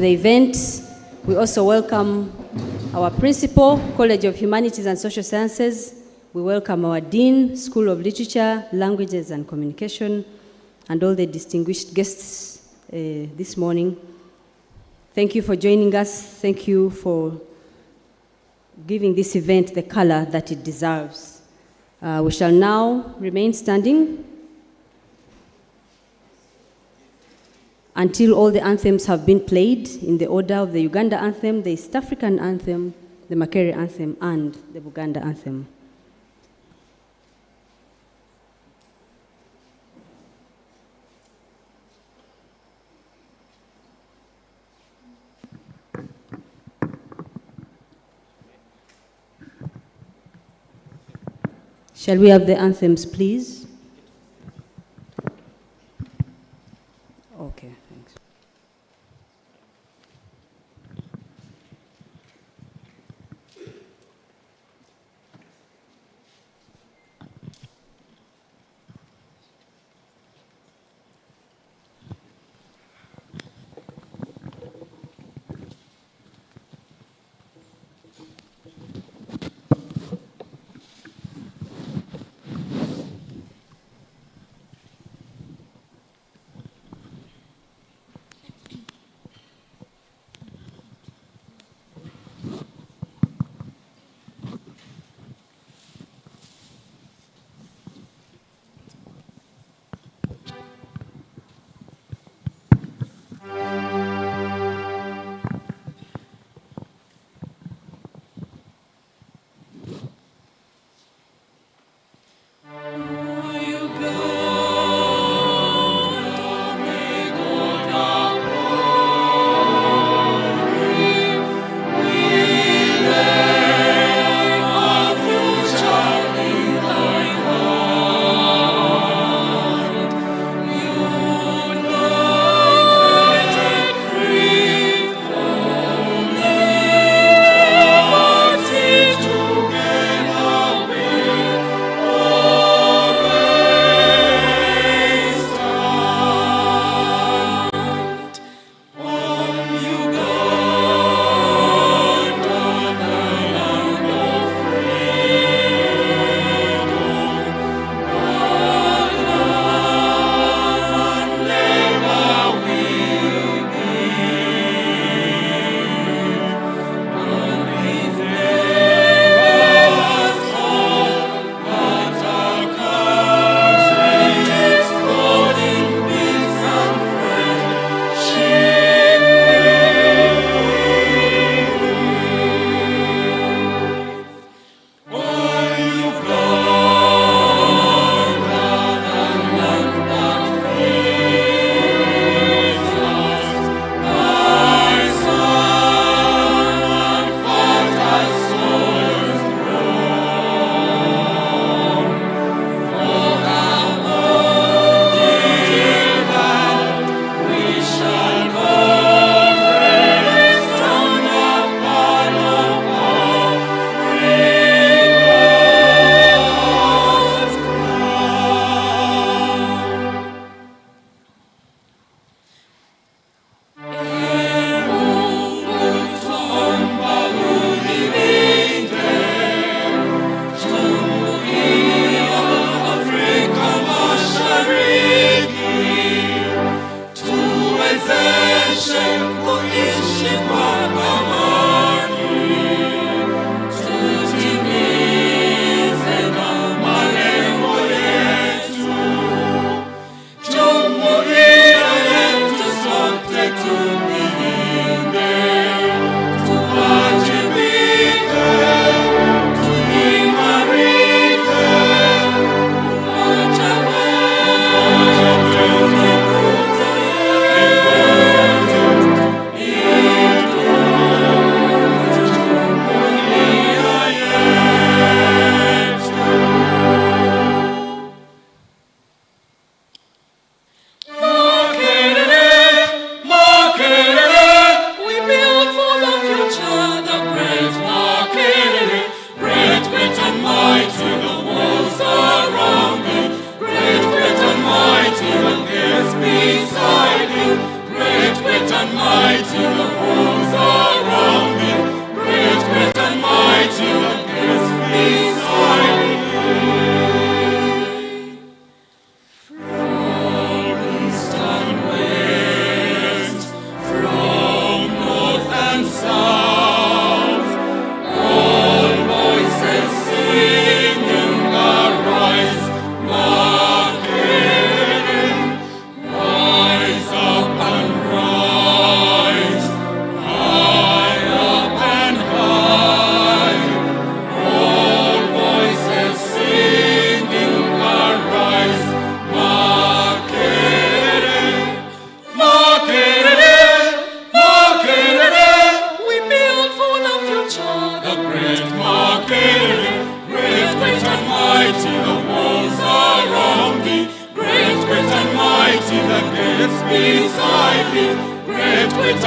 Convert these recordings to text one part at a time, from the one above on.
the event. We also welcome our principal, College of Humanities and Social Sciences. We welcome our Dean, School of Literature, Languages and Communication, and all the distinguished guests this morning. Thank you for joining us. Thank you for giving this event the color that it deserves. We shall now remain standing until all the anthems have been played in the order of the Uganda anthem, the East African anthem, the Makerere anthem, and the Buganda anthem. Shall we have the anthems, please? Okay, thanks.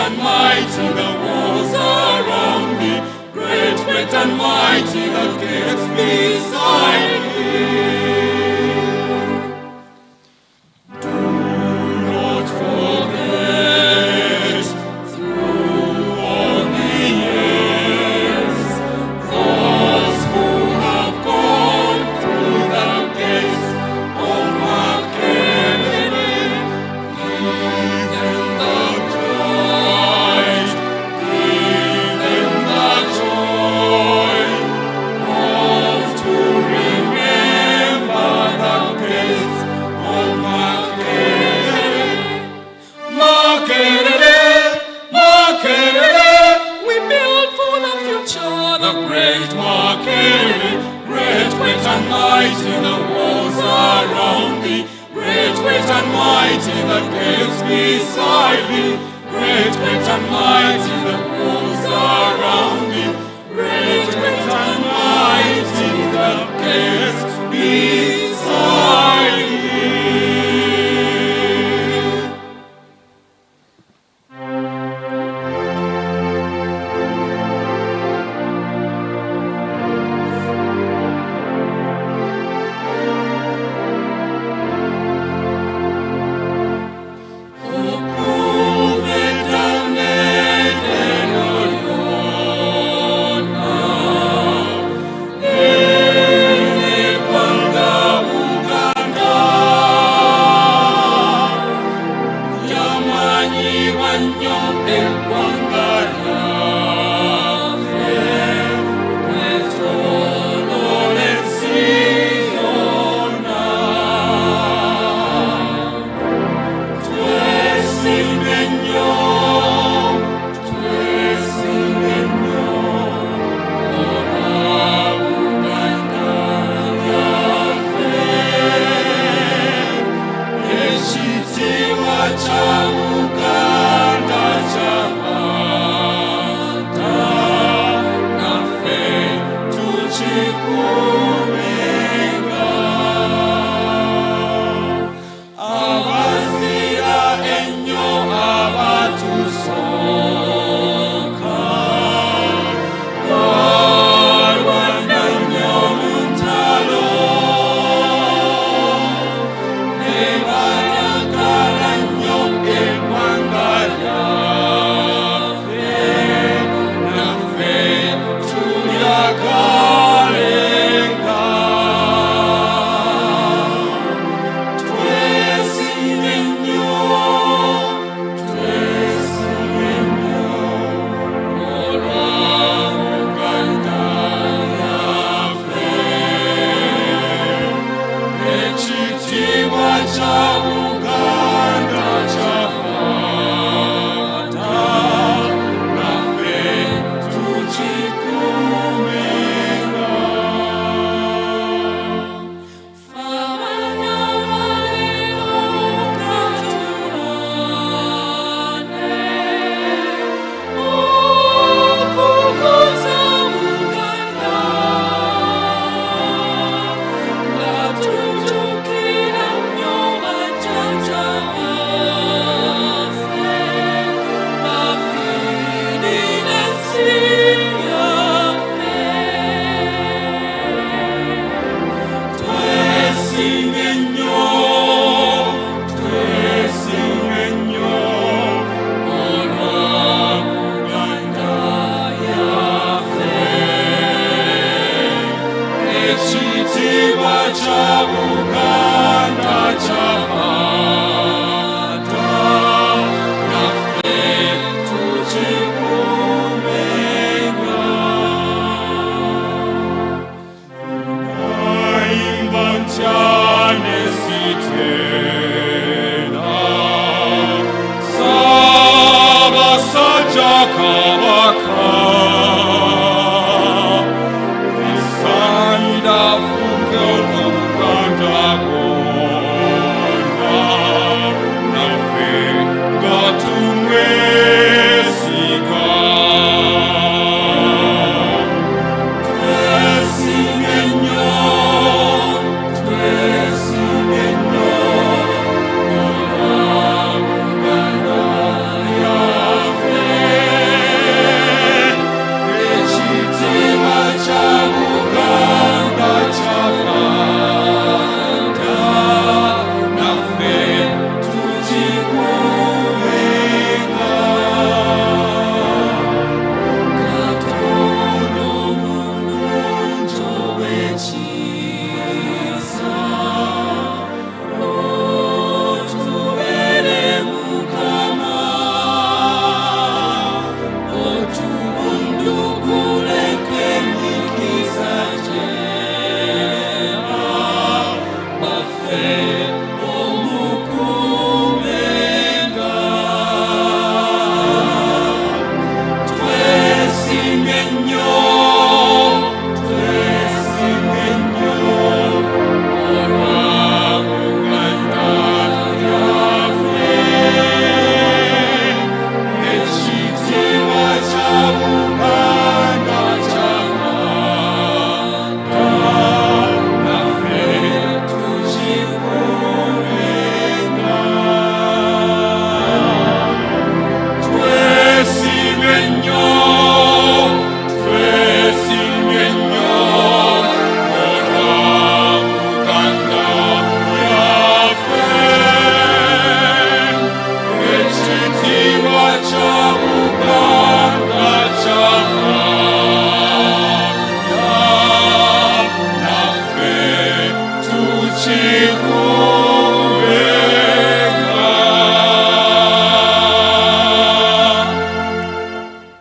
and mighty the walls around me. Great and mighty the gates beside me. Do not forget, through all the years, those who have gone through the gates of Makerere. Give them the joy, of to remember the gates of Makerere. Makerere, Makerere, we build for the future, the great Makerere. Great and mighty the walls around thee. Great and mighty the gates beside thee. Great and mighty the walls around thee. Great and mighty the gates beside thee.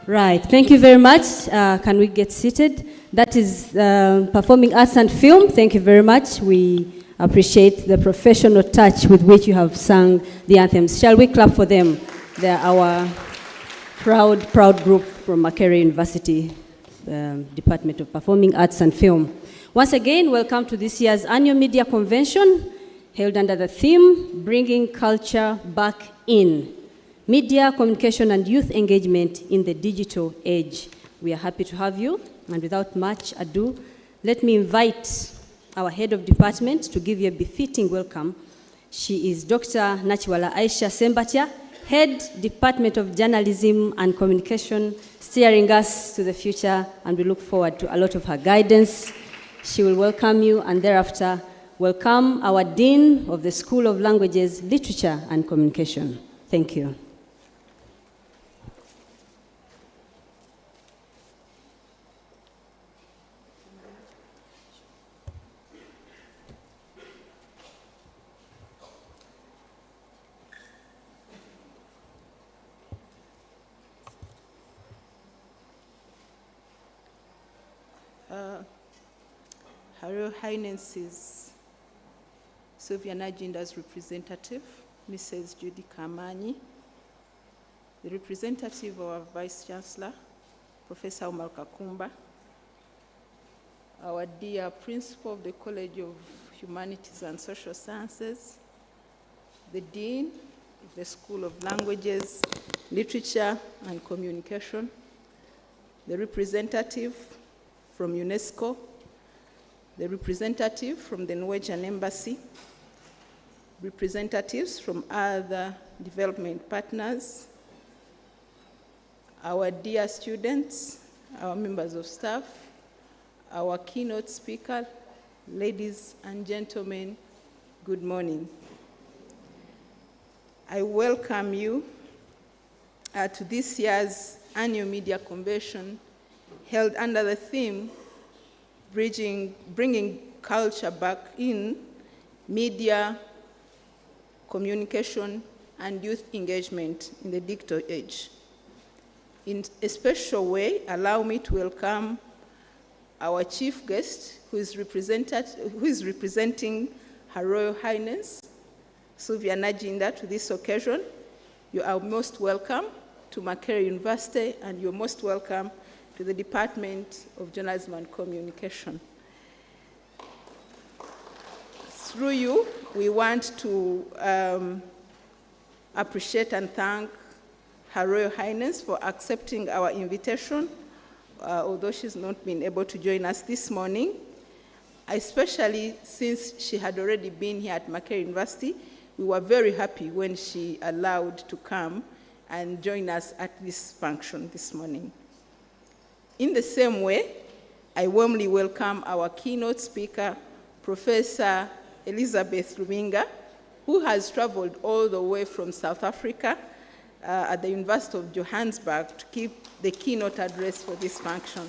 Right, thank you very much. Can we get seated? That is Performing Arts and Film. Thank you very much. We appreciate the professional touch with which you have sung the anthems. Shall we clap for them? They are our proud group from Makerere University, Department of Performing Arts and Film. Once again, welcome to this year's annual media convention, held under the theme, Bringing Culture Back In. Media, communication, and youth engagement in the digital age. We are happy to have you, and without much ado, let me invite our head of department to give you a befitting welcome. She is Dr. Nachiwala Aisha Sembatia, Head, Department of Journalism and Communication, steering us to the future, and we look forward to a lot of her guidance. She will welcome you, and thereafter welcome our Dean of the School of Languages, Literature, and Communication. Thank you. Her Royal Highnesses Sylvia Najinda's representative, Mrs. Judy Kamanyi, the representative of our Vice Chancellor, Professor Omar Kakumba, our dear Principal of the College of Humanities and Social Sciences, the Dean of the School of Languages, Literature and Communication, the representative from UNESCO, the representative from the Norwegian Embassy, representatives from other development partners, our dear students, our members of staff, our keynote speaker, ladies and gentlemen, good morning. I welcome you to this year's annual media convention held under the theme, Bringing Culture Back In, Media, Communication, and Youth Engagement in the Digital Age. In a special way, allow me to welcome our chief guest, who is representing Her Royal Highness, Sylvia Najinda, to this occasion. You are most welcome to Makerere University, and you're most welcome to the Department of Journalism and Communication. Through you, we want to appreciate and thank Her Royal Highness for accepting our invitation, although she's not been able to join us this morning, especially since she had already been here at Makerere University. We were very happy when she allowed to come and join us at this function this morning. In the same way, I warmly welcome our keynote speaker, Professor Elizabeth Rubinga, who has traveled all the way from South Africa at the University of Johannesburg to give the keynote address for this function.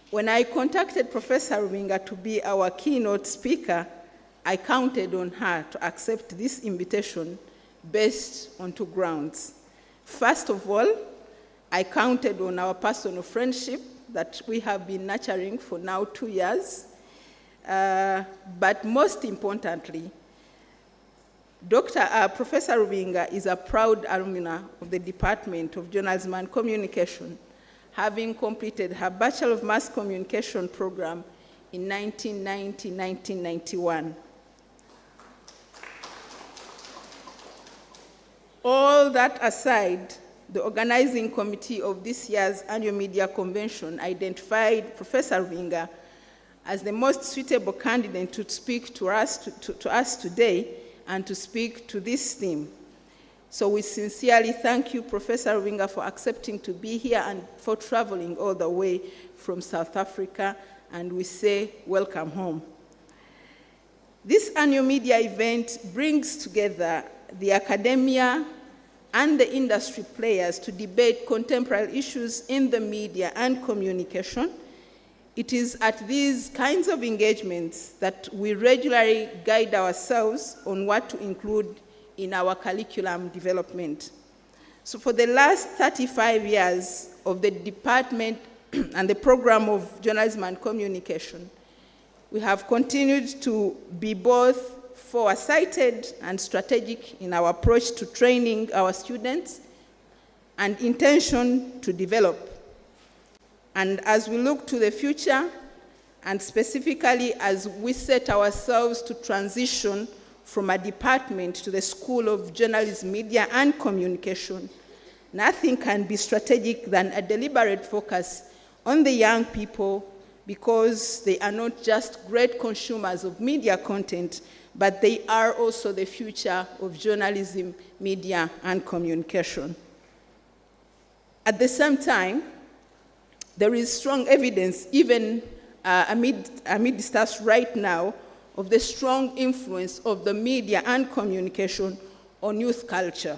When I contacted Professor Rubinga to be our keynote speaker, I counted on her to accept this invitation based on two grounds. First of all, I counted on our personal friendship that we have been nurturing for now 2 years. But most importantly, Professor Rubinga is a proud alumna of the Department of Journalism and Communication, having completed her Bachelor of Mass Communication program in 1990-1991. All that aside, the organizing committee of this year's annual media convention identified Professor Rubinga as the most suitable candidate to speak to us today and to speak to this theme. So we sincerely thank you, Professor Rubinga, for accepting to be here and for traveling all the way from South Africa, and we say welcome home. This annual media event brings together the academia and the industry players to debate contemporary issues in the media and communication. It is at these kinds of engagements that we regularly guide ourselves on what to include in our curriculum development. So for the last 35 years of the department and the program of journalism and communication, we have continued to be both foresighted and strategic in our approach to training our students and intention to develop. And as we look to the future, and specifically as we set ourselves to transition from a department to the School of Journalism, Media, and Communication, nothing can be strategic than a deliberate focus on the young people, because they are not just great consumers of media content, but they are also the future of journalism, media, and communication. At the same time, there is strong evidence, even amidst us right now, of the strong influence of the media and communication on youth culture.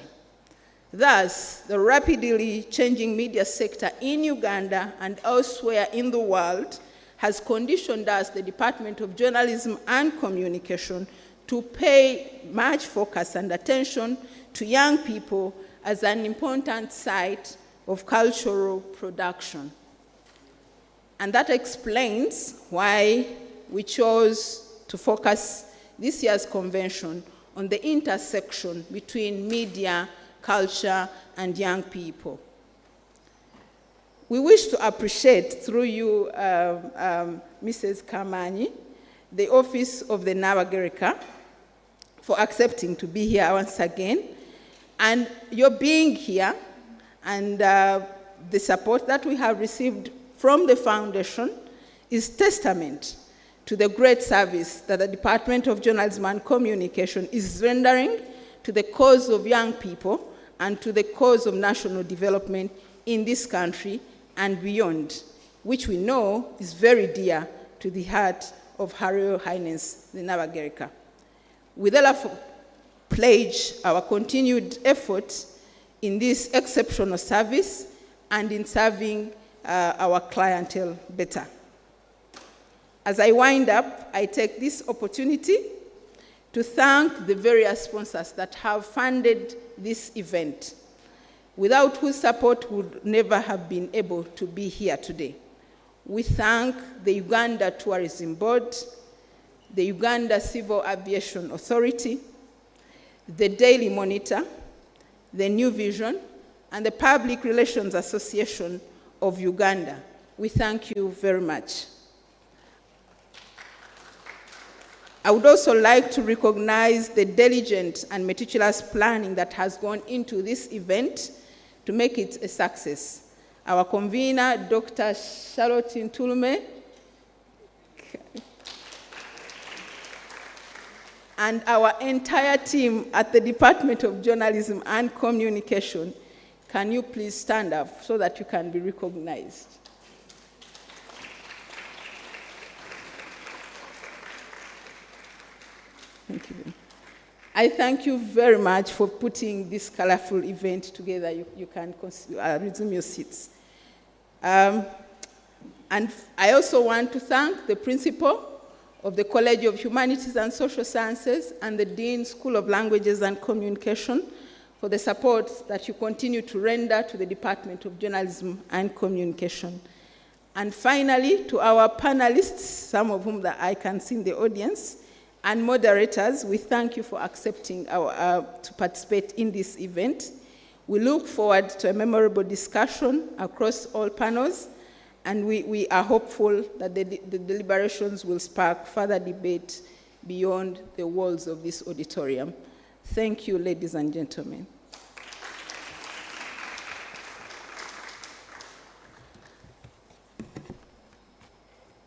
Thus, the rapidly changing media sector in Uganda and elsewhere in the world has conditioned us, the Department of Journalism and Communication, to pay much focus and attention to young people as an important site of cultural production. And that explains why we chose to focus this year's convention on the intersection between media, culture, and young people. We wish to appreciate, through you, Mrs. Kamanyi, the Office of the Nabagereka, for accepting to be here once again, and your being here, and the support that we have received from the foundation is testament to the great service that the Department of Journalism and Communication is rendering to the cause of young people and to the cause of national development in this country and beyond, which we know is very dear to the heart of Her Royal Highness the Nabagereka. We therefore pledge our continued effort in this exceptional service and in serving our clientele better. As I wind up, I take this opportunity to thank the various sponsors that have funded this event, without whose support we would never have been able to be here today. We thank the Uganda Tourism Board, the Uganda Civil Aviation Authority, the Daily Monitor, the New Vision, and the Public Relations Association of Uganda. We thank you very much. I would also like to recognize the diligent and meticulous planning that has gone into this event to make it a success. Our convener, Dr. Charlotte Ntulume, and our entire team at the Department of Journalism and Communication. Can you please stand up so that you can be recognized? Thank you. I thank you very much for putting this colorful event together. You can resume your seats. And I also want to thank the principal of the College of Humanities and Social Sciences and the Dean School of Languages and Communication for the support that you continue to render to the Department of Journalism and Communication. And finally, to our panelists, some of whom that I can see in the audience, and moderators, we thank you for accepting to participate in this event. We look forward to a memorable discussion across all panels, and we are hopeful that the deliberations will spark further debate beyond the walls of this auditorium. Thank you, ladies and gentlemen.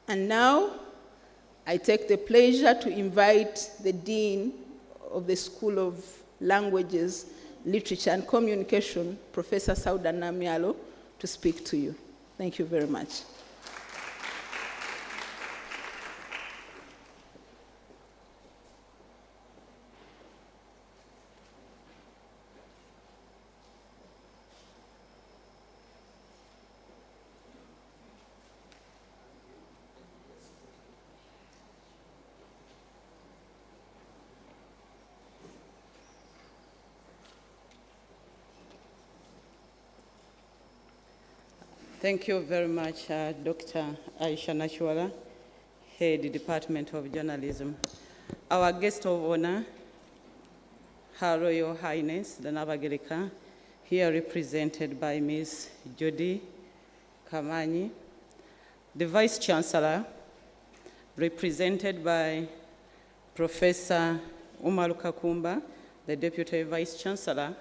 And now, I take the pleasure to invite the Dean of the School of Languages, Literature and Communication, Professor Sauda Namyalo, to speak to you. Thank you very much. Thank you very much, Dr. Aisha Nachwala, Head Department of Journalism. Our guest of honor, Her Royal Highness, the Nabagirika, here represented by Ms. Judy Kamanyi, the Vice Chancellor, represented by Professor Umaru Kakumba, the Deputy Vice Chancellor,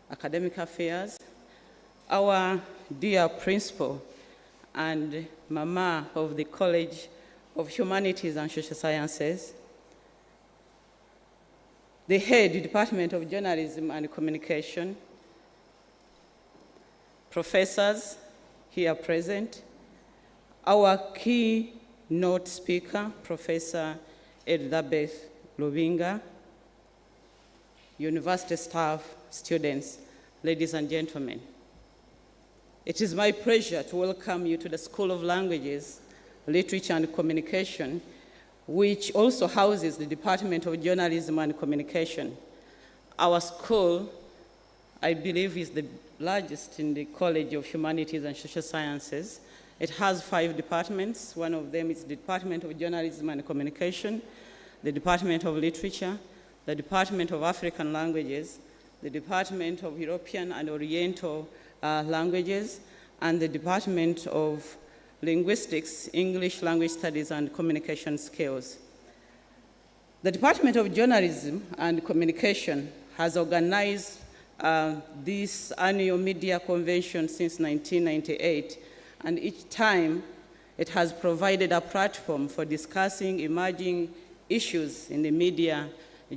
Academic Affairs, our dear Principal and Mama of the College of Humanities and Social Sciences, the Head Department of Journalism and Communication, professors here present, our keynote speaker, Professor Elizabeth Lubinga, university staff, students, ladies and gentlemen. It is my pleasure to welcome you to the School of Languages, Literature and Communication, which also houses the Department of Journalism and Communication. Our school, I believe, is the largest in the College of Humanities and Social Sciences. It has 5 departments. One of them is the Department of Journalism and Communication, the Department of Literature, the Department of African Languages, the Department of European and Oriental Languages, and the Department of Linguistics, English Language Studies and Communication Skills. The Department of Journalism and Communication has organized this annual media convention since 1998, and each time it has provided a platform for discussing emerging issues in the media,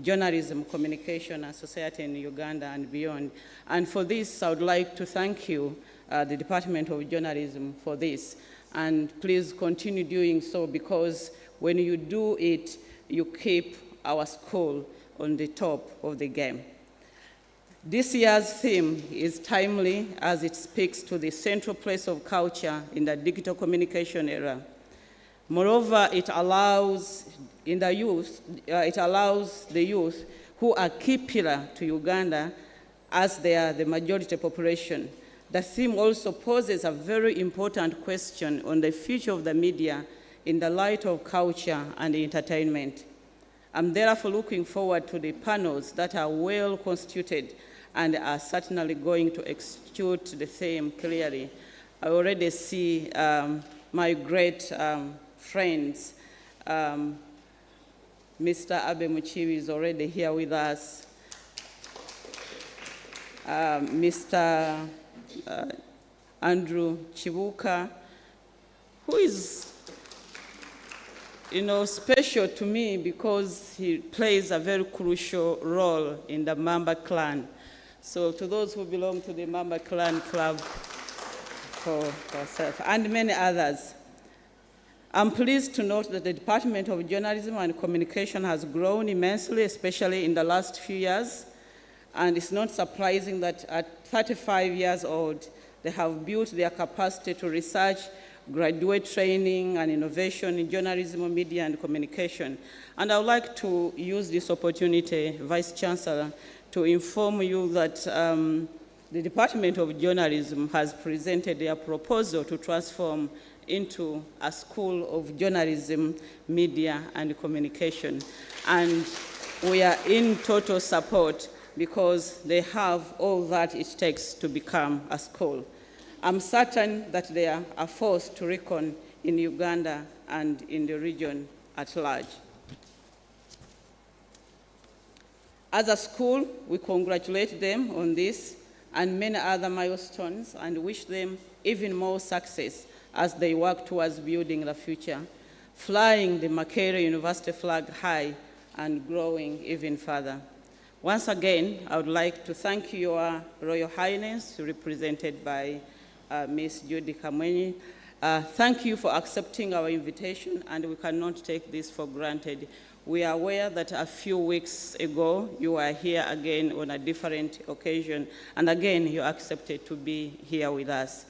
journalism, communication, and society in Uganda and beyond. And for this, I would like to thank you, the Department of Journalism, for this. And please continue doing so, because when you do it, you keep our school on the top of the game. This year's theme is timely as it speaks to the central place of culture in the digital communication era. Moreover, it allows the youth who are key pillar to Uganda, as they are the majority population. The theme also poses a very important question on the future of the media in the light of culture and entertainment. I'm therefore looking forward to the panels that are well constituted and are certainly going to execute the theme clearly. I already see my great friends. Mr. Abe Muchiwi is already here with us. Mr. Andrew Chibuka, who is, special to me because he plays a very crucial role in the Mamba clan. So to those who belong to the Mamba clan club, for yourself, and many others. I'm pleased to note that the Department of Journalism and Communication has grown immensely, especially in the last few years. And it's not surprising that at 35 years old, they have built their capacity to research, graduate training, and innovation in journalism, media, and communication. And I would like to use this opportunity, Vice Chancellor, to inform you that the Department of Journalism has presented their proposal to transform into a school of journalism, media, and communication. And we are in total support because they have all that it takes to become a school. I'm certain that they are a force to reckon in Uganda and in the region at large. As a school, we congratulate them on this and many other milestones and wish them even more success as they work towards building the future, flying the Makerere University flag high and growing even further. Once again, I would like to thank Your Royal Highness, represented by Ms. Judy Kamanyi. Thank you for accepting our invitation, and we cannot take this for granted. We are aware that a few weeks ago, you were here again on a different occasion, and again, you accepted to be here with us.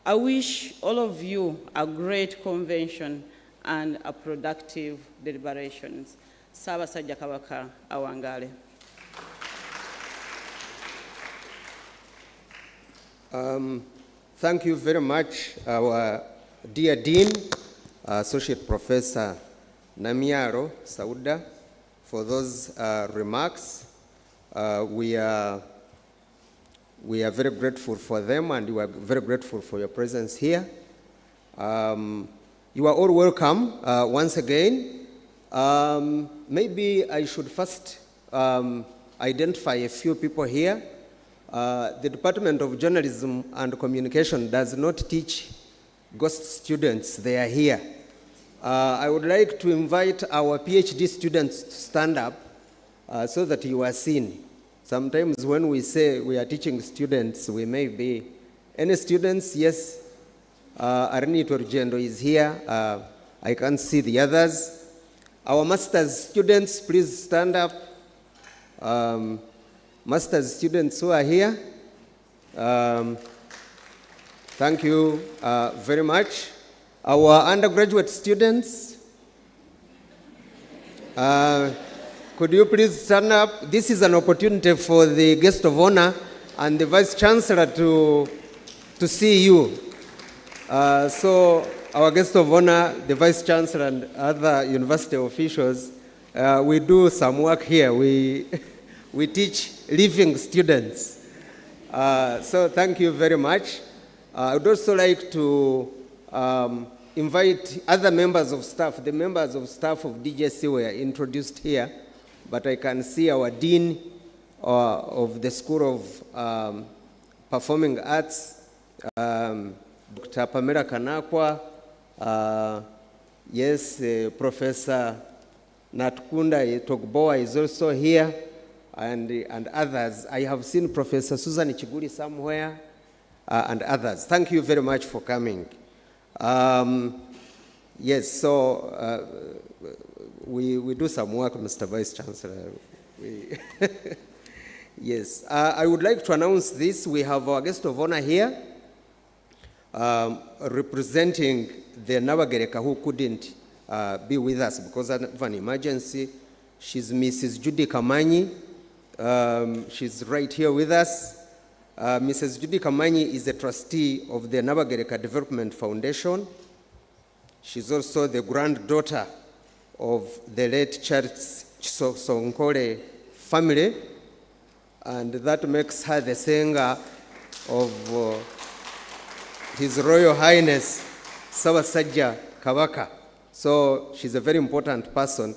I wish all of you a great convention and a productive deliberations. Ssaabasajja Kabaka awangale. Thank you very much, our dear Dean, Associate Professor Namiaro Sauda, for those remarks. We are very grateful for them, and we are very grateful for your presence here. You are all welcome once again. Maybe I should first identify a few people here. The Department of Journalism and Communication does not teach ghost students. They are here. I would like to invite our PhD students to stand up so that you are seen. Sometimes when we say we are teaching students, we may be any students. Yes, Arnito Rugendo is here. I can't see the others. Our master's students, please stand up. Master's students who are here, thank you very much. Our undergraduate students, could you please stand up? This is an opportunity for the guest of honor and the Vice Chancellor to see you. So our guest of honor, the Vice Chancellor and other university officials, we do some work here. We teach living students. So thank you very much. I would also like to invite other members of staff. The members of staff of DJC were introduced here, but I can see our Dean of the School of Performing Arts, Dr. Pamela Kanakwa, yes, Professor Natkunda Togboa is also here, and others. I have seen Professor Susan Chiguri somewhere, and others. Thank you very much for coming. Yes, so we do some work, Mr. Vice Chancellor. Yes, I would like to announce this. We have our guest of honor here, representing the Nabagereka, who couldn't be with us because of an emergency. She's Mrs. Judy Kamanyi. She's right here with us. Mrs. Judy Kamanyi is a trustee of the Nabagereka Development Foundation. She's also the granddaughter of the late Charles Sonkole family, and that makes her the singer of His Royal Highness Sawasajja Kabaka. So she's a very important person,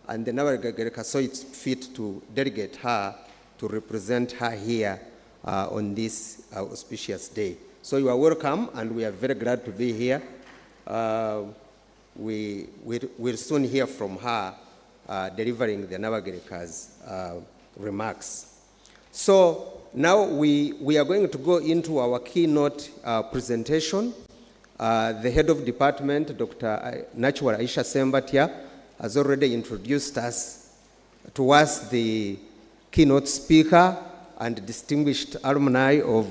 and the Nabagereka saw it fit to delegate her to represent her here on this auspicious day. So you are welcome, and we are very glad to be here. We'll soon hear from her delivering the Nabagereka's remarks. So now we are going to go into our keynote presentation. The head of department, Dr. Nachwar Aisha Sembatia, has already introduced us to us, the keynote speaker and distinguished alumni of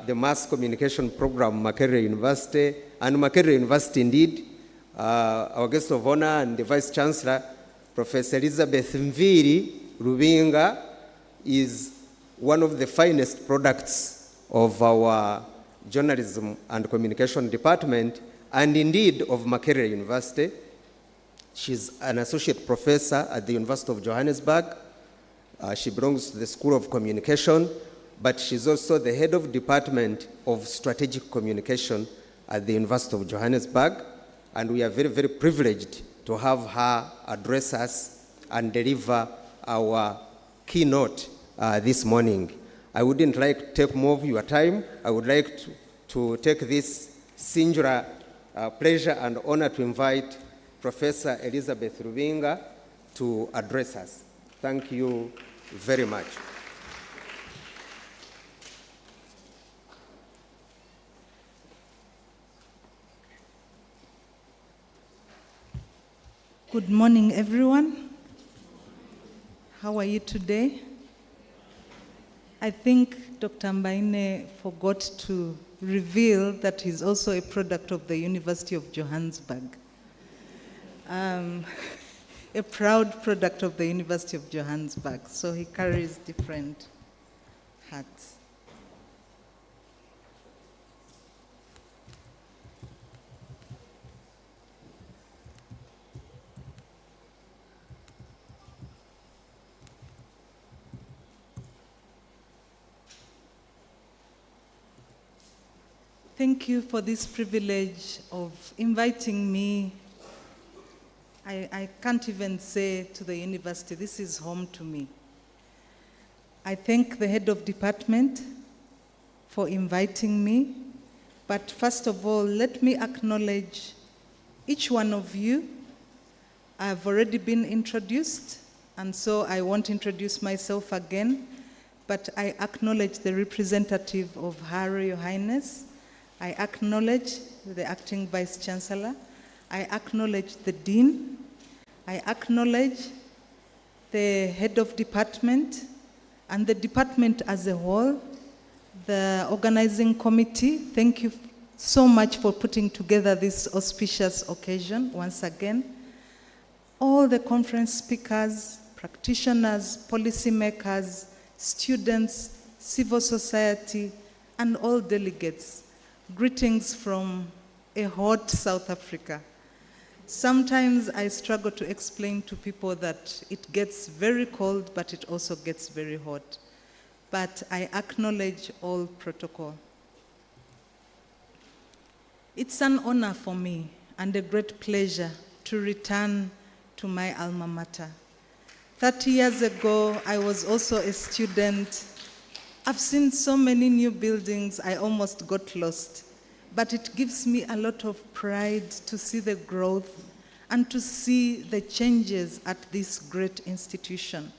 the Mass Communication Program, Makerere University, and Makerere University indeed. Our guest of honor and the Vice Chancellor, Professor Elizabeth Mviri Rubinga, is one of the finest products of our Journalism and Communication Department, and indeed of Makerere University. She's an associate professor at the University of Johannesburg. She belongs to the School of Communication, but she's also the head of Department of Strategic Communication at the University of Johannesburg. And we are very, very privileged to have her address us and deliver our keynote this morning. I wouldn't like to take more of your time. I would like to take this singular pleasure and honor to invite Professor Elizabeth Rubinga to address us. Thank you very much. Good morning, everyone. How are you today? I think Dr. Mbaine forgot to reveal that he's also a product of the University of Johannesburg. A proud product of the University of Johannesburg, so he carries different hats. Thank you for this privilege of inviting me. I can't even say to the university, this is home to me. I thank the head of department for inviting me. But first of all, let me acknowledge each one of you. I've already been introduced, and so I won't introduce myself again, but I acknowledge the representative of Her Royal Highness. I acknowledge the acting Vice Chancellor. I acknowledge the Dean. I acknowledge the head of department and the department as a whole, the organizing committee. Thank you so much for putting together this auspicious occasion once again. All the conference speakers, practitioners, policymakers, students, civil society, and all delegates. Greetings from a hot South Africa. Sometimes I struggle to explain to people that it gets very cold, but it also gets very hot. But I acknowledge all protocol. It's an honor for me and a great pleasure to return to my alma mater. 30 years ago, I was also a student. I've seen so many new buildings, I almost got lost. But it gives me a lot of pride to see the growth and to see the changes at this great institution.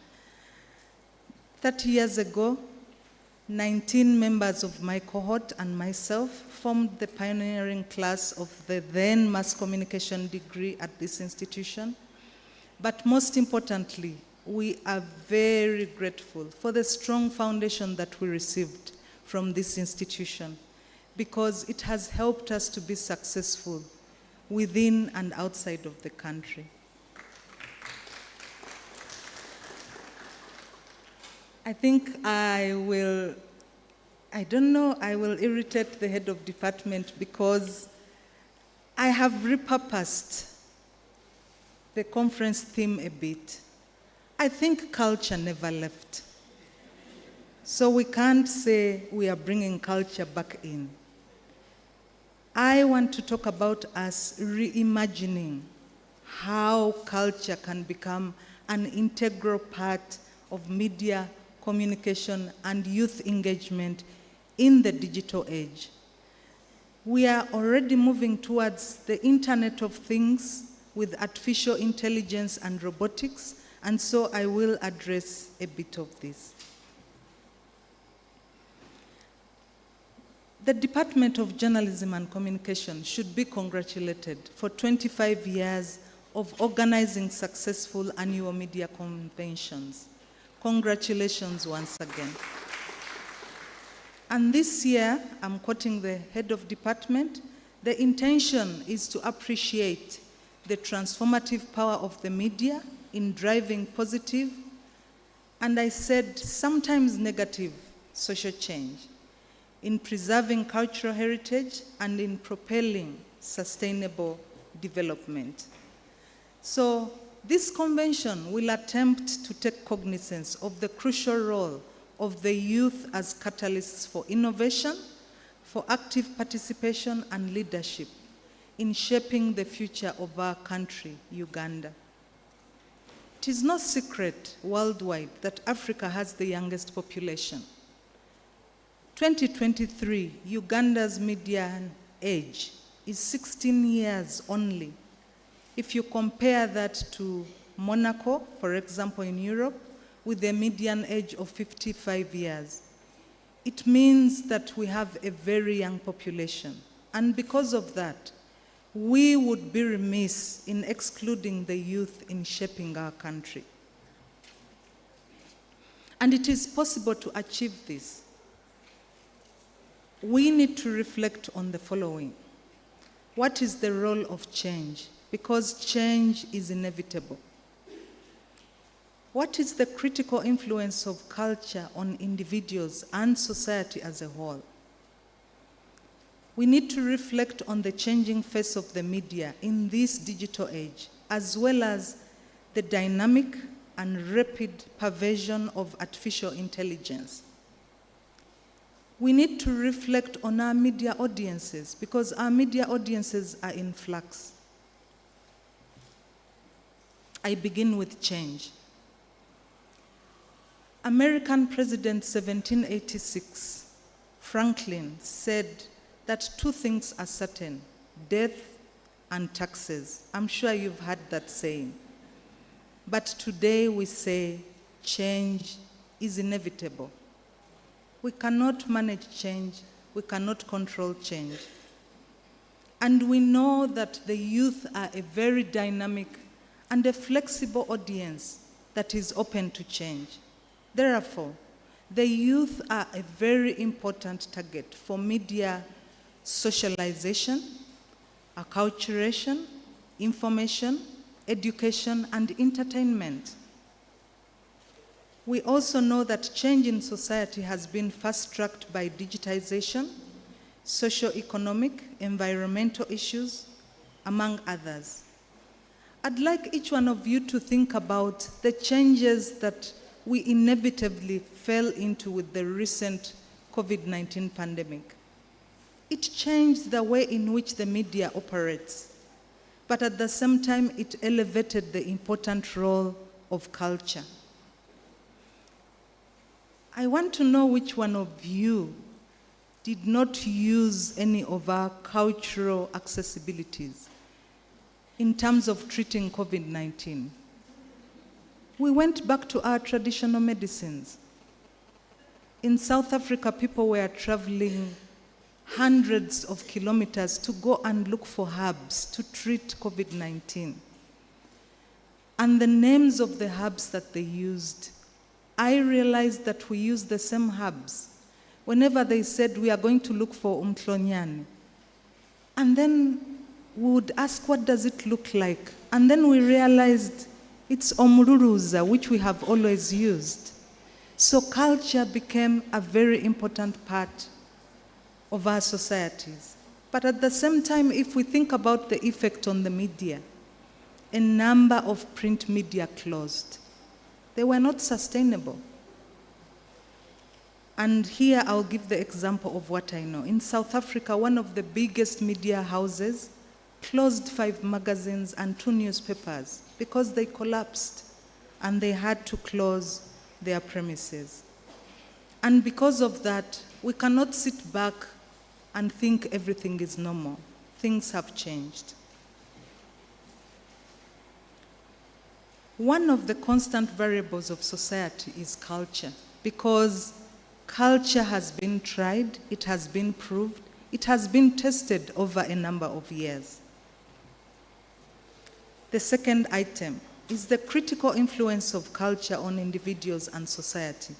30 years ago, 19 members of my cohort and myself formed the pioneering class of the then mass communication degree at this institution. But most importantly, we are very grateful for the strong foundation that we received from this institution, because it has helped us to be successful within and outside of the country. I think I will irritate the head of department because I have repurposed the conference theme a bit. I think culture never left. So we can't say we are bringing culture back in. I want to talk about us reimagining how culture can become an integral part of media, communication, and youth engagement in the digital age. We are already moving towards the Internet of Things with artificial intelligence and robotics, and so I will address a bit of this. The Department of Journalism and Communication should be congratulated for 25 years of organizing successful annual media conventions. Congratulations once again. And this year, I'm quoting the head of department, the intention is to appreciate the transformative power of the media in driving positive, and I said sometimes negative, social change, in preserving cultural heritage and in propelling sustainable development. So this convention will attempt to take cognizance of the crucial role of the youth as catalysts for innovation, for active participation and leadership in shaping the future of our country, Uganda. It is no secret worldwide that Africa has the youngest population. 2023, Uganda's median age is 16 years only. If you compare that to Monaco, for example, in Europe, with a median age of 55 years, it means that we have a very young population. And because of that, we would be remiss in excluding the youth in shaping our country. And it is possible to achieve this. We need to reflect on the following. What is the role of change? Because change is inevitable. What is the critical influence of culture on individuals and society as a whole? We need to reflect on the changing face of the media in this digital age, as well as the dynamic and rapid pervasion of artificial intelligence. we need to reflect on our media audiences because our media audiences are in flux. I begin with change. American President 1786, Franklin, said that two things are certain, death and taxes. I'm sure you've heard that saying. But today we say change is inevitable. We cannot manage change, we cannot control change. And we know that the youth are a very dynamic and a flexible audience that is open to change. Therefore, the youth are a very important target for media socialization, acculturation, information, education, and entertainment. We also know that change in society has been fast-tracked by digitization, socio-economic, environmental issues, among others. I'd like each one of you to think about the changes that we inevitably fell into with the recent COVID-19 pandemic. It changed the way in which the media operates, but at the same time, it elevated the important role of culture. I want to know which one of you did not use any of our cultural accessibilities in terms of treating COVID-19. We went back to our traditional medicines. In South Africa, people were traveling hundreds of kilometers to go and look for herbs to treat COVID-19. And the names of the herbs that they used, I realized that we use the same herbs. Whenever they said we are going to look for umhlonyane, and then we would ask, what does it look like? And then we realized it's omruruza, which we have always used. So culture became a very important part of our societies. But at the same time, if we think about the effect on the media, a number of print media closed. They were not sustainable. And here I'll give the example of what I know. In South Africa, one of the biggest media houses closed 5 magazines and 2 newspapers because they collapsed and they had to close their premises. And because of that, we cannot sit back and think everything is normal. Things have changed. One of the constant variables of society is culture, because culture has been tried, it has been proved, it has been tested over a number of years. The second item is the critical influence of culture on individuals and society.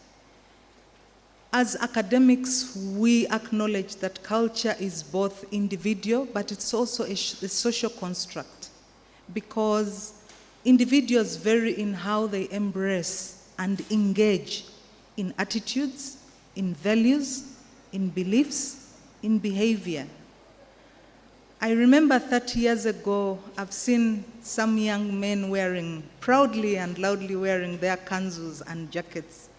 As academics, we acknowledge that culture is both individual, but it's also a social construct, because individuals vary in how they embrace and engage in attitudes, in values, in beliefs, in behavior. I remember 30 years ago, I've seen some young men proudly and loudly wearing their kanzus and jackets.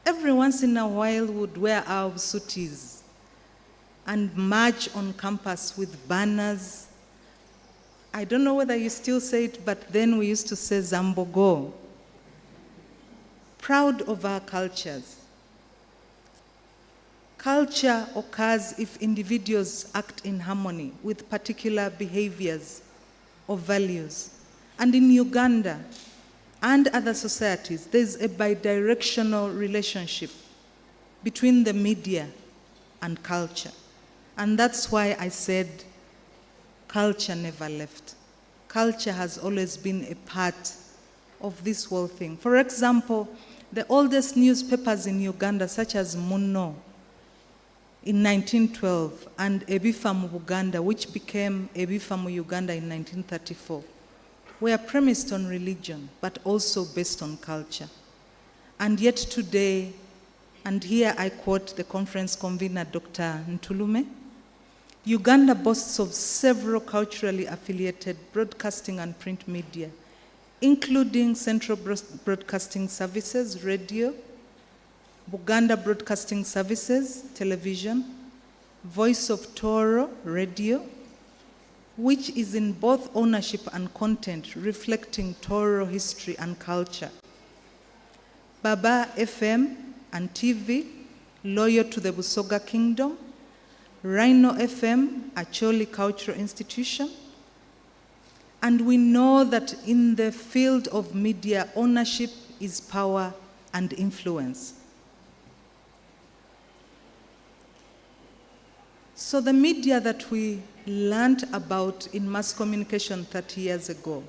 Every once in a while would wear our sutis and march on campus with banners. I don't know whether you still say it, but then we used to say Zambogo. Proud of our cultures. Culture occurs if individuals act in harmony with particular behaviors or values. And in Uganda and other societies, there's a bidirectional relationship between the media and culture. And that's why I said culture never left. Culture has always been a part of this whole thing. For example, the oldest newspapers in Uganda, such as Muno in 1912 and Ebifamu Buganda, which became Ebifamu Uganda in 1934, were premised on religion, but also based on culture. And yet today, and here I quote the conference convener, Dr. Ntulume, Uganda boasts of several culturally affiliated broadcasting and print media, including Central Broadcasting Services, radio, Buganda Broadcasting Services, television, Voice of Toro, radio, which is in both ownership and content reflecting Toro history and culture. Baba FM and TV, loyal to the Busoga Kingdom. Rhino FM, Acholi Cultural Institution. And we know that in the field of media, ownership is power and influence. So the media that we learned about in mass communication 30 years ago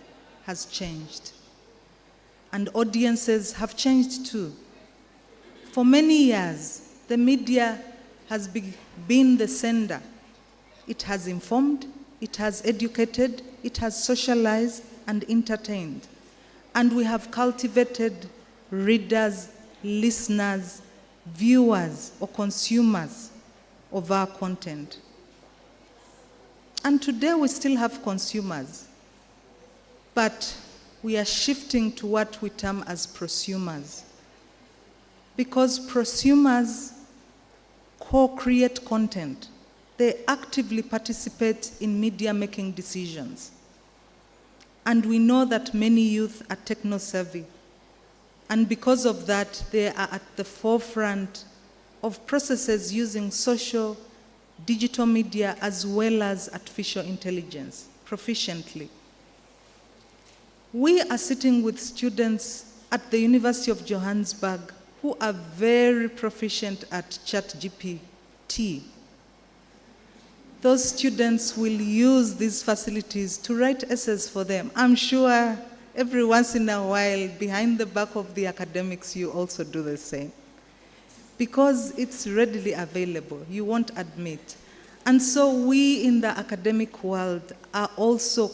has changed. And audiences have changed too. For many years, the media has been the sender. It has informed, it has educated, it has socialized and entertained. And we have cultivated readers, listeners, viewers, or consumers of our content. And today we still have consumers, but we are shifting to what we term as prosumers. Because prosumers co-create content. They actively participate in media-making decisions. And we know that many youth are techno-savvy. And because of that, they are at the forefront of processes using social, digital media, as well as artificial intelligence proficiently. We are sitting with students at the University of Johannesburg who are very proficient at ChatGPT. Those students will use these facilities to write essays for them. I'm sure every once in a while, behind the back of the academics, you also do the same. Because it's readily available, you won't admit. And so we in the academic world are also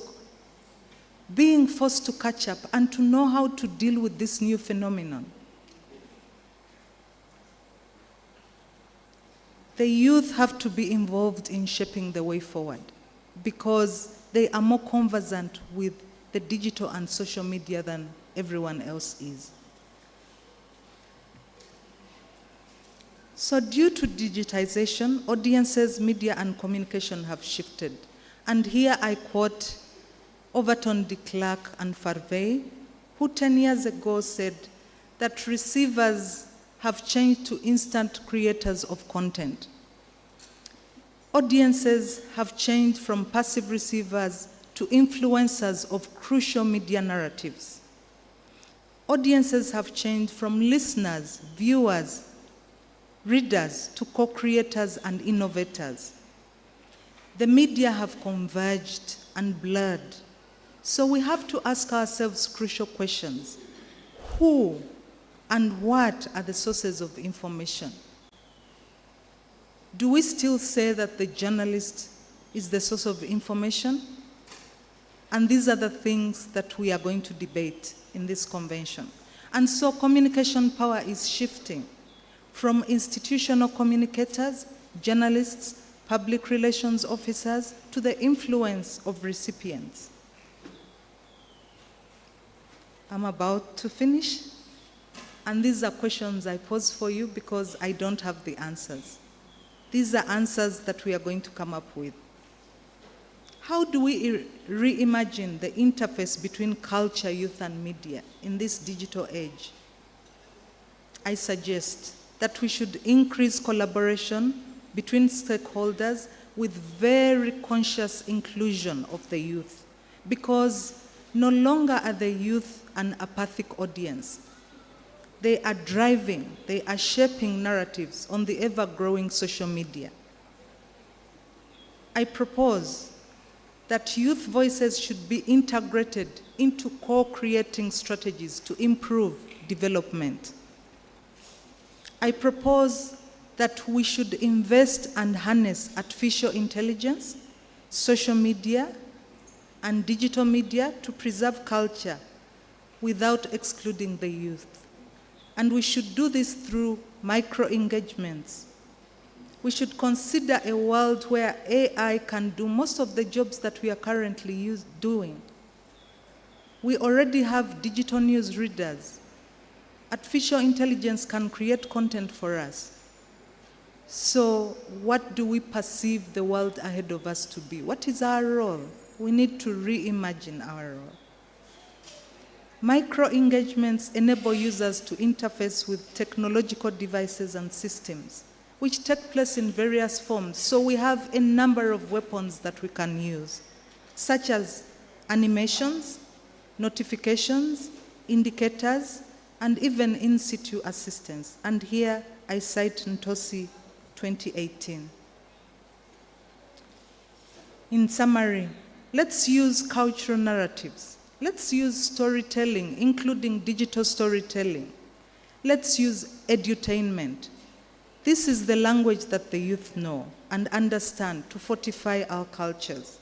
being forced to catch up and to know how to deal with this new phenomenon. The youth have to be involved in shaping the way forward because they are more conversant with the digital and social media than everyone else is. So due to digitization, audiences, media, and communication have shifted. And here I quote Overton de Klerk and Farvey, who 10 years ago said that receivers have changed to instant creators of content. Audiences have changed from passive receivers to influencers of crucial media narratives. Audiences have changed from listeners, viewers, readers to co-creators and innovators. The media have converged and blurred. So we have to ask ourselves crucial questions. Who and what are the sources of information? Do we still say that the journalist is the source of information? And these are the things that we are going to debate in this convention. And so communication power is shifting from institutional communicators, journalists, public relations officers, to the influence of recipients. I'm about to finish, and these are questions I pose for you because I don't have the answers. These are answers that we are going to come up with. How do we reimagine the interface between culture, youth, and media in this digital age? I suggest that we should increase collaboration between stakeholders with very conscious inclusion of the youth, because no longer are the youth an apathic audience. They are driving, they are shaping narratives on the ever-growing social media. I propose that youth voices should be integrated into co-creating strategies to improve development. I propose that we should invest and harness artificial intelligence, social media, and digital media to preserve culture without excluding the youth. And we should do this through micro-engagements. We should consider a world where AI can do most of the jobs that we are currently doing. We already have digital news readers. artificial intelligence can create content for us. So what do we perceive the world ahead of us to be? What is our role? We need to reimagine our role. Micro-engagements enable users to interface with technological devices and systems, which take place in various forms. So we have a number of weapons that we can use, such as animations, notifications, indicators, and even in-situ assistance. And here I cite NTOSI 2018. In summary, let's use cultural narratives. Let's use storytelling, including digital storytelling. Let's use edutainment. This is the language that the youth know and understand to fortify our cultures.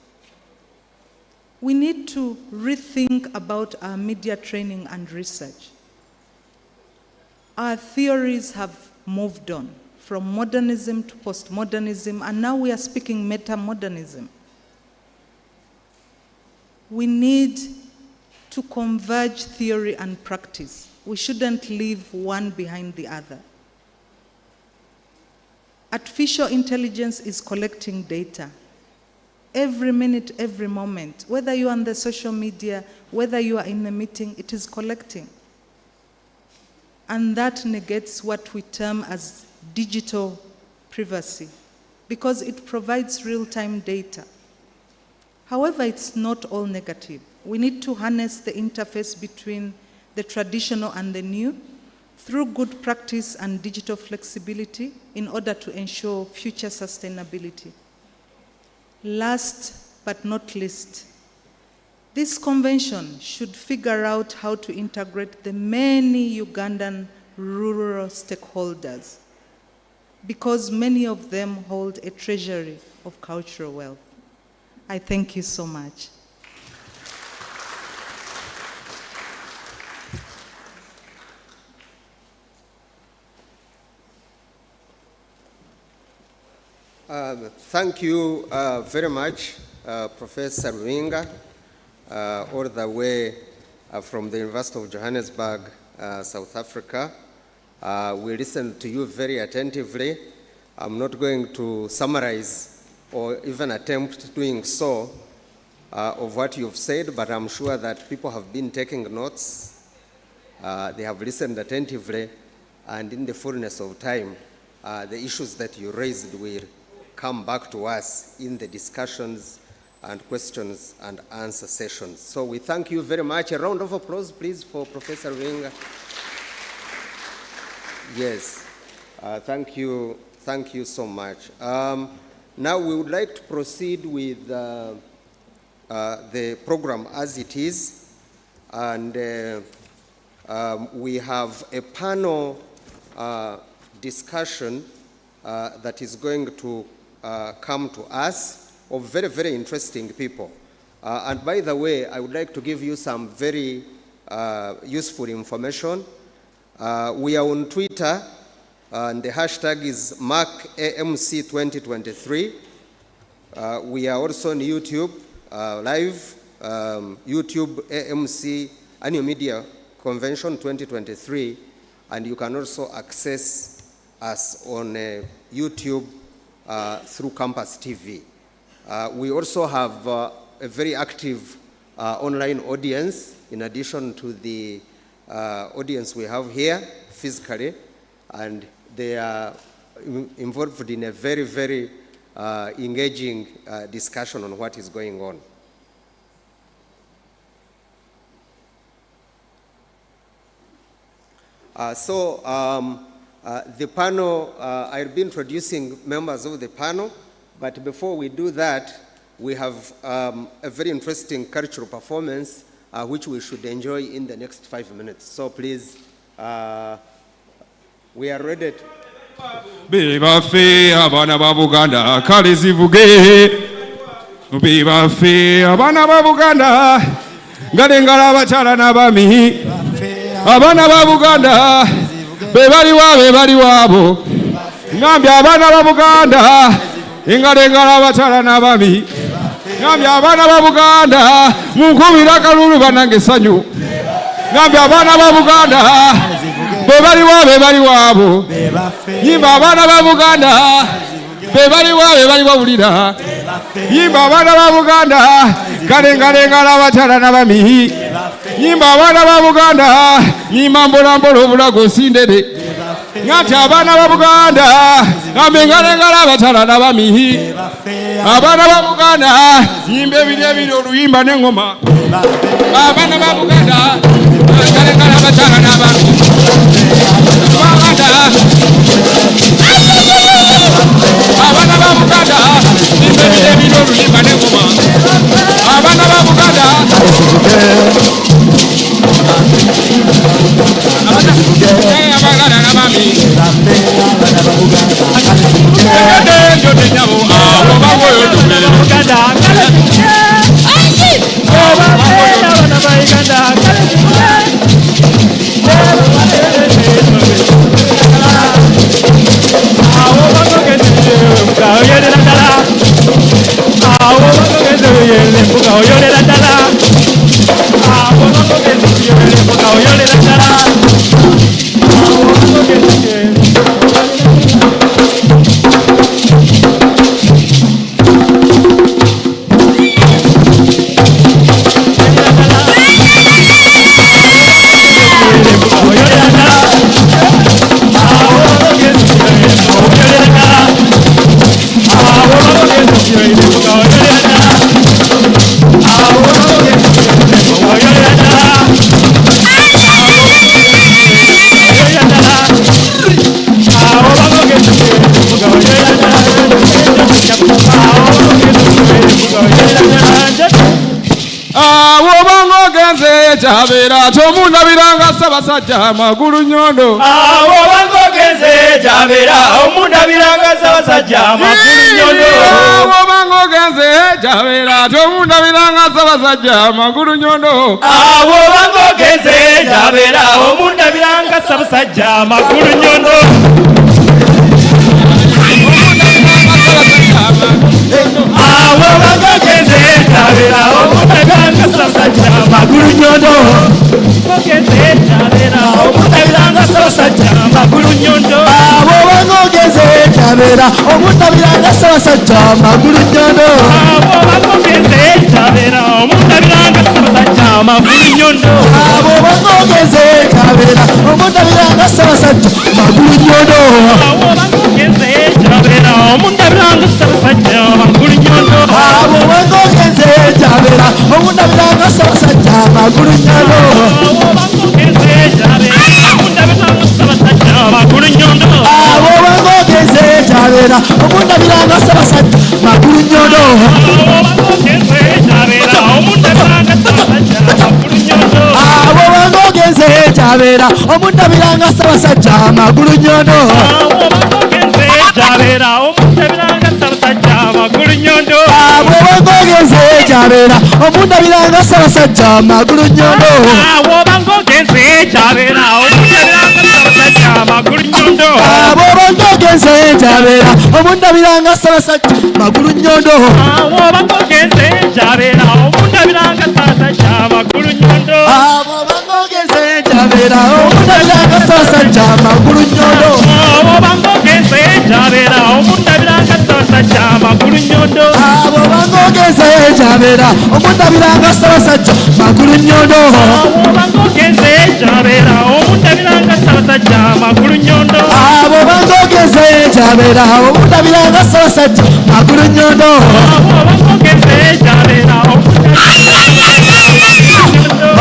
We need to rethink about our media training and research. Our theories have moved on from modernism to postmodernism, and now we are speaking metamodernism. We need to converge theory and practice. We shouldn't leave one behind the other. Artificial intelligence is collecting data. Every minute, every moment, whether you're on the social media, whether you are in a meeting, it is collecting. And that negates what we term as digital privacy, because it provides real-time data. However, it's not all negative. We need to harness the interface between the traditional and the new through good practice and digital flexibility in order to ensure future sustainability. Last but not least, this convention should figure out how to integrate the many Ugandan rural stakeholders, because many of them hold a treasury of cultural wealth. I thank you so much. Thank you very much, Professor Ruhinga, all the way from the University of Johannesburg, South Africa. We listened to you very attentively. I'm not going to summarize or even attempt doing so of what you've said, but I'm sure that people have been taking notes. They have listened attentively, and in the fullness of time, the issues that you raised will come back to us in the discussions and questions and answer sessions. So we thank you very much. A round of applause, please, for Professor Ruhinga. Yes, thank you so much. Now we would like to proceed with the program as it is, and we have a panel discussion that is going to come to us of very, very interesting people. And by the way, I would like to give you some very useful information. We are on Twitter, and the hashtag is MarkAMC2023. We are also on YouTube live, YouTube AMC Annual Media Convention 2023, and you can also access us on YouTube through Campus TV. We also have a very active online audience, in addition to the audience we have here physically, and they are involved in a very, very engaging discussion on what is going on. The panel, I'll be introducing members of the panel, but before we do that, we have a very interesting cultural performance which we should enjoy in the next 5 minutes. So please, we are ready to... Biba fe abana babuganda kalizivuge. Biba fe abana babuganda ngalengala bachala nabami. Abana babuganda bebali wabo. Ngambya abana babuganda ngalengala bachala nabami. Ngambya abana babuganda munkubira kalulu banange sanyu. Ngambya abana babuganda bebali wabo yimba abaana ba Buganda bebali wawulira yimba abaana ba Buganda kalengalengala abatala n'abami yimba abaana ba Buganda yimba mbolambola obulago osindere ngati abaana ba Buganda ambengalengala abatala n'abami abaana ba Buganda yimba ebiri oluyimba n'engoma abaana ba Buganda kalengala abatala n'abami abaana ba Buganda yimba ebiri oluyimba n'engoma abaana ba Buganda abaganda n'abami Jabera tomunda biranga Ssaabasajja magulu nyondo awo bangogenze Jabera omunda biranga Ssaabasajja magulu nyondo awo bangogenze Jabera tomunda biranga Ssaabasajja magulu nyondo awo bangogenze Jabera omunda biranga Ssaabasajja magulu nyondo awo bangogenze Jabera omunda biranga Ssaabasajja magulu nyondo magulu nyondo abo bangogeze Jabera omutabiranga Ssaabasajja magulu nyondo abo bangogeze Jabera omutabiranga Ssaabasajja magulu nyondo abo bangogeze Jabera omutabiranga Ssaabasajja magulu nyondo abo bangogeze Jabera omutabiranga Ssaabasajja magulu nyondo abo bangogeze Jabera omutabiranga Ssaabasajja magulu nyondo abo bangogeze Jabera omundabiranga Ssaabasajja magulu nyondo abo bangogeze Jabera omundabiranga Ssaabasajja magulu nyondo abo bangogeze Jabera omundabiranga Ssaabasajja magulu nyondo abo bangogeze Jabera omundabiranga Ssaabasajja magulu nyondo abo bangogeze Jabera omundabiranga Ssaabasajja magulu nyondo abo bangogeze Jabera omundabiranga Ssaabasajja magulu nyondo abo bangogeze Jabera omundabiranga Ssaabasajja magulu nyondo abo bangogeze Jabera omundabiranga Ssaabasajja magulu nyondo abo bangogeze Jabera omundabiranga Ssaabasajja magulu nyondo abo bangogeze Jabera omundabiranga Ssaabasajja magulu nyondo abo bangogeze Jabera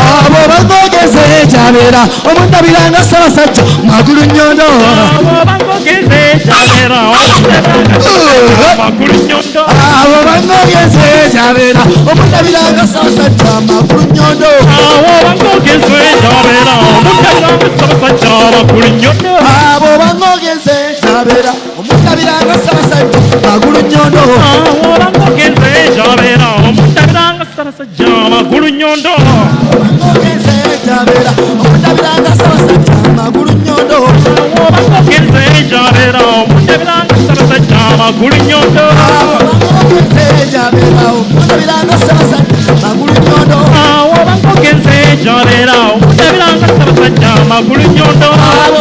abo bangogeze Jabera omundabiranga Ssaabasajja magulu nyondo abo bangogeze Jabera magulu nyondo abo bangogeze Jabera omundabiranga Ssaabasajja magulu nyondo abo bangogeze Jabera omundabiranga Ssaabasajja magulu nyondo abo bangogeze Jabera omundabiranga Ssaabasajja magulu nyondo abo bangogeze Jabera omundabiranga Ssaabasajja magulu nyondo bangogeze Jabera omundabiranga Ssaabasajja magulu nyondo abo bangogeze Jabera omundabiranga Ssaabasajja magulu nyondo abo bangogeze Jabera omundabiranga Ssaabasajja magulu nyondo abo bangogeze Jabera omundabiranga Ssaabasajja magulu nyondo abo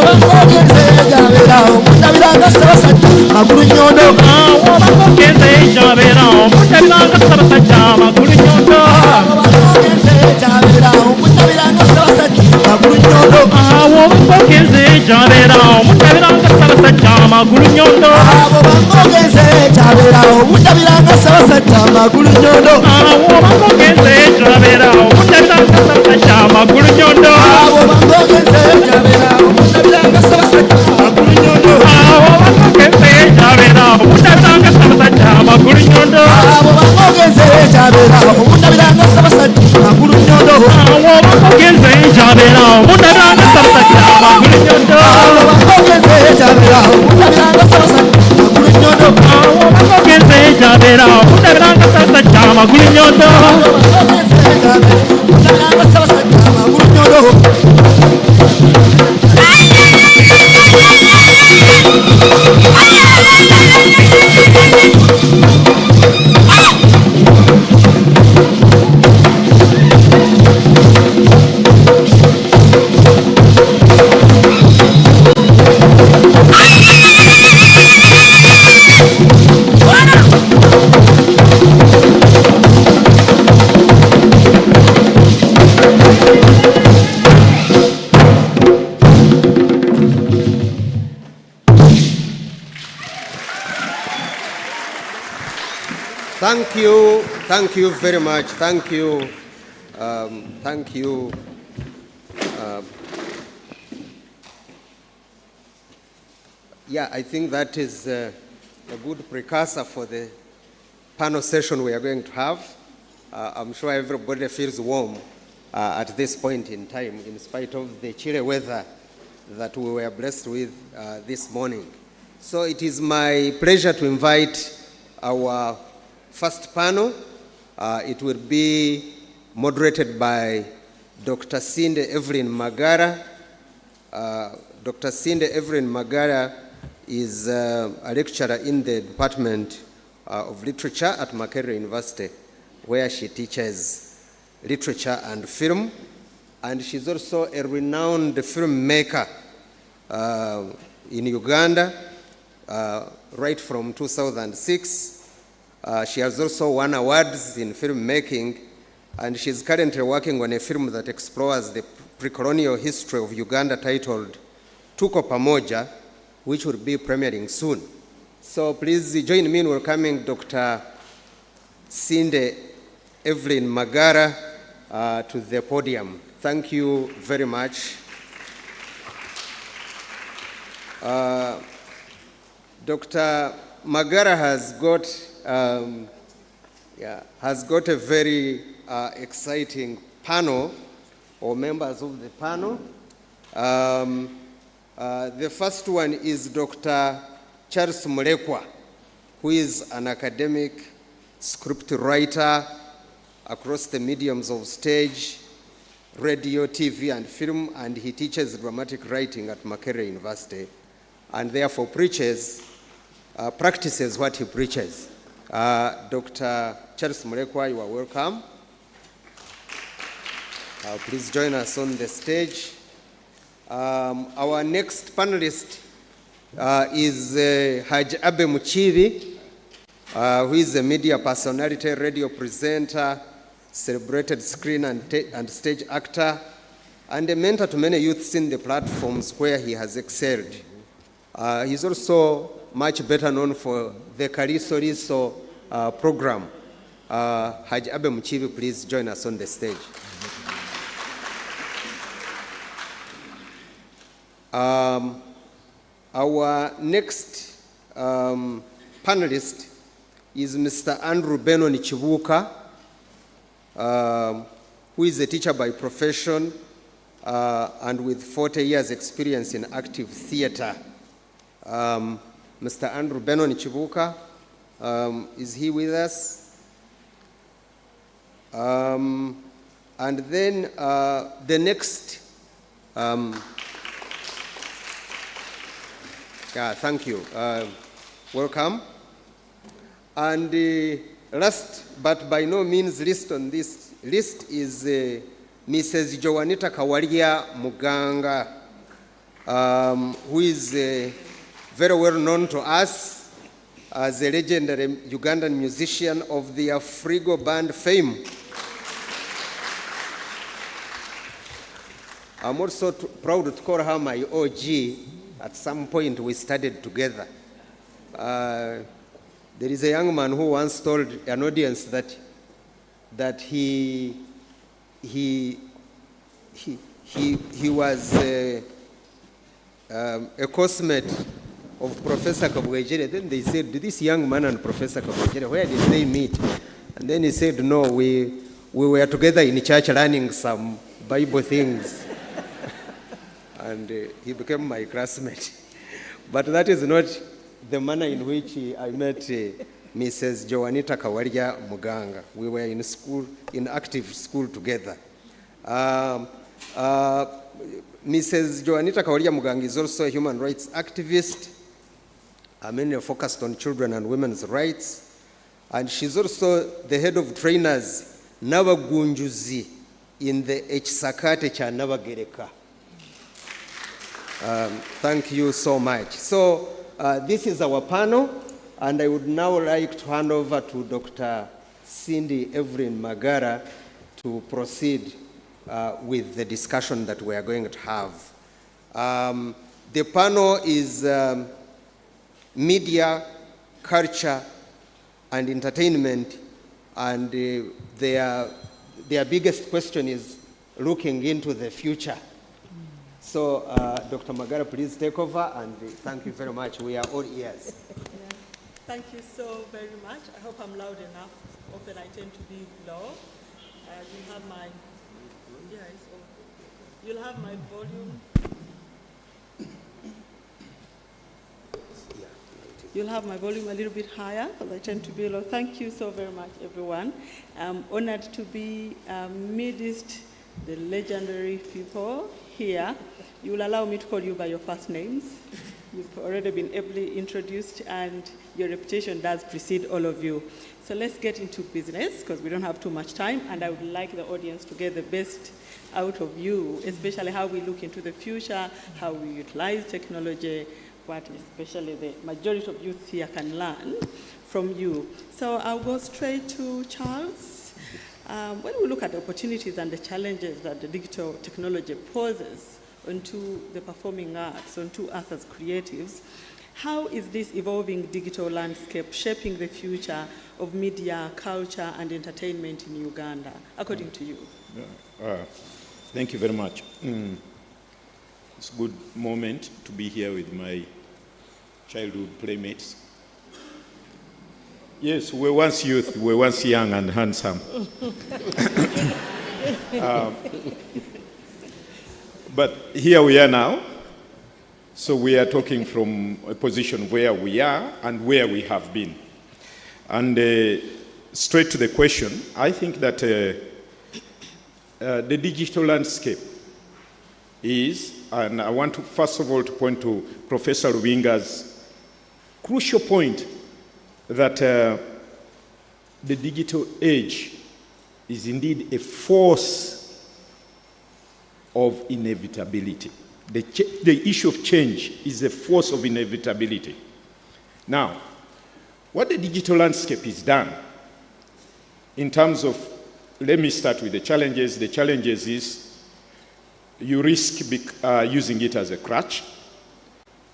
omutabiranga Ssaabasajja Magulu Nnyondo. Awo bangogenze gy'abeera omutabiranga Ssaabasajja Magulu Nnyondo. Awo bangogenze gy'abeera omutabiranga Ssaabasajja Magulu Nnyondo. Awo bangogenze gy'abeera omutabiranga Ssaabasajja Magulu Nnyondo. Awo bangogenze gy'abeera omutabiranga Ssaabasajja Magulu Nnyondo. Awo bangogenze gy'abeera omutabiranga Ssaabasajja Magulu Nnyondo. Awo bangogenze gy'abeera omutabiranga Ssaabasajja Magulu Nnyondo. Awo bangogenze gy'abeera omutabiranga Ssaabasajja Magulu Nnyondo. Awo bangogenze gy'abeera omutabiranga Ssaabasajja Magulu Nnyondo. Awo bangogenze gy'abeera omutabiranga Ssaabasajja Magulu Nnyondo. Omutabiranga Ssaabasajja Magulu Nnyondo. Thank you very much. Thank you. Yeah, I think that is a good precursor for the panel session we are going to have. I'm sure everybody feels warm at this point in time, in spite of the chilly weather that we were blessed with this morning. So it is my pleasure to invite our first panel. It will be moderated by Dr. Sinde Evelyn Magara. Dr. Sinde Evelyn Magara is a lecturer in the Department of Literature at Makerere University, where she teaches literature and film. And she's also a renowned filmmaker in Uganda, right from 2006. She has also won awards in filmmaking, and she's currently working on a film that explores the pre-colonial history of Uganda titled Tuko Pamoja, which will be premiering soon. So please join me in welcoming Dr. Sinde Evelyn Magara to the podium. Thank you very much. Dr. Magara has got a very exciting panel, or members of the panel. The first one is Dr. Charles Mulekwa, who is an academic script writer across the mediums of stage, radio, TV, and film, and he teaches dramatic writing at Makerere University, and therefore practices what he preaches. Dr. Charles Mulekwa, you are welcome. Please join us on the stage. Our next panelist is Haji Abe Muchibi, who is a media personality, radio presenter, celebrated screen and stage actor, and a mentor to many youths in the platforms where he has excelled. He's also much better known for the Kariso Riso program. Haji Abe Muchibi, please join us on the stage. Our next panelist is Mr. Andrew Benon Chibuka, who is a teacher by profession and with 40 years experience in active theater. Mr. Andrew Benon Chibuka, is he with us? And then the next, thank you. Welcome. And last but by no means least on this list is Mrs. Joanita Kawalia Muganga, who is very well known to us as a legendary Ugandan musician of the Afrigo band fame. I'm also proud to call her my OG. At some point we studied together. There is a young man who once told an audience that he was a cosmate of Professor Kabwejere. Then they said, this young man and Professor Kabwejere, where did they meet? And then he said, no, we were together in church learning some Bible things. And he became my classmate. But that is not the manner in which I met Mrs. Joanita Kawarya Muganga. We were in school, in active school together. Mrs. Joanita Kawarya Muganga is also a human rights activist, mainly focused on children and women's rights. And she's also the head of trainers, Nabagunjuzi, in the Echsakate cha Nabagereka. Thank you so much. So this is our panel, and I would now like to hand over to Dr. Cindy Evelyn Magara to proceed with the discussion that we are going to have. The panel is media, culture, and entertainment, and their biggest question is looking into the future. So, Dr. Magara, please take over, and thank you very much. We are all ears. Thank you so very much. I hope I'm loud enough. Often I tend to be low. You have my, you'll have my volume. You'll have my volume a little bit higher, because I tend to be low. Thank you so very much, everyone. I'm honored to be amidst the legendary people here. You will allow me to call you by your first names. You've already been ably introduced, and your reputation does precede all of you. So let's get into business, because we don't have too much time, and I would like the audience to get the best out of you, especially how we look into the future, how we utilize technology, what especially the majority of youth here can learn from you. So I'll go straight to Charles. When we look at the opportunities and the challenges that the digital technology poses onto the performing arts, onto us as creatives, how is this evolving digital landscape shaping the future of media, culture, and entertainment in Uganda, according to you? Thank you very much. It's a good moment to be here with my childhood playmates. Yes, we were once youth, we were once young and handsome. But here we are now. So we are talking from a position where we are and where we have been. And straight to the question, I think that the digital landscape is, and I want to first of all to point to Professor Rubinga's crucial point that the digital age is indeed a force of inevitability. The issue of change is a force of inevitability. Now, what the digital landscape is done in terms of, let me start with the challenges. The challenges is you risk using it as a crutch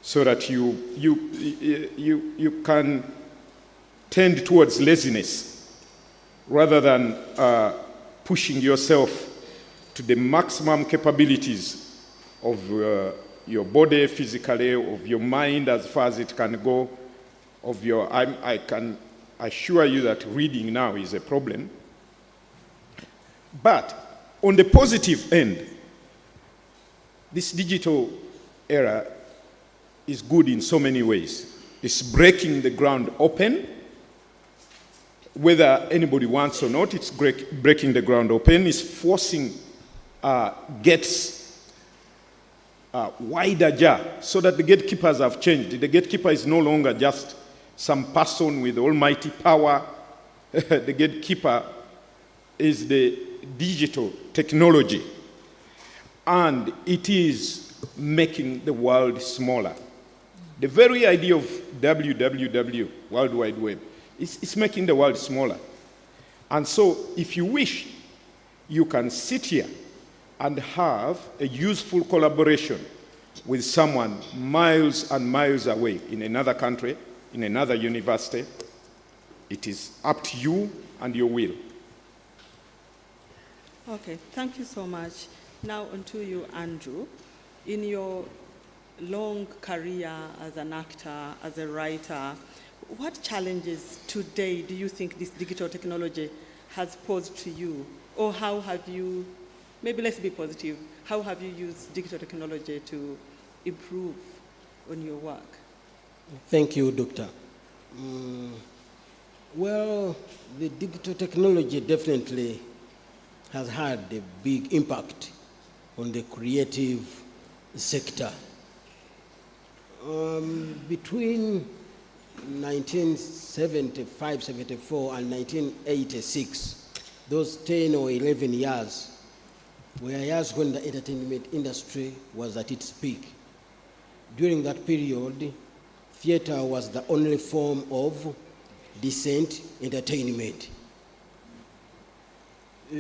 so that you can tend towards laziness rather than pushing yourself to the maximum capabilities of your body physically, of your mind as far as it can go, of your, I can assure you that reading now is a problem. But on the positive end, this digital era is good in so many ways. It's breaking the ground open. Whether anybody wants or not, it's breaking the ground open. It's forcing gates wider jar so that the gatekeepers have changed. The gatekeeper is no longer just some person with almighty power. The gatekeeper is the digital technology, and it is making the world smaller. The very idea of WWW, World Wide Web, is making the world smaller. And so if you wish, you can sit here and have a useful collaboration with someone miles and miles away in another country, in another university. It is up to you and your will. Okay, thank you so much. Now on to you, Andrew. In your long career as an actor, as a writer, what challenges today do you think this digital technology has posed to you? Or how have you, maybe let's be positive, how have you used digital technology to improve on your work? Thank you, Doctor. Well, the digital technology definitely has had a big impact on the creative sector. Between 1975, 74 and 1986, those 10 or 11 years were years when the entertainment industry was at its peak. During that period, theater was the only form of decent entertainment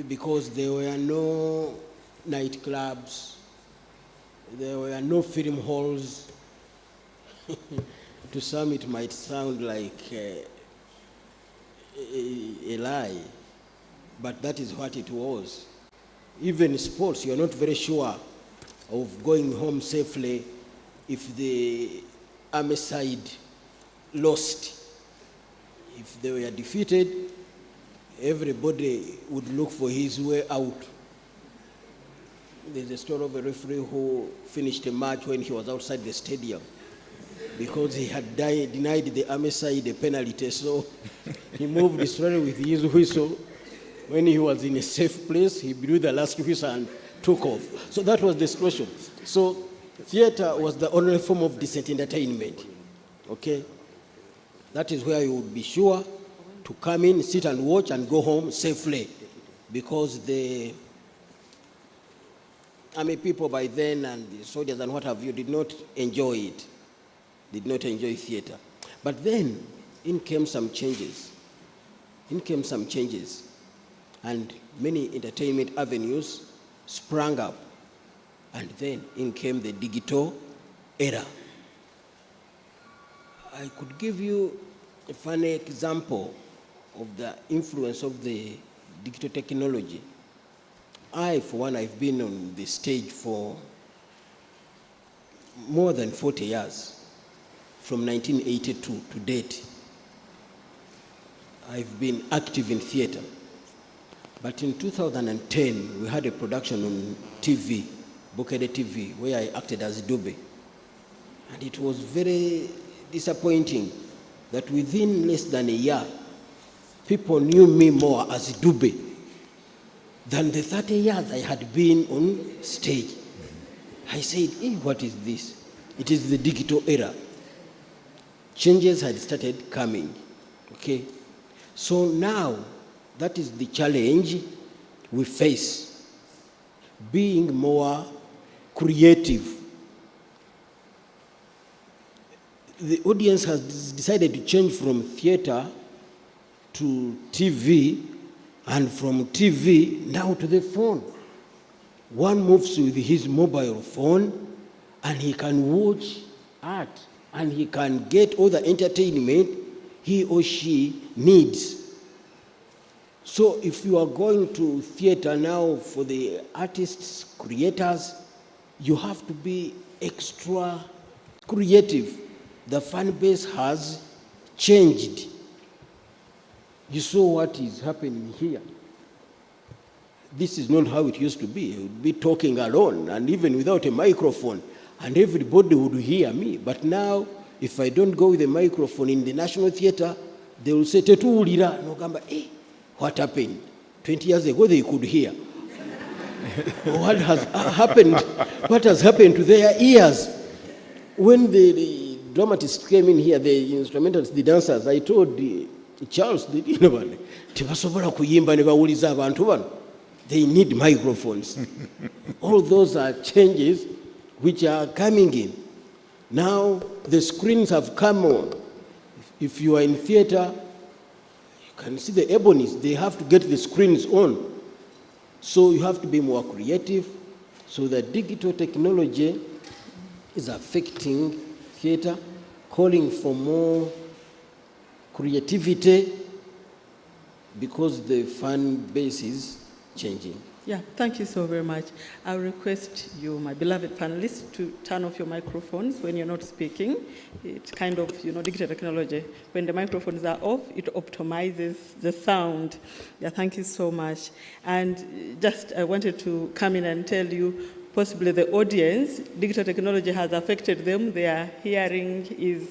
because there were no nightclubs, there were no film halls. To some it might sound like a lie, but that is what it was. Even sports, you're not very sure of going home safely if the army side lost. If they were defeated, everybody would look for his way out. There's a story of a referee who finished a match when he was outside the stadium because he had denied the army side a penalty, so he moved slowly with his whistle. When he was in a safe place, he blew the last whistle and took off. So that was the situation. So theater was the only form of decent entertainment, okay? That is where you would be sure to come in, sit and watch and go home safely because the army people by then and the soldiers and what have you did not enjoy it, did not enjoy theater. But then in came some changes. And many entertainment avenues sprang up. And then in came the digital era. I could give you a funny example of the influence of the digital technology. I, for one, I've been on the stage for more than 40 years, from 1982 to date. I've been active in theater. But in 2010, we had a production on TV, Bukede TV, where I acted as Dube. And it was very disappointing that within less than a year, people knew me more as Dube than the 30 years I had been on stage. I said, hey, what is this? It is the digital era. Changes had started coming, okay? So now, that is the challenge we face, being more creative. The audience has decided to change from theater to TV, and from TV now to the phone. One moves with his mobile phone, and he can watch art, and he can get all the entertainment he or she needs. So if you are going to theater now for the artists, creators, you have to be extra creative. The fan base has changed. You saw what is happening here. This is not how it used to be. You would be talking alone and even without a microphone, and everybody would hear me. But now, if I don't go with a microphone in the National Theatre, they will say, Tetuulira. No, gamba, hey, what happened? 20 years ago, they could hear. What has happened? What has happened to their ears? When the dramatists came in here, the instrumentalists, the dancers, I told Charles, they need microphones. All those are changes which are coming in. Now the screens have come on. If you are in theater, you can see the ebonies, they have to get the screens on. So you have to be more creative. So the digital technology is affecting theater, calling for more creativity because the fan base is changing. Yeah, thank you so very much. I'll request you, my beloved panelists, to turn off your microphones when you're not speaking. It's kind of, digital technology. When the microphones are off, it optimizes the sound. Yeah, thank you so much. And just, I wanted to come in and tell you, possibly the audience, digital technology has affected them. Their hearing is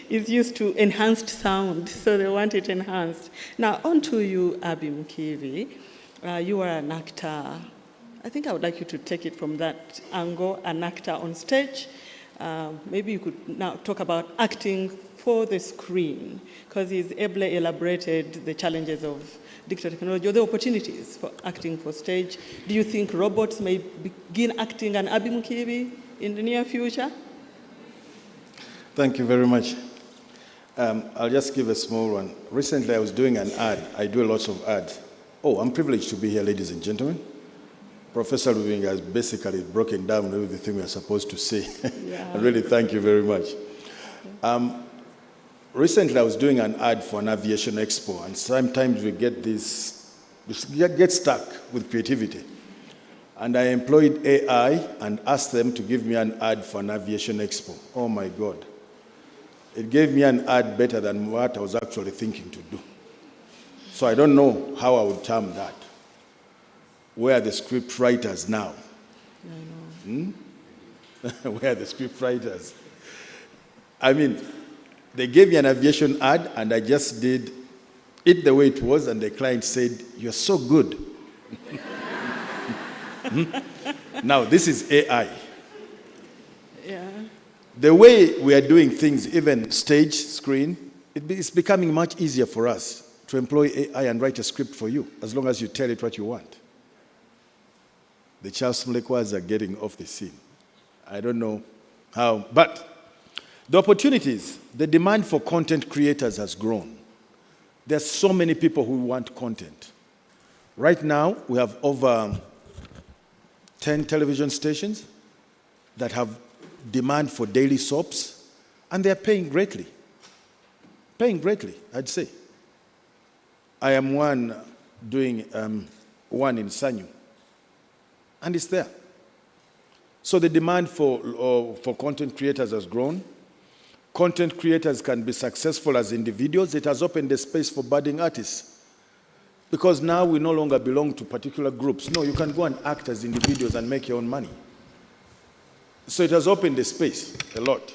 is used to enhanced sound, so they want it enhanced. Now, on to you, Abby Mkivi. You are an actor. I think I would like you to take it from that angle, an actor on stage. Maybe you could now talk about acting for the screen, because he's ably elaborated the challenges of digital technology or the opportunities for acting for stage. Do you think robots may begin acting an Abby Mkivi in the near future? Thank you very much. I'll just give a small one. Recently, I was doing an ad. I do lots of ads. Oh, I'm privileged to be here, ladies and gentlemen. Professor Lubinga has basically broken down everything we are supposed to say. Yeah. I really thank you very much. Recently, I was doing an ad for an aviation expo, and sometimes we get stuck with creativity. And I employed AI and asked them to give me an ad for an aviation expo. Oh my God. It gave me an ad better than what I was actually thinking to do. So I don't know how I would term that. Where are the script writers now? I know. Where are the script writers? I mean, they gave me an aviation ad and I just did it the way it was, and the client said, "You're so good." Now, this is AI. Yeah. The way we are doing things, even stage, screen, it's becoming much easier for us to employ AI and write a script for you, as long as you tell it what you want. The Charles Mlekwas are getting off the scene. I don't know how, but the opportunities, the demand for content creators has grown. There's so many people who want content. Right now, we have over 10 television stations that have demand for daily soaps, and they're paying greatly. Paying greatly, I'd say. I am one doing one in Sanyu, and it's there. So the demand for content creators has grown. Content creators can be successful as individuals. It has opened the space for budding artists. Because now we no longer belong to particular groups. No, you can go and act as individuals and make your own money. So it has opened the space a lot.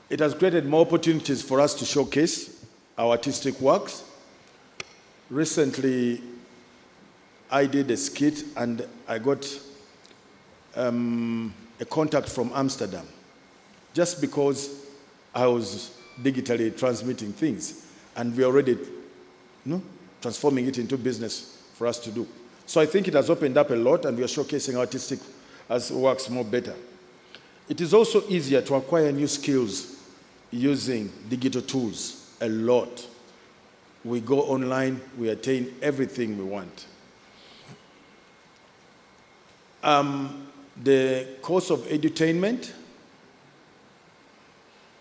It has created more opportunities for us to showcase our artistic works. Recently, I did a skit and I got a contact from Amsterdam, just because I was digitally transmitting things, and we already transforming it into business for us to do. So I think it has opened up a lot, and we are showcasing artistic as works more better. It is also easier to acquire new skills using digital tools a lot. We go online, we attain everything we want. The course of edutainment,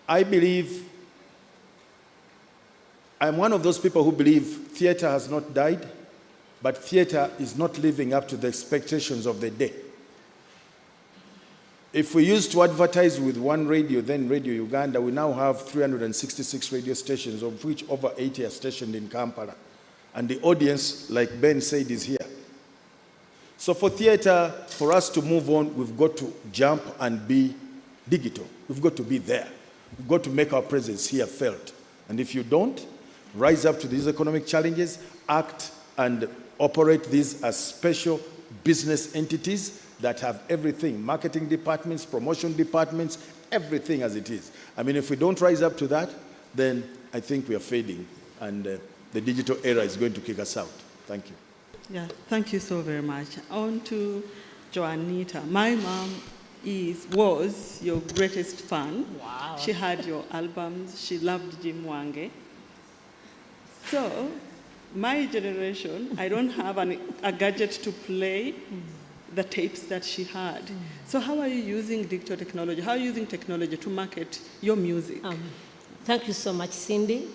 I believe, I'm one of those people who believe theater has not died, but theater is not living up to the expectations of the day. If we used to advertise with one radio, then Radio Uganda, we now have 366 radio stations, of which over 80 are stationed in Kampala. And the audience, like Ben said, is here. So for theater, for us to move on, we've got to jump and be digital. We've got to be there. We've got to make our presence here felt. And if you don't, rise up to these economic challenges, act and operate these as special business entities that have everything, marketing departments, promotion departments, everything as it is. I mean, if we don't rise up to that, then I think we are fading, and the digital era is going to kick us out. Thank you. Yeah, thank you so very much. On to Joanita. My mom was your greatest fan. Wow. She had your albums. She loved Jim Wange. So, my generation, I don't have a gadget to play the tapes that she had. So how are you using digital technology? How are you using technology to market your music? Thank you so much, Cindy.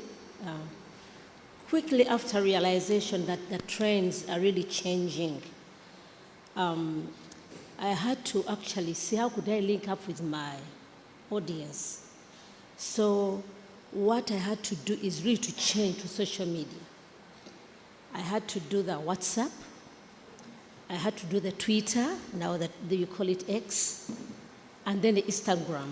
Quickly after realization that the trends are really changing, I had to actually see how could I link up with my audience. So what I had to do is really to change to social media. I had to do the WhatsApp. I had to do the Twitter, now that you call it X, and then the Instagram.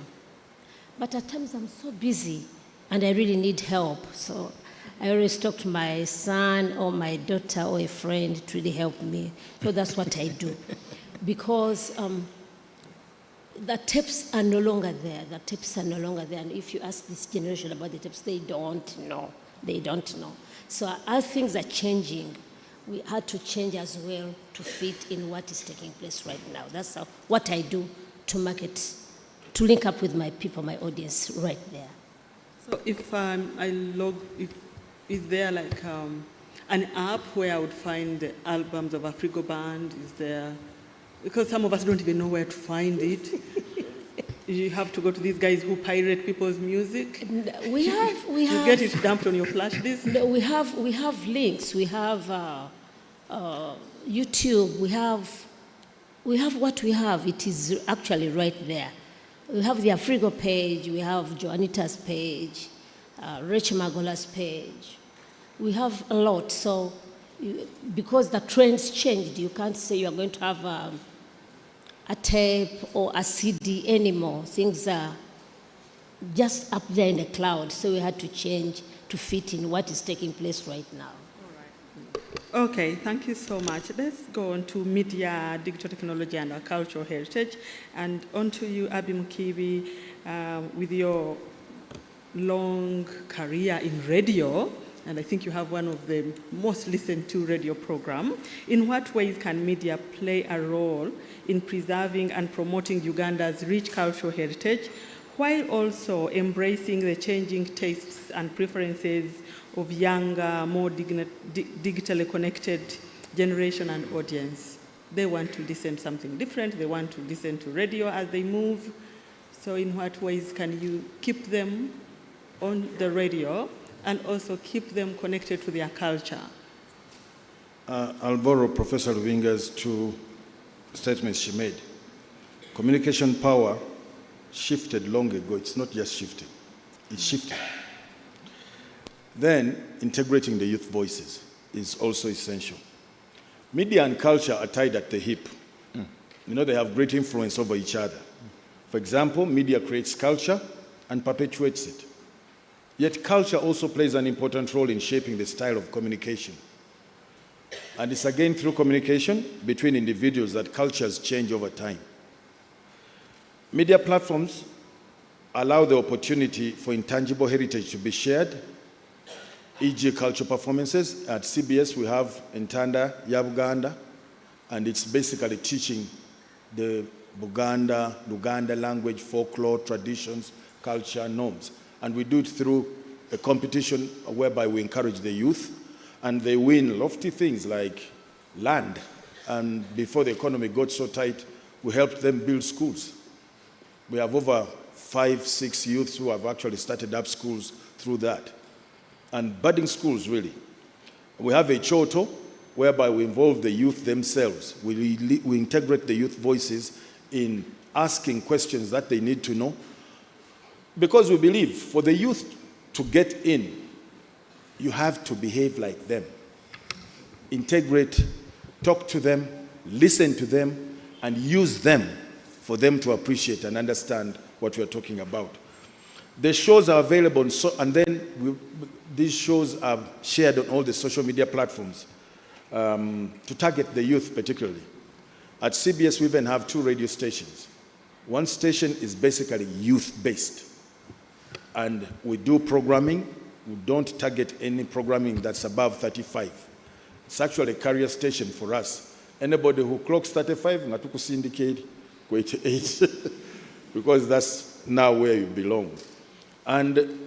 But at times I'm so busy and I really need help. So I always talk to my son or my daughter or a friend to really help me. So that's what I do. Because the tapes are no longer there. The tapes are no longer there. And if you ask this generation about the tapes, they don't know. They don't know. So as things are changing, we had to change as well to fit in what is taking place right now. That's what I do to market, to link up with my people, my audience right there. So if is there like an app where I would find the albums of Afrigo Band? Is there, because some of us don't even know where to find it. You have to go to these guys who pirate people's music. We have. You get it dumped on your flash disk. No, we have links. We have YouTube. We have what we have. It is actually right there. We have the Afrigo page. We have Joanita's page, Rachel Magola's page. We have a lot. So because the trends changed, you can't say you are going to have a tape or a CD anymore. Things are just up there in the cloud. So we had to change to fit in what is taking place right now. Okay, thank you so much. Let's go on to media, digital technology, and our cultural heritage. And on to you, Abby Mukibi, with your long career in radio, and I think you have one of the most listened to radio program. In what ways can media play a role in preserving and promoting Uganda's rich cultural heritage, while also embracing the changing tastes and preferences of younger, more digitally connected generation and audience? They want to listen to something different. They want to listen to radio as they move. So in what ways can you keep them on the radio and also keep them connected to their culture? I'll borrow Professor Luvinga's two statements she made. Communication power shifted long ago. It's not just shifting, it's shifted. Then, integrating the youth voices is also essential. Media and culture are tied at the hip. You know, they have great influence over each other. For example, media creates culture and perpetuates it. Yet culture also plays an important role in shaping the style of communication. And it's again through communication between individuals that cultures change over time. Media platforms allow the opportunity for intangible heritage to be shared, e.g. cultural performances. At CBS we have Entanda ya Buganda, and it's basically teaching the Luganda language, folklore, traditions, culture, norms. And we do it through a competition whereby we encourage the youth, and they win lofty things like land. And before the economy got so tight, we helped them build schools. We have over 5-6 youths who have actually started up schools through that. And budding schools, really. We have a Choto, whereby we involve the youth themselves. We integrate the youth voices in asking questions that they need to know. Because we believe for the youth to get in, you have to behave like them. Integrate, talk to them, listen to them, and use them for them to appreciate and understand what we're talking about. The shows are available, and then these shows are shared on all the social media platforms to target the youth particularly. At CBS, we even have 2 radio stations. One station is basically youth-based, and we do programming. We don't target any programming that's above 35. It's actually a carrier station for us. Anybody who clocks 35, ngatuku syndicate, Equate 8, because that's now where you belong. And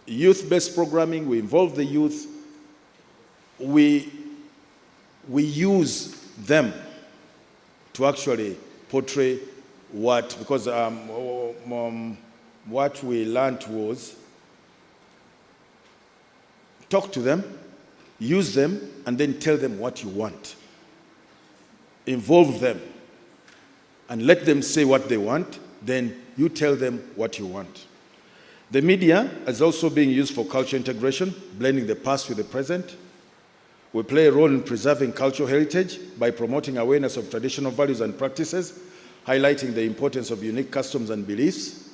youth-based programming, we involve the youth. We use them to actually portray what, because what we learned was talk to them, use them, and then tell them what you want. Involve them and let them say what they want, then you tell them what you want. The media is also being used for cultural integration, blending the past with the present. We play a role in preserving cultural heritage by promoting awareness of traditional values and practices, highlighting the importance of unique customs and beliefs.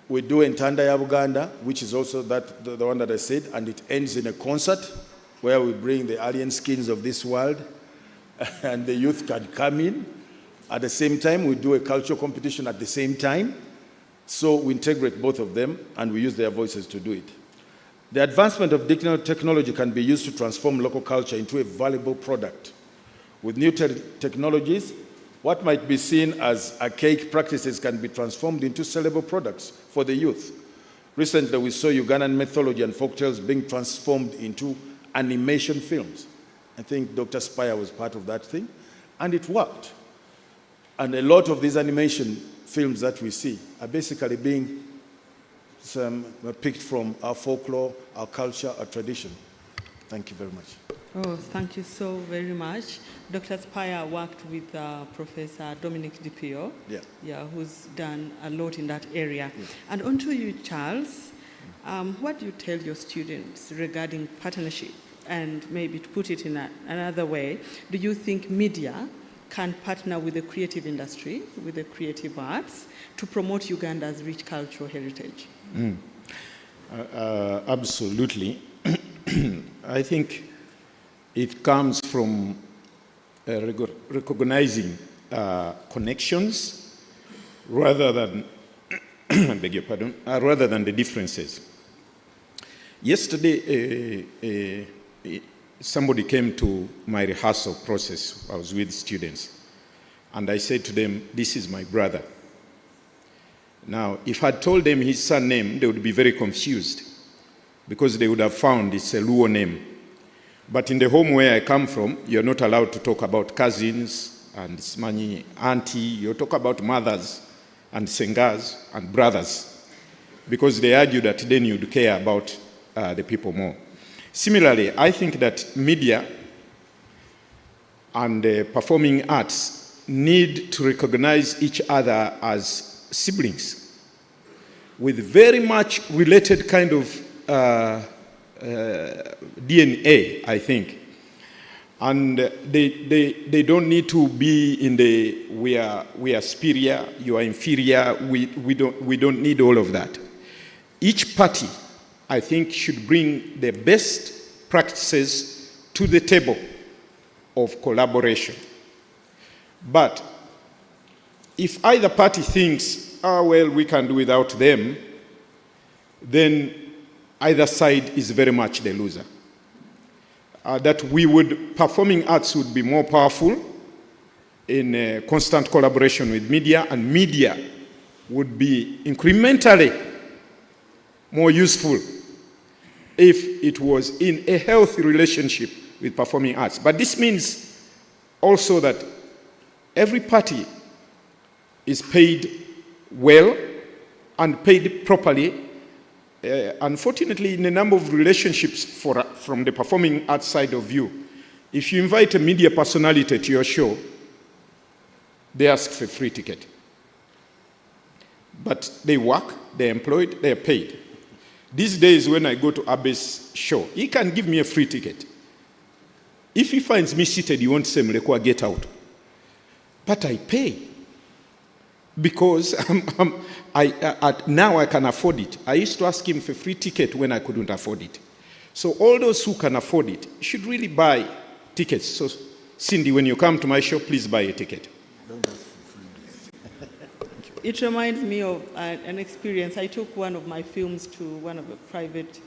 We do Entanda ya Buganda, which is also the one that I said, and it ends in a concert where we bring the alien skins of this world and the youth can come in. At the same time, we do a cultural competition at the same time. So we integrate both of them and we use their voices to do it. The advancement of digital technology can be used to transform local culture into a valuable product. With new technologies, what might be seen as archaic practices can be transformed into sellable products for the youth. Recently, we saw Ugandan mythology and folktales being transformed into animation films. I think Dr. Spire was part of that thing, and it worked. And a lot of these animation films that we see are basically being picked from our folklore, our culture, our tradition. Thank you very much. Oh, thank you so very much. Dr. Spire worked with Professor Dominic DiPio, who's done a lot in that area. Yeah. And on to you, Charles. What do you tell your students regarding partnership? And maybe to put it in another way, do you think media can partner with the creative industry, with the creative arts, to promote Uganda's rich cultural heritage? Absolutely. I think it comes from recognizing connections rather than, beg your pardon, rather than the differences. Yesterday, somebody came to my rehearsal process. I was with students, and I said to them, "This is my brother." Now, if I told them his surname, they would be very confused because they would have found it's a Luo name. But in the home where I come from, you're not allowed to talk about cousins and Smanyi auntie. You talk about mothers and sengas and brothers because they argue that then you'd care about the people more. Similarly, I think that media and performing arts need to recognize each other as siblings with very much related kind of DNA, I think. And they don't need to be in the we are superior, you are inferior. We don't need all of that. Each party, I think, should bring the best practices to the table of collaboration. But if either party thinks, well, we can do without them, then either side is very much the loser. That performing arts would be more powerful in constant collaboration with media, and media would be incrementally more useful if it was in a healthy relationship with performing arts. But this means also that every party is paid well and paid properly. Unfortunately, in a number of relationships from the performing arts side of view, if you invite a media personality to your show, they ask for a free ticket. But they work, they're employed, they're paid. These days when I go to Abe's show, he can give me a free ticket. If he finds me seated, he won't say, "Mlekwa, get out." But I pay. Because now I can afford it. I used to ask him for a free ticket when I couldn't afford it. So all those who can afford it should really buy tickets. So Cindy, when you come to my show, please buy a ticket. It reminds me of an experience. I took one of my films to one of the private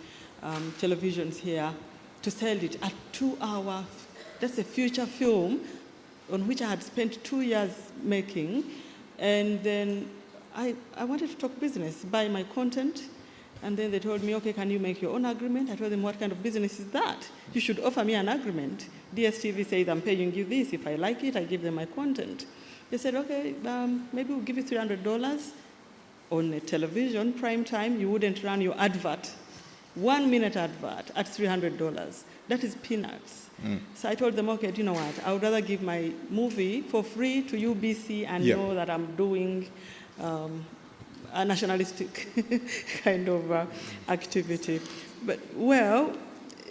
televisions here to sell it. A 2-hour, that's a future film on which I had spent 2 years making. And then I wanted to talk business, buy my content. And then they told me, okay, can you make your own agreement? I told them, what kind of business is that? You should offer me an agreement. DSTV says, I'm paying you this. If I like it, I give them my content. They said, okay, maybe we'll give you $300 on a television, prime time. You wouldn't run your advert, 1 minute advert at $300. That is peanuts. So I told them, okay, do you know what? I would rather give my movie for free to UBC and know that I'm doing a nationalistic kind of activity. But, well,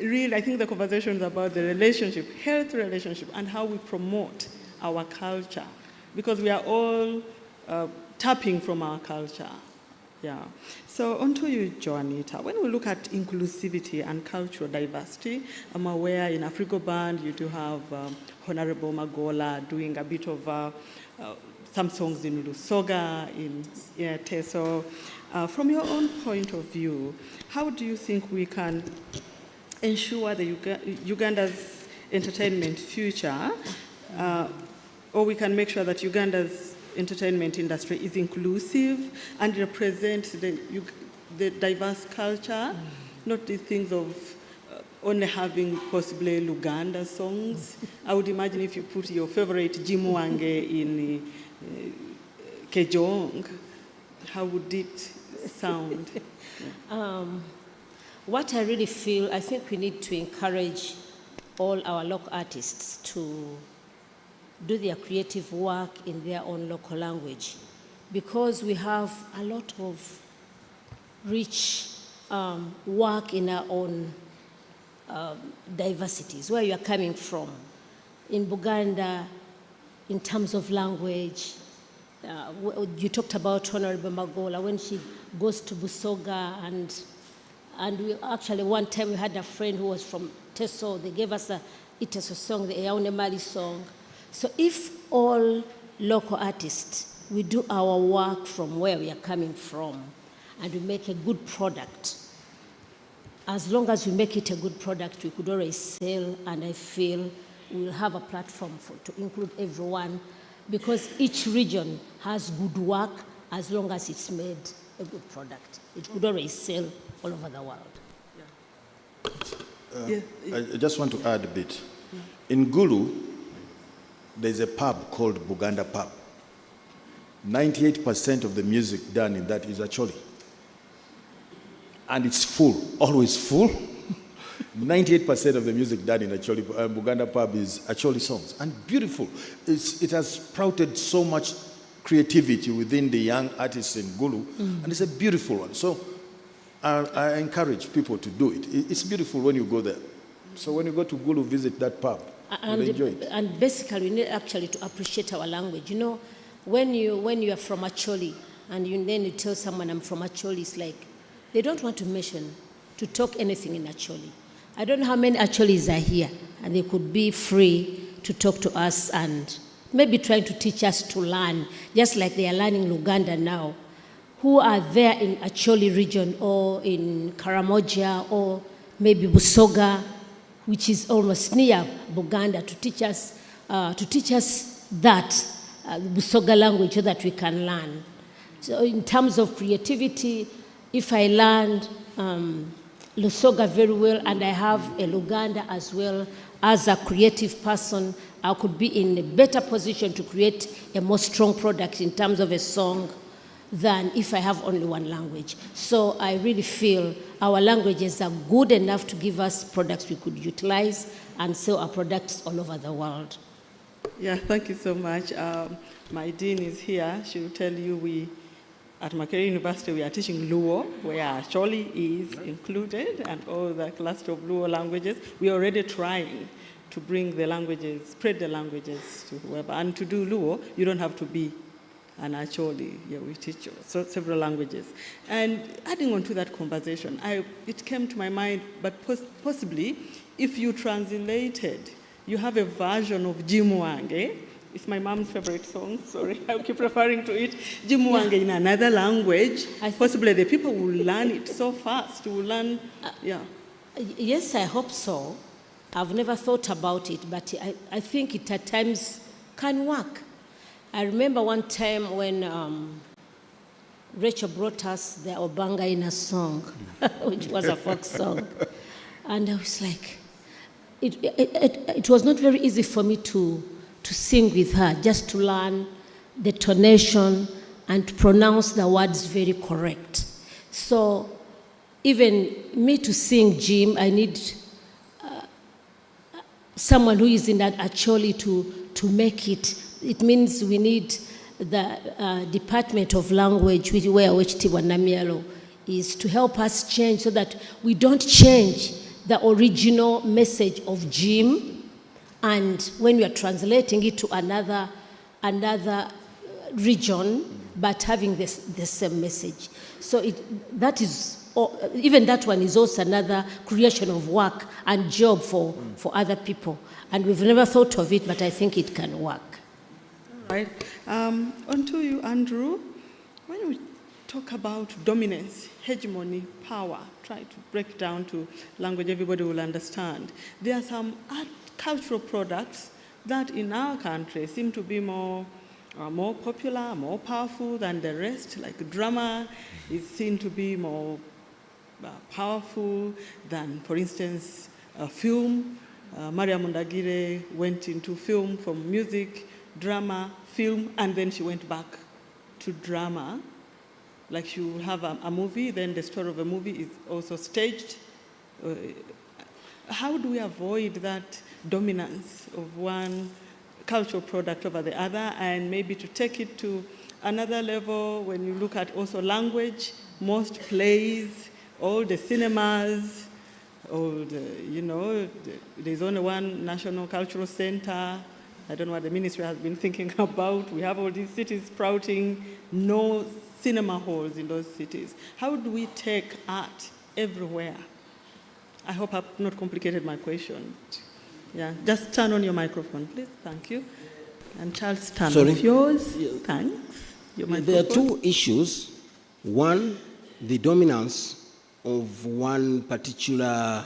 really, I think the conversation is about the relationship, healthy relationship, and how we promote our culture. Because we are all tapping from our culture. Yeah. So on to you, Joanita. When we look at inclusivity and cultural diversity, I'm aware in Africoband you do have Honorable Magola doing a bit of some songs in Lusoga, in Teso. From your own point of view, how do you think we can ensure the Uganda's entertainment future, or we can make sure that Uganda's entertainment industry is inclusive and represents the diverse culture, not the things of only having possibly Luganda songs? I would imagine if you put your favorite Jimuwange in Kejong, how would it sound? What I really feel, I think we need to encourage all our local artists to do their creative work in their own local language, because we have a lot of rich work in our own diversities, where you are coming from. In Buganda, in terms of language, you talked about Honorable Magola, when she goes to Busoga, and we actually, one time we had a friend who was from Teso. They gave us a Iteso song, the Eyaune Mali song. So if all local artists, we do our work from where we are coming from, and we make a good product, as long as we make it a good product, we could always sell, and I feel we'll have a platform to include everyone, because each region has good work as long as it's made a good product. It could always sell all over the world. I just want to add a bit. In Gulu, there's a pub called Buganda Pub. 98% of the music done in that is Acholi. And it's full, always full. 98% of the music done in Acholi, Buganda Pub is Acholi songs. And beautiful. It has sprouted so much creativity within the young artists in Gulu, and it's a beautiful one. So I encourage people to do it. It's beautiful when you go there. So when you go to Gulu, visit that pub. You'll enjoy it. And basically, we need actually to appreciate our language. You know, when you are from Acholi, and then you tell someone I'm from Acholi, it's like they don't want to talk anything in Acholi. I don't know how many Acholis are here, and they could be free to talk to us and maybe trying to teach us to learn, just like they are learning Luganda now, who are there in Acholi region or in Karamoja or maybe Busoga, which is almost near Buganda, to teach us that Busoga language so that we can learn. So in terms of creativity, if I learned Lusoga very well and I have a Luganda as well, as a creative person, I could be in a better position to create a more strong product in terms of a song than if I have only one language. So I really feel our languages are good enough to give us products we could utilize and sell our products all over the world. Yeah, thank you so much. My dean is here. She will tell you at Makerere University, we are teaching Luo, where Acholi is included, and all the cluster of Luo languages. We are already trying to bring the languages, spread the languages to whoever. And to do Luo, you don't have to be an Acholi. Yeah, we teach several languages. And adding on to that conversation, it came to my mind, but possibly if you translated, you have a version of Jimuwange. It's my mom's favorite song, sorry, I keep referring to it. Jimuwange in another language. Possibly the people will learn it so fast, will learn, Yes, I hope so. I've never thought about it, but I think it at times can work. I remember one time when Rachel brought us the Obangaina song, which was a folk song. And I was like, it was not very easy for me to sing with her, just to learn the tonation and to pronounce the words very correct. So even me to sing Jim, I need someone who is in that Acholi to make it. It means we need the Department of Language, where Wechitibwa Namyalo is, to help us change so that we don't change the original message of Jim, and when we are translating it to another region, but having the same message. So that is, even that one is also another creation of work and job for other people. And we've never thought of it, but I think it can work. All right. On to you, Andrew. When we talk about dominance, hegemony, power, try to break down to language everybody will understand. There are some cultural products that in our country seem to be more popular, more powerful than the rest. Like drama is seen to be more powerful than, for instance, film. Maria Mundagire went into film from music, drama, film, and then she went back to drama. Like she will have a movie, then the story of a movie is also staged. How do we avoid that dominance of one cultural product over the other, and maybe to take it to another level when you look at also language, most plays, all the cinemas, there's only one National Cultural Center. I don't know what the ministry has been thinking about. We have all these cities sprouting, no cinema halls in those cities. How do we take art everywhere? I hope I've not complicated my question. Yeah, just turn on your microphone, please. Thank you. And Charles, turn off yours. Thanks. Your microphone. There are two issues. One, the dominance of one particular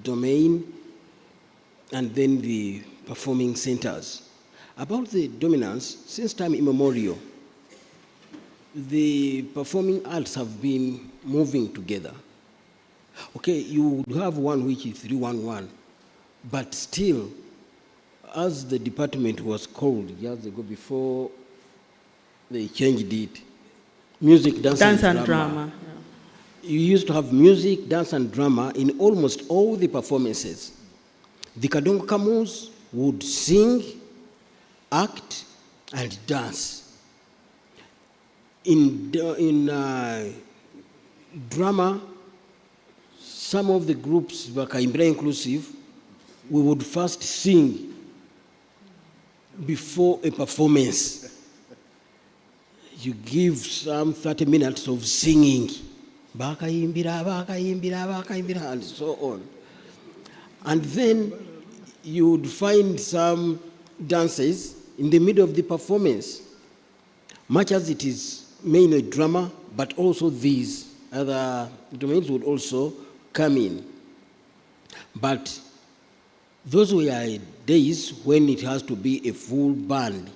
domain, and then the performing centers. About the dominance, since time immemorial, the performing arts have been moving together. Okay, you would have one which is 311, but still, as the department was called years ago before they changed it, music, dance and drama. Yeah. You used to have music, dance and drama in almost all the performances. The Kadongo Kamus would sing, act, and dance. In drama, some of the groups, Bakaimbra inclusive, we would first sing before a performance. You give some 30 minutes of singing, bakaimbira, and so on. And then you would find some dances in the middle of the performance, much as it is mainly drama, but also these other domains would also come in. But those were days when it has to be a full band.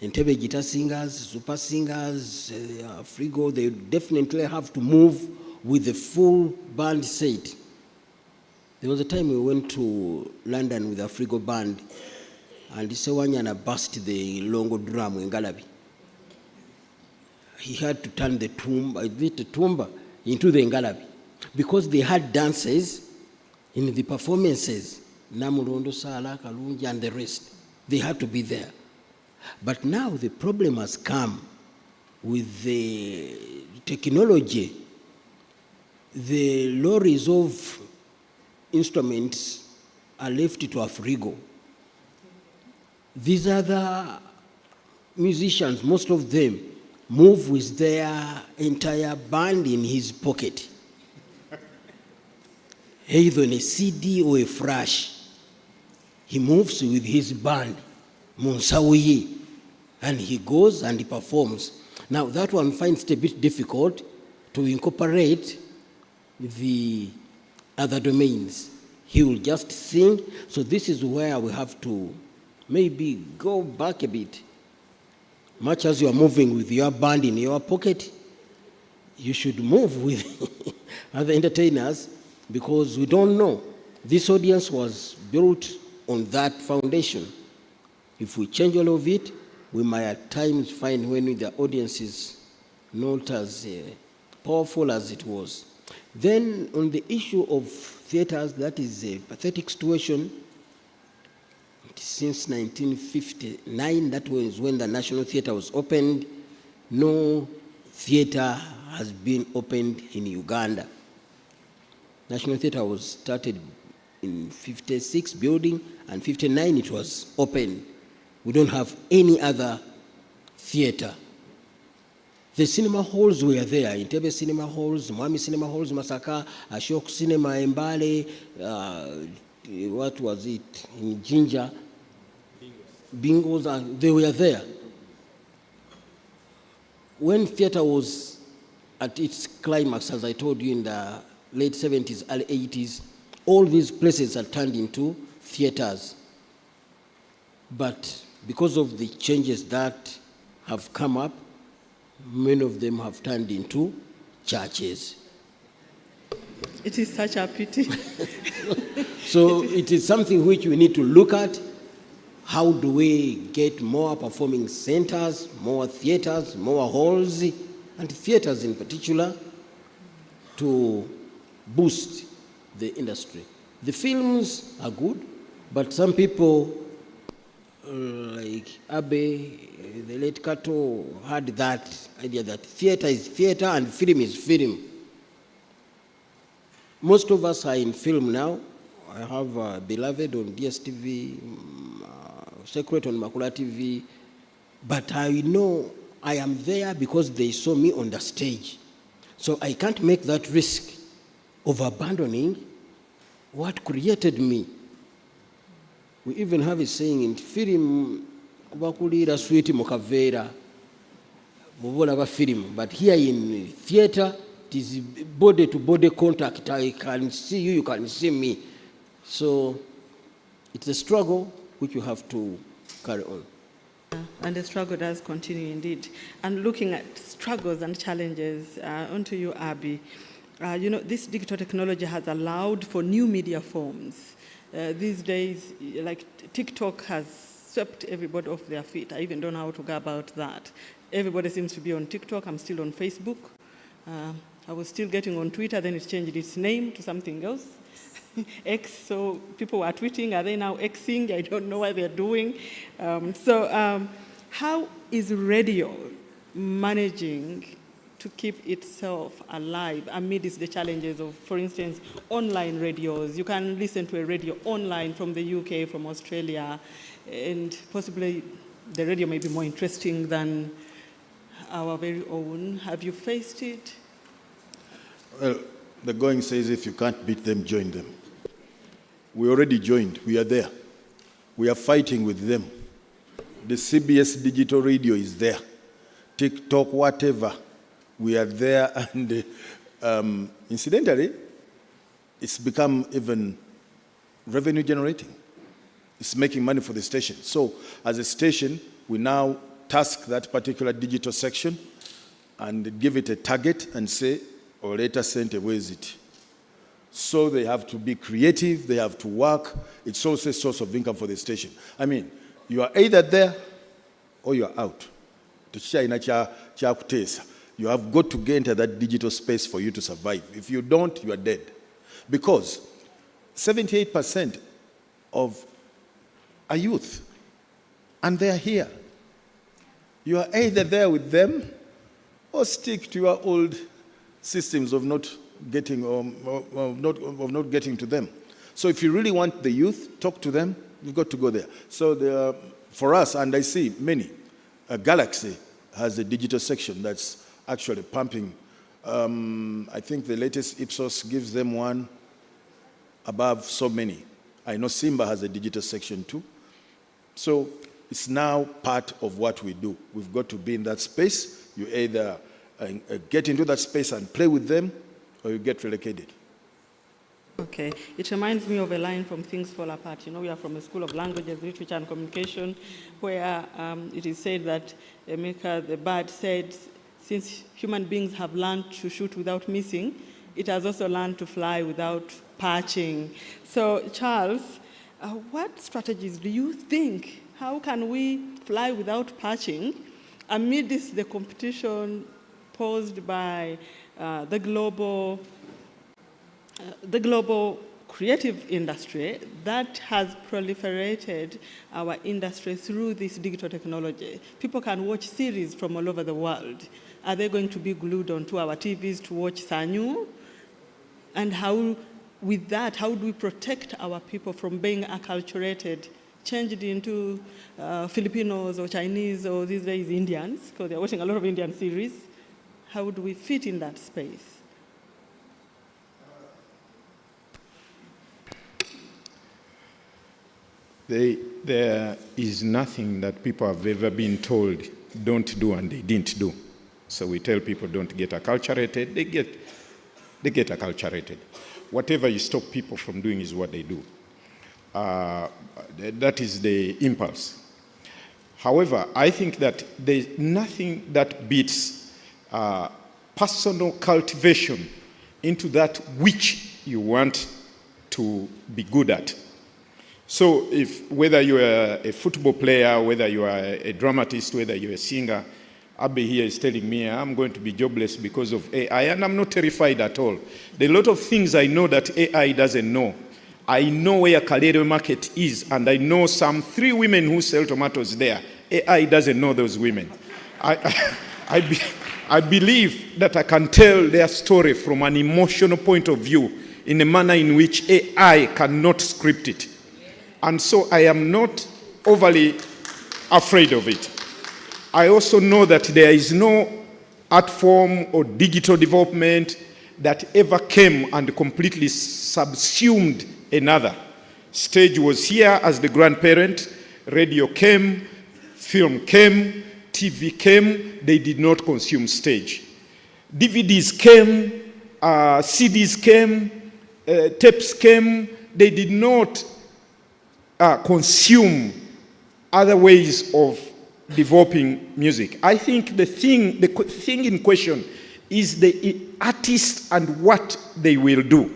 Entebbe guitar singers, super singers, Frigo, they definitely have to move with a full band set. There was a time we went to London with a Frigo band, and Sewanyana burst the longo drum in Galabi. He had to turn the tumba into the Ngalabi, because they had dances in the performances, Namurondo, Sala, Kalunji, and the rest. They had to be there. But now the problem has come with the technology. The lorries of instruments are left to Afrigo. These other musicians, most of them, move with their entire band in his pocket, either in a CD or a flash. He moves with his band, Monsawiye, and he goes and he performs. Now that one finds it a bit difficult to incorporate the other domains. He will just sing. So this is where we have to maybe go back a bit Much as you are moving with your band in your pocket, you should move with other entertainers, because we don't know. This audience was built on that foundation. If we change all of it, we might at times find when the audience is not as powerful as it was. Then on the issue of theaters, that is a pathetic situation. Since 1959, that was when the National Theatre was opened. No theatre has been opened in Uganda. National Theatre was started in 56 building, and 59 it was opened. We don't have any other theatre. The cinema halls were there, Entebbe Cinema Halls, Mwami Cinema Halls, Masaka, Ashok Cinema, Mbale, what was it, in Jinja, Bingos, they were there. When theatre was at its climax, as I told you, in the late 70s, early 80s, all these places had turned into theatres. But because of the changes that have come up, many of them have turned into churches. It is such a pity. So it is something which we need to look at. How do we get more performing centers, more theaters, more halls, and theaters in particular, to boost the industry? The films are good, but some people, like Abe, the late Kato, had that idea that theater is theater and film is film. Most of us are in film now. I have Beloved on DSTV, Secret on Makula TV, but I know I am there because they saw me on the stage. So I can't make that risk of abandoning what created me. We even have a saying in film, kubakulira sweet mukavera, mubola ba film, but here in theater, it is body-to-body contact. I can see you, you can see me. So it's a struggle which you have to carry on. And the struggle does continue indeed. And looking at struggles and challenges, onto you, Abby. You know, this digital technology has allowed for new media forms. These days, like TikTok has swept everybody off their feet. I even don't know how to go about that. Everybody seems to be on TikTok. I'm still on Facebook. I was still getting on Twitter, then it changed its name to something else. X, so people were tweeting, are they now Xing? I don't know what they're doing. How is radio managing to keep itself alive amidst the challenges of, for instance, online radios? You can listen to a radio online from the UK, from Australia, and possibly the radio may be more interesting than our very own. Have you faced it? Well, the going says if you can't beat them, join them. We already joined. We are there. We are fighting with them. The CBS digital radio is there. TikTok, whatever. We are there, and incidentally, it's become even revenue generating. It's making money for the station. So as a station, we now task that particular digital section and give it a target and say, Oleta Center, where is it? So they have to be creative, they have to work. It's also a source of income for the station. I mean, you are either there or you are out. You have got to get into that digital space for you to survive. If you don't, you are dead. Because 78% of are youth, and they are here. You are either there with them or stick to your old systems of not getting not getting to them. So if you really want the youth, talk to them. You've got to go there. So for us, and I see many, Galaxy has a digital section that's actually pumping. I think the latest Ipsos gives them one above so many. I know Simba has a digital section too. So it's now part of what we do. We've got to be in that space. You either get into that space and play with them, or you get relegated. Okay, it reminds me of a line from Things Fall Apart. You know, we are from a school of languages, literature, and communication, where it is said that Emeka the bird said, since human beings have learned to shoot without missing, it has also learned to fly without perching. So, Charles, what strategies do you think? How can we fly without perching amidst the competition posed by the global creative industry that has proliferated our industry through this digital technology? People can watch series from all over the world. Are they going to be glued onto our TVs to watch Sanyu? And how, with that, how do we protect our people from being acculturated, changed into Filipinos or Chinese or these days Indians, because they're watching a lot of Indian series? How do we fit in that space? There is nothing that people have ever been told don't do and they didn't do. So we tell people don't get acculturated, they get acculturated. Whatever you stop people from doing is what they do. That is the impulse. However, I think that there's nothing that beats personal cultivation into that which you want to be good at. So if whether you are a football player, whether you are a dramatist, whether you're a singer, Abby here is telling me I'm going to be jobless because of AI, and I'm not terrified at all. There are a lot of things I know that AI doesn't know. I know where Kalere Market is, and I know some 3 women who sell tomatoes there. AI doesn't know those women. I believe that I can tell their story from an emotional point of view in a manner in which AI cannot script it. And so I am not overly afraid of it. I also know that there is no art form or digital development that ever came and completely subsumed another. Stage was here as the grandparent, radio came, film came, TV came, they did not consume stage. DVDs came, CDs came, tapes came, they did not consume other ways of developing music. I think the thing in question is the artist and what they will do.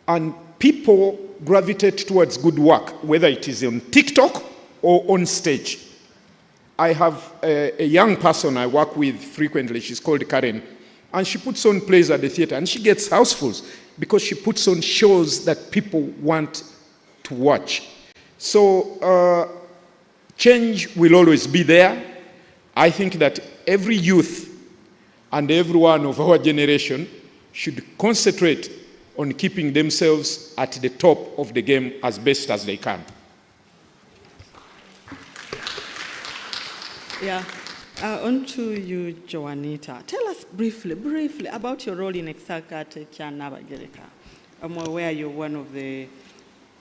And people gravitate towards good work, whether it is on TikTok or on stage. I have a young person I work with frequently, she's called Karen, and she puts on plays at the theater, and she gets housefuls because she puts on shows that people want to watch. So change will always be there. I think that every youth and everyone of our generation should concentrate on keeping themselves at the top of the game as best as they can. Yeah. On to you, Joanita. Tell us briefly about your role in Exakate Kya Nabagereka. I'm aware you're one of the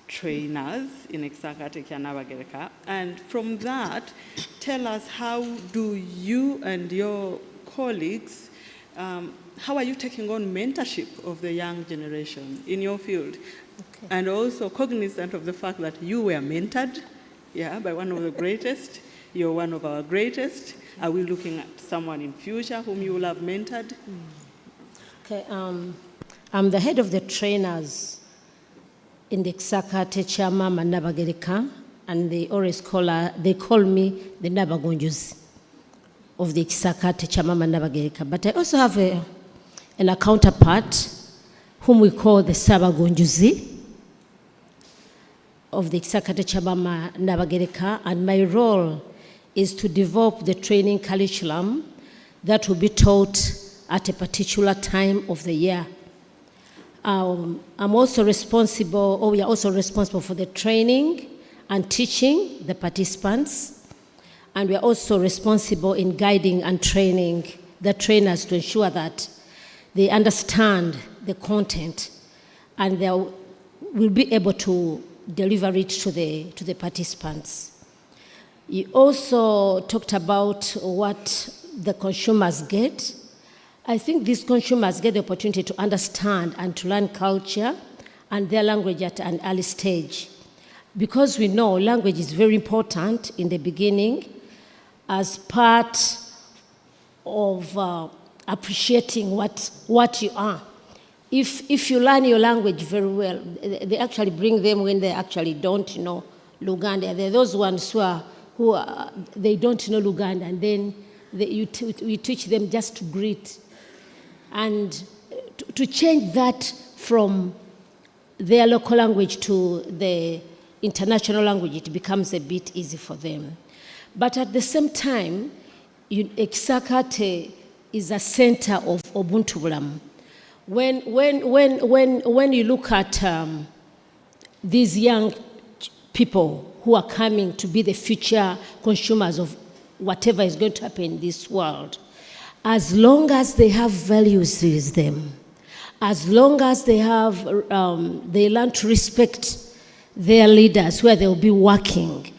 trainers in Exakate Kya Nabagereka. And from that, tell us, how do you and your colleagues, how are you taking on mentorship of the young generation in your field? Okay. And also cognizant of the fact that you were mentored, by one of the greatest. You're one of our greatest. Are we looking at someone in future whom you will have mentored? Okay, I'm the head of the trainers in the Exakate Chama Nabagereka, and they always call me the Nabagonjuzi of the Exakate Chama Nabagereka. But I also have a counterpart whom we call the Sabagonjuzi of the Exakate Chama Nabagereka, and my role is to develop the training curriculum that will be taught at a particular time of the year. I'm also responsible, or we are also responsible for the training and teaching the participants, and we are also responsible in guiding and training the trainers to ensure that they understand the content and they will be able to deliver it to the participants. You also talked about what the consumers get. I think these consumers get the opportunity to understand and to learn culture and their language at an early stage. Because we know language is very important in the beginning as part of appreciating what you are. If you learn your language very well, they actually bring them when they actually don't know Luganda. There are those ones who they don't know Luganda, and then you teach them just to greet. And to change that from their local language to the international language, it becomes a bit easy for them. But at the same time, Ekisakate is a center of Ubuntu Bulamu. When you look at these young people who are coming to be the future consumers of whatever is going to happen in this world, as long as they have values with them, as long as they learn to respect their leaders where they will be working,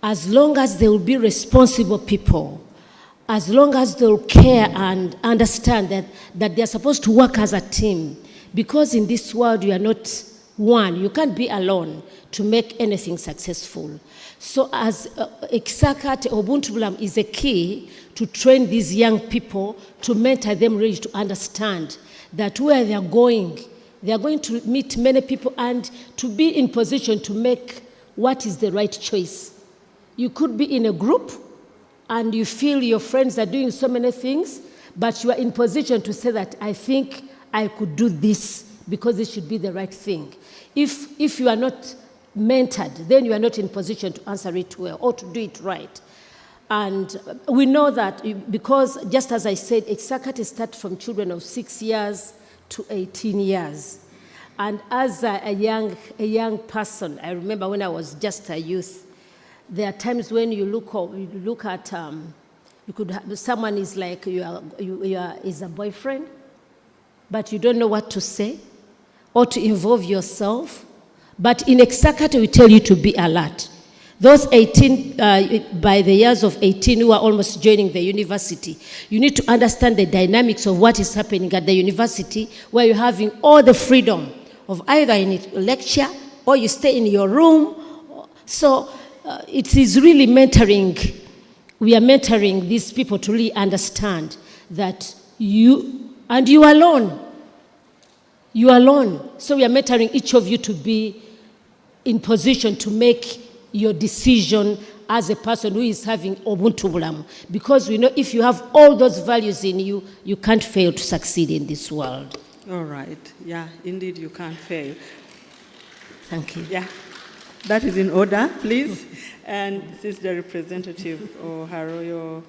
as long as they will be responsible people, as long as they'll care and understand that they're supposed to work as a team, because in this world you are not one, you can't be alone to make anything successful. So as Ekisakate Ubuntu Bulamu is a key to train these young people, to mentor them really to understand that where they're going to meet many people and to be in position to make what is the right choice. You could be in a group and you feel your friends are doing so many things, but you are in position to say that I think I could do this because it should be the right thing. If you are not mentored, then you are not in position to answer it well or to do it right. And we know that because, just as I said, Ekisakate starts from children of 6 years to 18 years. And as a young person, I remember when I was just a youth, there are times when you look at, you could have, someone is like, is a boyfriend, but you don't know what to say or to involve yourself. But in Ekisakate, we tell you to be alert. Those 18, by the years of 18 who are almost joining the university, you need to understand the dynamics of what is happening at the university, where you're having all the freedom of either in a lecture or you stay in your room. So it is really mentoring. We are mentoring these people to really understand that you are alone. You are alone. So we are mentoring each of you to be in position to make your decision as a person who is having Ubuntu Bulamu. Because we know if you have all those values in you, you can't fail to succeed in this world. All right. Yeah, indeed you can't fail. Thank you. Yeah. That is in order, please. And since the representative or Her Royal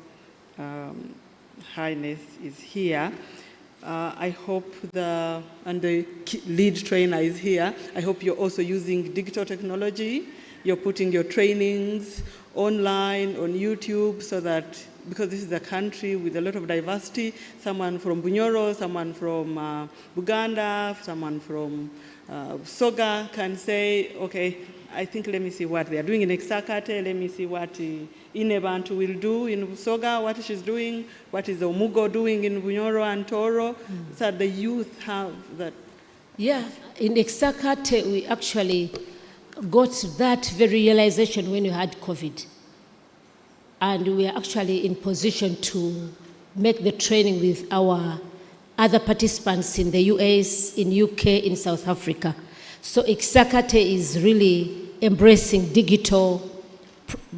Highness is here, I hope and the lead trainer is here, I hope you're also using digital technology. You're putting your trainings online, on YouTube, so that, because this is a country with a lot of diversity, someone from Bunyoro, someone from Buganda, someone from Soga can say, okay, I think let me see what they are doing in Ekisakate, let me see what Inebantu will do in Soga, what she's doing, what is Omugo doing in Bunyoro and Toro, so that the youth have that. Yeah, in Ekisakate we actually got that very realization when we had COVID. And we are actually in position to make the training with our other participants in the US, in UK, in South Africa. So Ekisakate is really embracing digital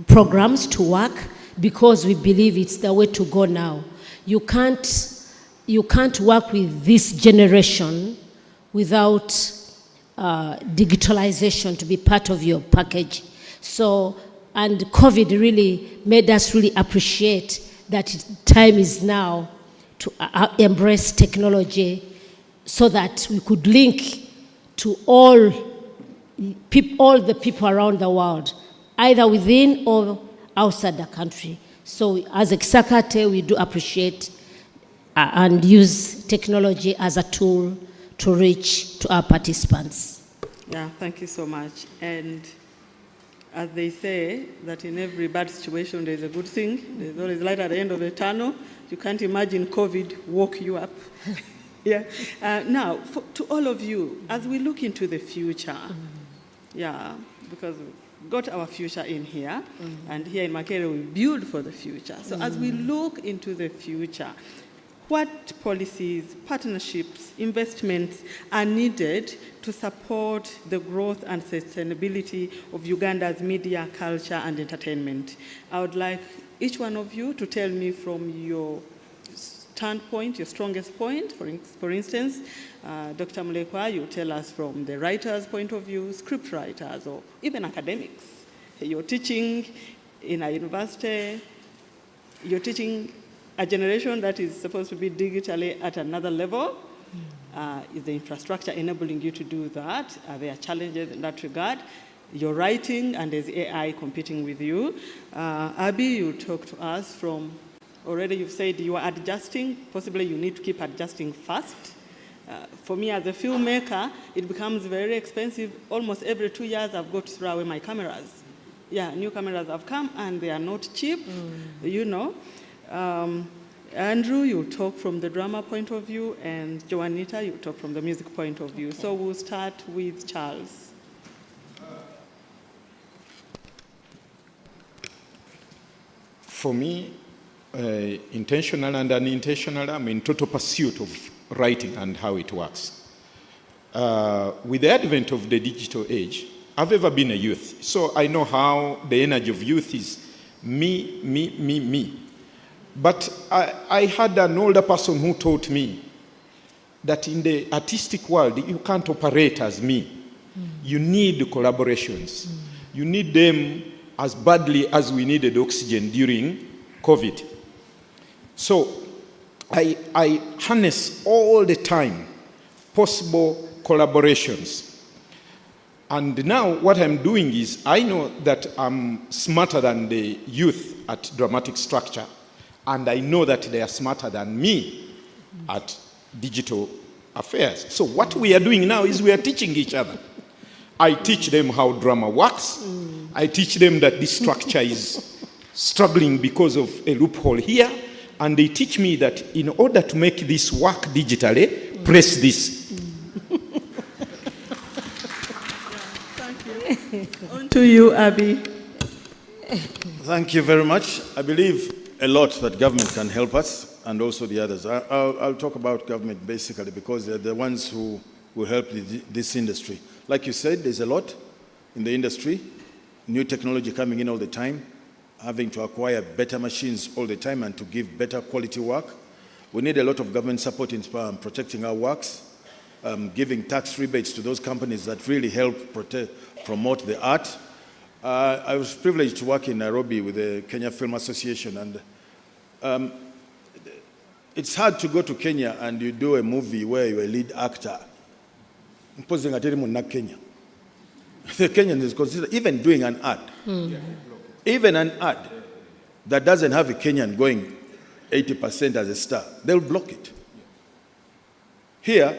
programs to work because we believe it's the way to go now. You can't work with this generation without digitalization to be part of your package. So, and COVID really made us really appreciate that time is now to embrace technology so that we could link to all the people around the world, either within or outside the country. So as Ekisakate, we do appreciate and use technology as a tool to reach to our participants. Yeah, thank you so much. And as they say, that in every bad situation there's a good thing. There's always light at the end of the tunnel. You can't imagine COVID woke you up Yeah. Now, to all of you, as we look into the future, yeah, because we've got our future in here, and here in Makerere we build for the future. So as we look into the future, what policies, partnerships, investments are needed to support the growth and sustainability of Uganda's media, culture, and entertainment? I would like each one of you to tell me from your standpoint, your strongest point. For instance, Dr. Mulekwa, you tell us from the writer's point of view, script writers, or even academics. You're teaching in a university, you're teaching a generation that is supposed to be digitally at another level. Is the infrastructure enabling you to do that? Are there challenges in that regard? You're writing, and there's AI competing with you. Abby, you talk to us from, already you've said you are adjusting. Possibly you need to keep adjusting fast. For me as a filmmaker, it becomes very expensive. Almost every 2 years, I've got to throw away my cameras. Yeah, new cameras have come, and they are not cheap, you know. Andrew, you talk from the drama point of view, and Joanita, you talk from the music point of view. So we'll start with Charles. For me, intentional and unintentional, I'm in total pursuit of writing and how it works. With the advent of the digital age, I've ever been a youth, so I know how the energy of youth is me, me, me, me. But I had an older person who taught me that in the artistic world, you can't operate as me. You need collaborations. You need them as badly as we needed oxygen during COVID. So I harness all the time possible collaborations. And now what I'm doing is, I know that I'm smarter than the youth at dramatic structure, and I know that they are smarter than me at digital affairs. So what we are doing now is we are teaching each other. I teach them how drama works. I teach them that this structure is struggling because of a loophole here. And they teach me that in order to make this work digitally, press this. Thank you. On to you, Abby. Thank you very much. I believe a lot that government can help us, and also the others. I'll talk about government basically because they're the ones who will help this industry. Like you said, there's a lot in the industry, new technology coming in all the time, having to acquire better machines all the time and to give better quality work. We need a lot of government support in protecting our works, giving tax rebates to those companies that really help promote the art. I was privileged to work in Nairobi with the Kenya Film Association, and it's hard to go to Kenya and you do a movie where you're a lead actor. Kenya. The Kenyan is considered, even doing an ad, even an ad that doesn't have a Kenyan going 80% as a star, they'll block it. Here,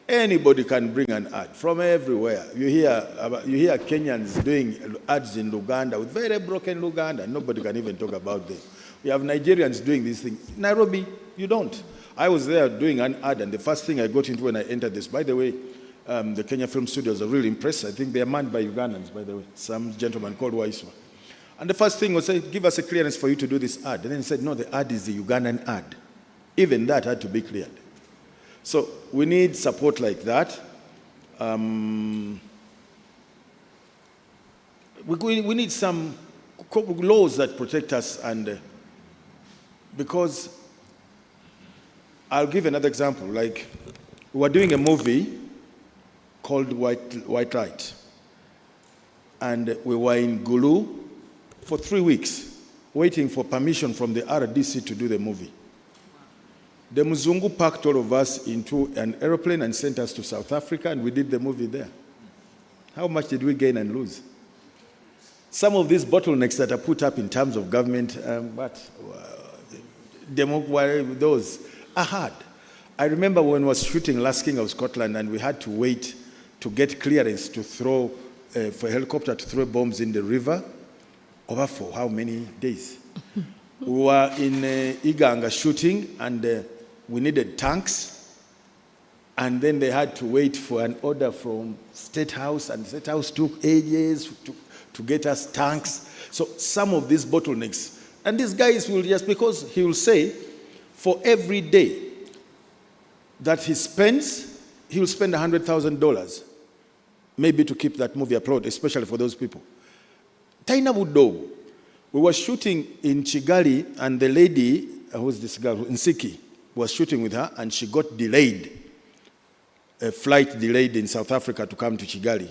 anybody can bring an ad from everywhere. You hear Kenyans doing ads in Luganda with very broken Luganda. Nobody can even talk about them. We have Nigerians doing these things. Nairobi, you don't. I was there doing an ad, and the first thing I got into when I entered this, by the way, the Kenya Film Studios are really impressed. I think they are manned by Ugandans, by the way, some gentleman called Waiswa. And the first thing was, say, give us a clearance for you to do this ad. And then he said, no, the ad is the Ugandan ad. Even that had to be cleared. So we need support like that. We need some laws that protect us, and because I'll give another example. Like, we were doing a movie called White Light, and we were in Gulu for 3 weeks waiting for permission from the RDC to do the movie. The Mzungu packed all of us into an aeroplane and sent us to South Africa, and we did the movie there. How much did we gain and lose? Some of these bottlenecks that are put up in terms of government, those are hard. I remember when we were shooting Last King of Scotland, and we had to wait to get clearance to throw, for a helicopter to throw bombs in the river, over for how many days? We were in Iganga shooting, and we needed tanks. And then they had to wait for an order from State House, and State House took ages to get us tanks. So some of these bottlenecks, and these guys will just, because he will say, for every day that he spends, he will spend $100,000, maybe to keep that movie afloat, especially for those people. Taina Budogo, we were shooting in Kigali, and the lady, who's this girl, Nsiki, was shooting with her, and she got delayed. A flight delayed in South Africa to come to Kigali.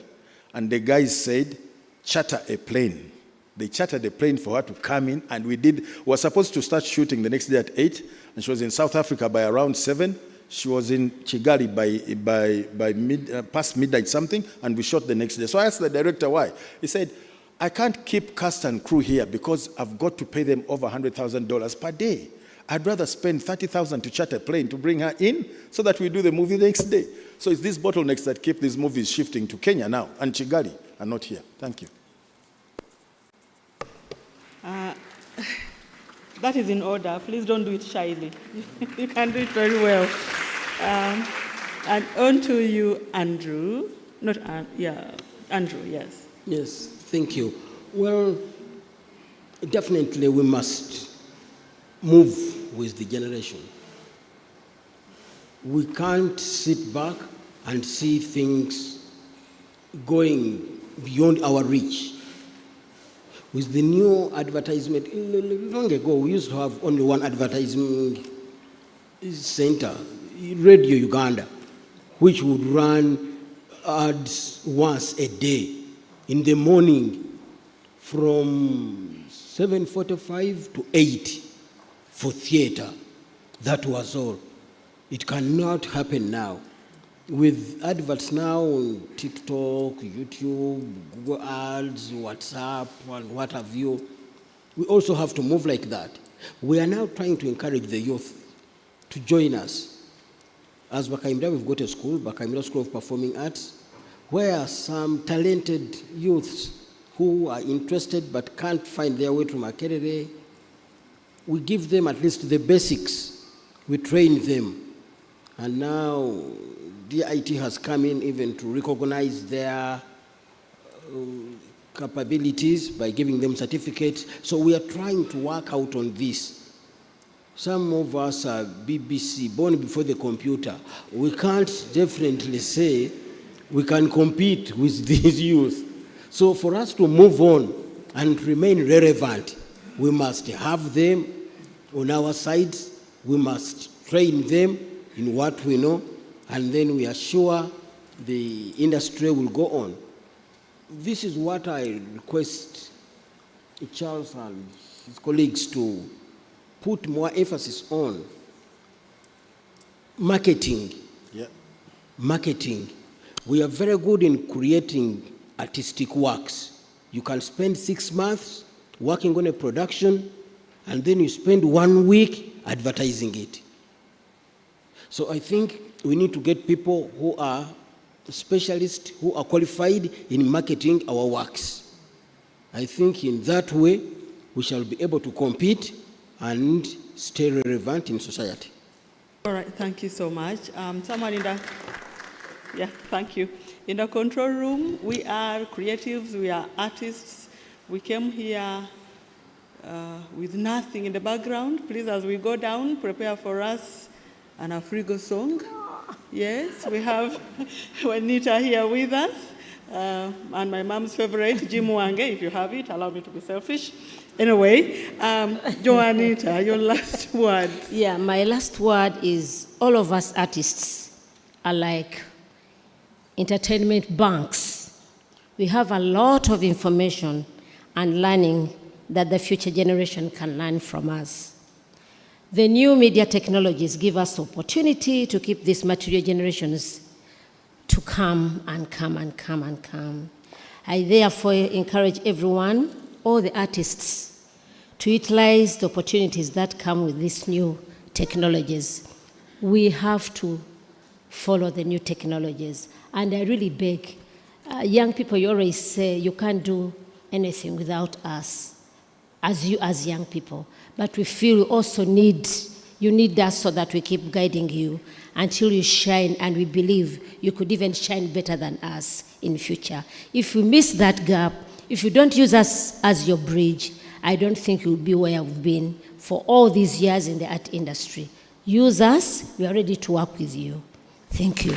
And the guys said, charter a plane. They chartered a plane for her to come in, and we were supposed to start shooting the next day at 8, and she was in South Africa by around 7. She was in Kigali by past midnight something, and we shot the next day. So I asked the director why. He said, I can't keep cast and crew here because I've got to pay them over $100,000 per day. I'd rather spend $30,000 to charter a plane to bring her in so that we do the movie the next day. So it's these bottlenecks that keep these movies shifting to Kenya now, and Kigali, and not here. Thank you. That is in order. Please don't do it shyly. You can do it very well. And on to you, Andrew. Andrew, yes. Yes, thank you. Well, definitely we must move with the generation. We can't sit back and see things going beyond our reach. With the new advertisement, long ago we used to have only one advertising center, Radio Uganda, which would run ads once a day in the morning from 7:45 to 8 for theater. That was all. It cannot happen now. With adverts now on TikTok, YouTube, Google Ads, WhatsApp, and what have you, we also have to move like that. We are now trying to encourage the youth to join us. As Bakaimda, we've got a school, Bakaimda School of Performing Arts, where some talented youths who are interested but can't find their way to Makerere, we give them at least the basics. We train them. And now DIT has come in even to recognize their capabilities by giving them certificates. So we are trying to work out on this. Some of us are BBC, born before the computer. We can't definitely say we can compete with these youth. So for us to move on and remain relevant, we must have them on our sides. We must train them in what we know, and then we are sure the industry will go on. This is what I request Charles and his colleagues to put more emphasis on. Marketing. Yeah. Marketing. We are very good in creating artistic works. You can spend 6 months working on a production, and then you spend 1 week advertising it. So I think we need to get people who are specialists, who are qualified in marketing our works. I think in that way, we shall be able to compete and stay relevant in society. All right, thank you so much. Someone in the, thank you. In the control room, we are creatives, we are artists. We came here with nothing in the background. Please, as we go down, prepare for us an Afrigo song. Yes, we have Juanita here with us, and my mom's favorite, Jim Wange. If you have it, allow me to be selfish. Anyway, Juanita, your last word. Yeah, my last word is all of us artists are like entertainment banks. We have a lot of information and learning that the future generation can learn from us. The new media technologies give us opportunity to keep these material generations to come and come and come and come. I therefore encourage everyone, all the artists, to utilize the opportunities that come with these new technologies. We have to follow the new technologies. And I really beg, young people, you always say you can't do anything without us, as young people. But we feel we also need You need us so that we keep guiding you until you shine, and we believe you could even shine better than us in future. If you miss that gap, if you don't use us as your bridge, I don't think you'll be where we've been for all these years in the art industry. Use us, we are ready to work with you. Thank you.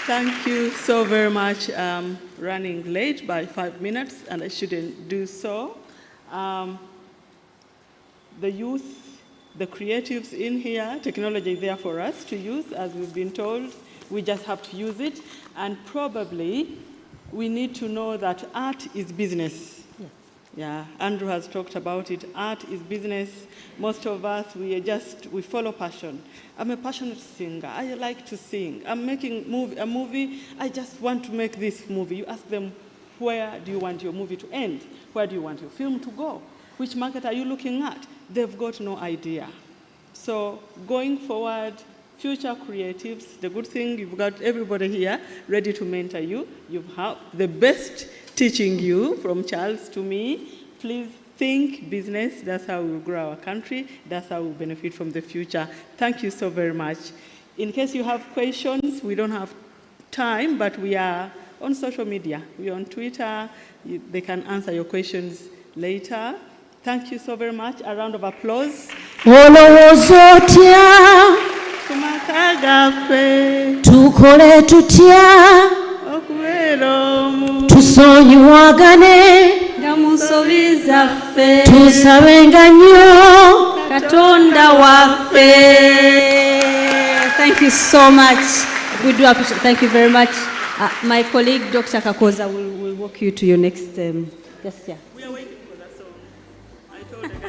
Thank you so very much. Running late by 5 minutes, and I shouldn't do so. The youth, the creatives in here, technology is there for us to use, as we've been told. We just have to use it. And probably we need to know that art is business. Yeah, Andrew has talked about it. Art is business. Most of us, we follow passion. I'm a passionate singer. I like to sing. I'm making a movie. I just want to make this movie. You ask them, where do you want your movie to end? Where do you want your film to go? Which market are you looking at? They've got no idea. So going forward, future creatives, the good thing, you've got everybody here ready to mentor you. You have the best teaching you, from Charles to me. Please think business. That's how we'll grow our country. That's how we'll benefit from the future. Thank you so very much. In case you have questions, we don't have time, but we are on social media. We're on Twitter. They can answer your questions later. Thank you so very much. A round of applause. Tukole tutya tusonyiwagane tusabenga nnyo Katonda waffe. Thank you so much. We do appreciate. Thank you very much. My colleague, Dr. Kakoza, will walk you to your next. Yes, yeah. We are waiting for that song. I told the guy.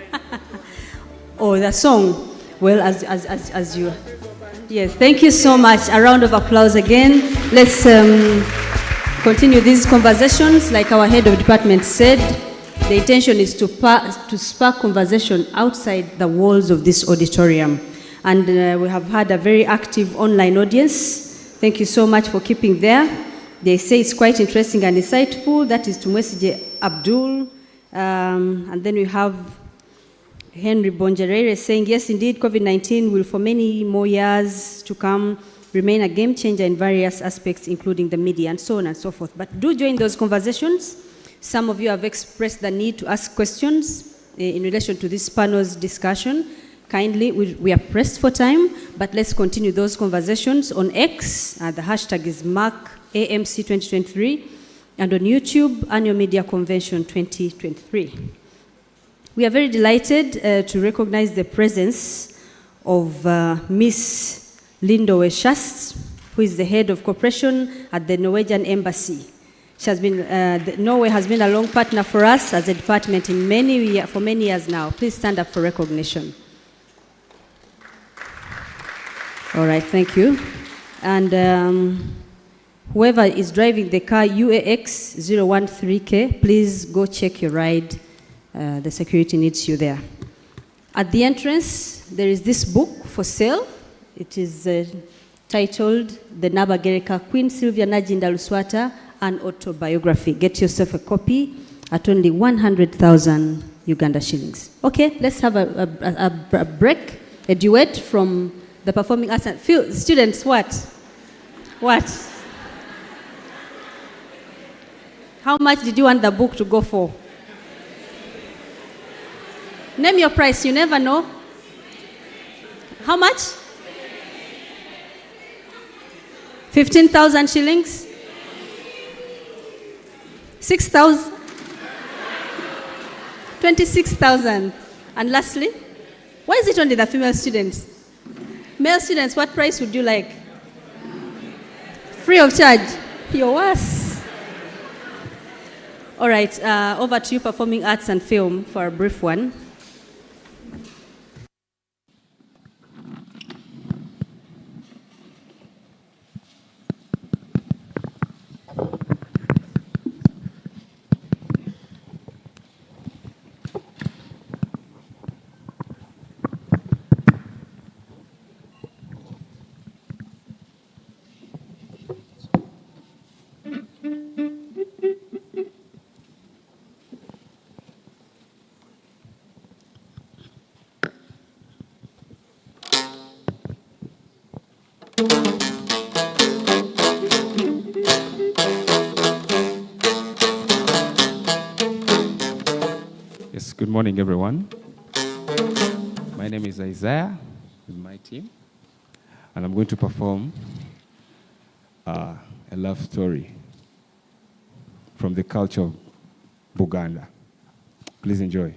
Oh, the song. Well, as you. Yes, thank you so much. A round of applause again. Let's continue these conversations. Like our head of department said, the intention is to spark conversation outside the walls of this auditorium. And we have had a very active online audience. Thank you so much for keeping there. They say it's quite interesting and insightful. That is Tumwesije Abdul. And then we have Henry Bongerere saying, yes, indeed, COVID-19 will for many more years to come remain a game changer in various aspects, including the media and so on and so forth. But do join those conversations. Some of you have expressed the need to ask questions in relation to this panel's discussion. Kindly, we are pressed for time, but let's continue those conversations on X. The hashtag is #AMC2023, and on YouTube, Annual Media Convention 2023. We are very delighted to recognize the presence of Miss Lindowe Shast, who is the head of cooperation at the Norwegian Embassy. She has been, Norway has been a long partner for us as a department for many years now. Please stand up for recognition. All right, thank you. And whoever is driving the car UAX 013K, please go check your ride. The security needs you there. At the entrance, there is this book for sale. It is titled The Nabagereka Queen Sylvia Najinda Luswata, an autobiography. Get yourself a copy at only 100,000 Uganda shillings. Okay, let's have a break, a duet from the performing arts. Students, what? What? How much did you want the book to go for? Name your price, you never know. How much? 15,000 shillings? 6,000? 26,000. And lastly, why is it only the female students? Male students, what price would you like? Free of charge? You're worse. All right, over to you, performing arts and film, for a brief one. Yes, good morning, everyone. My name is Isaiah with my team, and I'm going to perform a love story from the culture of Buganda. Please enjoy.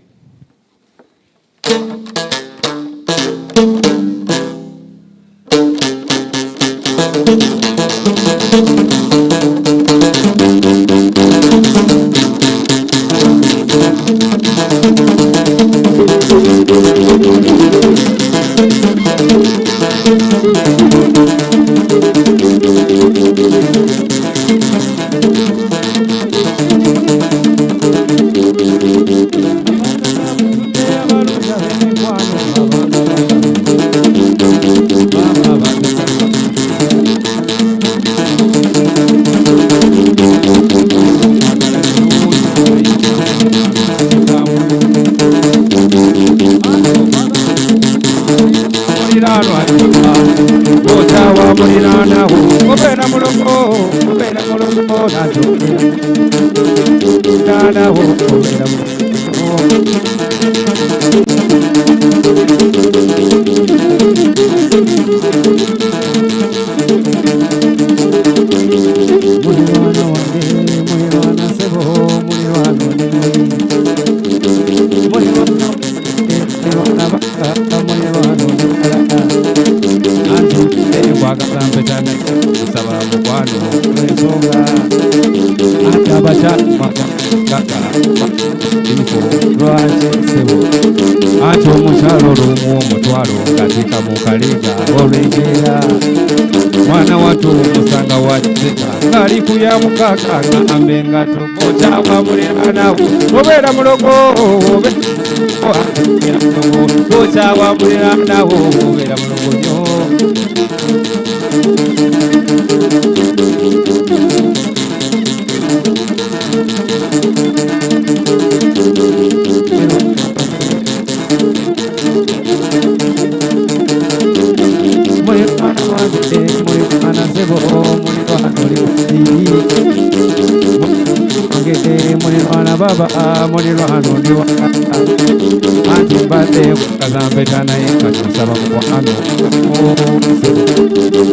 Ati omukyalo olumu omutwalo ngatika mu kaliga olwengera mwana wattu omusanga wakiseka ng'ali ku ya mukaka ng'ambe nga tokotaba muliraanawo obeera mulogo tokyawa muliraanawo obeera mulogo nnyo. Baba mulirwano ndi wakata anti mbadde kukazambeta naye katusaba mukwano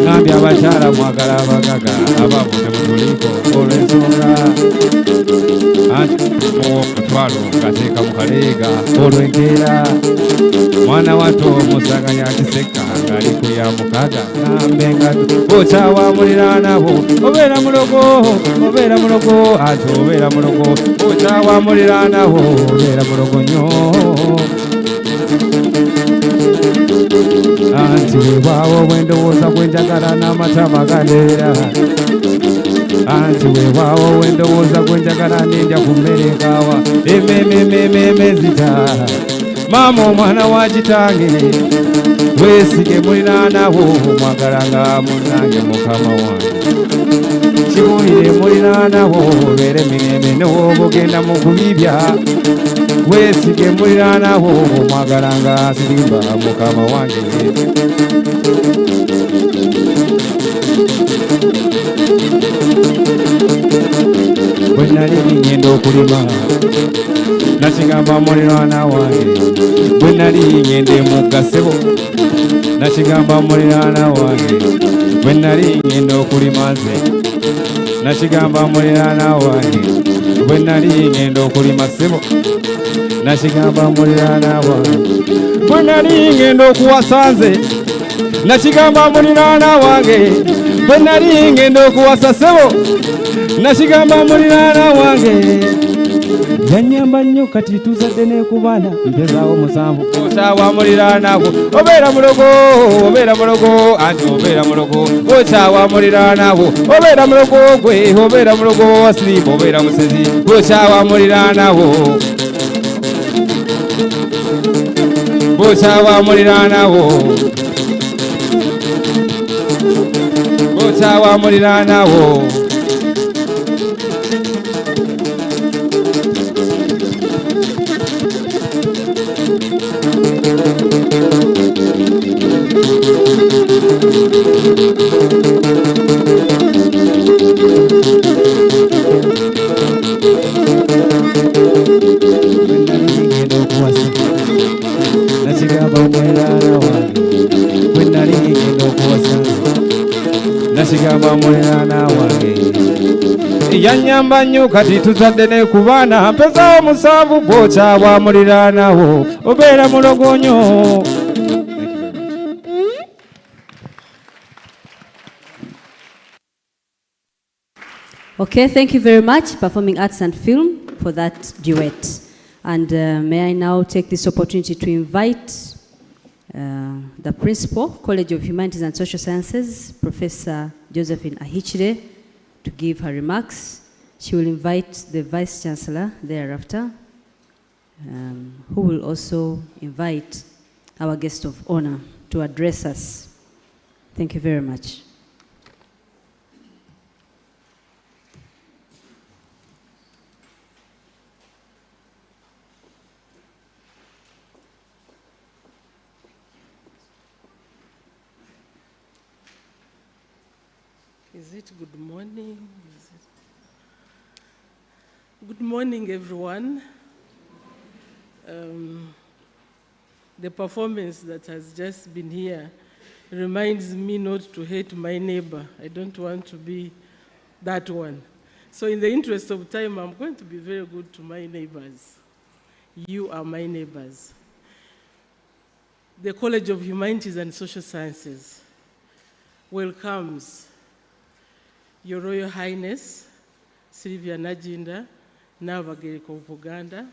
ngambye abakyala mwagala abagaga abavude mutuliko olw'ensonga anti omutwalo ngateeka mu kaleega olw'enkeera mwana wattu omusanganya akiseka ng'ali ku ya mukaga ngambe nga okyawa muliraanabo obeera mulogo anti obeera mulogo okyawa muliraanabo obeera mulogo nnyo anti weewaawo bwendowooza bwenjagala n'amatama gandeera anti weewaawo bwendowooza bwenjagala nendya ku mmere nkaawa emememememe zita maama omwana wa kitange weesige muliraanawo mwagalanga munnange mukama wange kibuulire muliraanawo obeere emirembe newooba ogenda mu kubibya weesige muliraanawo mwagalanga sirimba mukama wange bwe nali ngenda okulima nakigamba muliraana wange bwe nali ngenda emugga ssebo nakigamba muliraana wange bwe nali ngenda okulima nze nakigamba muliraana wange bwe nali ngenda okulima ssebo nakigamba muliraana wange bwe nali ngenda okuwasa nze nakigamba muliraana wange bwe nali ngenda okuwasa ssebo nakigamba muliraana wange yanyamba nnyo kati tuzadde n'ekubaana mpezaawo musanvu okyawa muliraanawo obeera mulogo anti obeera mulogo okyawa muliraanawo obeera mulogo gwe obeera mulogo wasirimu obeera musezi okyawa muliraanawo okyawa muliraanawo okyawa muliraanawo muliraana wange bwe nali ngenda okuwasa nasigamba muliraana wange yannyamba nnyo kati tuzadde ne ku baana mpezaawo musanvu bw'okyabwa muliraanawo obeera mulogonyo. Okay, thank you very much, Performing Arts and Film, for that duet. And may I now take this opportunity to invite the Principal, College of Humanities and Social Sciences, Professor Josephine Ahichire, to give her remarks. She will invite the Vice Chancellor thereafter, who will also invite our guest of honor to address us. Thank you very much. Is it good morning? Good morning, everyone. The performance that has just been here reminds me not to hate my neighbor. I don't want to be that one. So in the interest of time, I'm going to be very good to my neighbors. You are my neighbors. The College of Humanities and Social Sciences welcomes Your Royal Highness, Sylvia Najinda, Navagereko of Uganda,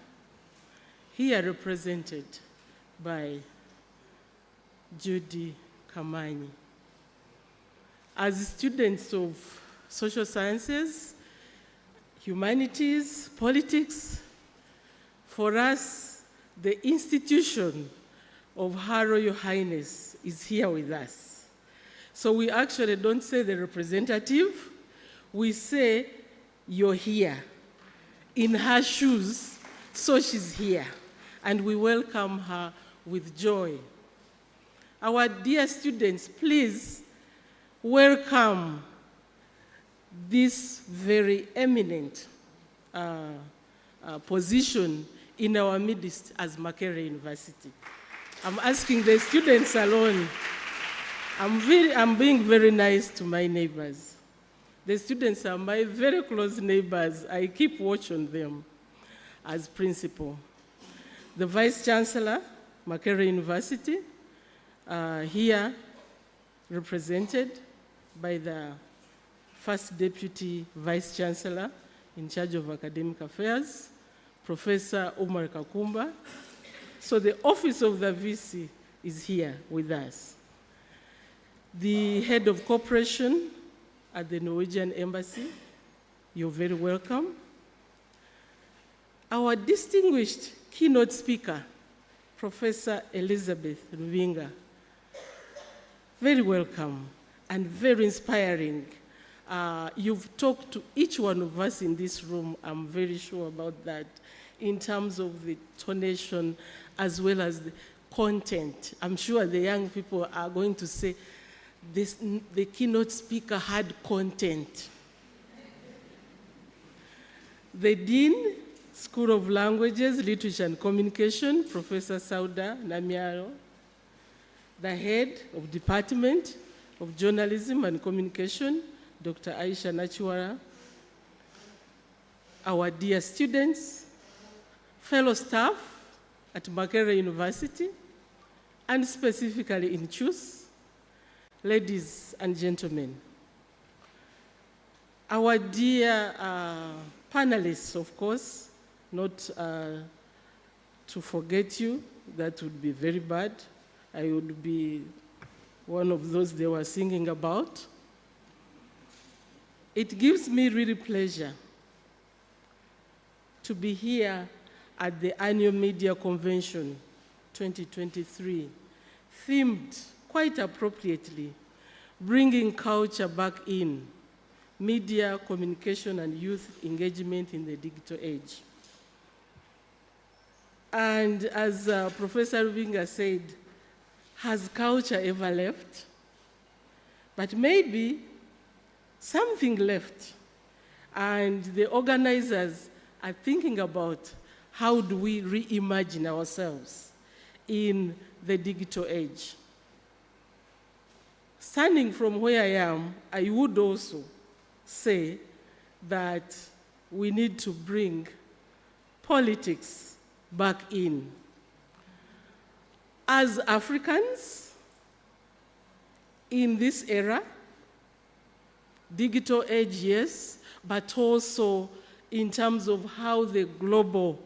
here represented by Judy Kamanyi. As students of social sciences, humanities, politics, for us, the institution of Her Royal Highness is here with us. So we actually don't say the representative, we say you're here. In her shoes, so she's here. And we welcome her with joy. Our dear students, please welcome this very eminent position in our midst as Makerere University. I'm asking the students alone. I'm being very nice to my neighbors. The students are my very close neighbors. I keep watch on them as principal. The Vice Chancellor, Makerere University, here represented by the First Deputy Vice Chancellor in charge of academic affairs, Professor Omar Kakumba. So the office of the VC is here with us. The head of cooperation at the Norwegian Embassy, you're very welcome. Our distinguished keynote speaker, Professor Elizabeth Rubinga, very welcome and very inspiring. You've talked to each one of us in this room, I'm very sure about that, in terms of the tonation as well as the content. I'm sure the young people are going to say, the keynote speaker had content. The Dean, School of Languages, Literature and Communication, Professor Sauda Namiaro. The Head of Department of Journalism and Communication, Dr. Aisha Nachiwara. Our dear students, fellow staff at Makerere University, and specifically in CHUS, ladies and gentlemen, our dear panelists, of course, not to forget you, that would be very bad. I would be one of those they were singing about. It gives me really pleasure to be here at the Annual Media Convention 2023, themed quite appropriately, bringing culture back in, media, communication, and youth engagement in the digital age. And as Professor Rubinga said, has culture ever left? But maybe something left, and the organizers are thinking about how do we reimagine ourselves in the digital age. Standing from where I am, I would also say that we need to bring politics back in. As Africans, in this era, digital age, yes, but also in terms of how the global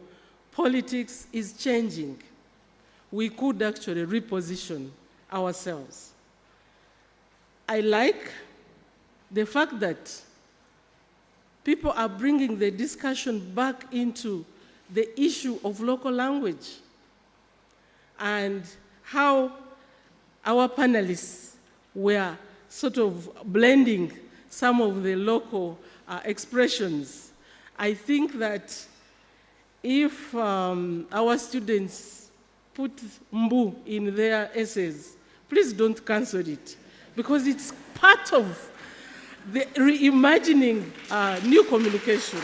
politics is changing, we could actually reposition ourselves. I like the fact that people are bringing the discussion back into the issue of local language and how our panelists were sort of blending some of the local expressions. I think that if our students put mbu in their essays, please don't cancel it, because it's part of the reimagining new communication.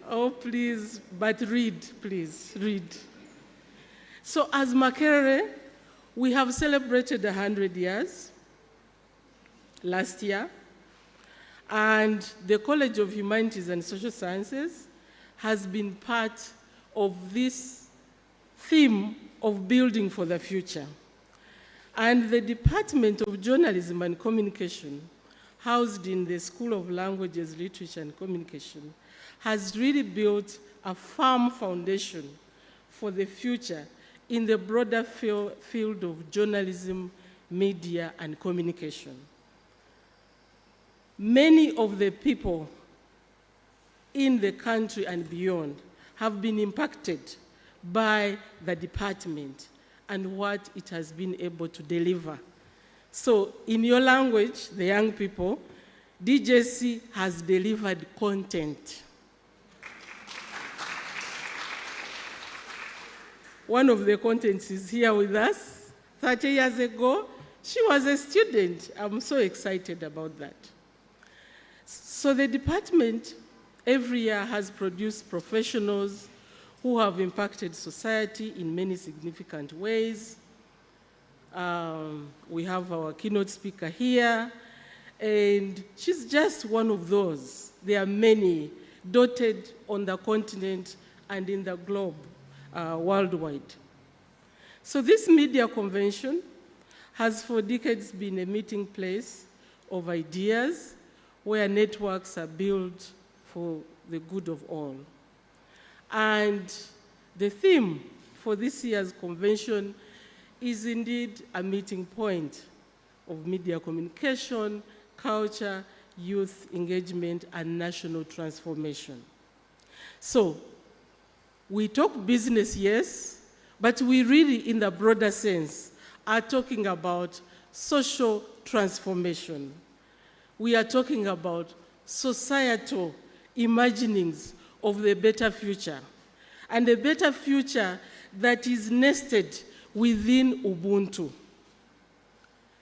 Oh, please, but read, please, read. So as Makerere, we have celebrated 100 years last year, and the College of Humanities and Social Sciences has been part of this theme of building for the future. And the Department of Journalism and Communication, housed in the School of Languages, Literature and Communication, has really built a firm foundation for the future in the broader field of journalism, media, and communication. Many of the people in the country and beyond have been impacted by the department and what it has been able to deliver. So in your language, the young people, DJC has delivered content. One of the contents is here with us. 30 years ago, she was a student. I'm so excited about that. So the department every year has produced professionals who have impacted society in many significant ways. We have our keynote speaker here, and she's just one of those. There are many dotted on the continent and in the globe worldwide. So this media convention has for decades been a meeting place of ideas where networks are built for the good of all. And the theme for this year's convention is indeed a meeting point of media communication, culture, youth engagement, and national transformation. So we talk business, yes, but we really, in the broader sense, are talking about social transformation. We are talking about societal imaginings of the better future, and a better future that is nested within Ubuntu.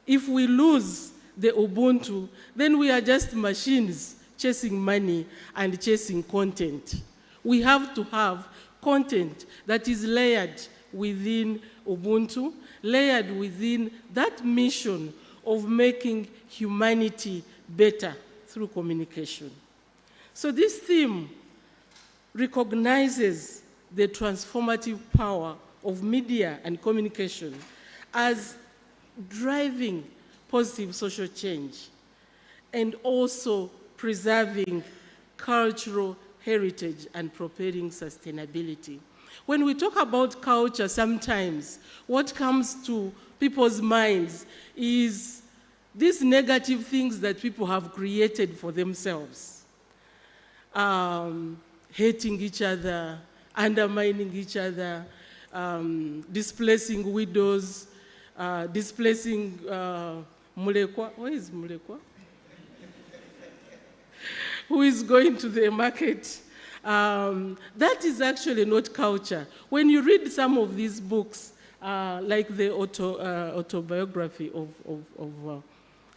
If we lose the Ubuntu, then we are just machines chasing money and chasing content. We have to have content that is layered within Ubuntu, layered within that mission of making humanity better through communication. So this theme recognizes the transformative power of media and communication as driving positive social change and also preserving cultural heritage and propelling sustainability. When we talk about culture, sometimes what comes to people's minds is these negative things that people have created for themselves. Hating each other, undermining each other, displacing widows, displacing Mulekwa. Where is Mulekwa? Who is going to the market? That is actually not culture. When you read some of these books, like the autobiography of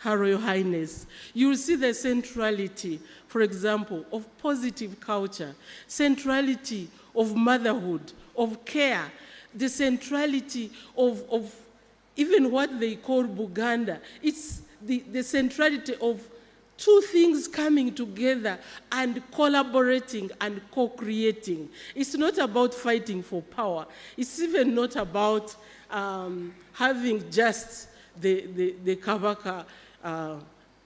Her Royal Highness, you will see the centrality, for example, of positive culture, centrality of motherhood, of care, the centrality of even what they call Buganda. It's the centrality of two things coming together and collaborating and co-creating. It's not about fighting for power. It's even not about having just the Kabaka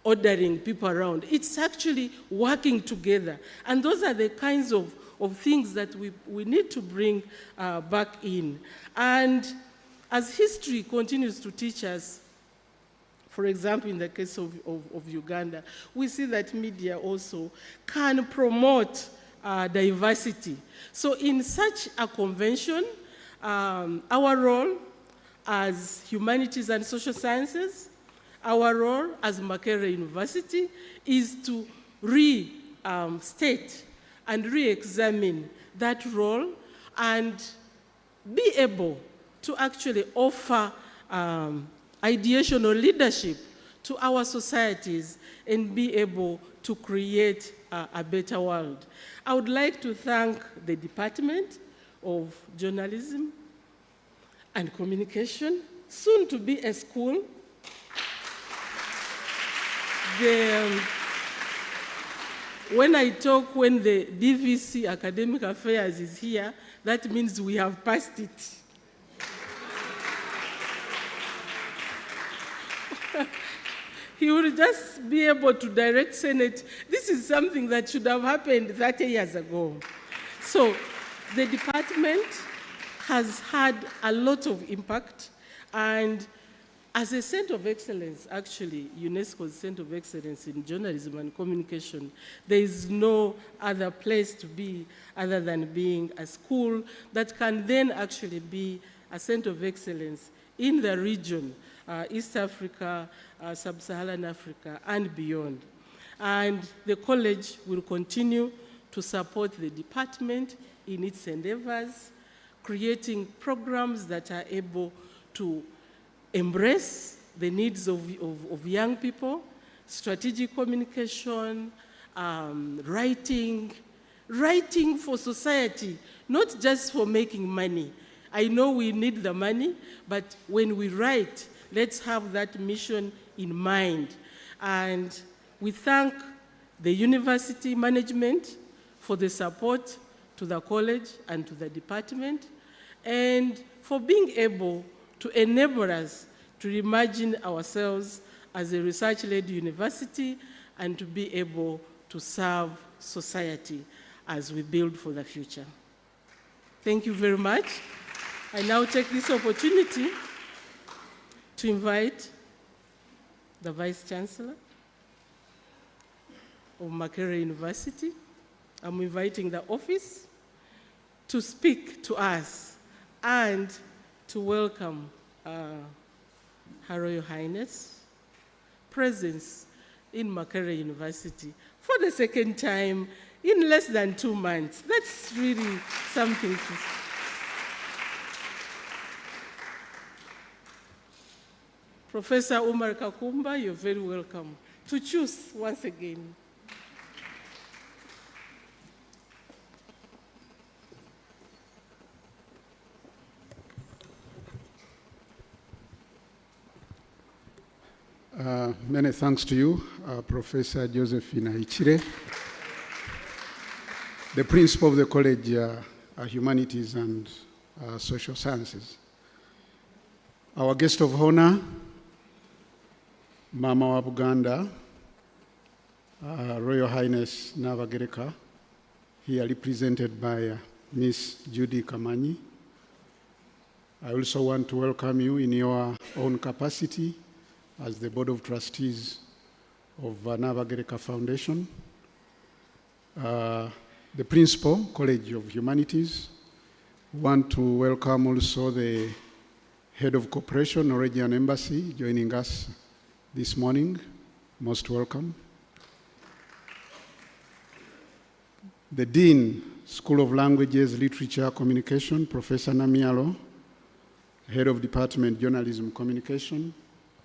ordering people around. It's actually working together. And those are the kinds of things that we need to bring back in. And as history continues to teach us, for example, in the case of Uganda, we see that media also can promote diversity. So in such a convention, our role as humanities and social sciences, our role as Makerere University is to restate and re-examine that role and be able to actually offer ideation or leadership to our societies and be able to create a better world. I would like to thank the Department of Journalism and Communication, soon to be a school. When I talk when the DVC Academic Affairs is here, that means we have passed it. He will just be able to direct Senate. This is something that should have happened 30 years ago. So the department has had a lot of impact, and as a center of excellence, actually, UNESCO's Center of Excellence in Journalism and Communication, there is no other place to be other than being a school that can then actually be a center of excellence in the region, East Africa, Sub-Saharan Africa, and beyond. And the college will continue to support the department in its endeavors, creating programs that are able to embrace the needs of young people, strategic communication, writing for society, not just for making money. I know we need the money, but when we write, let's have that mission in mind. And we thank the university management for the support to the college and to the department, and for being able to enable us to reimagine ourselves as a research-led university and to be able to serve society as we build for the future. Thank you very much. I now take this opportunity to invite the Vice-Chancellor of Makerere University. I'm inviting the office to speak to us and to welcome Her Royal Highness' presence in Makerere University for the second time in less than 2 months. That's really something to see. Professor Umar Kakumba, you're very welcome to choose once again. Many thanks to you, Professor Josephine Ichire, the principal of the College of Humanities and Social Sciences. Our guest of honor, Mama wa Buganda, Royal Highness Navagereka, here represented by Miss Judy Kamanyi. I also want to welcome you in your own capacity as the Board of Trustees of Navagereka Foundation, the Principal, College of Humanities. Want to welcome also the Head of Cooperation, Norwegian Embassy, joining us this morning. Most welcome. The Dean, School of Languages, Literature, Communication, Professor Namialo, Head of Department, Journalism, Communication.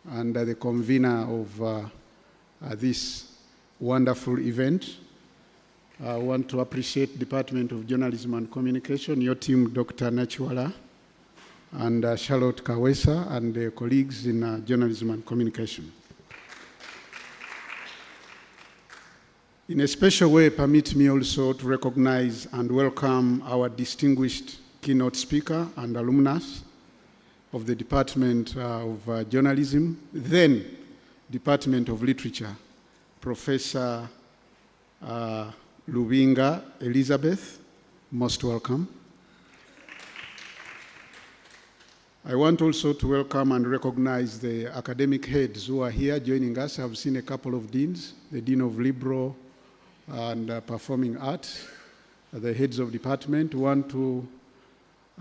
and the convener of this wonderful event. I want to appreciate Department of Journalism and Communication, your team, Dr. Nachiwala, and Charlotte Kawesa, and the colleagues in Journalism and Communication. In a special way, permit me also to recognize and welcome our distinguished keynote speaker and alumnus of the Department of Journalism, then Department of Literature, Professor Lubinga Elizabeth. Most welcome. I want also to welcome and recognize the academic heads who are here joining us. I've seen a couple of deans, the Dean of Liberal and Performing Arts, the heads of department. We want to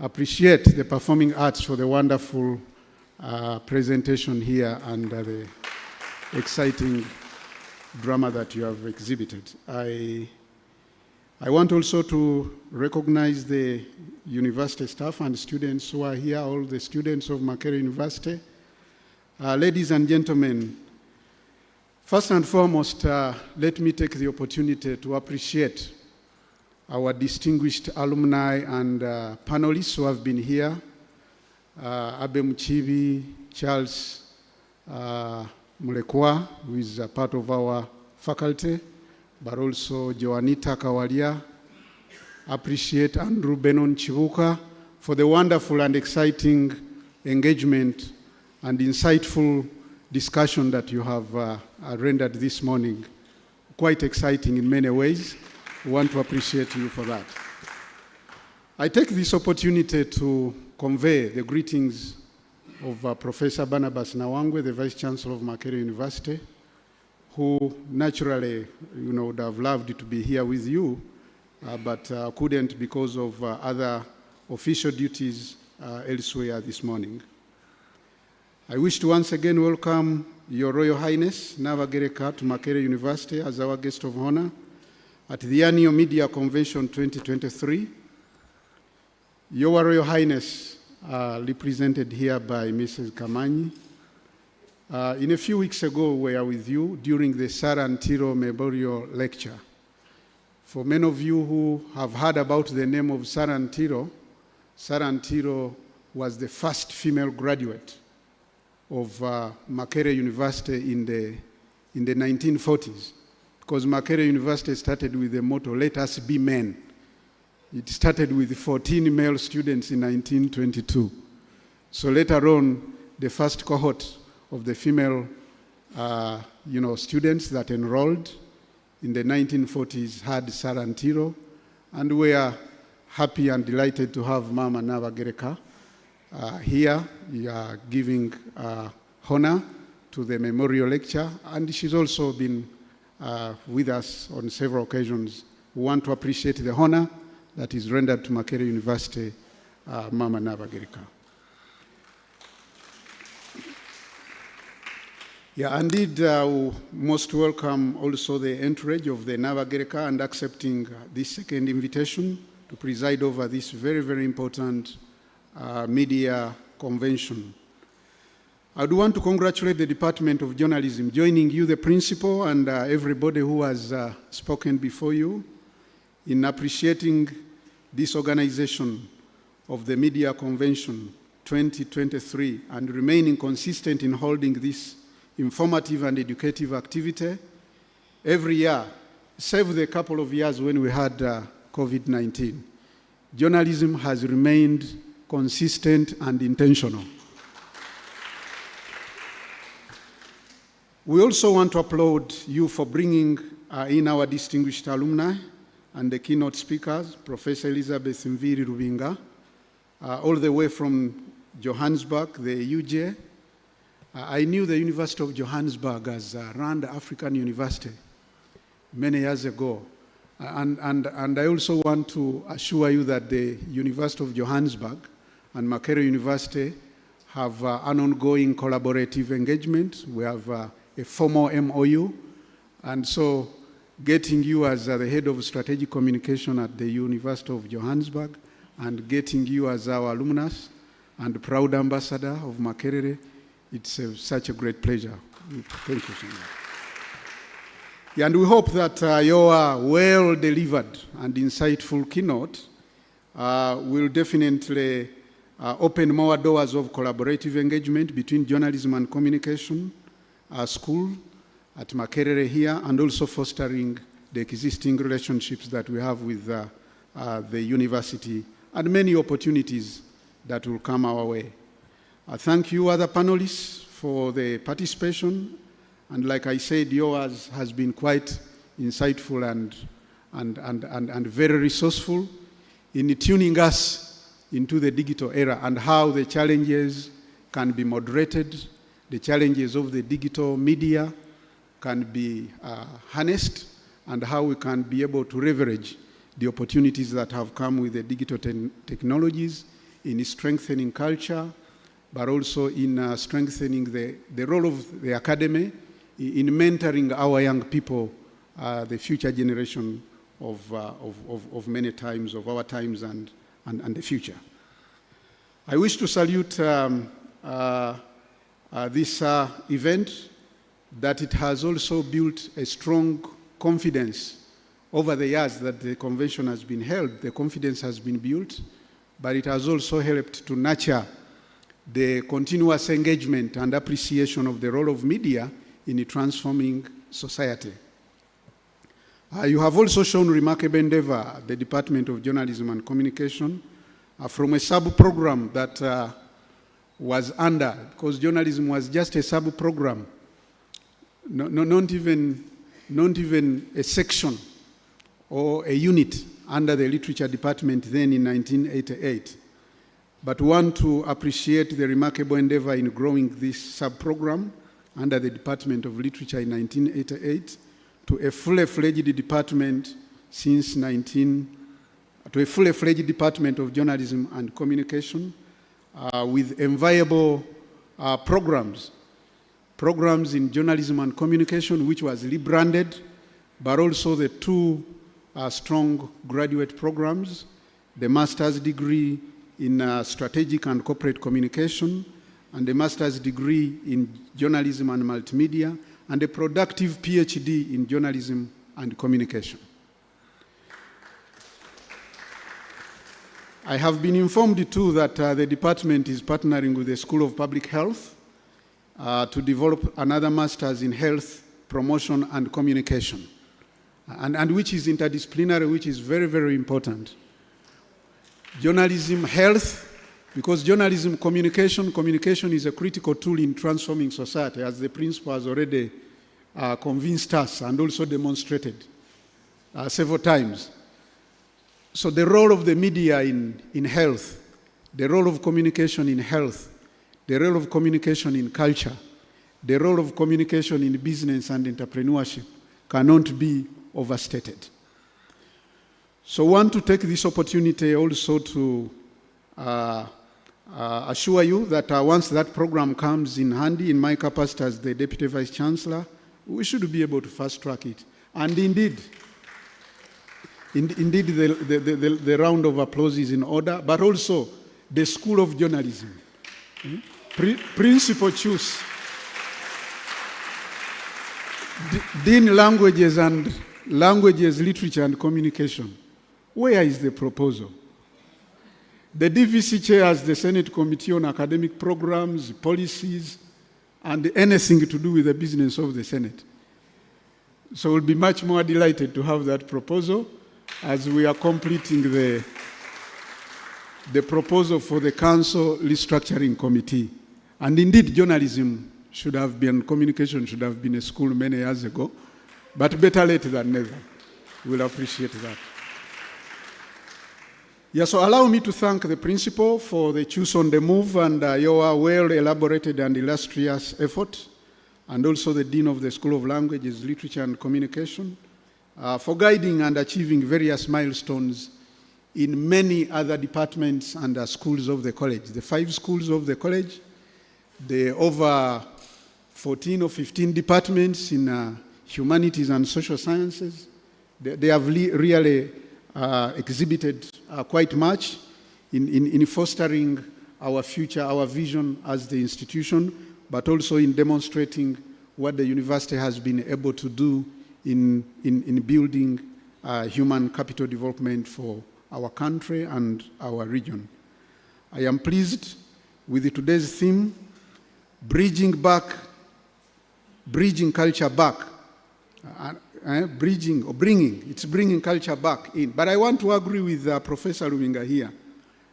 appreciate the Performing Arts for the wonderful presentation here and the exciting drama that you have exhibited. I want also to recognize the university staff and students who are here, all the students of Makerere University. Ladies and gentlemen, first and foremost, let me take the opportunity to appreciate our distinguished alumni and panelists who have been here. Abe Muchibi, Charles Mulekwa, who is a part of our faculty, but also Joanita Kawalia. Appreciate Andrew Benon Chibuka for the wonderful and exciting engagement and insightful discussion that you have rendered this morning. Quite exciting in many ways. We want to appreciate you for that. I take this opportunity to convey the greetings of Professor Barnabas Nawangwe, the Vice Chancellor of Makerere University, who naturally, would have loved to be here with you, but couldn't because of other official duties elsewhere this morning. I wish to once again welcome Your Royal Highness Navagereka to Makerere University as our guest of honor at the Annual Media Convention 2023. Your Royal Highness, represented here by Mrs. Kamanyi. In a few weeks ago, we were with you during the Sarah Ntiro Memorial Lecture. For many of you who have heard about the name of Sarah Ntiro was the first female graduate of Makerere University in the 1940s, because Makerere University started with the motto, "Let us be men." It started with 14 male students in 1922. So later on, the first cohort of the female students that enrolled in the 1940s had Sarah Ntiro, and we are happy and delighted to have Mama Navagereka here. We are giving honor to the memorial lecture, and she's also been with us on several occasions. We want to appreciate the honor that is rendered to Makerere University, Mama Navagereka. Yeah, indeed, most welcome also the entourage of the Navagereka and accepting this second invitation to preside over this very, very important media convention. I do want to congratulate the Department of Journalism, joining you, the principal, and everybody who has spoken before you in appreciating this organization of the Media Convention 2023 and remaining consistent in holding this informative and educative activity every year, save the couple of years when we had COVID-19. Journalism has remained consistent and intentional. We also want to applaud you for bringing in our distinguished alumni and the keynote speakers, Professor Elizabeth Mviri Rubinga, all the way from Johannesburg, the UJ. I knew the University of Johannesburg as Rand African University many years ago. And I also want to assure you that the University of Johannesburg and Makerere University have an ongoing collaborative engagement. We have a formal MOU. And so getting you as the head of strategic communication at the University of Johannesburg and getting you as our alumnus and proud ambassador of Makerere It's such a great pleasure. Thank you so much. Yeah, and we hope that your well-delivered and insightful keynote will definitely open more doors of collaborative engagement between journalism and communication, school at Makerere here, and also fostering the existing relationships that we have with the university and many opportunities that will come our way. Thank you, other panelists, for the participation. And like I said, yours has been quite insightful and very resourceful in tuning us into the digital era and how the challenges can be moderated, the challenges of the digital media can be harnessed, and how we can be able to leverage the opportunities that have come with the digital technologies in strengthening culture, but also in strengthening the role of the academy in mentoring our young people, the future generation of many times, of our times and the future. I wish to salute this event, that it has also built a strong confidence over the years that the convention has been held. The confidence has been built, but it has also helped to nurture the continuous engagement and appreciation of the role of media in transforming society. You have also shown remarkable endeavor at the Department of Journalism and Communication from a sub-program that was under, because journalism was just a sub-program, not even a section or a unit under the literature department then in 1988. But want to appreciate the remarkable endeavor in growing this sub-program under the Department of Literature in 1988 to a fully-fledged department to a fully-fledged Department of Journalism and Communication with enviable programs in journalism and communication, which was rebranded, but also the two strong graduate programs, the master's degree in strategic and corporate communication, and a master's degree in journalism and multimedia, and a productive PhD in journalism and communication. I have been informed too that the department is partnering with the School of Public Health to develop another master's in health promotion and communication, and which is interdisciplinary, which is very, very important. Journalism, health, because journalism, communication is a critical tool in transforming society, as the principal has already convinced us and also demonstrated several times. So the role of the media in health, the role of communication in health, the role of communication in culture, the role of communication in business and entrepreneurship cannot be overstated. So I want to take this opportunity also to assure you that once that program comes in handy in my capacity as the Deputy Vice Chancellor, we should be able to fast-track it. And indeed, the round of applause is in order, but also the School of Journalism. Principal choose. Dean Languages, Literature and Communication. Where is the proposal? The DVC chairs the Senate Committee on Academic Programs, Policies, and anything to do with the business of the Senate. So we'll be much more delighted to have that proposal as we are completing the proposal for the Council Restructuring Committee. And indeed, journalism should have been, communication should have been a school many years ago, but better late than never. We'll appreciate that. Yeah, so allow me to thank the principal for the Choose on the Move and your well-elaborated and illustrious effort, and also the Dean of the School of Languages, Literature and Communication, for guiding and achieving various milestones in many other departments and schools of the college. The 5 schools of the college, the over 14 or 15 departments in humanities and social sciences, they have really exhibited quite much in fostering our future, our vision as the institution, but also in demonstrating what the university has been able to do in building human capital development for our country and our region. I am pleased with today's theme, bridging culture back, bringing culture back in. But I want to agree with Professor Ruvinga here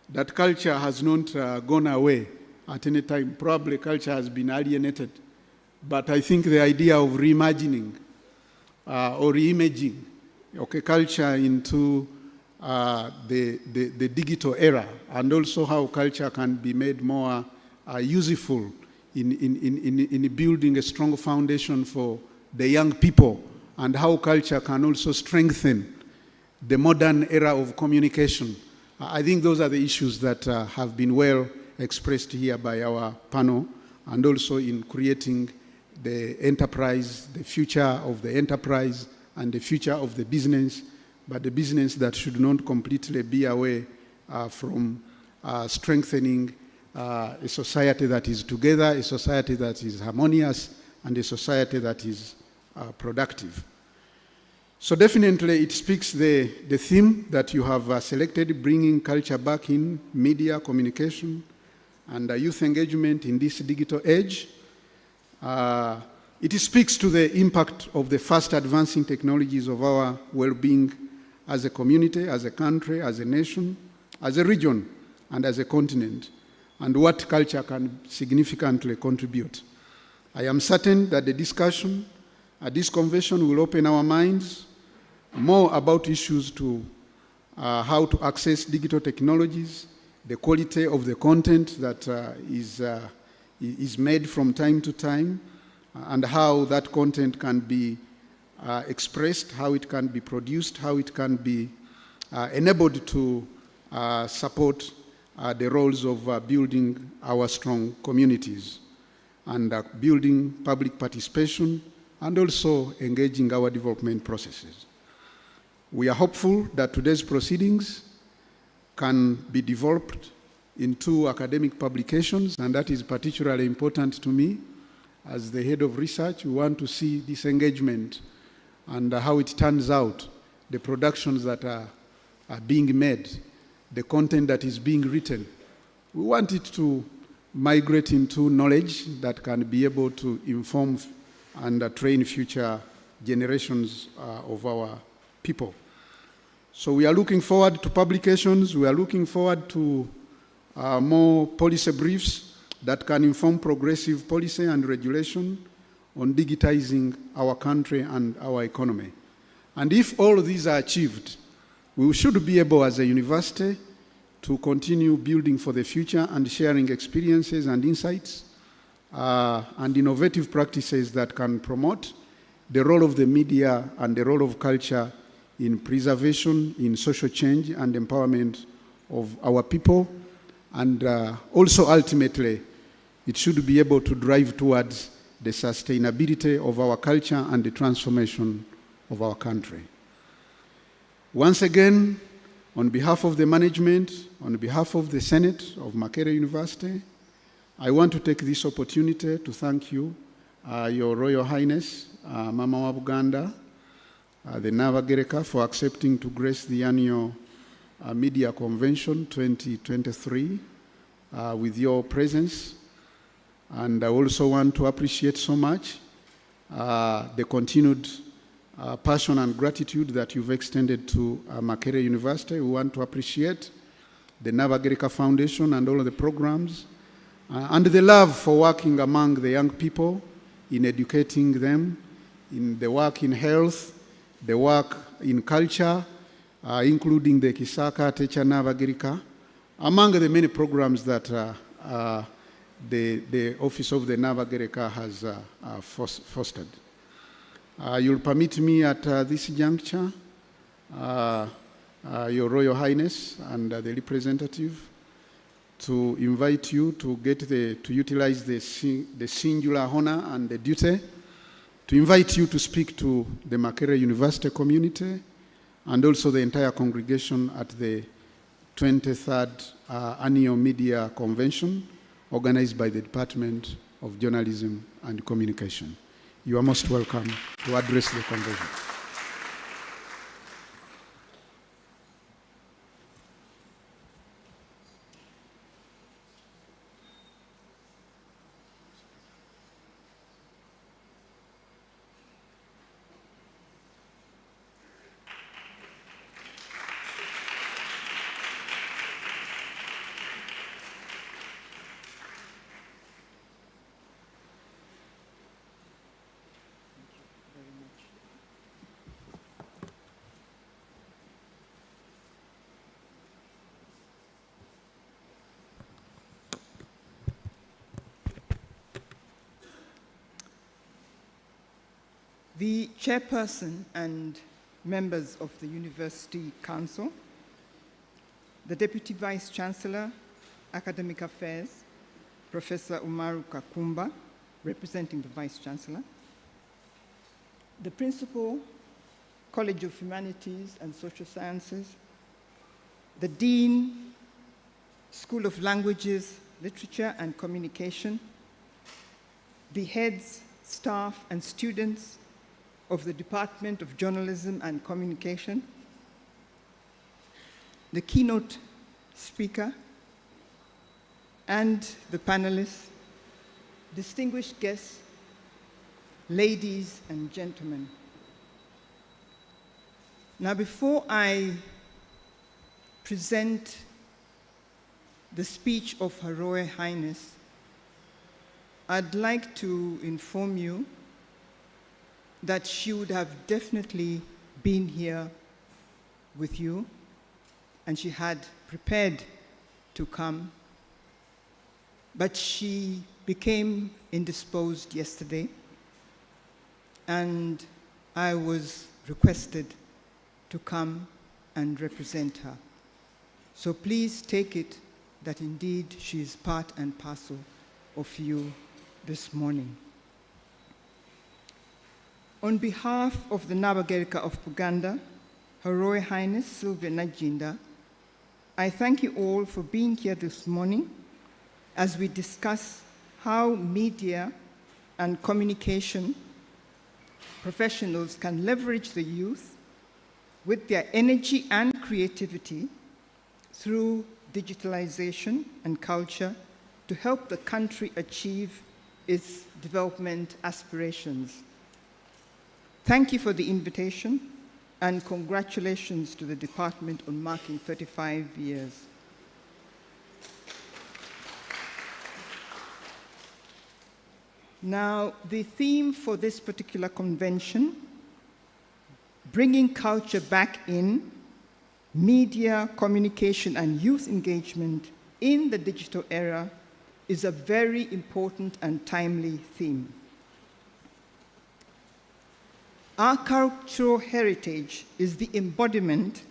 that culture has not gone away at any time. Probably culture has been alienated. But I think the idea of reimagining or reimaging culture into the digital era, and also how culture can be made more useful in building a strong foundation for the young people, and how culture can also strengthen the modern era of communication. I think those are the issues that have been well expressed here by our panel, and also in creating the enterprise, the future of the enterprise, and the future of the business, but the business that should not completely be away from strengthening a society that is together, a society that is harmonious, and a society that is productive. So definitely it speaks the theme that you have selected, bringing culture back in media, communication, and youth engagement in this digital age. It speaks to the impact of the fast advancing technologies of our well-being as a community, as a country, as a nation, as a region, and as a continent, and what culture can significantly contribute. I am certain that the discussion at this convention will open our minds more about issues to how to access digital technologies, the quality of the content that is made from time to time, and how that content can be expressed, how it can be produced, how it can be enabled to support the roles of building our strong communities and building public participation, and also engaging our development processes. We are hopeful that today's proceedings can be developed into academic publications, and that is particularly important to me. As the head of research, we want to see this engagement and how it turns out, the productions that are being made, the content that is being written. We want it to migrate into knowledge that can be able to inform and train future generations of our people. So we are looking forward to publications. We are looking forward to more policy briefs that can inform progressive policy and regulation on digitizing our country and our economy. And if all of these are achieved, we should be able as a university to continue building for the future and sharing experiences and insights and innovative practices that can promote the role of the media and the role of culture in preservation, in social change and empowerment of our people. And also ultimately, it should be able to drive towards the sustainability of our culture and the transformation of our country. Once again, on behalf of the management, on behalf of the Senate of Makerere University, I want to take this opportunity to thank you, Your Royal Highness, Mama wa Buganda, the Navagereka, for accepting to grace the annual Media Convention 2023 with your presence. And I also want to appreciate so much the continued passion and gratitude that you've extended to Makerere University. We want to appreciate the Navagereka Foundation and all of the programs and the love for working among the young people in educating them, in the work in health, the work in culture, including the Kisaka Teacher Navagereka, among the many programs that the Office of the Navagereka has fostered. You'll permit me at this juncture, Your Royal Highness and the representative, to invite you to utilize the singular honor and the duty to invite you to speak to the Makerere University community and also the entire congregation at the 23rd Annual Media Convention organized by the Department of Journalism and Communication. You are most welcome to address the convention. The chairperson and members of the University Council, the Deputy Vice Chancellor, Academic Affairs, Professor Umaru Kakumba, representing the Vice Chancellor, the Principal, College of Humanities and Social Sciences, the Dean, School of Languages, Literature and Communication, the heads, staff, and students of the Department of Journalism and Communication, the keynote speaker, and the panelists, distinguished guests, ladies and gentlemen. Now, before I present the speech of Her Royal Highness, I'd like to inform you that she would have definitely been here with you, and she had prepared to come, but she became indisposed yesterday, and I was requested to come and represent her. So please take it that indeed she is part and parcel of you this morning. On behalf of the Nabagereka of Buganda, Her Royal Highness Sylvia Najinda, I thank you all for being here this morning as we discuss how media and communication professionals can leverage the youth with their energy and creativity through digitalization and culture to help the country achieve its development aspirations. Thank you for the invitation, and congratulations to the department on marking 35 years. Now, the theme for this particular convention, bringing culture back in, media, communication, and youth engagement in the digital era, is a very important and timely theme. Our cultural heritage is the embodiment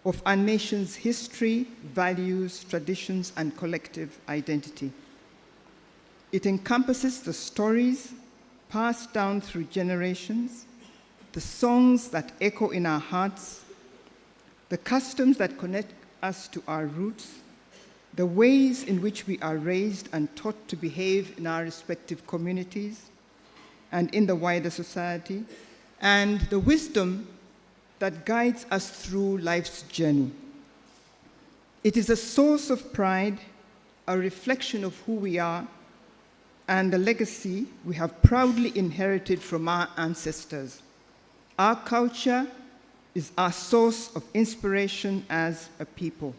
of our nation's history, values, traditions, and collective identity. It encompasses the stories passed down through generations, the songs that echo in our hearts, the customs that connect us to our roots, the ways in which we are raised and taught to behave in our respective communities and in the wider society, and the wisdom that guides us through life's journey. It is a source of pride, a reflection of who we are, and a legacy we have proudly inherited from our ancestors. Our culture is our source of inspiration as a people.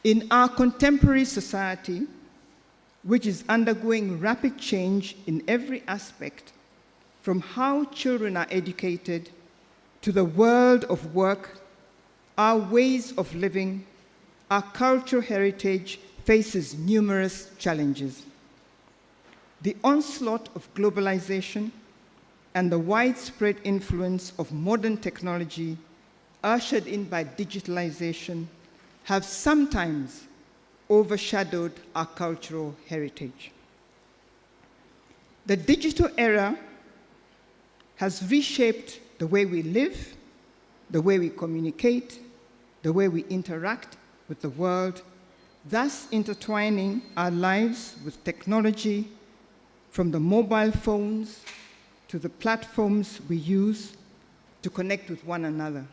In our contemporary society, which is undergoing rapid change in every aspect, from how children are educated to the world of work, our ways of living, our cultural heritage faces numerous challenges. The onslaught of globalization and the widespread influence of modern technology, ushered in by digitalization, have sometimes overshadowed our cultural heritage. The digital era has reshaped the way we live, the way we communicate, the way we interact with the world, thus intertwining our lives with technology, from the mobile phones to the platforms we use to connect with one another.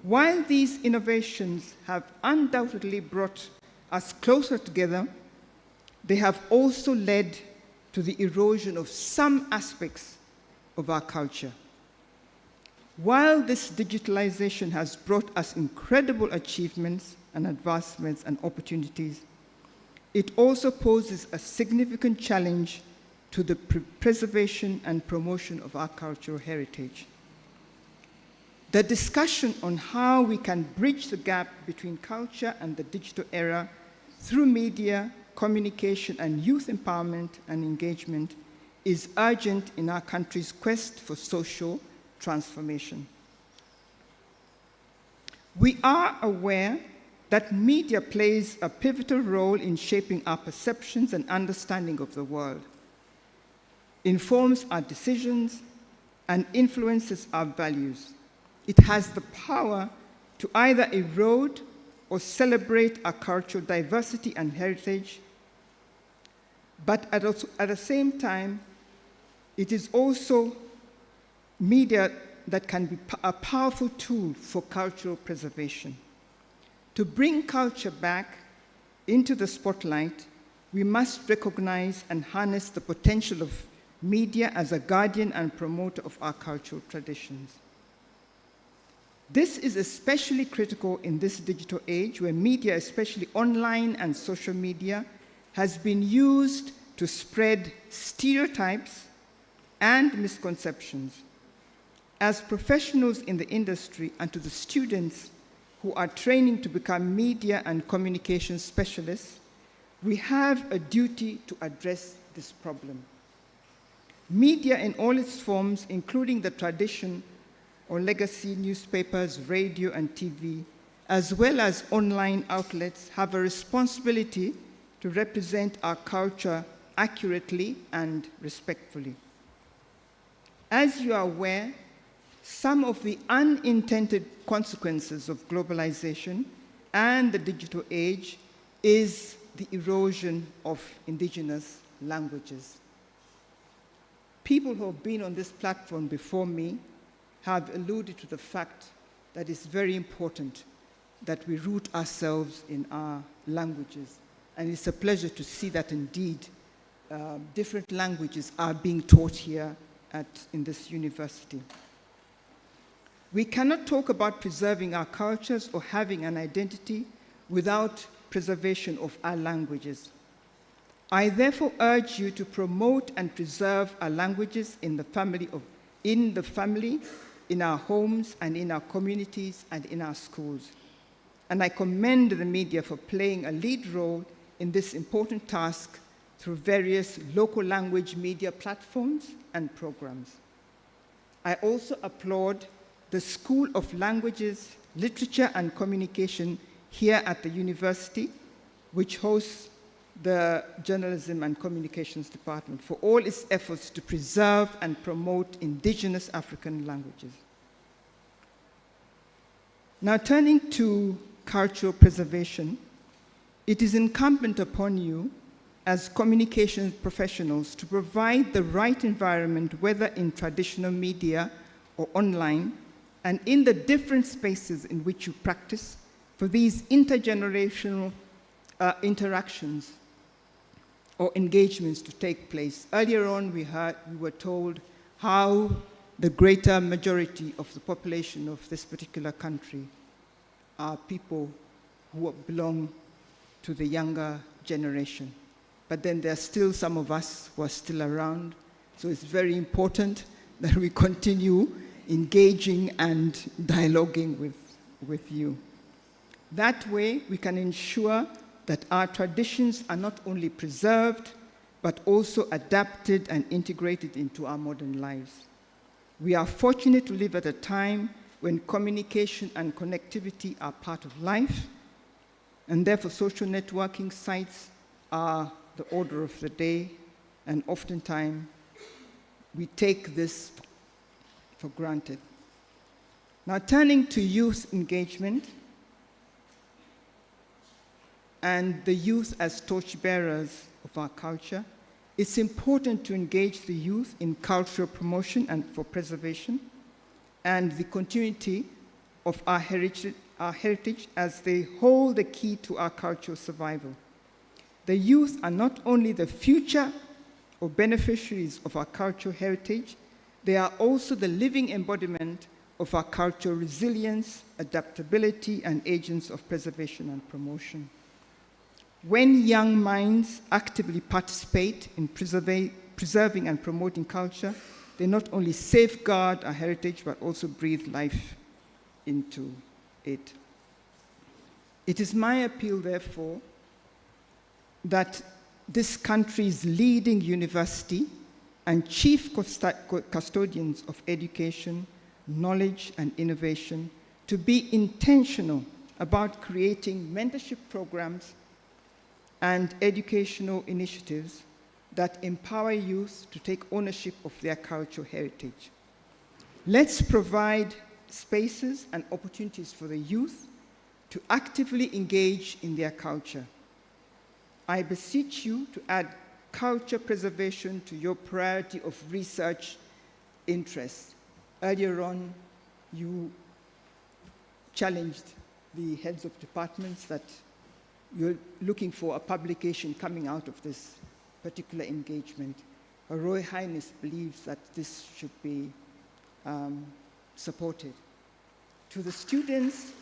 While these innovations have undoubtedly brought us closer together, they have also led to the erosion of some aspects of our culture. While this digitalization has brought us incredible achievements and advancements and opportunities, it also poses a significant challenge to the preservation and promotion of our cultural heritage. The discussion on how we can bridge the gap between culture and the digital era through media, communication, and youth empowerment and engagement is urgent in our country's quest for social transformation. We are aware that media plays a pivotal role in shaping our perceptions and understanding of the world, informs our decisions, and influences our values. It has the power to either erode or celebrate our cultural diversity and heritage, but at the same time, it is also media that can be a powerful tool for cultural preservation. To bring culture back into the spotlight, we must recognize and harness the potential of media as a guardian and promoter of our cultural traditions. This is especially critical in this digital age where media, especially online and social media, has been used to spread stereotypes and misconceptions. As professionals in the industry and to the students who are training to become media and communication specialists, we have a duty to address this problem. Media in all its forms, including the tradition or legacy newspapers, radio, and TV, as well as online outlets, have a responsibility to represent our culture accurately and respectfully. As you are aware, some of the unintended consequences of globalization and the digital age is the erosion of indigenous languages. People who have been on this platform before me have alluded to the fact that it's very important that we root ourselves in our languages. And it's a pleasure to see that indeed different languages are being taught here in this university. We cannot talk about preserving our cultures or having an identity without preservation of our languages. I therefore urge you to promote and preserve our languages in the family, in our homes, and in our communities, and in our schools. And I commend the media for playing a lead role in this important task through various local language media platforms and programs. I also applaud the School of Languages, Literature and Communication here at the university, which hosts the Journalism and Communications Department, for all its efforts to preserve and promote indigenous African languages. Now, turning to cultural preservation, it is incumbent upon you as communications professionals to provide the right environment, whether in traditional media or online, and in the different spaces in which you practice, for these intergenerational interactions or engagements to take place. Earlier on, we were told how the greater majority of the population of this particular country are people who belong to the younger generation. But then there are still some of us who are still around, so it's very important that we continue engaging and dialoguing with you. That way, we can ensure that our traditions are not only preserved, but also adapted and integrated into our modern lives. We are fortunate to live at a time when communication and connectivity are part of life, and therefore social networking sites are the order of the day, and oftentimes we take this for granted. Now, turning to youth engagement, and the youth as torchbearers of our culture, it's important to engage the youth in cultural promotion and for preservation and the continuity of our heritage as they hold the key to our cultural survival. The youth are not only the future or beneficiaries of our cultural heritage, they are also the living embodiment of our cultural resilience, adaptability, and agents of preservation and promotion. When young minds actively participate in preserving and promoting culture, they not only safeguard our heritage, but also breathe life into it. It is my appeal, therefore, that this country's leading university and chief custodians of education, knowledge, and innovation to be intentional about creating mentorship programs and educational initiatives that empower youth to take ownership of their cultural heritage. Let's provide spaces and opportunities for the youth to actively engage in their culture. I beseech you to add culture preservation to your priority of research interests. Earlier on, you challenged the heads of departments that you're looking for a publication coming out of this particular engagement. Her Royal Highness believes that this should be supported. To the students,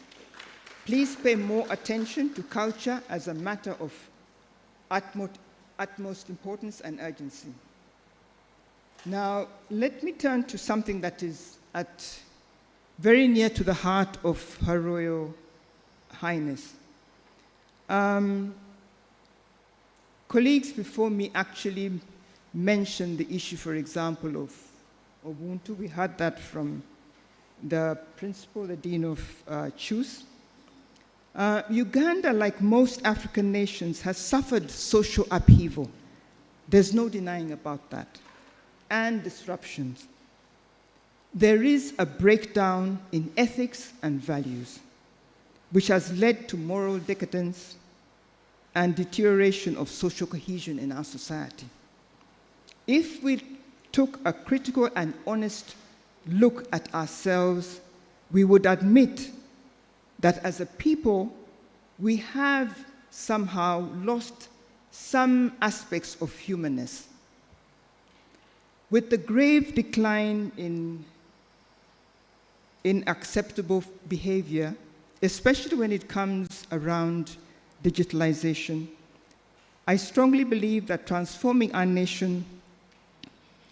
please pay more attention to culture as a matter of utmost importance and urgency. Now, let me turn to something that is very near to the heart of Her Royal Highness. Colleagues before me actually mentioned the issue, for example, of Ubuntu. We heard that from the principal, the Dean of CHUS. Uganda, like most African nations, has suffered social upheaval. There's no denying about that, and disruptions. There is a breakdown in ethics and values, which has led to moral decadence and deterioration of social cohesion in our society. If we took a critical and honest look at ourselves, we would admit that as a people, we have somehow lost some aspects of humanness. With the grave decline in acceptable behavior, especially when it comes around digitalization, I strongly believe that transforming our nation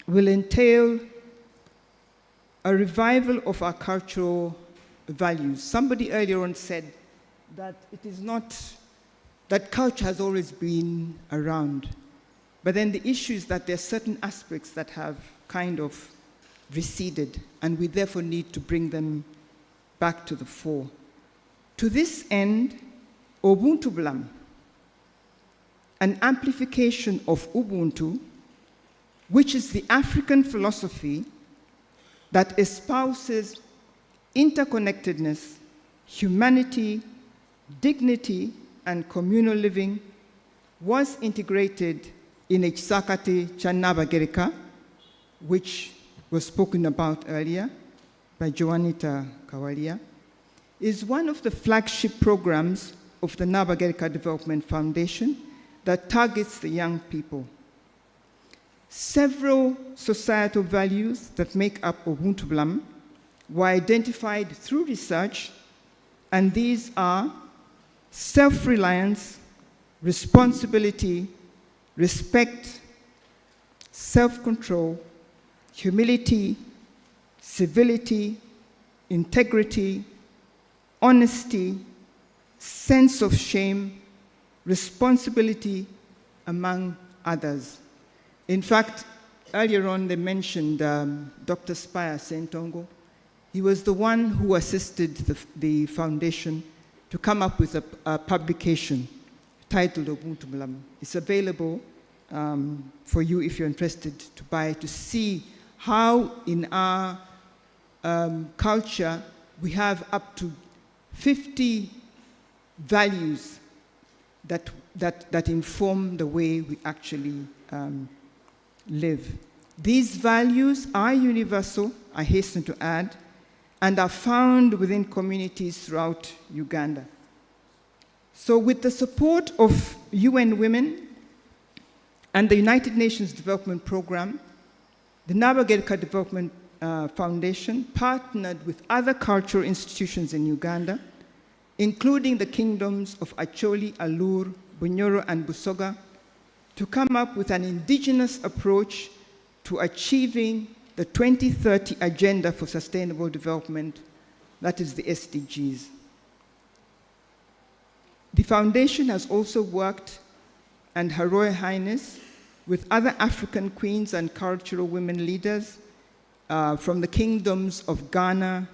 will entail a revival of our cultural values. Somebody earlier on said that it is not, that culture has always been around, but then the issue is that there are certain aspects that have kind of receded, and we therefore need to bring them back to the fore. To this end, Ubuntu Blam, an amplification of Ubuntu, which is the African philosophy that espouses interconnectedness, humanity, dignity, and communal living, was integrated in Ekisakati Chanabagereka, which was spoken about earlier by Joanita Kawalia, is one of the flagship programs of the Nabagereka Development Foundation that targets the young people. Several societal values that make up Ubuntu Blam were identified through research, and these are self-reliance, responsibility, respect, self-control, humility, civility, integrity, honesty, sense of shame, responsibility, among others. In fact, earlier on they mentioned Dr. Spire Sentongo. He was the one who assisted the foundation to come up with a publication titled Ubuntu Blam. It's available for you if you're interested to buy, to see how in our culture we have up to 50 values that inform the way we actually live. These values are universal, I hasten to add, and are found within communities throughout Uganda. So with the support of UN Women and the United Nations Development Programme, the Nabagereka Development Foundation partnered with other cultural institutions in Uganda, including the kingdoms of Acholi, Alur, Bunyoro, and Busoga, to come up with an indigenous approach to achieving the 2030 Agenda for Sustainable Development, that is the SDGs. The foundation has also worked, and Her Royal Highness, with other African queens and cultural women leaders from the kingdoms of Ghana,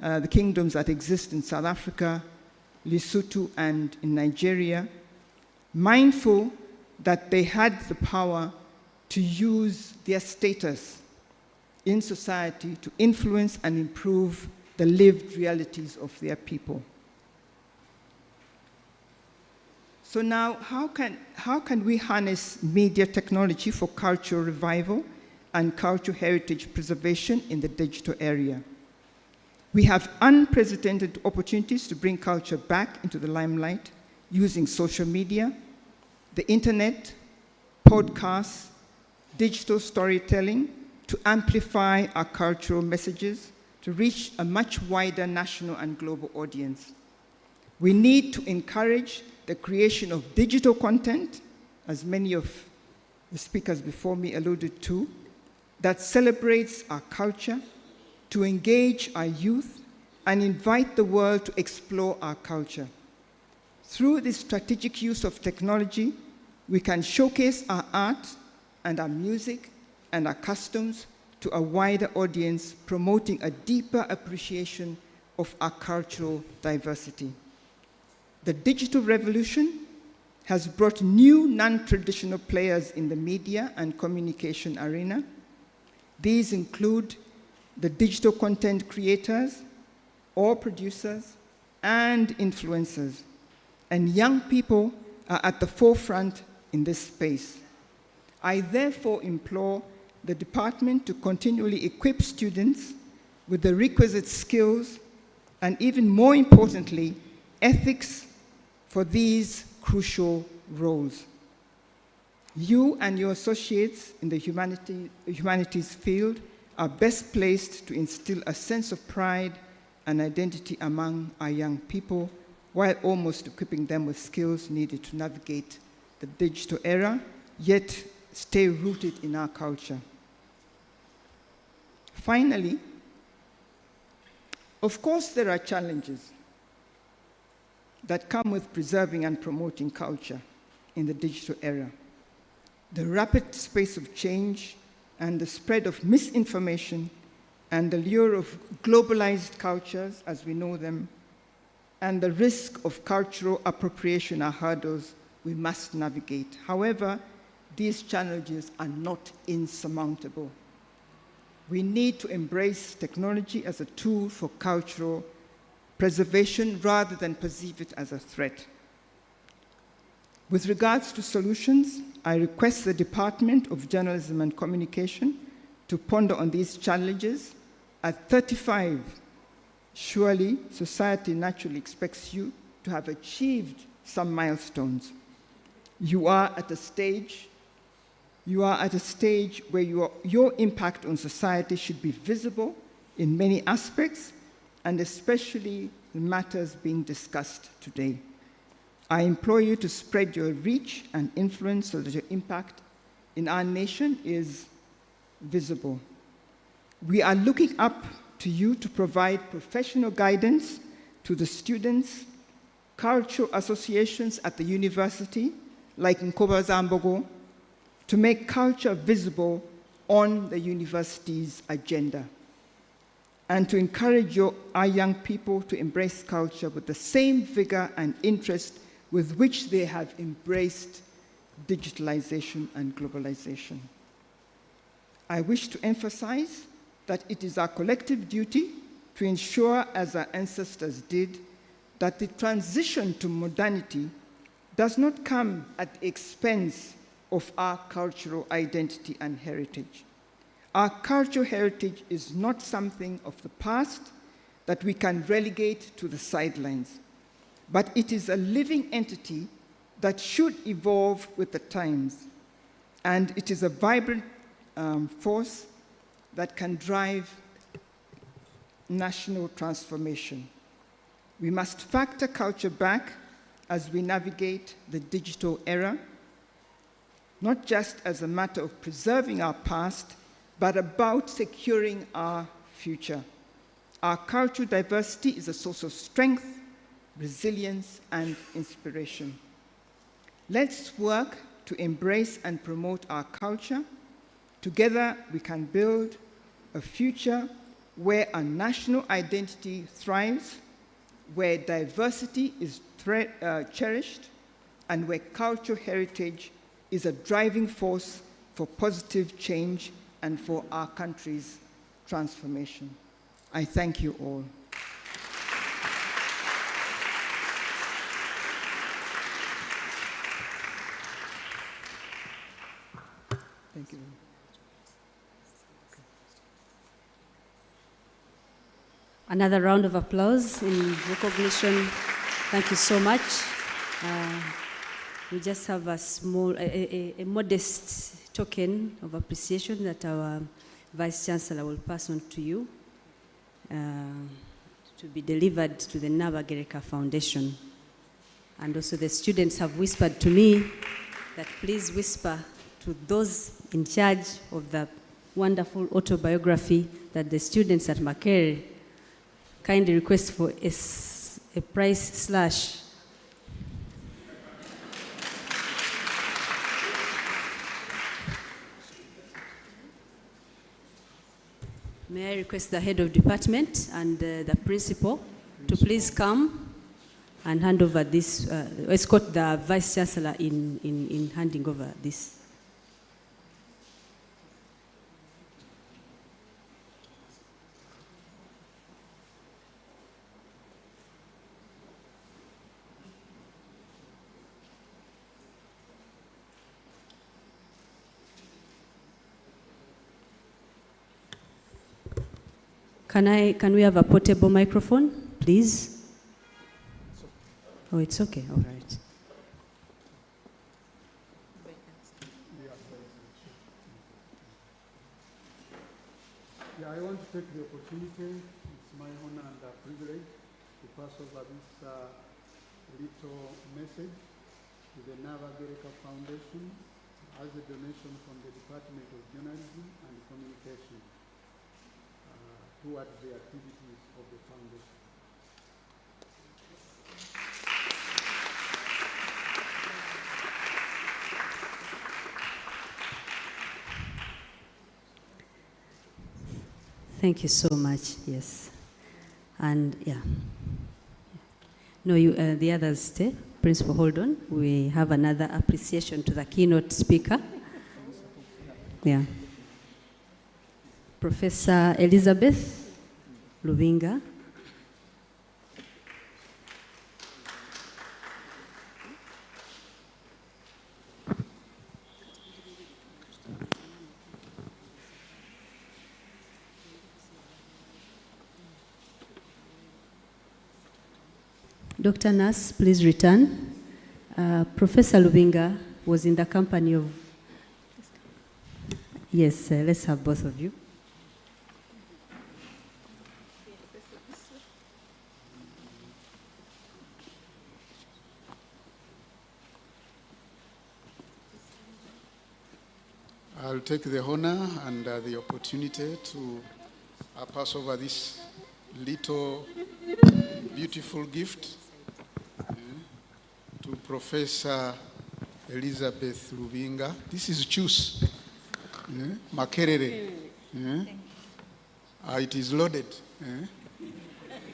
the kingdoms that exist in South Africa, Lesotho, and in Nigeria, mindful that they had the power to use their status in society to influence and improve the lived realities of their people. So now, how can we harness media technology for cultural revival and cultural heritage preservation in the digital area? We have unprecedented opportunities to bring culture back into the limelight using social media, the internet, podcasts, digital storytelling to amplify our cultural messages, to reach a much wider national and global audience. We need to encourage the creation of digital content, as many of the speakers before me alluded to, that celebrates our culture, to engage our youth, and invite the world to explore our culture. Through this strategic use of technology, we can showcase our art and our music and our customs to a wider audience, promoting a deeper appreciation of our cultural diversity. The digital revolution has brought new non-traditional players in the media and communication arena. These include the digital content creators, or producers, and influencers. And young people are at the forefront in this space. I therefore implore the department to continually equip students with the requisite skills and, even more importantly, ethics for these crucial roles. You and your associates in the humanities field are best placed to instill a sense of pride and identity among our young people, while almost equipping them with skills needed to navigate the digital era, yet stay rooted in our culture. Finally, of course, there are challenges that come with preserving and promoting culture in the digital era. The rapid pace of change and the spread of misinformation and the lure of globalized cultures as we know them, and the risk of cultural appropriation are hurdles we must navigate. However, these challenges are not insurmountable. We need to embrace technology as a tool for cultural preservation rather than perceive it as a threat. With regards to solutions, I request the Department of Journalism and Communication to ponder on these challenges. At 35, surely society naturally expects you to have achieved some milestones. You are at a stage where your impact on society should be visible in many aspects, and especially the matters being discussed today. I implore you to spread your reach and influence so that your impact in our nation is visible. We are looking up to you to provide professional guidance to the students, cultural associations at the university, like Nkoba Zambogo, to make culture visible on the university's agenda, and to encourage our young people to embrace culture with the same vigor and interest with which they have embraced digitalization and globalization. I wish to emphasize that it is our collective duty to ensure, as our ancestors did, that the transition to modernity does not come at the expense of our cultural identity and heritage. Our cultural heritage is not something of the past that we can relegate to the sidelines, but it is a living entity that should evolve with the times, and it is a vibrant force that can drive national transformation. We must factor culture back as we navigate the digital era, not just as a matter of preserving our past, but about securing our future. Our cultural diversity is a source of strength, resilience, and inspiration. Let's work to embrace and promote our culture. Together, we can build a future where our national identity thrives, where diversity is cherished, and where cultural heritage is a driving force for positive change and for our country's transformation. I thank you all. Thank you. Another round of applause in recognition. Thank you so much. We just have a small, a modest token of appreciation that our Vice Chancellor will pass on to you to be delivered to the Nabagereka Foundation. And also the students have whispered to me that please whisper to those in charge of the wonderful autobiography that the students at Makerere kindly request for a price slash. May I request the head of department and the principal to please come and hand over this, escort the Vice Chancellor in handing over this. Can we have a portable microphone, please? Oh, it's okay, all right. Yeah, I want to take the opportunity, it's my honor and privilege to pass over this little message to the Nabagereka Foundation as a donation from the Department of Journalism and Communication towards the activities of the foundation. Thank you so much, yes. And yeah. No, the others stay. Principal, hold on. We have another appreciation to the keynote speaker. Yeah. Professor Elizabeth Lubinga. Dr. Nas, please return. Professor Lubinga was in the company of... Yes, let's have both of you. I'll take the honor and the opportunity to pass over this little beautiful gift to Professor Elizabeth Lubinga. This is juice, Makerere. It is loaded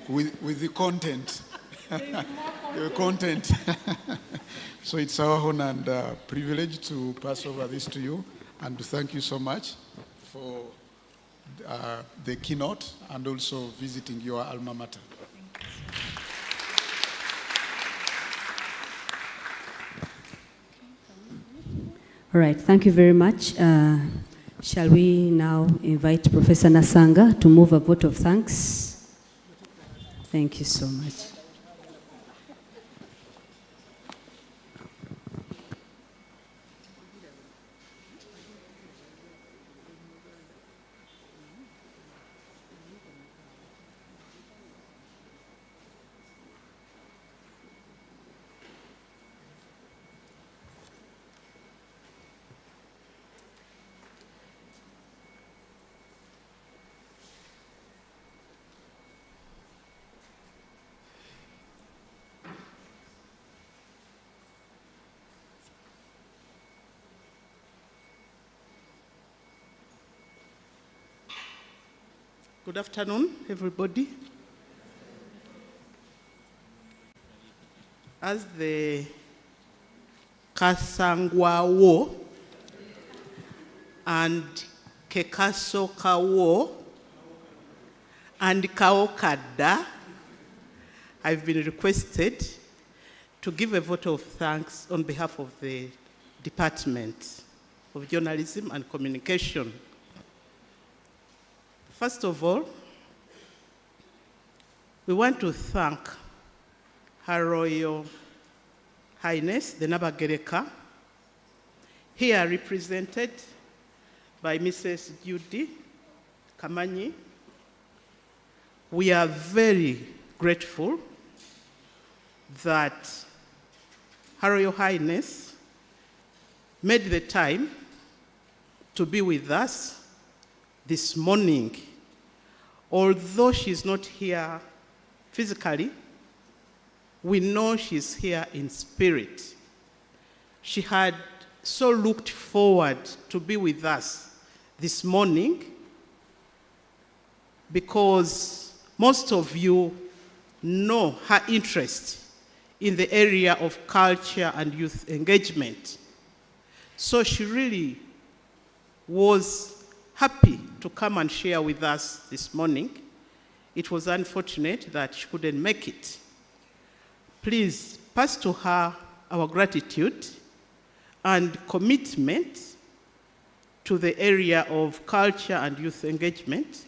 with the content. The content. So it's our honor and privilege to pass over this to you and to thank you so much for the keynote and also visiting your alma mater. All right, thank you very much. Shall we now invite Professor Nasanga to move a vote of thanks? Thank you so much. Good afternoon, everybody. As the Kasangwawo and Kekasokawo and Kaokada, I've been requested to give a vote of thanks on behalf of the Department of Journalism and Communication. First of all, we want to thank Her Royal Highness, the Nabagereka, here represented by Mrs. Judy Kamanyi. We are very grateful that Her Royal Highness made the time to be with us this morning. Although she's not here physically, we know she's here in spirit. She had so looked forward to be with us this morning because most of you know her interest in the area of culture and youth engagement. So she really was happy to come and share with us this morning. It was unfortunate that she couldn't make it. Please pass to her our gratitude and commitment to the area of culture and youth engagement,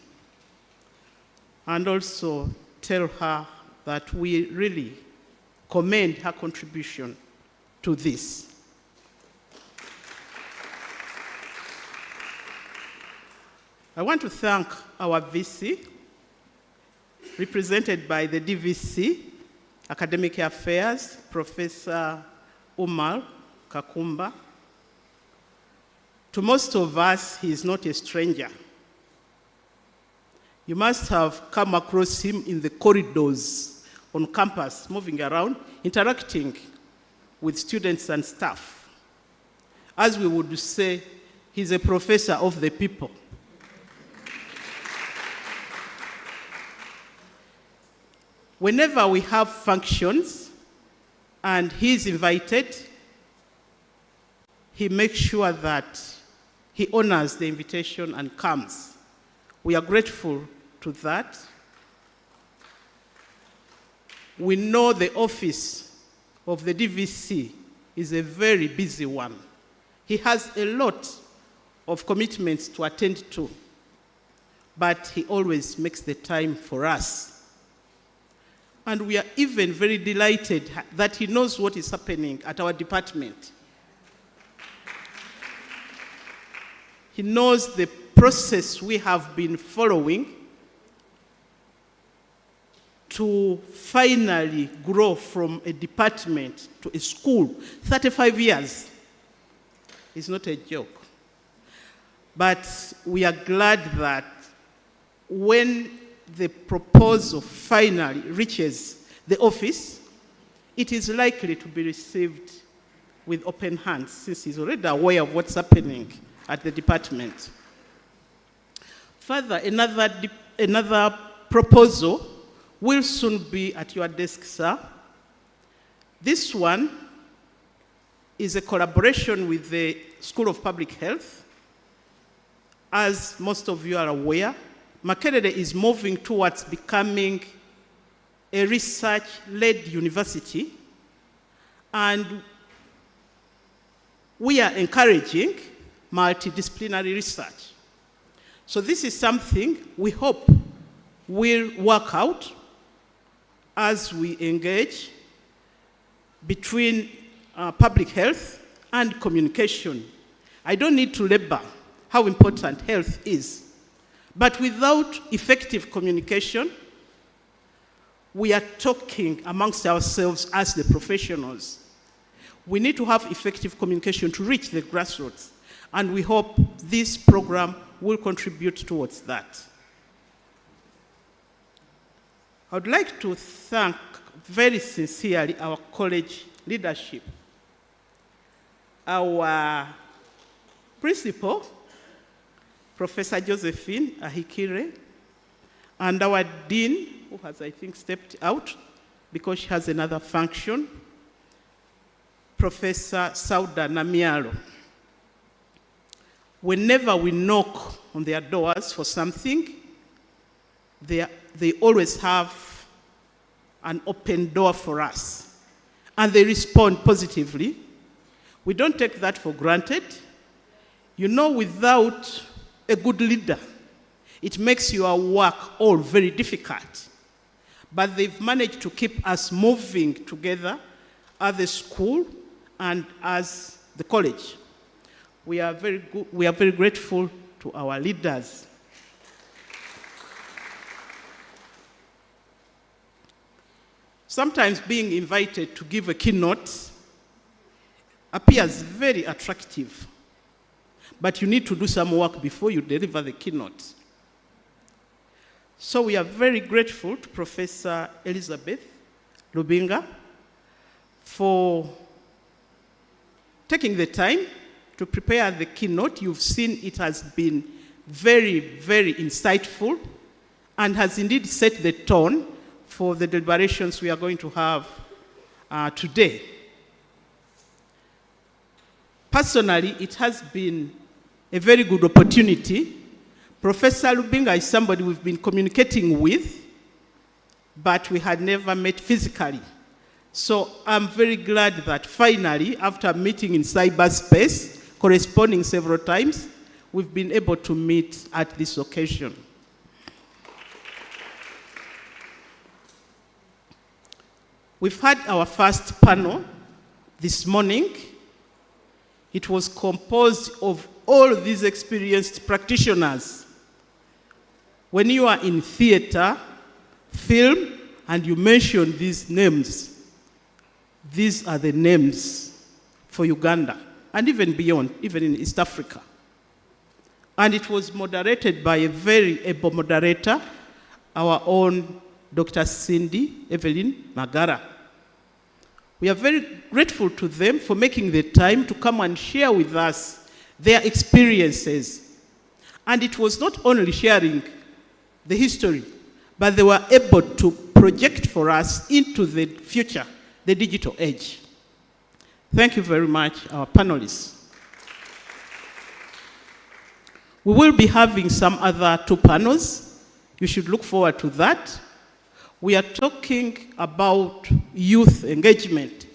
and also tell her that we really commend her contribution to this. I want to thank our VC, represented by the DVC, Academic Affairs, Professor Umar Kakumba. To most of us, he is not a stranger. You must have come across him in the corridors on campus, moving around, interacting with students and staff. As we would say, he's a professor of the people. Whenever we have functions and he's invited, he makes sure that he honors the invitation and comes. We are grateful to that. We know the office of the DVC is a very busy one. He has a lot of commitments to attend to, but he always makes the time for us. And we are even very delighted that he knows what is happening at our department. He knows the process we have been following to finally grow from a department to a school. 35 years is not a joke. But we are glad that when the proposal finally reaches the office, it is likely to be received with open hands, since he's already aware of what's happening at the department. Further, another proposal will soon be at your desk, sir. This one is a collaboration with the School of Public Health. As most of you are aware, Makerere is moving towards becoming a research-led university, and we are encouraging multidisciplinary research. So this is something we hope will work out as we engage between public health and communication. I don't need to labor how important health is, but without effective communication, we are talking amongst ourselves as the professionals. We need to have effective communication to reach the grassroots, and we hope this program will contribute towards that. I would like to thank very sincerely our college leadership, our principal, Professor Josephine Ahikire, and our dean, who has, I think, stepped out because she has another function, Professor Sauda Namialo. Whenever we knock on their doors for something, they always have an open door for us, and they respond positively. We don't take that for granted. You know, without a good leader, it makes your work all very difficult. But they've managed to keep us moving together at the school and as the college. We are very grateful to our leaders. Sometimes being invited to give a keynote appears very attractive, but you need to do some work before you deliver the keynote. So we are very grateful to Professor Elizabeth Lubinga for taking the time to prepare the keynote. You've seen it has been very, very insightful and has indeed set the tone for the deliberations we are going to have today. Personally, it has been a very good opportunity. Professor Lubinga is somebody we've been communicating with, but we had never met physically. So I'm very glad that finally, after meeting in cyberspace, corresponding several times, we've been able to meet at this occasion. We've had our first panel this morning. It was composed of all these experienced practitioners. When you are in theater, film, and you mention these names, these are the names for Uganda, and even beyond, even in East Africa. And it was moderated by a very able moderator, our own Dr. Cindy Evelyn Magara. We are very grateful to them for making the time to come and share with us their experiences. And it was not only sharing the history, but they were able to project for us into the future, the digital age. Thank you very much, our panelists. We will be having some other 2 panels. You should look forward to that. We are talking about youth engagement.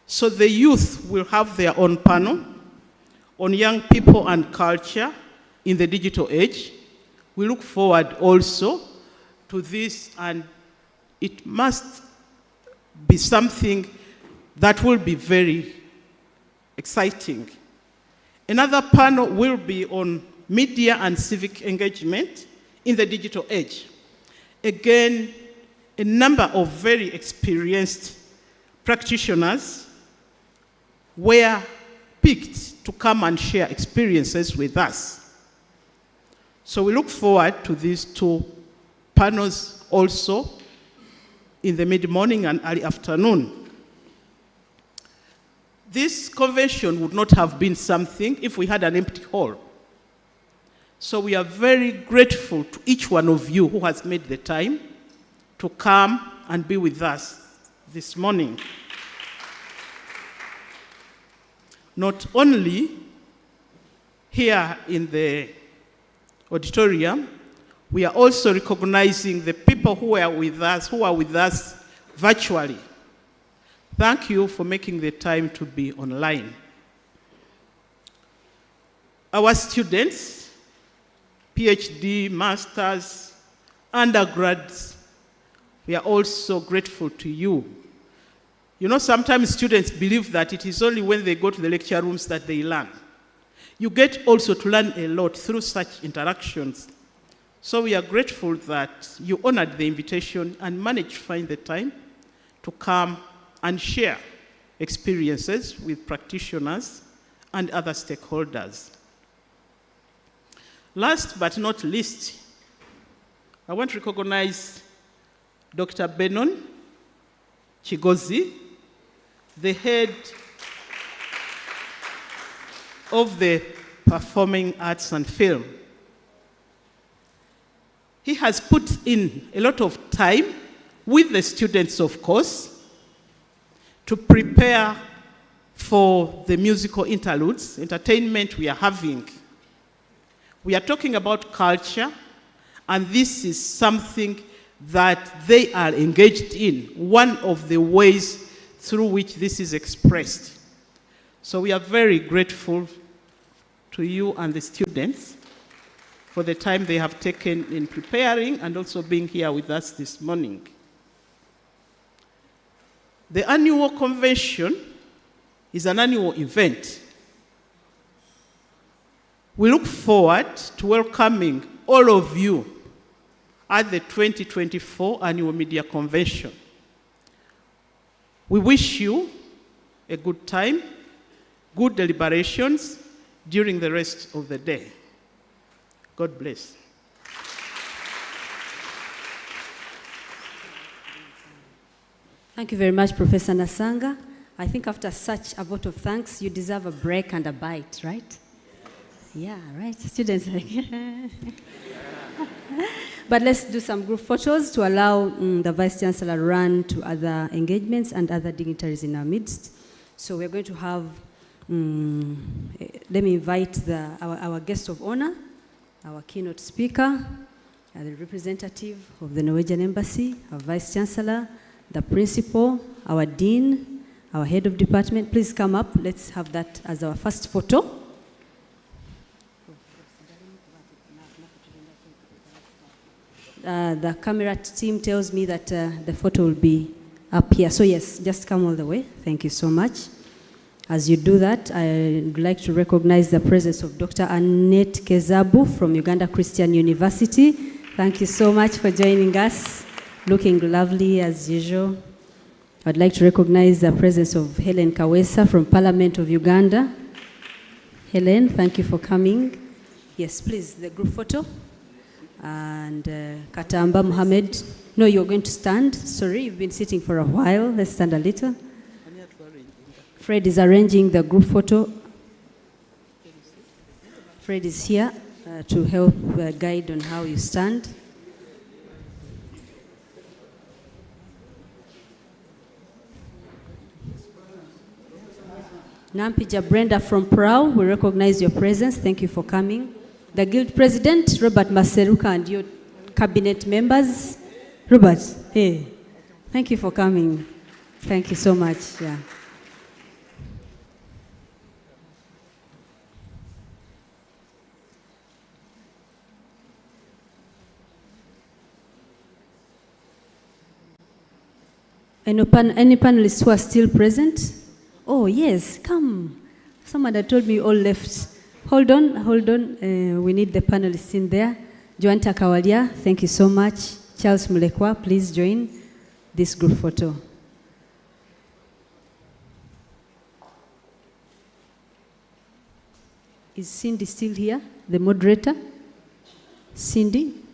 So the youth will have their own panel on young people and culture in the digital age. We look forward also to this, and it must be something that will be very exciting. Another panel will be on media and civic engagement in the digital age. Again, a number of very experienced practitioners were picked to come and share experiences with us. So we look forward to these 2 panels also in the mid-morning and early afternoon. This convention would not have been something if we had an empty hall. So we are very grateful to each one of you who has made the time to come and be with us this morning. Not only here in the auditorium, we are also recognizing the people who are with us virtually. Thank you for making the time to be online. Our students, PhD, masters, undergrads, we are also grateful to you. You know, sometimes students believe that it is only when they go to the lecture rooms that they learn. You get also to learn a lot through such interactions. So we are grateful that you honored the invitation and managed to find the time to come and share experiences with practitioners and other stakeholders. Last but not least, I want to recognize Dr. Benon Chigozi, the head of the Performing Arts and Film. He has put in a lot of time with the students, of course, to prepare for the musical interludes, entertainment we are having. We are talking about culture, and this is something that they are engaged in, one of the ways through which this is expressed. So we are very grateful to you and the students for the time they have taken in preparing and also being here with us this morning. The annual convention is an annual event. We look forward to welcoming all of you at the 2024 Annual Media Convention. We wish you a good time, good deliberations during the rest of the day. God bless. Thank you very much, Professor Nasanga. I think after such a vote of thanks, you deserve a break and a bite, right? Yeah, right. Students like, but let's do some group photos to allow the Vice Chancellor run to other engagements and other dignitaries in our midst. So we're going to have, let me invite our guest of honor, our keynote speaker, the representative of the Norwegian Embassy, our Vice Chancellor, the principal, our dean, our head of department. Please come up. Let's have that as our first photo. The camera team tells me that the photo will be up here. So yes, just come all the way. Thank you so much. As you do that, I'd like to recognize the presence of Dr. Annette Kezabu from Uganda Christian University. Thank you so much for joining us. Looking lovely as usual. I'd like to recognize the presence of Helen Kawesa from Parliament of Uganda. Helen, thank you for coming. Yes, please, the group photo. And Katamba Mohammed. No, you're going to stand. Sorry, you've been sitting for a while. Let's stand a little. Fred is arranging the group photo. Fred is here to help guide on how you stand. Nampija Brenda from Prau, we recognize your presence. Thank you for coming. The Guild President, Robert Maseruka, and your cabinet members. Robert, hey, thank you for coming. Thank you so much. Yeah. Any panelists who are still present? Oh, yes, come. Someone had told me you all left. Hold on. We need the panelists in there. Joanta Kawalia, thank you so much. Charles Mulekwa, please join this group photo. Is Cindy still here, the moderator? Cindy?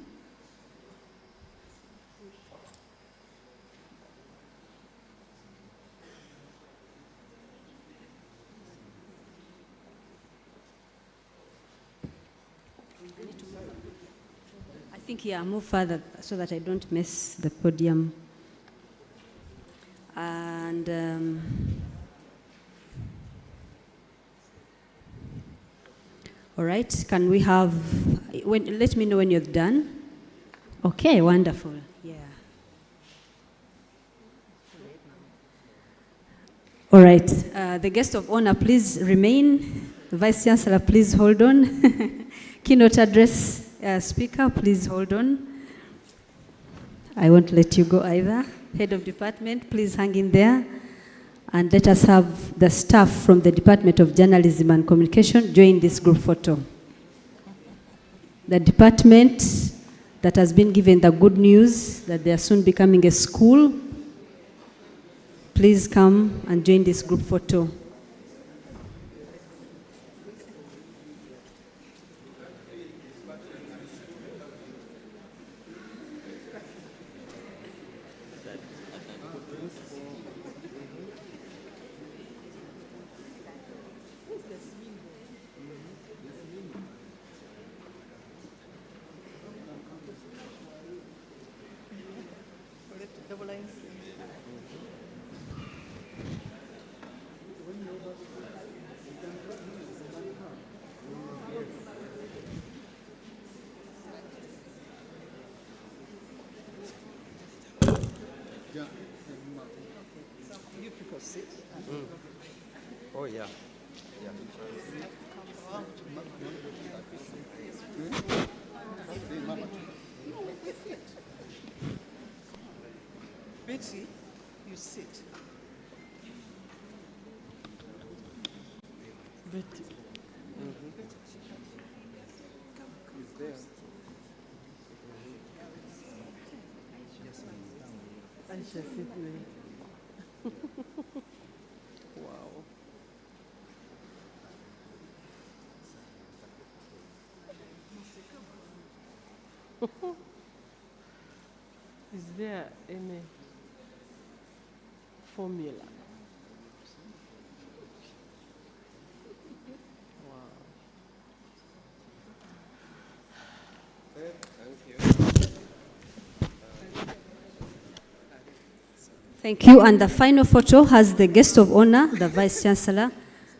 I think, yeah, move further so that I don't mess the podium. And all right, can we have, let me know when you're done. Okay, wonderful, yeah. All right, the guest of honor, please remain Vice Chancellor, please hold on. Keynote address speaker, please hold on. I won't let you go either. Head of department, please hang in there. And let us have the staff from the Department of Journalism and Communication join this group photo. The department that has been given the good news that they are soon becoming a school, please come and join this group photo. Oh, yeah. Betsy, you sit. Betty. Is there? Aisha Sidney. Wow. Is there any formula? Wow. Thank you. And the final photo has the guest of honor, the Vice Chancellor,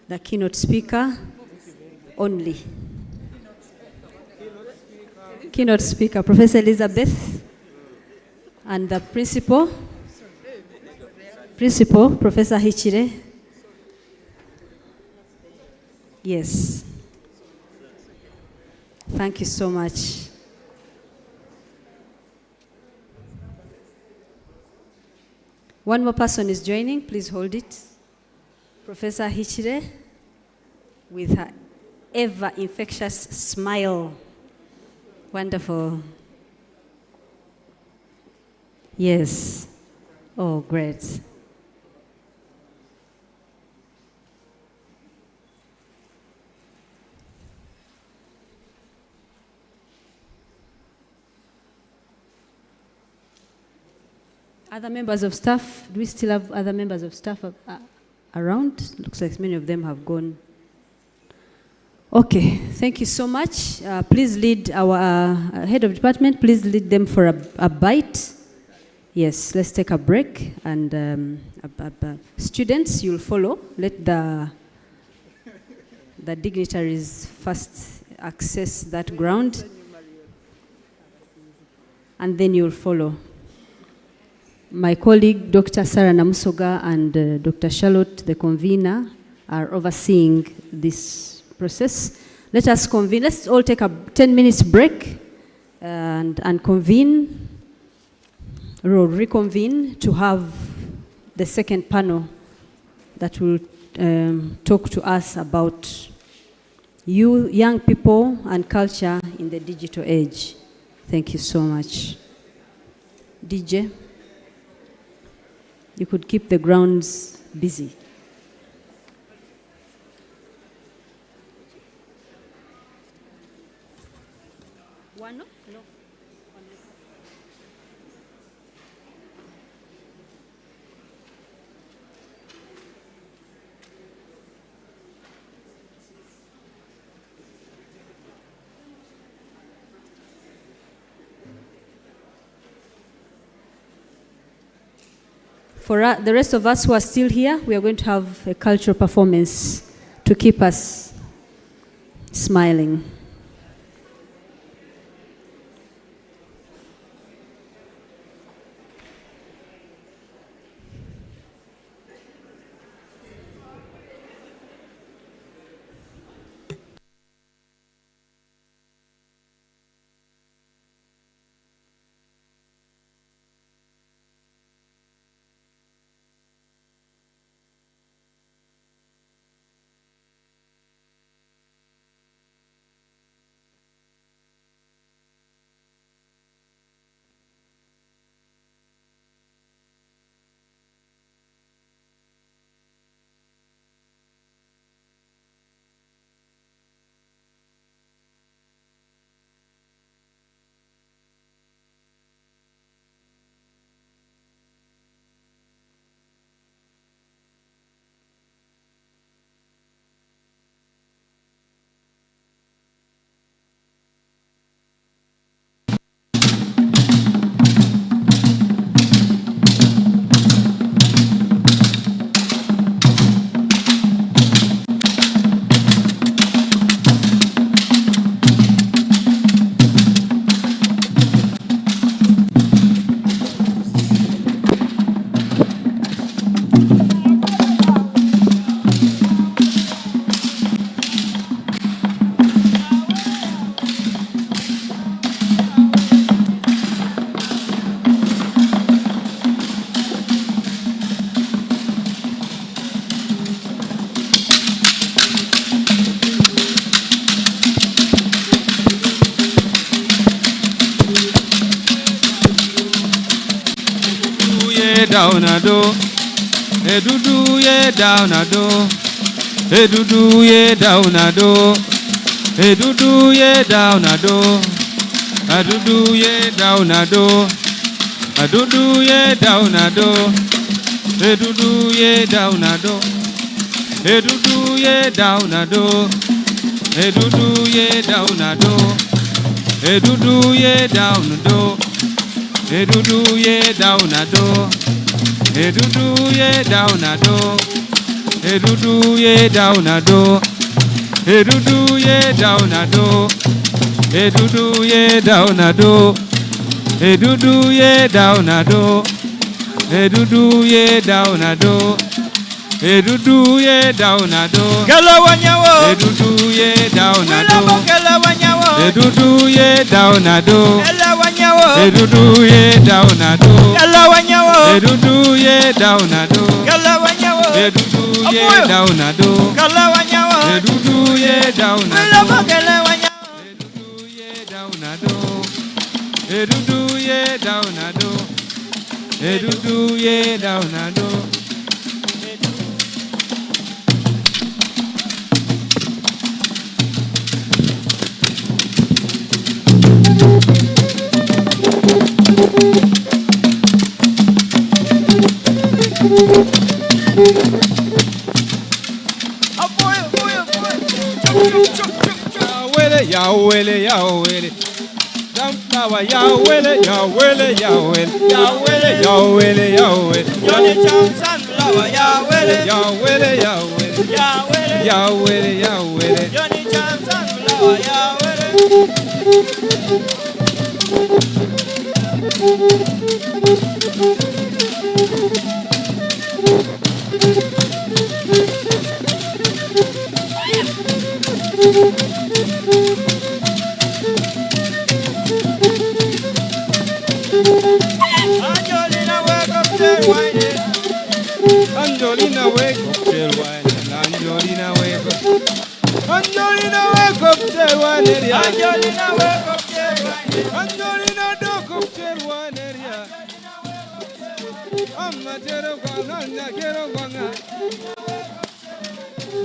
the keynote speaker only. Keynote speaker, Professor Elizabeth, and the principal, Professor Hichire. Yes. Thank you so much. One more person is joining. Please hold it. Professor Hichire, with her ever infectious smile. Wonderful. Yes. Oh, great. Other members of staff, do we still have other members of staff around? Looks like many of them have gone. Okay, thank you so much. Please lead our head of department, please lead them for a bite. Yes, let's take a break. And students, you'll follow. Let the dignitaries first access that ground. And then you'll follow. My colleague, Dr. Sarah Namusoga, and Dr. Charlotte, the convener, are overseeing this process. Let us convene. Let's all take a 10 minutes break and convene, or reconvene to have the second panel that will talk to us about young people and culture in the digital age. Thank you so much. DJ, you could keep the grounds busy. One, no? No. For the rest of us who are still here, we are going to have a cultural performance to keep us smiling. ye down a do. E dudu ye down a do. E dudu ye down a do. E dudu ye down a do. A dudu ye down a do. A dudu ye down a do. E dudu ye down a do. E dudu ye down a do. E dudu ye down a do. E dudu ye down a do. E dudu ye down a do. E dudu ye down a do. E dudu ye down a do. E dudu ye down a do. E dudu ye down a do. E dudu ye down a do. E dudu ye down a do. E dudu ye down a do. Gala wanyawo. E dudu ye down a do. Gala wanyawo. E dudu ye down a do. Gala wanyawo. E dudu ye down a do. Gala wanyawo. E dudu ye down a do. Gala wanyawo. E dudu ye down a do. Gala wanyawo. E dudu ye down a do. Gala wanyawo. Down a do. E dudu ye down a do. E dudu ye down a do. Yawele, yawele, Sunflower, yawele, yawele, yawele, yawele, yawele, yawele. Johnny Chang sunflower, yawele, yawele, yawele, yawele, yawele, yawele. Johnny Chang sunflower, yawele. Angelina, wake up, till wine. Angelina, wake up, till wine. Angelina, wake up. Angelina, wake up, till wine. Angelina, wake up, till wine. Angelina, duck up, till wine. Amma tero gwanga, na kero gwanga.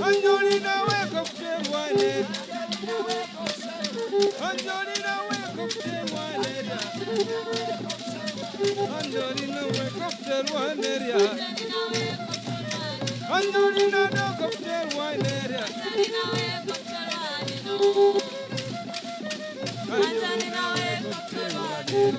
Angelina, wake up, till wine. Angelina, wake up, till wine. Angelina, wake up, till wine. Angelina, duck up, till wine. Angelina, wake up, till wine. Angelina, wake up, till wine.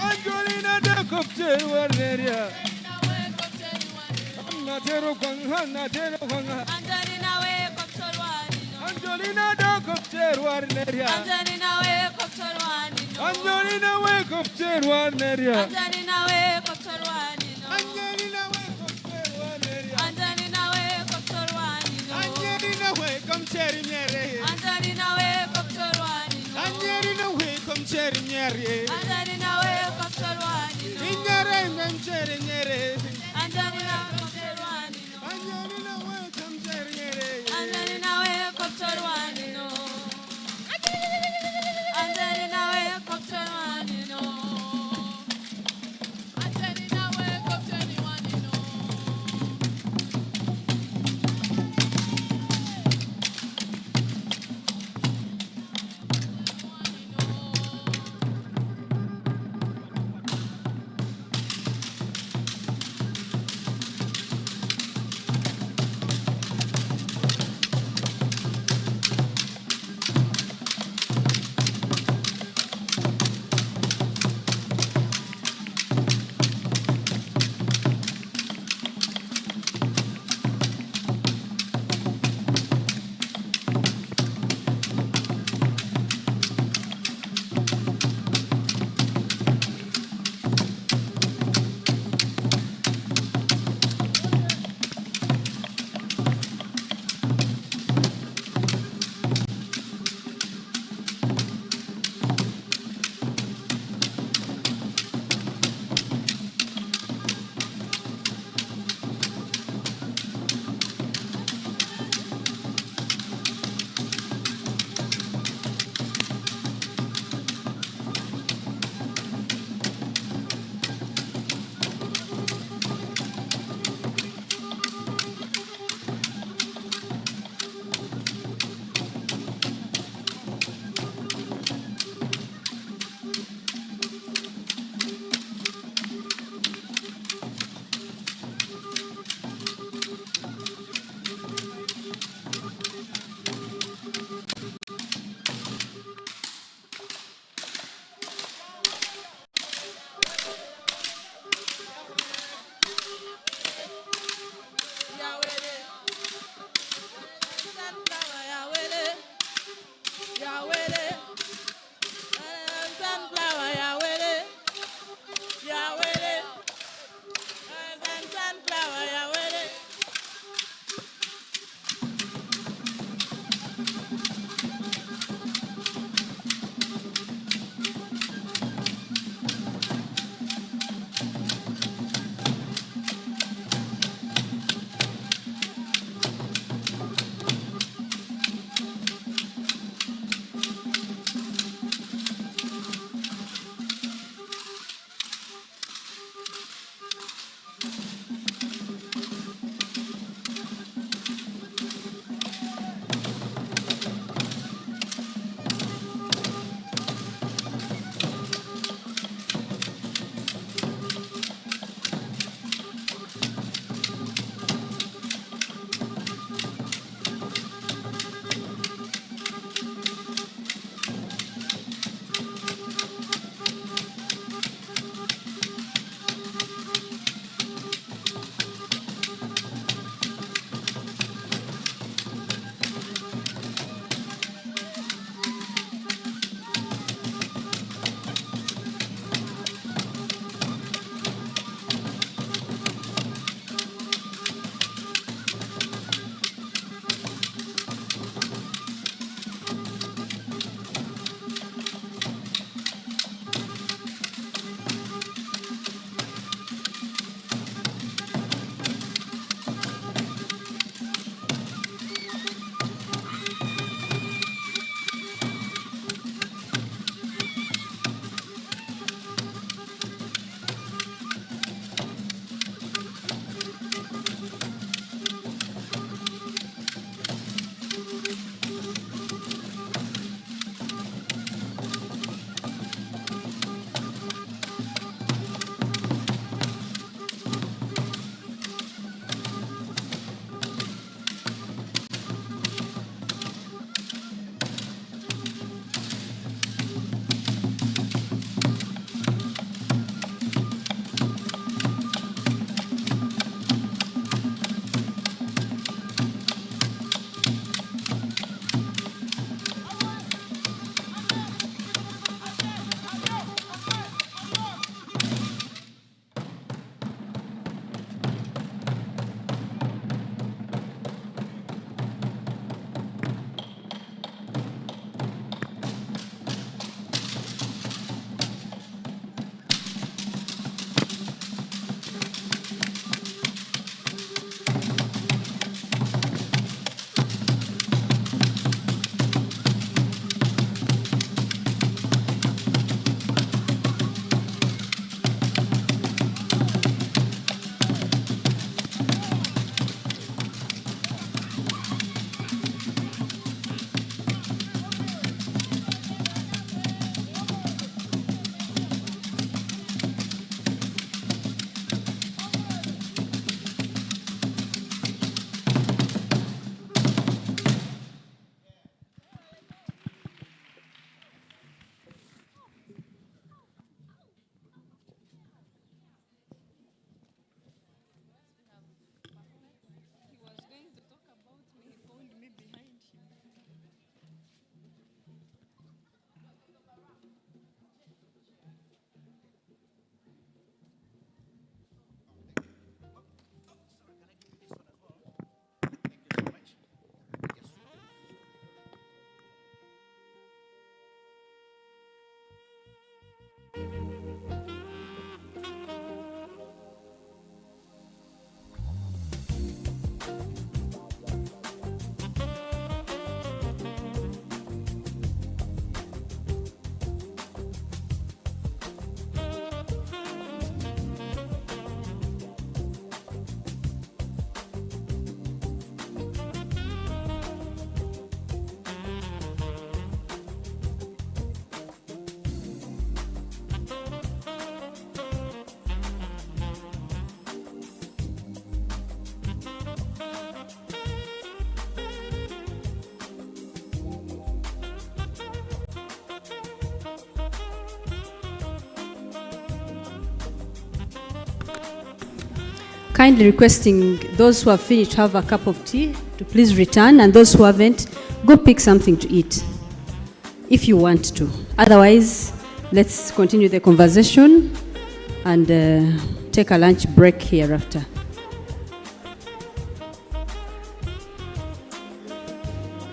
Angelina, duck up, till wine. Natero gwanga, natero gwanga. Angelina, wake up, till wine. Angelina, duck up, till wine. Angelina, wake up, till wine. Angelina, wake up, till wine. Angelina, wake up, till wine. Angelina, wake up, till wine. Angelina, wake up, till wine. Angelina, wake up, cherry nyere. Angelina, wake up, till wine. Angelina, wake up, cherry nyere. Angelina, wake up, till wine. Nyere, cherry nyere. Angelina, wake up, till wine. Angelina, wake up, cherry nyere. Angelina, wake up, till wine. Angelina, wake up, till wine. kindly requesting those who have finished have a cup of tea to please return, and those who haven't, go pick something to eat if you want to. Otherwise, let's continue the conversation and take a lunch break hereafter.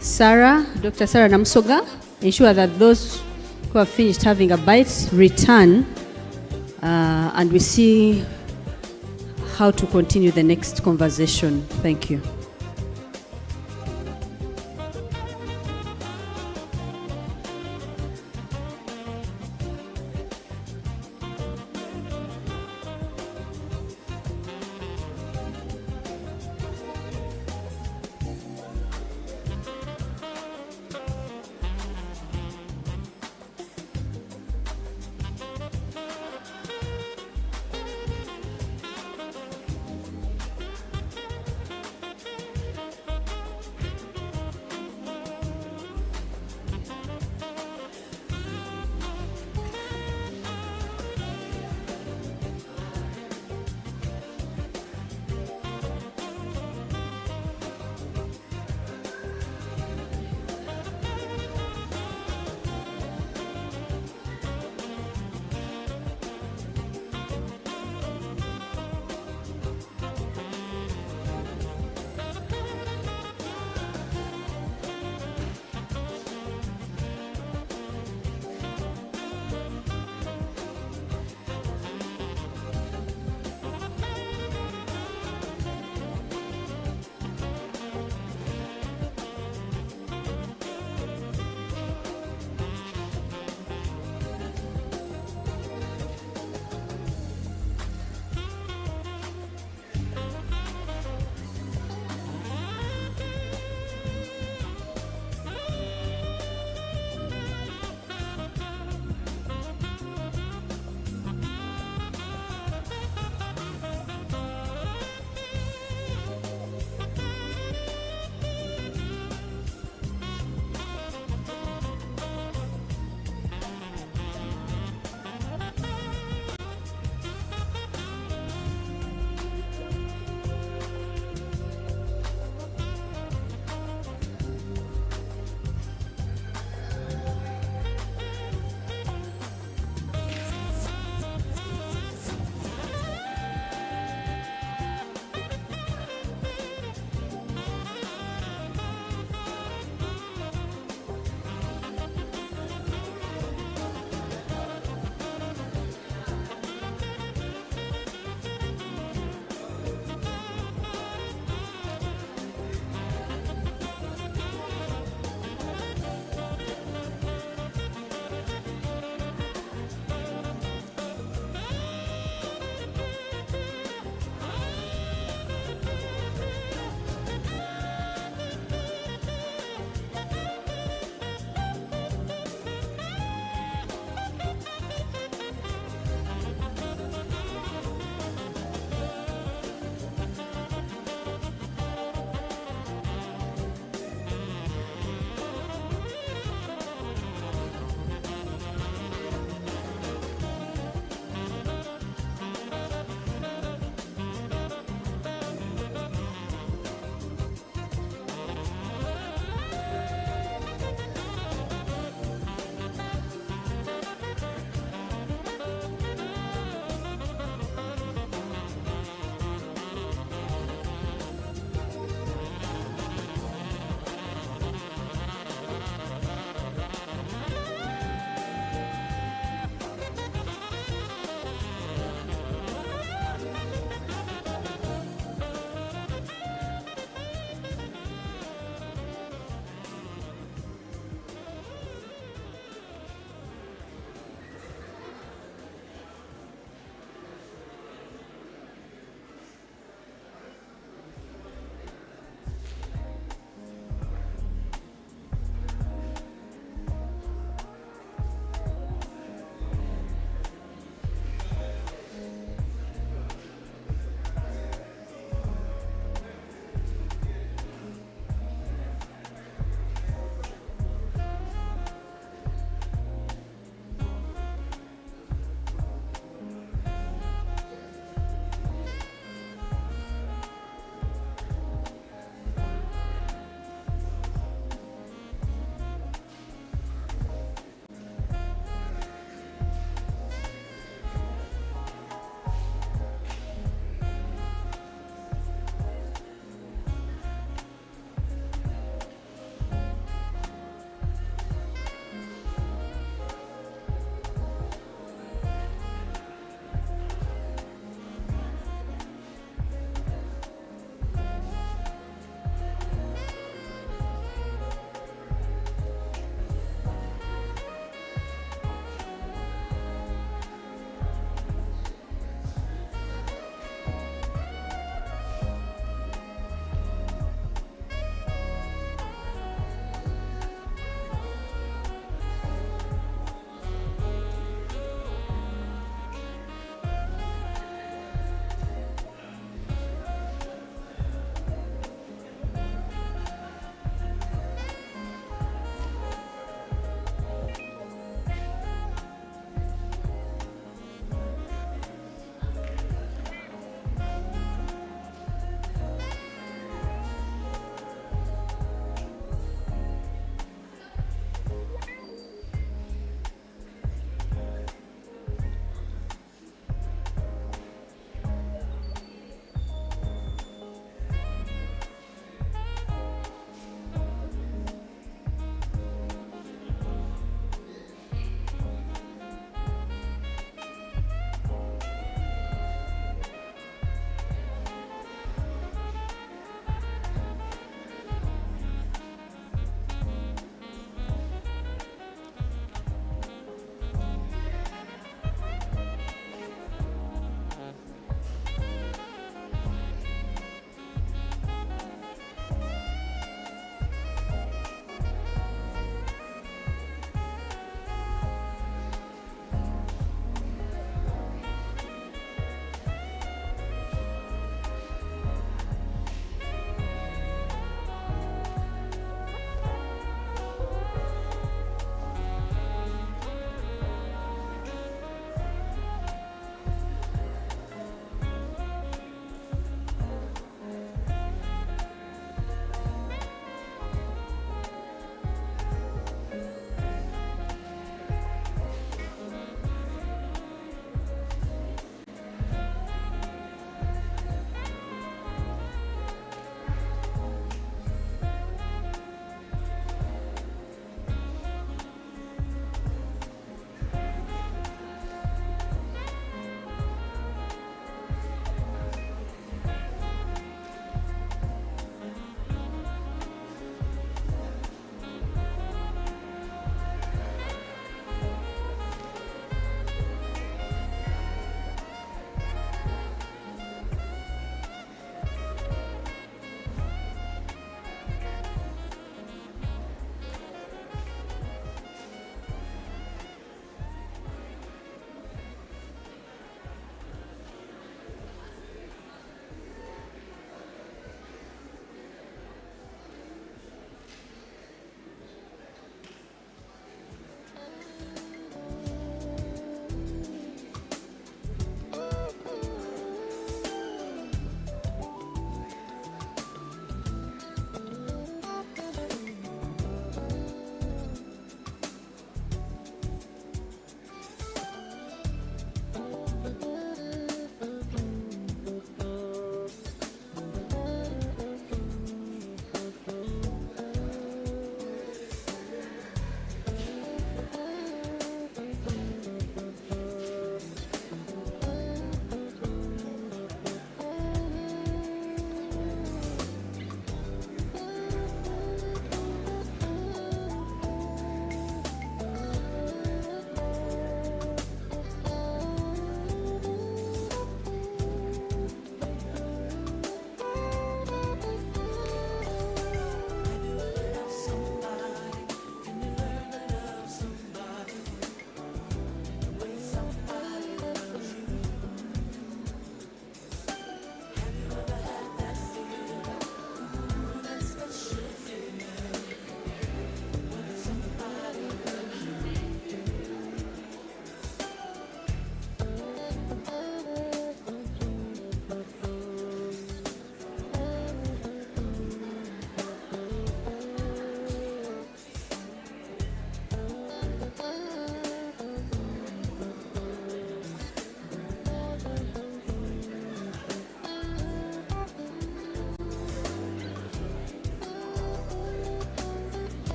Sarah, Dr. Sarah Namsoga, ensure that those who have finished having a bite return, and we see how to continue the next conversation. Thank you.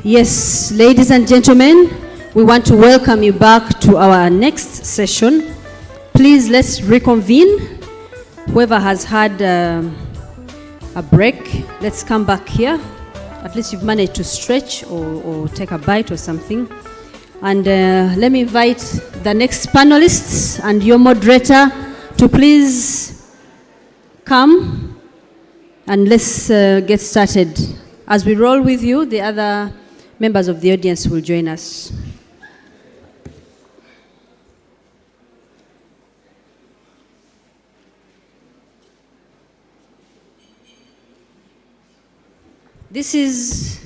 Yes, ladies and gentlemen, we want to welcome you back to our next session. Please, let's reconvene. Whoever has had a break, let's come back here. At least you've managed to stretch or take a bite or something. And let me invite the next panelists and your moderator to please come and let's get started. As we roll with you, the other members of the audience will join us. This is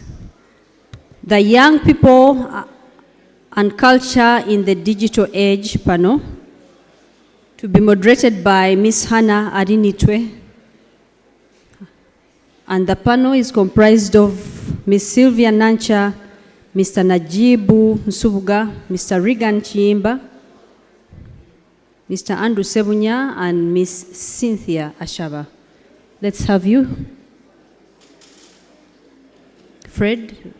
the Young People and Culture in the Digital Age panel, to be moderated by Ms. Hannah Arinitwe. And the panel is comprised of Ms. Sylvia Nancha, Mr. Najibu Nsubuga, Mr. Regan Chiimba, Mr. Andrew Sebunya, and Ms. Cynthia Ashaba. Let's have you. Fred.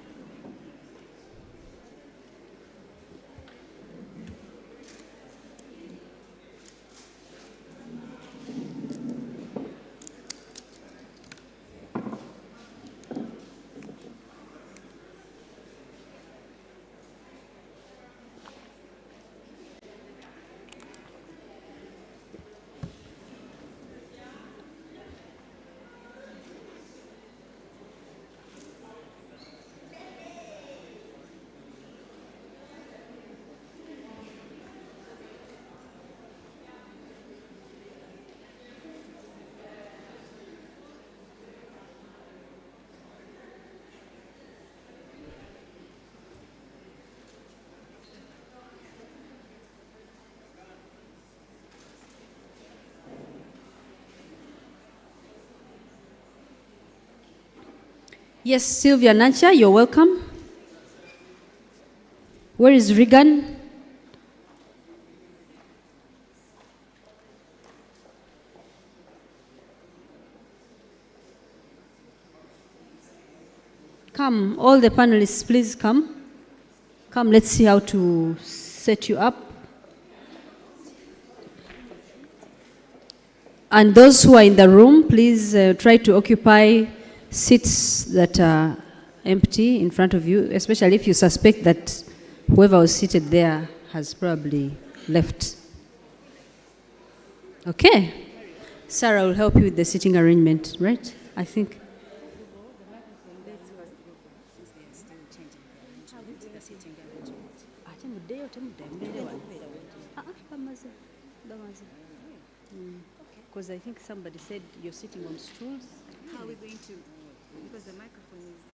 Yes, Sylvia Nancha, you're welcome. Where is Regan? Come, all the panelists, please come. Come, let's see how to set you up. And those who are in the room, please try to occupy seats that are empty in front of you, especially if you suspect that whoever was seated there has probably left. Okay. Sarah will help you with the seating arrangement, right? I think. Because I think somebody said you're sitting on stools. How are we going to? Because the microphone is...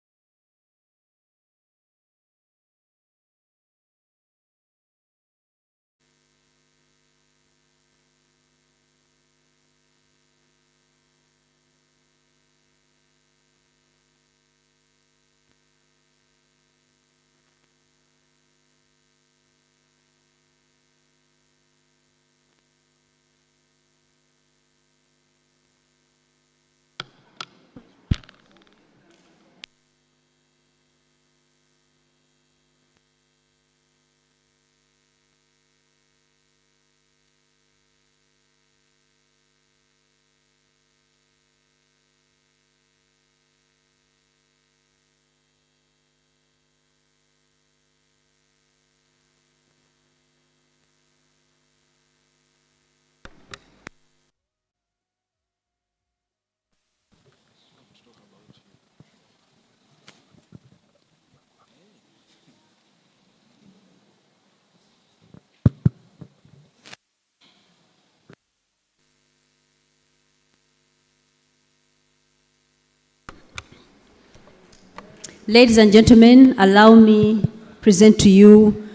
Ladies and gentlemen, allow me present to you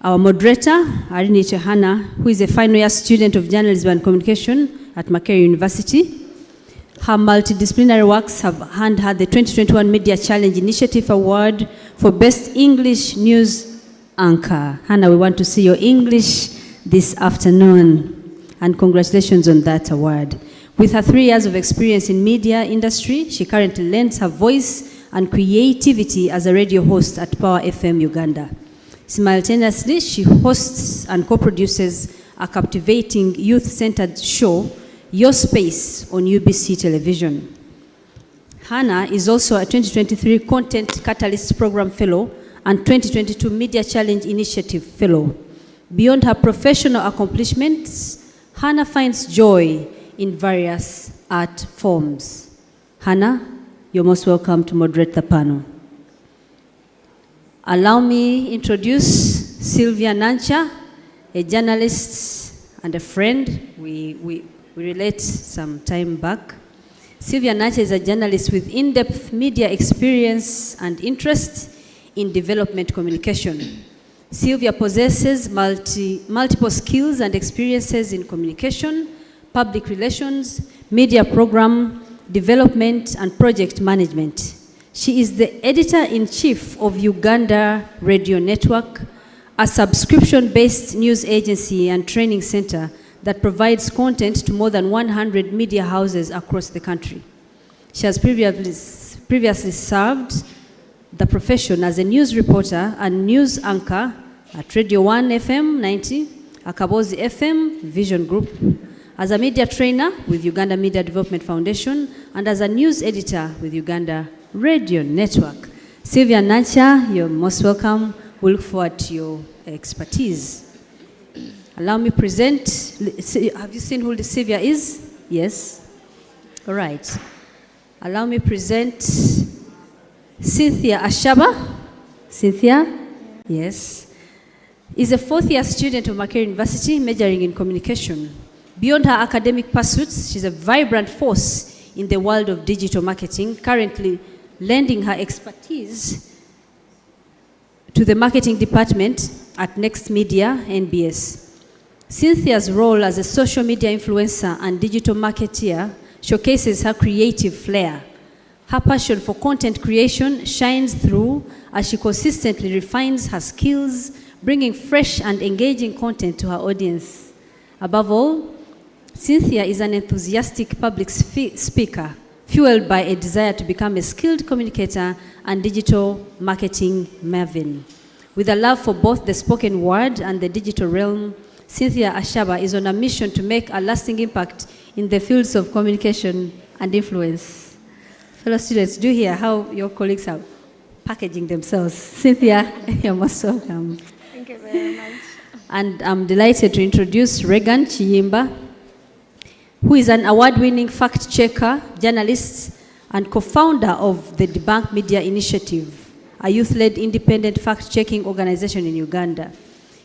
our moderator, Arinitwe Hannah, who is a final year student of journalism and communication at Makerere University. Her multidisciplinary works have earned her the 2021 Media Challenge Initiative Award for Best English News Anchor. Hannah, we want to see your English this afternoon, and congratulations on that award. With her 3 years of experience in media industry, she currently lends her voice and creativity as a radio host at Power FM Uganda. Simultaneously, she hosts and co-produces a captivating youth-centered show, Your Space, on UBC Television. Hannah is also a 2023 Content Catalyst Program Fellow and 2022 Media Challenge Initiative Fellow. Beyond her professional accomplishments, Hannah finds joy in various art forms. Hannah, you're most welcome to moderate the panel. Allow me introduce Sylvia Nancha, a journalist and a friend. We relate some time back. Sylvia Nancha is a journalist with in-depth media experience and interest in development communication. Sylvia possesses multiple skills and experiences in communication, public relations, media program development, and project management. She is the editor-in-chief of Uganda Radio Network, a subscription-based news agency and training center that provides content to more than 100 media houses across the country. She has previously served the profession as a news reporter and news anchor at Radio 1 FM 90, Akabozi FM Vision Group, as a media trainer with Uganda Media Development Foundation, and as a news editor with Uganda Radio Network. Sylvia Nancha, you're most welcome. We look forward to your expertise. Allow me present, have you seen who Sylvia is? Yes? All right. Allow me present Cynthia Ashaba. Cynthia? Yes. Is a fourth-year student of Makerere University, majoring in communication. Beyond her academic pursuits, she's a vibrant force in the world of digital marketing, currently lending her expertise to the marketing department at Next Media, NBS. Cynthia's role as a social media influencer and digital marketeer showcases her creative flair. Her passion for content creation shines through as she consistently refines her skills, bringing fresh and engaging content to her audience. Above all, Cynthia is an enthusiastic public speaker, fueled by a desire to become a skilled communicator and digital marketing maven. With a love for both the spoken word and the digital realm, Cynthia Ashaba is on a mission to make a lasting impact in the fields of communication and influence. Fellow students, do hear how your colleagues are packaging themselves. Cynthia, you're most welcome. Thank you very much. And I'm delighted to introduce Regan Chiyimba, who is an award-winning fact-checker, journalist, and co-founder of the Debunk Media Initiative, a youth-led independent fact-checking organization in Uganda.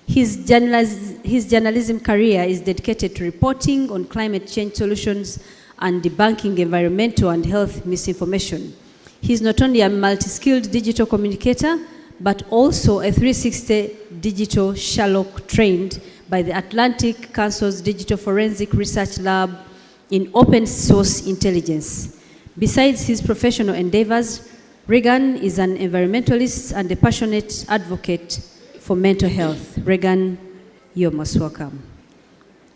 His journalism career is dedicated to reporting on climate change solutions and debunking environmental and health misinformation. He is not only a multi-skilled digital communicator, but also a 360 digital Sherlock trained by the Atlantic Council's Digital Forensic Research Lab in open source intelligence. Besides his professional endeavors, Regan is an environmentalist and a passionate advocate for mental health. Regan, you're most welcome.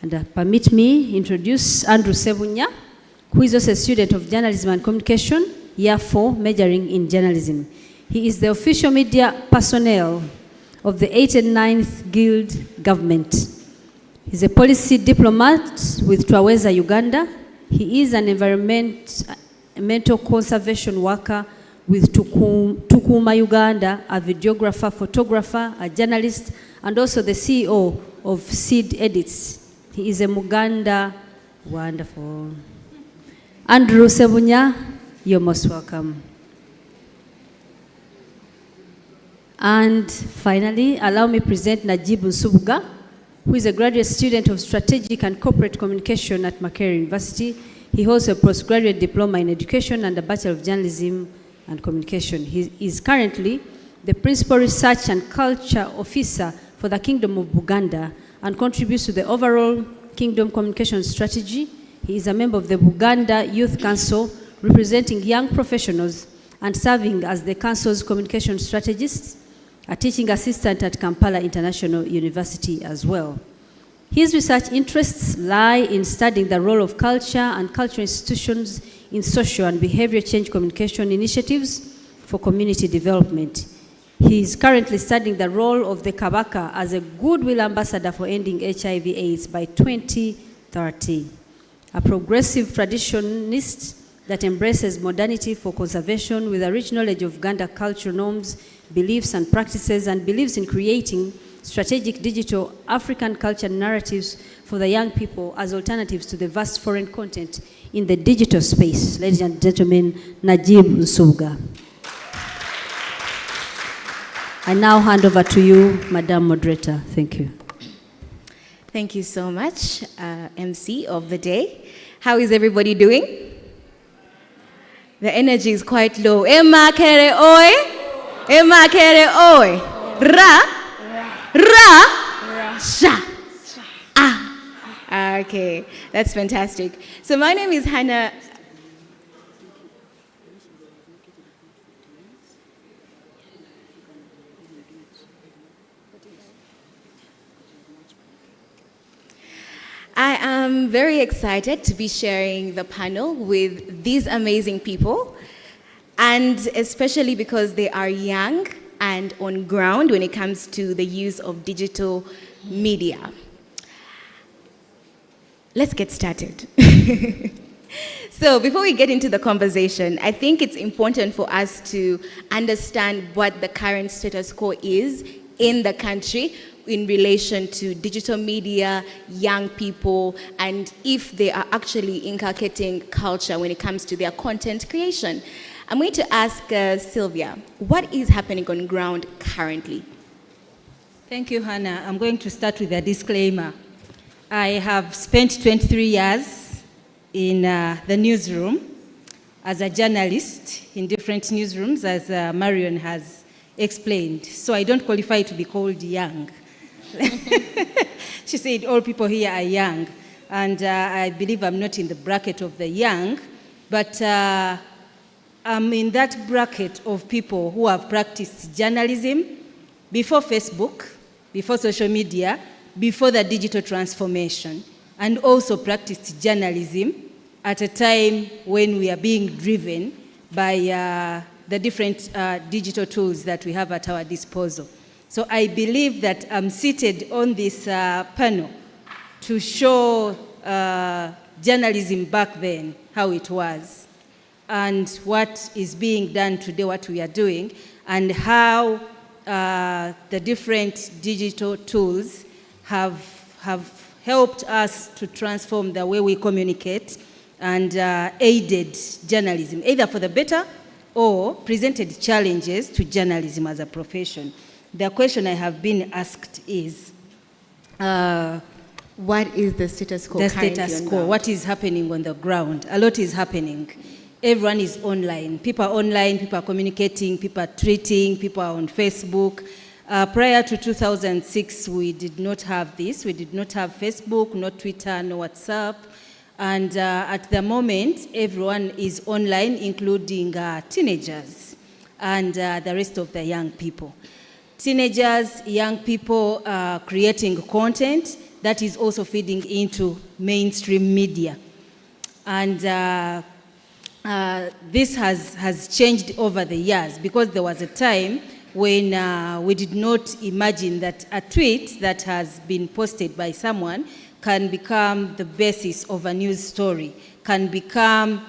And permit me introduce Andrew Sebunya, who is also a student of journalism and communication, year 4, majoring in journalism. He is the official media personnel of the 89th Guild government. He's a policy diplomat with Twaweza Uganda. He is an environmental conservation worker with Tukuma Uganda, a videographer, photographer, a journalist, and also the CEO of Seed Edits. He is a Muganda, wonderful. Andrew Sebunya, you're most welcome. And finally, allow me present Najib Nsubuga, who is a graduate student of Strategic and Corporate Communication at Makerere University. He holds a postgraduate diploma in education and a Bachelor of Journalism and Communication. He is currently the Principal Research and Culture Officer for the Kingdom of Buganda and contributes to the overall Kingdom communication strategy. He is a member of the Buganda Youth Council, representing young professionals and serving as the Council's communication strategist, a teaching assistant at Kampala International University as well. His research interests lie in studying the role of culture and cultural institutions in social and behavior change communication initiatives, for community development. He is currently studying the role of the Kabaka as a goodwill ambassador for ending HIV/AIDS by 2030. A progressive traditionalist that embraces modernity for conservation with a rich knowledge of Uganda cultural norms, beliefs and practices, and believes in creating strategic digital African culture narratives for the young people as alternatives to the vast foreign content in the digital space. Ladies and gentlemen, Najib Nsubuga. I now hand over to you, Madam Moderator. Thank you. Thank you so much, MC of the day. How is everybody doing? The energy is quite low. Emma kere oi, Emma kere oi, ra, sha. Ah. Okay, that's fantastic. So my name is Hannah. I am very excited to be sharing the panel with these amazing people, and especially because they are young and on ground when it comes to the use of digital media. Let's get started. So before we get into the conversation, I think it's important for us to understand what the current status quo is in the country in relation to digital media, young people, and if they are actually inculcating culture when it comes to their content creation. I'm going to ask Sylvia, what is happening on ground currently? Thank you, Hannah. I'm going to start with a disclaimer. I have spent 23 years in the newsroom as a journalist in different newsrooms, as Marion has explained. So I don't qualify to be called young. She said all people here are young, and I believe I'm not in the bracket of the young, but I'm in that bracket of people who have practiced journalism before Facebook, before social media, before the digital transformation, and also practiced journalism at a time when we are being driven by the different digital tools that we have at our disposal. So I believe that I'm seated on this panel to show journalism back then, how it was, and what is being done today, what we are doing, and how the different digital tools have helped us to transform the way we communicate and aided journalism, either for the better or presented challenges to journalism as a profession. The question I have been asked is, what is the status quo? The status quo, what is happening on the ground? A lot is happening. Everyone is online. People are online, people are communicating, people are tweeting, people are on Facebook. Prior to 2006, we did not have this. We did not have Facebook, no Twitter, no WhatsApp. And at the moment, everyone is online, including teenagers and the rest of the young people. Teenagers, young people are creating content that is also feeding into mainstream media. And this has changed over the years, because there was a time when we did not imagine that a tweet that has been posted by someone can become the basis of a news story, can become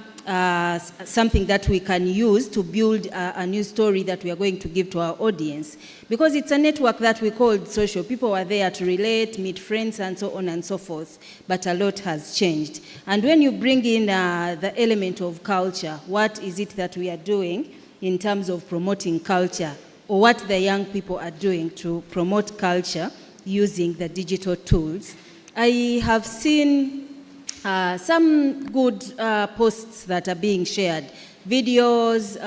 something that we can use to build a news story that we are going to give to our audience. Because it's a network that we called social. People were there to relate, meet friends, and so on and so forth. But a lot has changed. And when you bring in the element of culture, what is it that we are doing in terms of promoting culture, or what the young people are doing to promote culture using the digital tools? I have seen some good posts that are being shared, videos,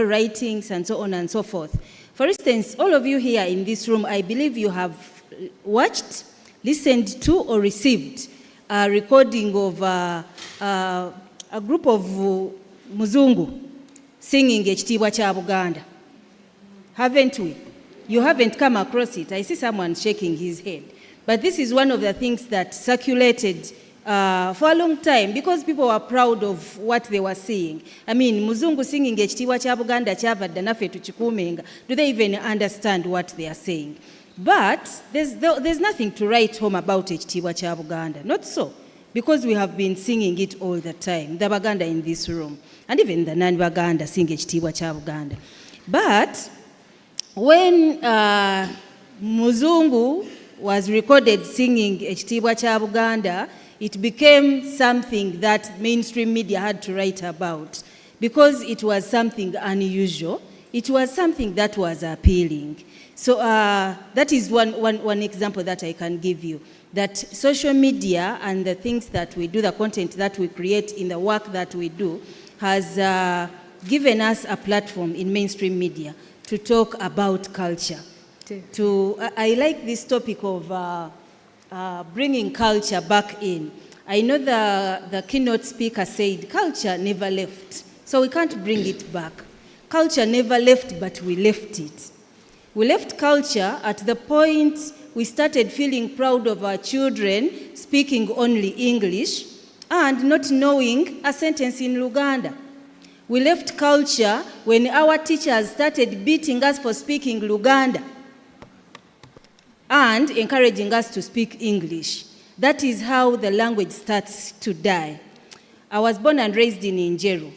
writings, and so on and so forth. For instance, all of you here in this room, I believe you have watched, listened to, or received a recording of a group of Muzungu singing Ekitiibwa kya Buganda. Haven't we? You haven't come across it. I see someone shaking his head. But this is one of the things that circulated for a long time because people were proud of what they were seeing. I mean, Muzungu singing ekitiibwa kya Buganda kyavadda naffe tukikuumenga. Do they even understand what they are saying? But there's nothing to write home about ekitiibwa kya Buganda. Not so. Because we have been singing it all the time. The Baganda in this room. And even the non-Baganda sing ekitiibwa kya Buganda. But when Muzungu was recorded singing ekitiibwa kya Buganda, it became something that mainstream media had to write about because it was something unusual. It was something that was appealing. So that is one example that I can give you, that social media and the things that we do, the content that we create in the work that we do has given us a platform in mainstream media to talk about culture. I like this topic of bringing culture back in. I know the keynote speaker said culture never left, so we can't bring it back. Culture never left, but we left it. We left culture at the point we started feeling proud of our children speaking only English and not knowing a sentence in Luganda. We left culture when our teachers started beating us for speaking Luganda and encouraging us to speak English. That is how the language starts to die. I was born and raised in Injeru,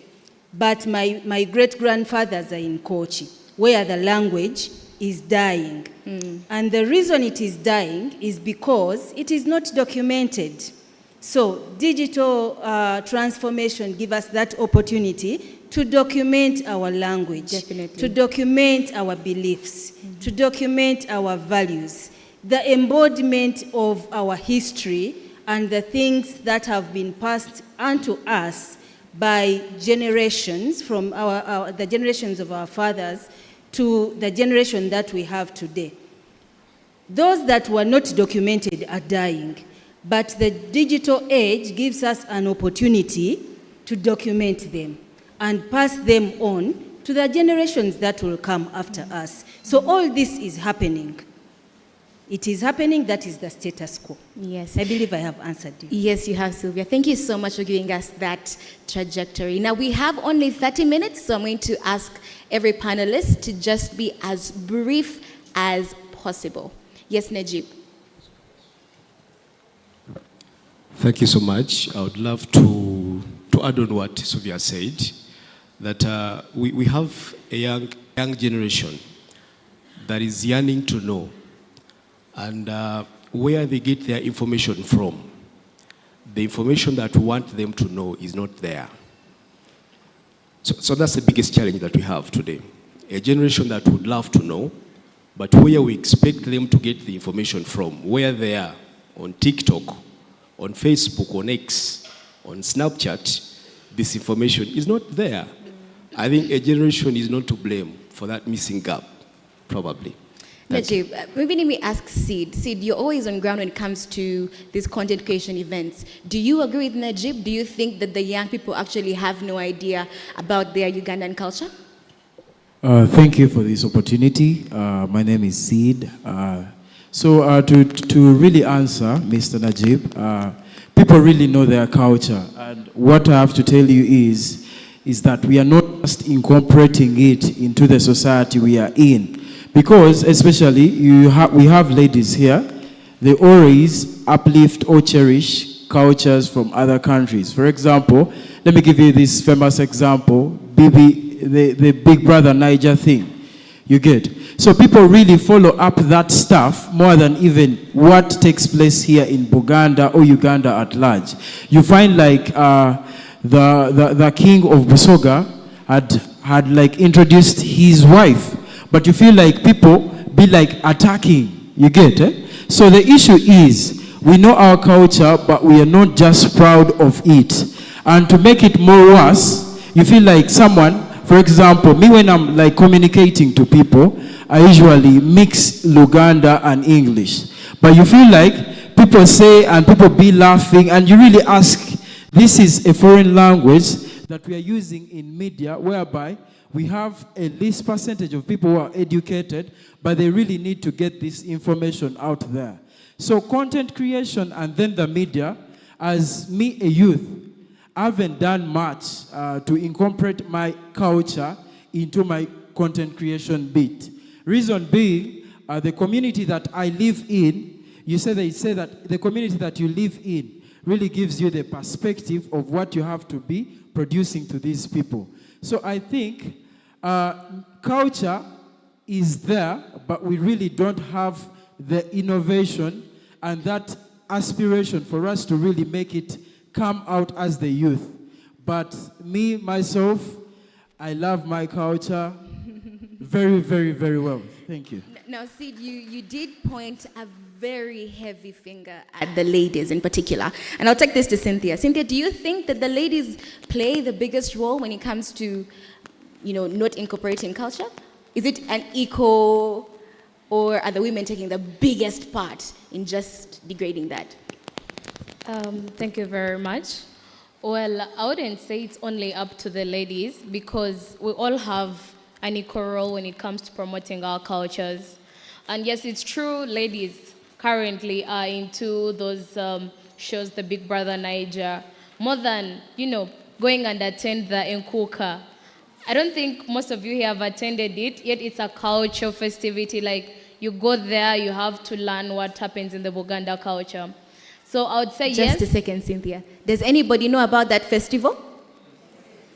but my great-grandfathers are in Kochi, where the language is dying. And the reason it is dying is because it is not documented. So digital transformation gives us that opportunity to document our language, to document our beliefs, to document our values, the embodiment of our history and the things that have been passed onto us by generations, from the generations of our fathers to the generation that we have today. Those that were not documented are dying, but the digital age gives us an opportunity to document them and pass them on to the generations that will come after us. So all this is happening. It is happening, that is the status quo. Yes. I believe I have answered you. Yes, you have, Sylvia. Thank you so much for giving us that trajectory. Now, we have only 30 minutes, so I'm going to ask every panelist to just be as brief as possible. Yes, Najib. Thank you so much. I would love to add on what Sylvia said, that we have a young generation that is yearning to know and where they get their information from. The information that we want them to know is not there. So that's the biggest challenge that we have today. A generation that would love to know, but where we expect them to get the information from, where they are, on TikTok, on Facebook, on X, on Snapchat, this information is not there. I think a generation is not to blame for that missing gap, probably. Najib, maybe let me ask Sid. Sid, you're always on ground when it comes to these content creation events. Do you agree with Najib? Do you think that the young people actually have no idea about their Ugandan culture? Thank you for this opportunity. My name is Sid. So to really answer Mr. Najib, people really know their culture. And what I have to tell you is that we are not just incorporating it into the society we are in. Because especially we have ladies here, they always uplift or cherish cultures from other countries. For example, let me give you this famous example, the Big Brother Niger thing. You get? So people really follow up that stuff more than even what takes place here in Buganda or Uganda at large. You find like the king of Busoga had like introduced his wife. But you feel like people be like attacking, you get it? So the issue is, we know our culture, but we are not just proud of it. And to make it more worse, you feel like someone, for example, me when I'm like communicating to people, I usually mix Luganda and English. But you feel like people say and people be laughing and you really ask, this is a foreign language that we are using in media whereby we have a least percentage of people who are educated, but they really need to get this information out there. So content creation and then the media as me, a youth, I haven't done much to incorporate my culture into my content creation bit. Reason being, the community that I live in, you say that the community that you live in really gives you the perspective of what you have to be producing to these people. So I think culture is there, but we really don't have the innovation and that aspiration for us to really make it come out as the youth. But me, myself, I love my culture very, very, very well. Thank you. Now, Sid, you did point a very heavy finger at the ladies in particular. And I'll take this to Cynthia. Cynthia, do you think that the ladies play the biggest role when it comes to, not incorporating culture? Is it an equal, or are the women taking the biggest part in just degrading that? Thank you very much. Well, I wouldn't say it's only up to the ladies because we all have an equal role when it comes to promoting our cultures. And yes, it's true, ladies currently are into those shows, the Big Brother Niger, more than, going and attend the Nkuka. I don't think most of you here have attended it, yet it's a cultural festivity. Like, you go there, you have to learn what happens in the Buganda culture. So I would say yes. Just a second, Cynthia. Does anybody know about that festival?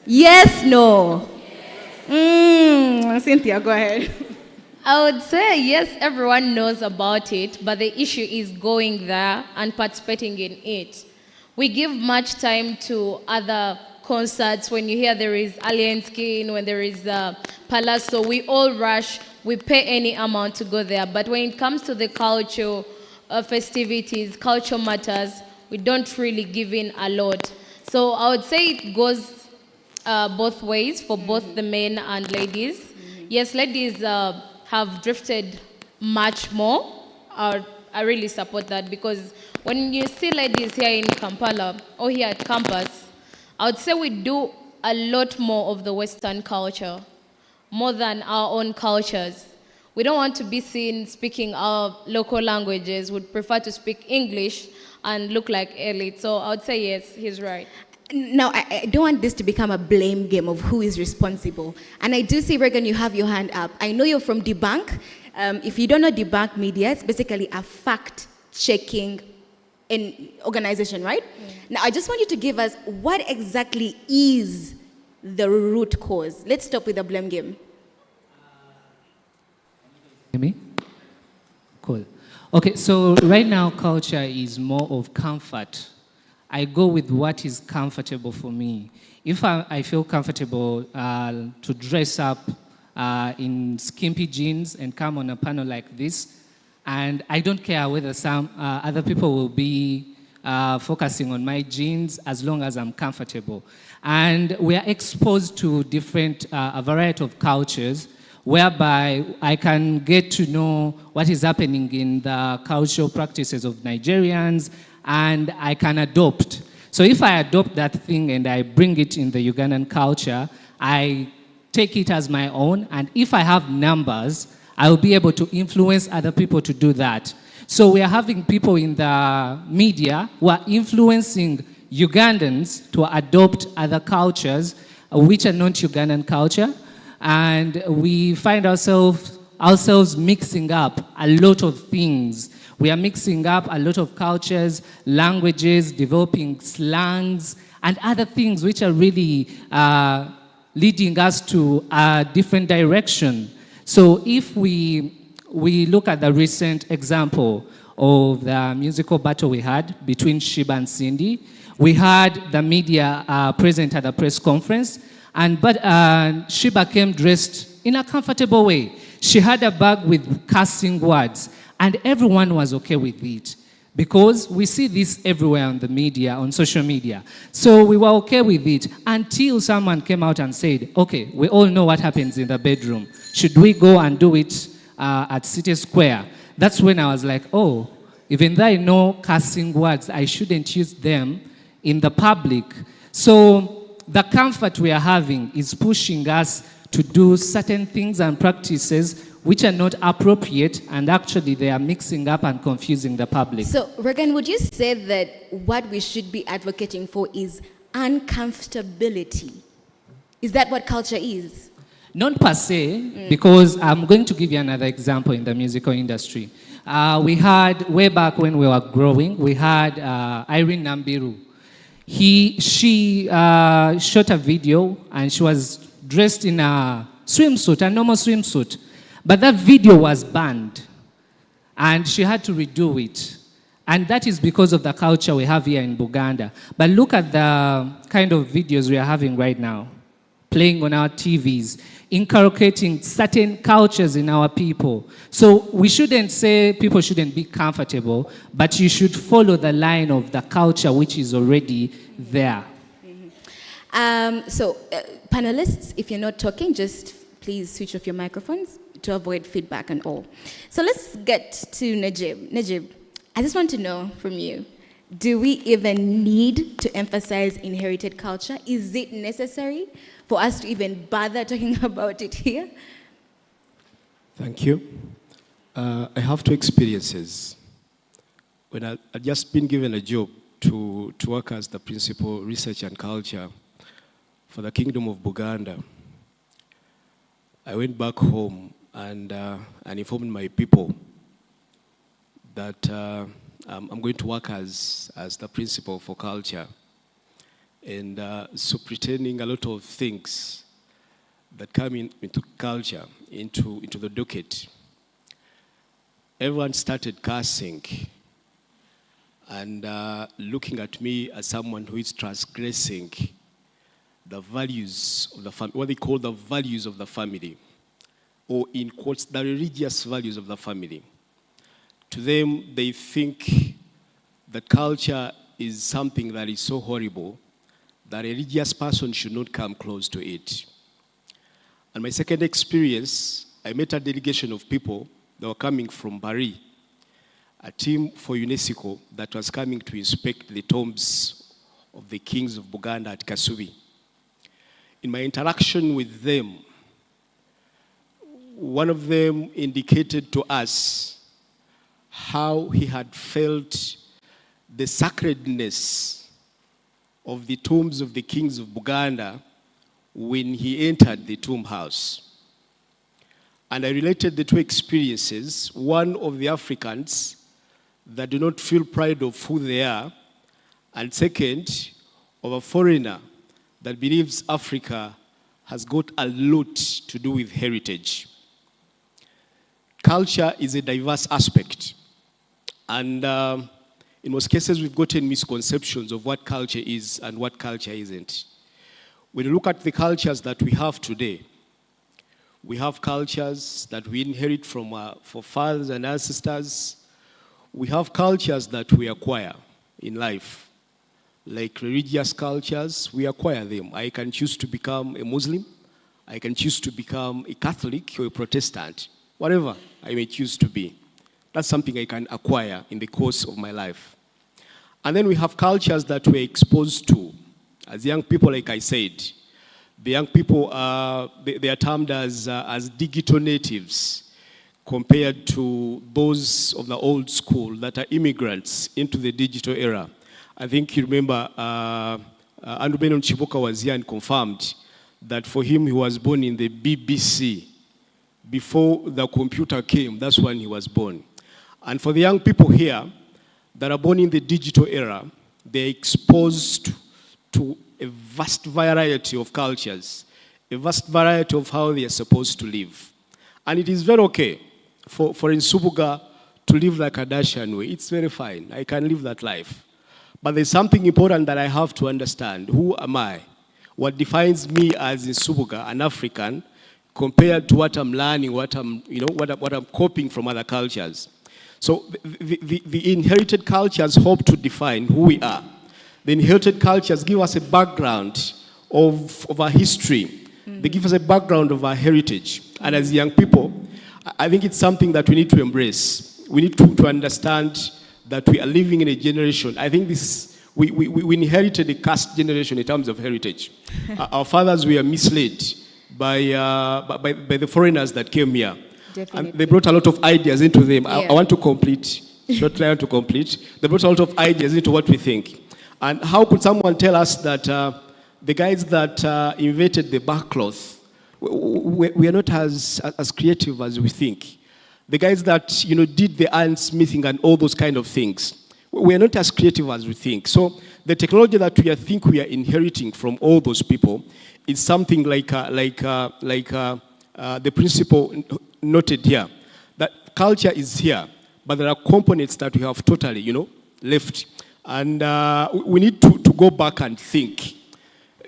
Yes, no? Cynthia, go ahead. I would say yes, everyone knows about it, but the issue is going there and participating in it. We give much time to other concerts. When you hear there is Alien Skin, when there is Palazzo, we all rush, we pay any amount to go there. But when it comes to the cultural festivities, cultural matters, we don't really give in a lot. So I would say it goes both ways for both the men and ladies. Yes, ladies have drifted much more. I really support that because when you see ladies here in Kampala or here at campus, I would say we do a lot more of the Western culture, more than our own cultures. We don't want to be seen speaking our local languages. We'd prefer to speak English and look like elite. So I would say yes, he's right. Now, I don't want this to become a blame game of who is responsible. And I do see, Regan, you have your hand up. I know you're from Debunk. If you don't know Debunk Media, it's basically a fact-checking organization, right? Yeah. Now, I just want you to give us what exactly is the root cause. Let's stop with the blame game. Hear me? Cool. Okay, so right now, culture is more of comfort. I go with what is comfortable for me. If I feel comfortable to dress up in skimpy jeans and come on a panel like this, and I don't care whether some other people will be focusing on my jeans as long as I'm comfortable. And we are exposed to different, a variety of cultures whereby I can get to know what is happening in the cultural practices of Nigerians, and I can adopt. So if I adopt that thing and I bring it in the Ugandan culture, I take it as my own, and if I have numbers, I will be able to influence other people to do that. So we are having people in the media who are influencing Ugandans to adopt other cultures which are not Ugandan culture, and we find ourselves mixing up a lot of things. We are mixing up a lot of cultures, languages, developing slangs, and other things which are really leading us to a different direction. So if we look at the recent example of the musical battle we had between Sheba and Cindy, we had the media present at the press conference, but Sheba came dressed in a comfortable way. She had a bag with cursing words, and everyone was okay with it because we see this everywhere on the media, on social media. So we were okay with it until someone came out and said, okay, we all know what happens in the bedroom. Should we go and do it at City Square? That's when I was like, oh, even though I know cursing words, I shouldn't use them in the public. So the comfort we are having is pushing us to do certain things and practices which are not appropriate, and actually they are mixing up and confusing the public. So, Regan, would you say that what we should be advocating for is uncomfortability? Is that what culture is? Not per se, because I'm going to give you another example in the musical industry. We had, way back when we were growing, we had Irene Nambiru. She shot a video and she was dressed in a swimsuit, a normal swimsuit. But that video was banned and she had to redo it. And that is because of the culture we have here in Buganda. But look at the kind of videos we are having right now, playing on our TVs, inculcating certain cultures in our people. So we shouldn't say people shouldn't be comfortable, but you should follow the line of the culture which is already there. Panelists, if you're not talking, just please switch off your microphones to avoid feedback and all. So let's get to Najib. Najib, I just want to know from you, do we even need to emphasize inherited culture? Is it necessary for us to even bother talking about it here? Thank you. I have two experiences. When I'd just been given a job to work as the principal research and culture for the Kingdom of Buganda, I went back home and informed my people that I'm going to work as the principal for culture. And so pretending a lot of things that come into culture, into the docket, everyone started cursing and looking at me as someone who is transgressing the values of the family, what they call the values of the family, or in quotes, the religious values of the family. To them, they think that culture is something that is so horrible that a religious person should not come close to it. And my second experience, I met a delegation of people that were coming from Bari, a team for UNESCO that was coming to inspect the tombs of the kings of Buganda at Kasubi. In my interaction with them, one of them indicated to us how he had felt the sacredness of the tombs of the kings of Buganda when he entered the tomb house. And I related the two experiences, one of the Africans that do not feel pride of who they are, and second, of a foreigner that believes Africa has got a lot to do with heritage. Culture is a diverse aspect. And in most cases, we've gotten misconceptions of what culture is and what culture isn't. When you look at the cultures that we have today, we have cultures that we inherit from our forefathers and ancestors. We have cultures that we acquire in life. Like religious cultures, we acquire them. I can choose to become a Muslim. I can choose to become a Catholic or a Protestant, whatever I may choose to be. That's something I can acquire in the course of my life. And then we have cultures that we're exposed to. As young people, like I said, the young people, they are termed as digital natives compared to those of the old school that are immigrants into the digital era. I think you remember Andrew Benon Chiboka was here and confirmed that for him, he was born in the BBC. Before the computer came, that's when he was born. And for the young people here that are born in the digital era, they're exposed to a vast variety of cultures, a vast variety of how they are supposed to live. And it is very okay for Nsubuga to live like a Dashan way. It's very fine. I can live that life. But there's something important that I have to understand. Who am I? What defines me as Nsubuga, an African, compared to what I'm learning, what I'm copying from other cultures. So the inherited cultures hope to define who we are. The inherited cultures give us a background of our history. Mm-hmm. They give us a background of our heritage. Mm-hmm. And as young people, I think it's something that we need to embrace. We need to understand that we are living in a generation. I think we inherited a caste generation in terms of heritage. Our fathers were misled by the foreigners that came here. Definitely. And they brought a lot of ideas into them. Yeah. I want to complete. Shortly, I want to complete. They brought a lot of ideas into what we think. And how could someone tell us that the guys that invented the backcloth, we are not as creative as we think? The guys that did the iron smithing and all those kind of things, we are not as creative as we think. So the technology that think we are inheriting from all those people is something like the principle noted here, that culture is here, but there are components that we have totally, left. And we need to go back and think.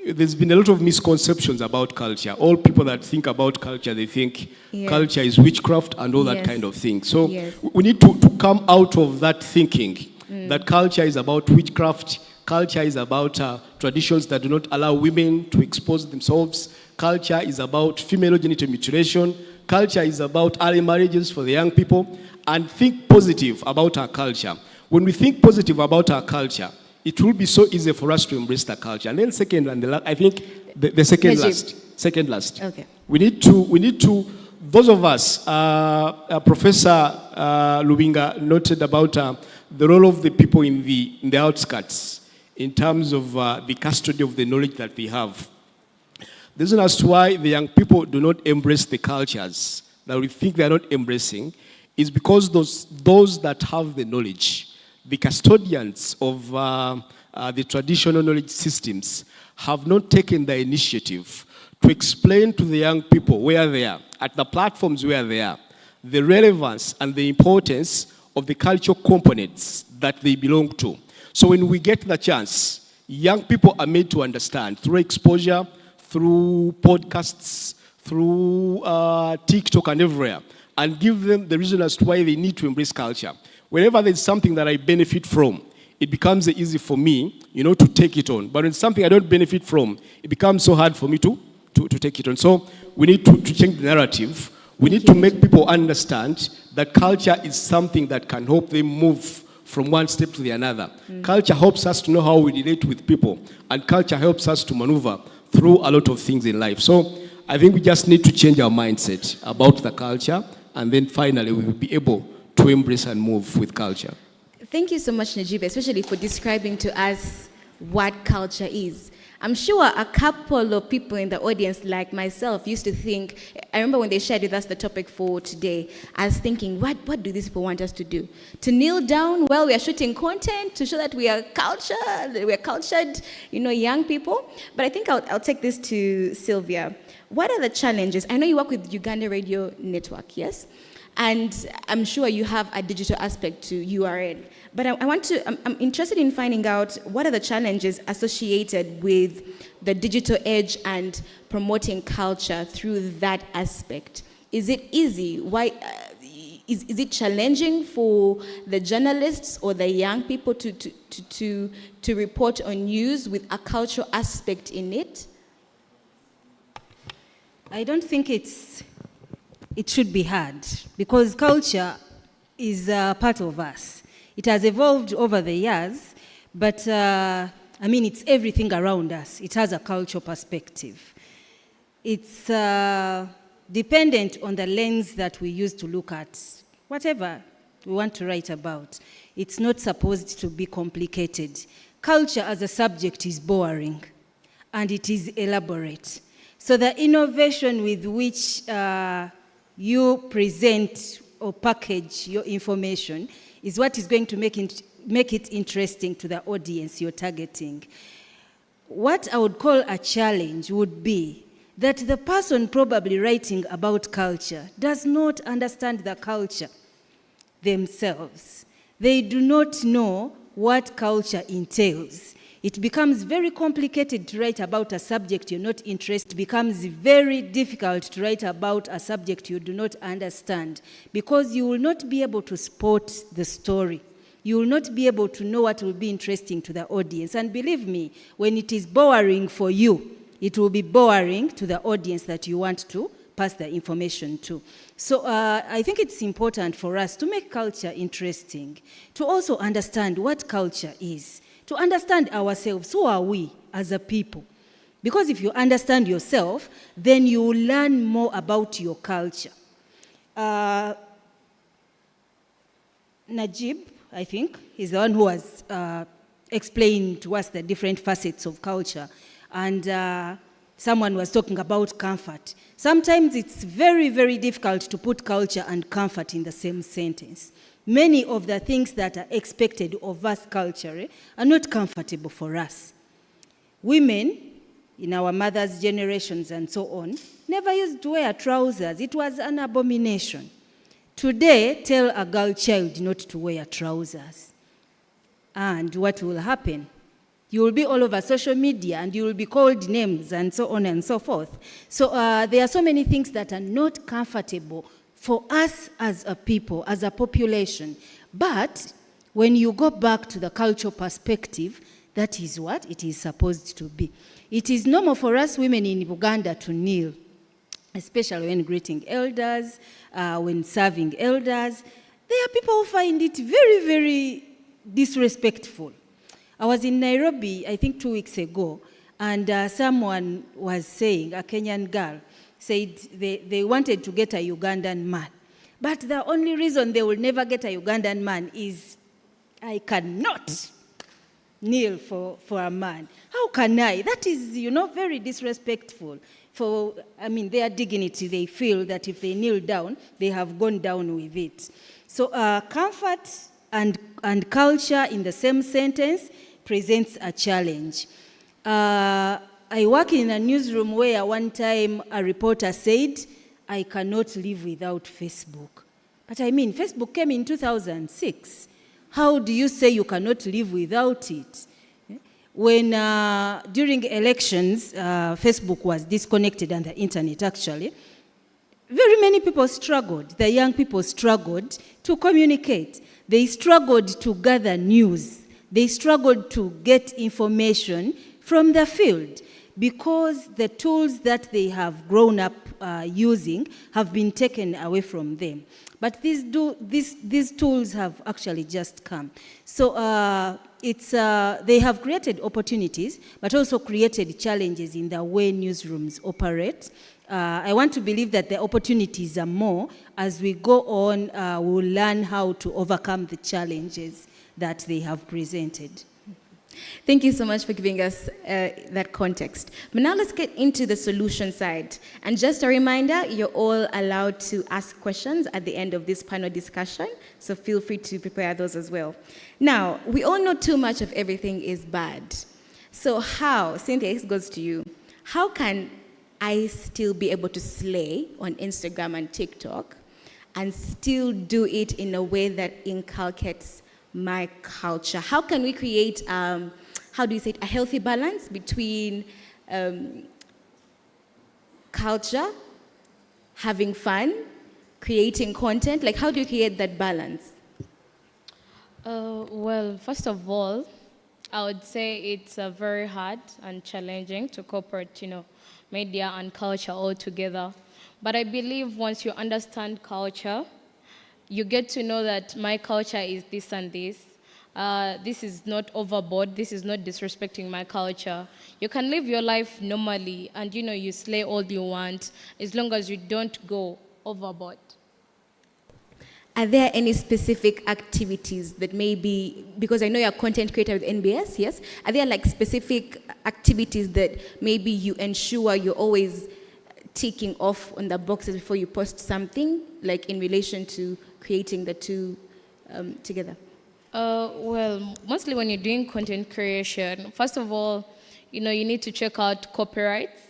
There's been a lot of misconceptions about culture. All people that think about culture, they think culture is witchcraft and all that kind of thing. So we need to come out of that thinking that culture is about witchcraft, culture is about traditions that do not allow women to expose themselves, culture is about female genital mutilation, culture is about early marriages for the young people, and think positive about our culture. When we think positive about our culture, it will be so easy for us to embrace the culture. And then second, and I think the second last. Okay. We need to, those of us, Professor Lubinga noted about the role of the people in the outskirts in terms of the custody of the knowledge that they have. The reason as to why the young people do not embrace the cultures that we think they are not embracing is because those that have the knowledge, the custodians of the traditional knowledge systems, have not taken the initiative to explain to the young people where they are, at the platforms where they are, the relevance and the importance of the cultural components that they belong to. So when we get the chance, young people are made to understand through exposure, through podcasts, through TikTok and everywhere, and give them the reason as to why they need to embrace culture. Whenever there's something that I benefit from, it becomes easy for me, to take it on. But when it's something I don't benefit from, it becomes so hard for me to take it on. So we need to change the narrative. We need to make people understand that culture is something that can help them move from one step to the another. Culture helps us to know how we relate with people, and culture helps us to maneuver through a lot of things in life. So I think we just need to change our mindset about the culture, and then finally we will be able to embrace and move with culture. Thank you so much, Najib, especially for describing to us what culture is. I'm sure a couple of people in the audience, like myself, used to think, I remember when they shared with us the topic for today, I was thinking, what do these people want us to do? To kneel down while we are shooting content, to show that we are cultured, young people? But I think I'll take this to Sylvia. What are the challenges? I know you work with Uganda Radio Network, yes? And I'm sure you have a digital aspect to URN. But I'm interested in finding out what are the challenges associated with the digital age and promoting culture through that aspect. Is it easy? Why? Is it challenging for the journalists or the young people to report on news with a cultural aspect in it? I don't think it should be hard, because culture is a part of us. It has evolved over the years, but it's everything around us. It has a cultural perspective. It's dependent on the lens that we use to look at whatever we want to write about. It's not supposed to be complicated. Culture as a subject is boring, and it is elaborate. So the innovation with which you present or package your information is what is going to make it interesting to the audience you're targeting. What I would call a challenge would be that the person probably writing about culture does not understand the culture themselves. They do not know what culture entails. It becomes very complicated to write about a subject you're not interested in. It becomes very difficult to write about a subject you do not understand, because you will not be able to spot the story. You will not be able to know what will be interesting to the audience. And believe me, when it is boring for you, it will be boring to the audience that you want to pass the information to. So I think it's important for us to make culture interesting, to also understand what culture is, to understand ourselves. Who are we as a people? Because if you understand yourself, then you will learn more about your culture. Najib, I think, is the one who has explained to us the different facets of culture. And someone was talking about comfort. Sometimes it's very, very difficult to put culture and comfort in the same sentence. Many of the things that are expected of us culturally are not comfortable for us. Women, in our mothers' generations and so on, never used to wear trousers. It was an abomination. Today, tell a girl child not to wear trousers. And what will happen? You will be all over social media and you will be called names and so on and so forth. So there are so many things that are not comfortable for us as a people, as a population. But when you go back to the cultural perspective, that is what it is supposed to be. It is normal for us women in Uganda to kneel, especially when greeting elders, when serving elders. There are people who find it very, very disrespectful. I was in Nairobi, I think 2 weeks ago, and someone was saying, a Kenyan girl, said they wanted to get a Ugandan man. But the only reason they will never get a Ugandan man is, I cannot kneel for a man. How can I? That is, very disrespectful. For, their dignity, they feel that if they kneel down, they have gone down with it. So comfort and culture in the same sentence presents a challenge. I work in a newsroom where one time a reporter said, I cannot live without Facebook. But Facebook came in 2006. How do you say you cannot live without it? When during elections, Facebook was disconnected and the internet actually, very many people struggled. The young people struggled to communicate. They struggled to gather news. They struggled to get information from the field because the tools that they have grown up using have been taken away from them. But these tools have actually just come. So they have created opportunities, but also created challenges in the way newsrooms operate. I want to believe that the opportunities are more. As we go on, we'll learn how to overcome the challenges that they have presented. Thank you so much for giving us that context. But now let's get into the solution side. And just a reminder, you're all allowed to ask questions at the end of this panel discussion, so feel free to prepare those as well. Now, we all know too much of everything is bad. So how, Cynthia, this goes to you, how can I still be able to slay on Instagram and TikTok and still do it in a way that inculcates my culture? How can we create, a healthy balance between culture, having fun, creating content? Like, how do you create that balance? Well, first of all, I would say it's very hard and challenging to incorporate, media and culture all together. But I believe once you understand culture, you get to know that my culture is this and this. This is not overboard. This is not disrespecting my culture. You can live your life normally and, you slay all you want as long as you don't go overboard. Are there any specific activities that maybe, because I know you're a content creator with NBS, yes? Are there like specific activities that maybe you ensure you're always ticking off on the boxes before you post something, like in relation to creating the two together? Well, mostly when you're doing content creation, first of all, you need to check out copyrights.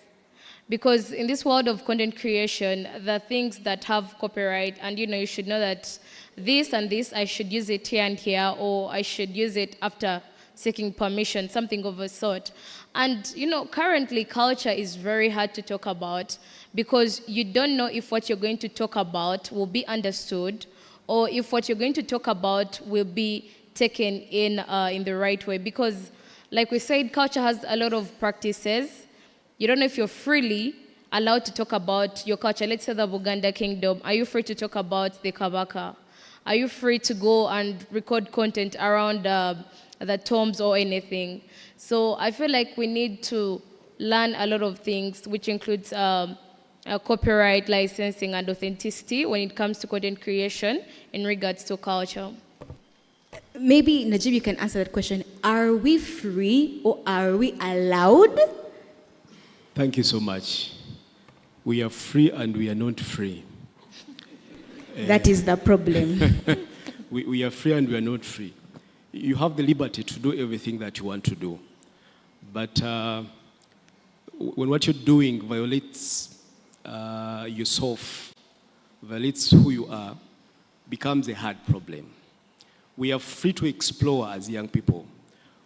Because in this world of content creation, the things that have copyright, and you should know that this and this, I should use it here and here, or I should use it after seeking permission, something of a sort. And currently culture is very hard to talk about because you don't know if what you're going to talk about will be understood or if what you're going to talk about will be taken in the right way. Because like we said, culture has a lot of practices. You don't know if you're freely allowed to talk about your culture. Let's say the Buganda Kingdom. Are you free to talk about the Kabaka? Are you free to go and record content around the tombs or anything? So I feel like we need to learn a lot of things, which includes copyright, licensing, and authenticity when it comes to content creation in regards to culture? Maybe, Najib, you can answer that question. Are we free or are we allowed? Thank you so much. We are free and we are not free. That is the problem. we are free and we are not free. You have the liberty to do everything that you want to do. But when what you're doing violates yourself, violates who you are, becomes a hard problem. We are free to explore as young people.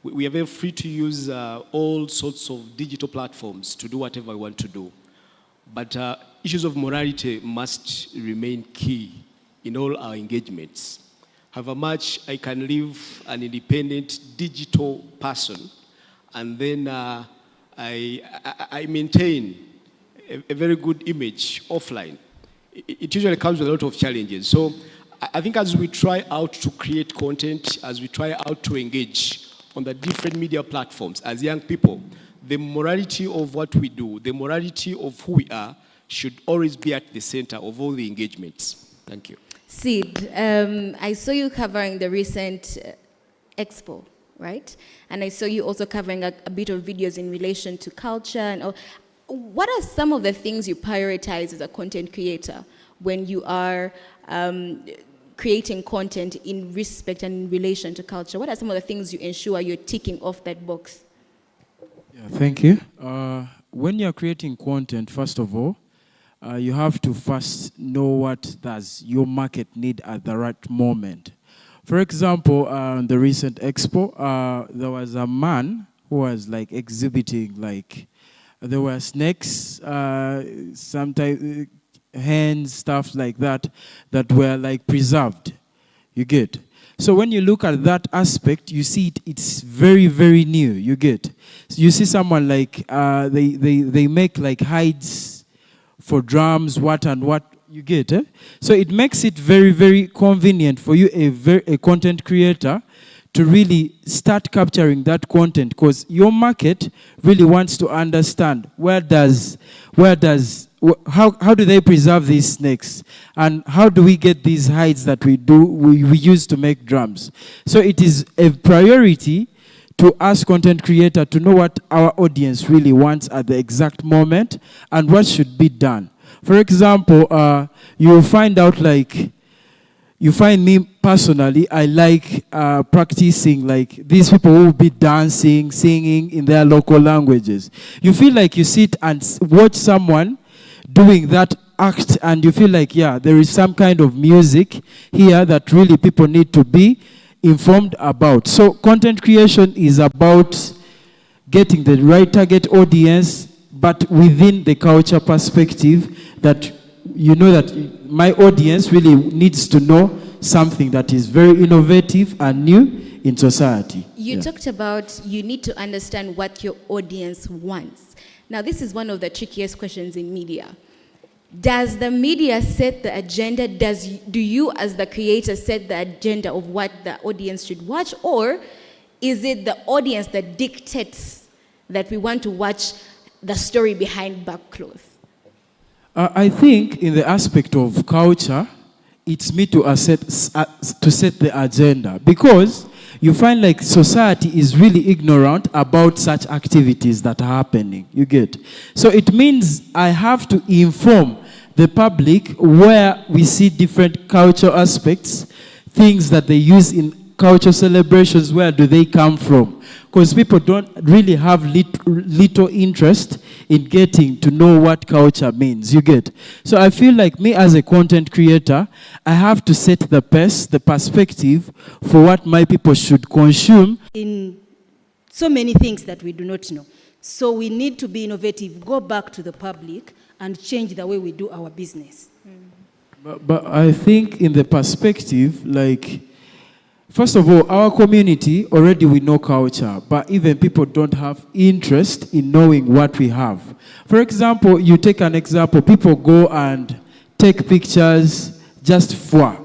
We are very free to use all sorts of digital platforms to do whatever we want to do. But issues of morality must remain key in all our engagements. However much I can live an independent digital person, and then I maintain a very good image offline, it usually comes with a lot of challenges. So I think as we try out to create content, as we try out to engage on the different media platforms as young people, the morality of what we do, the morality of who we are, should always be at the center of all the engagements. Thank you. Sid, I saw you covering the recent expo, right? And I saw you also covering a bit of videos in relation to culture and all. What are some of the things you prioritize as a content creator when you are creating content in respect and in relation to culture? What are some of the things you ensure you're ticking off that box? Yeah, thank you. When you're creating content, first of all, you have to first know what does your market need at the right moment. For example, the recent expo, there was a man who was like exhibiting, like there were snakes, sometimes hens, stuff like that, that were like preserved. You get? So when you look at that aspect, you see it's very, very new. You get? So you see someone like they make like hides for drums, what and what, you get, eh? So it makes it very, very convenient for you, a content creator, to really start capturing that content, because your market really wants to understand how do they preserve these snakes, and how do we get these hides that we use to make drums. So it is a priority to us content creator to know what our audience really wants at the exact moment and what should be done. For example, you'll find out like, you find me personally, I like practicing, like these people who will be dancing, singing in their local languages. You feel like you sit and watch someone doing that act and you feel like, yeah, there is some kind of music here that really people need to be informed about. So content creation is about getting the right target audience, but within the culture perspective, that you know that my audience really needs to know something that is very innovative and new in society. You talked about you need to understand what your audience wants. Now, this is one of the trickiest questions in media. Does the media set the agenda? Do you as the creator set the agenda of what the audience should watch? Or is it the audience that dictates that we want to watch the story behind back clothes? I think in the aspect of culture, it's me to set the agenda, because you find like society is really ignorant about such activities that are happening, you get. So it means I have to inform the public where we see different cultural aspects, things that they use in cultural celebrations, where do they come from? Because people don't really have little interest in getting to know what culture means, you get. So I feel like me as a content creator, I have to set the pace, the perspective for what my people should consume. In so many things that we do not know. So we need to be innovative, go back to the public and change the way we do our business. But I think in the perspective, like, first of all, our community, already we know culture, but even people don't have interest in knowing what we have. For example, you take an example, people go and take pictures just for.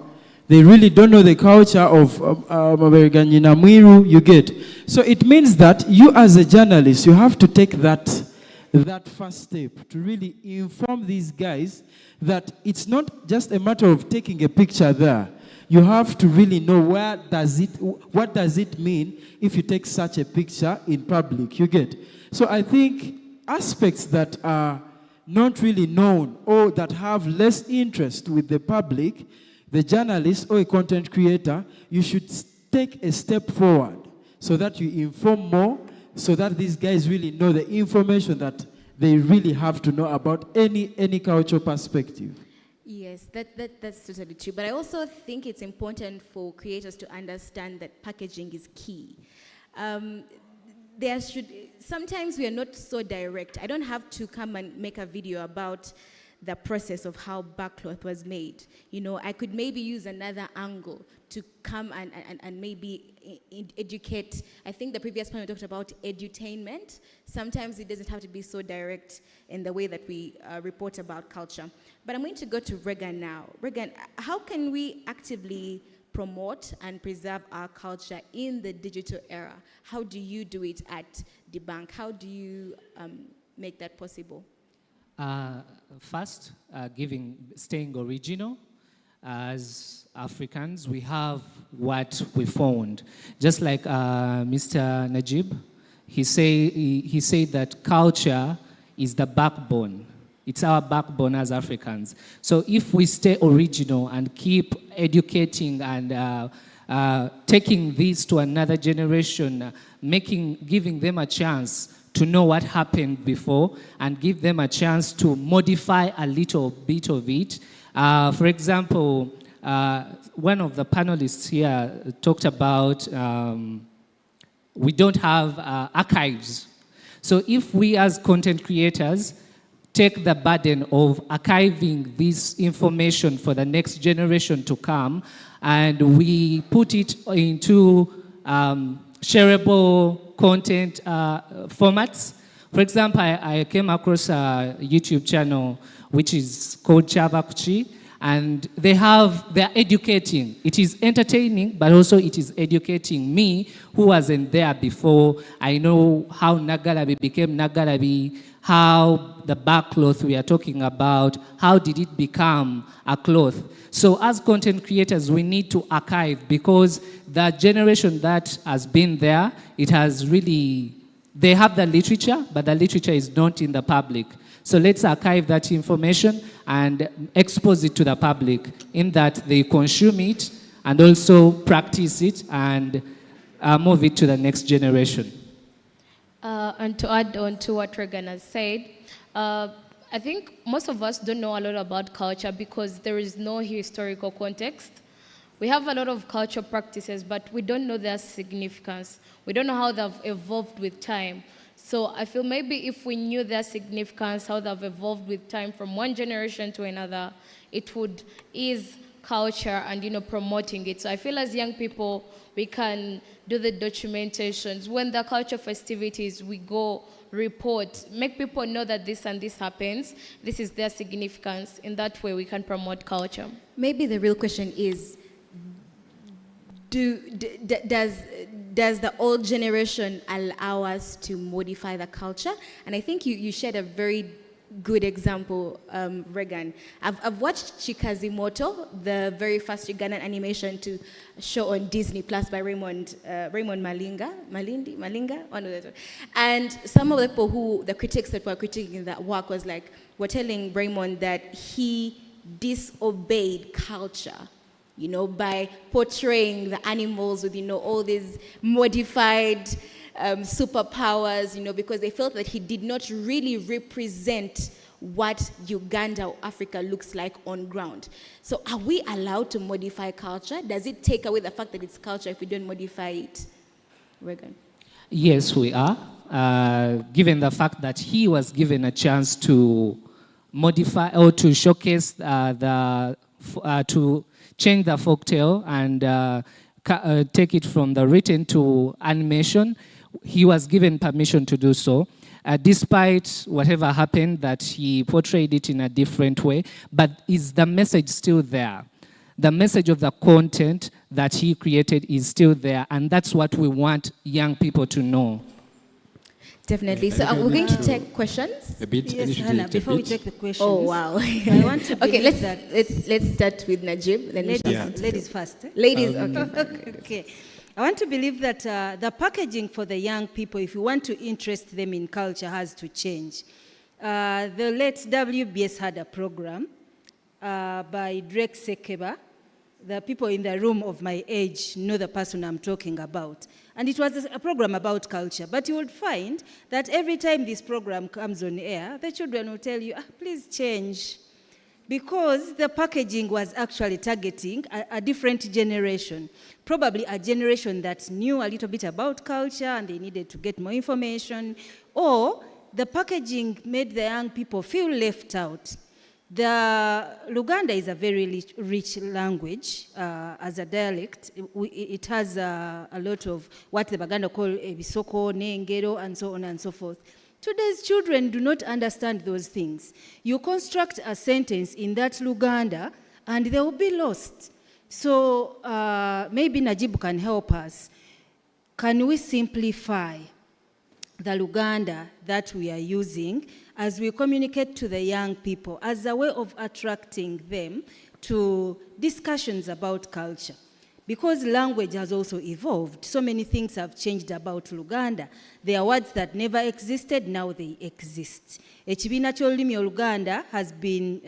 They really don't know the culture of Mwiru, you get. So it means that you as a journalist, you have to take that that first step to really inform these guys that it's not just a matter of taking a picture there. You have to really know what does it mean if you take such a picture in public, you get. So I think aspects that are not really known or that have less interest with the public, the journalist or a content creator, you should take a step forward so that you inform more, so that these guys really know the information that they really have to know about any cultural perspective. Yes, that's totally true. But I also think it's important for creators to understand that packaging is key. Sometimes we are not so direct. I don't have to come and make a video about the process of how backcloth was made. You know, I could maybe use another angle to come and maybe educate. I think the previous panel talked about edutainment. Sometimes it doesn't have to be so direct in the way that we report about culture. But I'm going to go to Regan now. Regan, how can we actively promote and preserve our culture in the digital era? How do you do it at Debunk? How do you make that possible? First, staying original. As Africans, we have what we found. Just like Mr. Najib, he said that culture is the backbone. It's our backbone as Africans. So if we stay original and keep educating and taking this to another generation, giving them a chance to know what happened before and give them a chance to modify a little bit of it. For example, one of the panelists here talked about we don't have archives. So if we as content creators take the burden of archiving this information for the next generation to come, and we put it into shareable content formats. For example, I came across a YouTube channel which is called Chavakuchi, and they're educating. It is entertaining, but also it is educating me, who wasn't there before. I know how Nagalabi became Nagalabi, how the backcloth we are talking about, how did it become a cloth. So as content creators, we need to archive, because the generation that has been there, it has really, they have the literature, but the literature is not in the public. So let's archive that information and expose it to the public, in that they consume it and also practice it and move it to the next generation. And to add on to what Regan has said, I think most of us don't know a lot about culture because there is no historical context. We have a lot of cultural practices, but we don't know their significance. We don't know how they've evolved with time. So I feel maybe if we knew their significance, how they've evolved with time from one generation to another, it would ease culture and, promoting it. So I feel as young people, we can do the documentations. When the culture festivities, we go report, make people know that this and this happens. This is their significance. In that way, we can promote culture. Maybe the real question is, does the old generation allow us to modify the culture? And I think you shared a very good example, Regan. I've watched Chikazimoto, the very first Ugandan animation to show on Disney Plus by Raymond Malinga, one of the. And some of the people the critics that were critiquing that work were telling Raymond that he disobeyed culture, by portraying the animals with, all these modified superpowers, because they felt that he did not really represent what Uganda or Africa looks like on ground. So are we allowed to modify culture? Does it take away the fact that it's culture if we don't modify it? Regan? Yes, we are. Given the fact that he was given a chance to modify or to showcase to change the folktale and take it from the written to animation, he was given permission to do so, despite whatever happened, that he portrayed it in a different way. But is the message still there? The message of the content that he created is still there, and that's what we want young people to know. Definitely. So we're going to take questions. A bit. Yes, Hannah, before we take the questions. Oh, wow. I want to okay, believe that... let's start with Najib. Then Ladies first. Ladies, okay. Okay. I want to believe that the packaging for the young people, if you want to interest them in culture, has to change. The late WBS had a program by Drake Sekeba. The people in the room of my age know the person I'm talking about. And it was a program about culture. But you would find that every time this program comes on air, the children will tell you, please change. Because the packaging was actually targeting a different generation. Probably a generation that knew a little bit about culture and they needed to get more information. Or the packaging made the young people feel left out. The Luganda is a very rich language as a dialect. It has a lot of what the Baganda call ebisoko, nengero, and so on and so forth. Today's children do not understand those things. You construct a sentence in that Luganda and they will be lost. So maybe Najib can help us. Can we simplify the Luganda that we are using as we communicate to the young people as a way of attracting them to discussions about culture? Because language has also evolved. So many things have changed about Luganda. There are words that never existed, now they exist. Ekibiina ky'olulimi Oluganda has been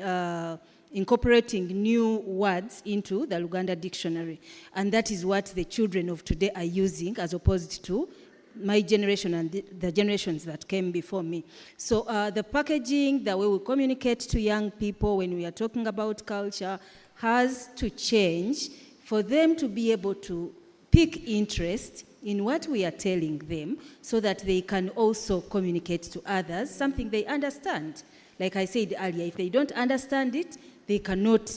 incorporating new words into the Luganda dictionary. And that is what the children of today are using as opposed to my generation and the generations that came before me. So the packaging, the way we communicate to young people when we are talking about culture has to change for them to be able to pick interest in what we are telling them so that they can also communicate to others something they understand. Like I said earlier, if they don't understand it, they cannot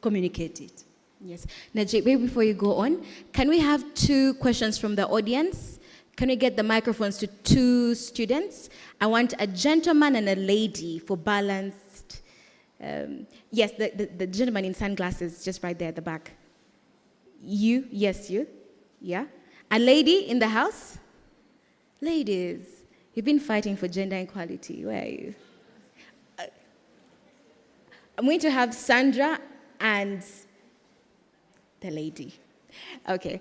communicate it. Yes. Najib, maybe before you go on, can we have 2 questions from the audience? Can we get the microphones to 2 students? I want a gentleman and a lady for balanced. Yes, the gentleman in sunglasses, just right there at the back. You, yes, you. Yeah. A lady in the house? Ladies, you've been fighting for gender equality. Where are you? I'm going to have Sandra and the lady. Okay.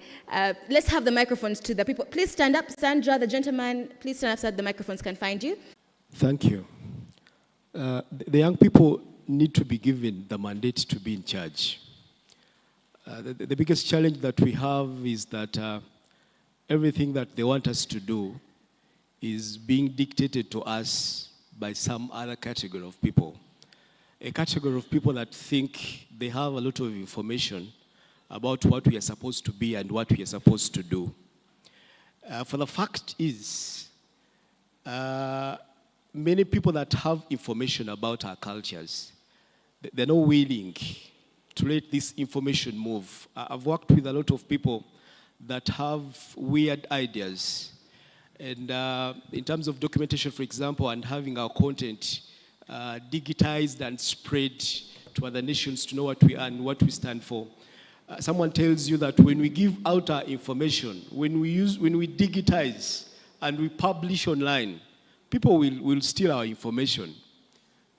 Let's have the microphones to the people. Please stand up. Sandra, the gentleman, please stand up so that the microphones can find you. Thank you. The young people need to be given the mandate to be in charge. The biggest challenge that we have is that everything that they want us to do is being dictated to us by some other category of people. A category of people that think they have a lot of information about what we are supposed to be and what we are supposed to do. For the fact is, many people that have information about our cultures, they're not willing to let this information move. I've worked with a lot of people that have weird ideas. And in terms of documentation, for example, and having our content digitized and spread to other nations to know what we are and what we stand for. Someone tells you that when we give out our information, when we digitize and we publish online, people will steal our information.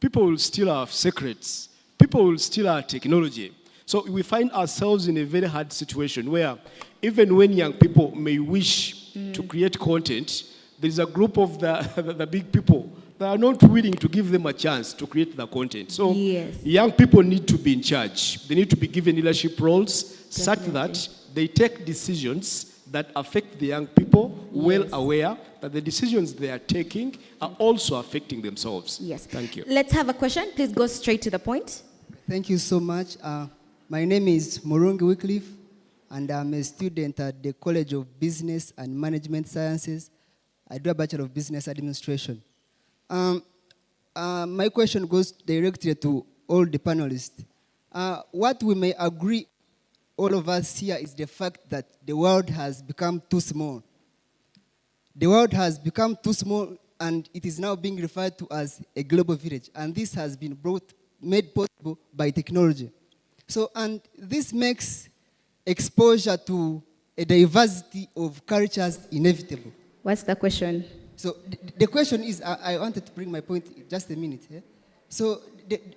People will steal our secrets. People will steal our technology. So we find ourselves in a very hard situation where even when young people may wish to create content, there is a group of the big people that are not willing to give them a chance to create the content. So young people need to be in charge. They need to be given leadership roles such that they take decisions that affect the young people, well aware that the decisions they are taking are also affecting themselves. Yes. Thank you. Let's have a question. Please go straight to the point. Thank you so much. My name is Morungi Wycliffe, and I'm a student at the College of Business and Management Sciences. I do a Bachelor of Business Administration. My question goes directly to all the panelists. What we may agree, all of us here, is the fact that the world has become too small. The world has become too small, and it is now being referred to as a global village. And this has been made possible by technology. So, and this makes exposure to a diversity of cultures inevitable. What's the question? So the question is, I wanted to bring my point just a minute. So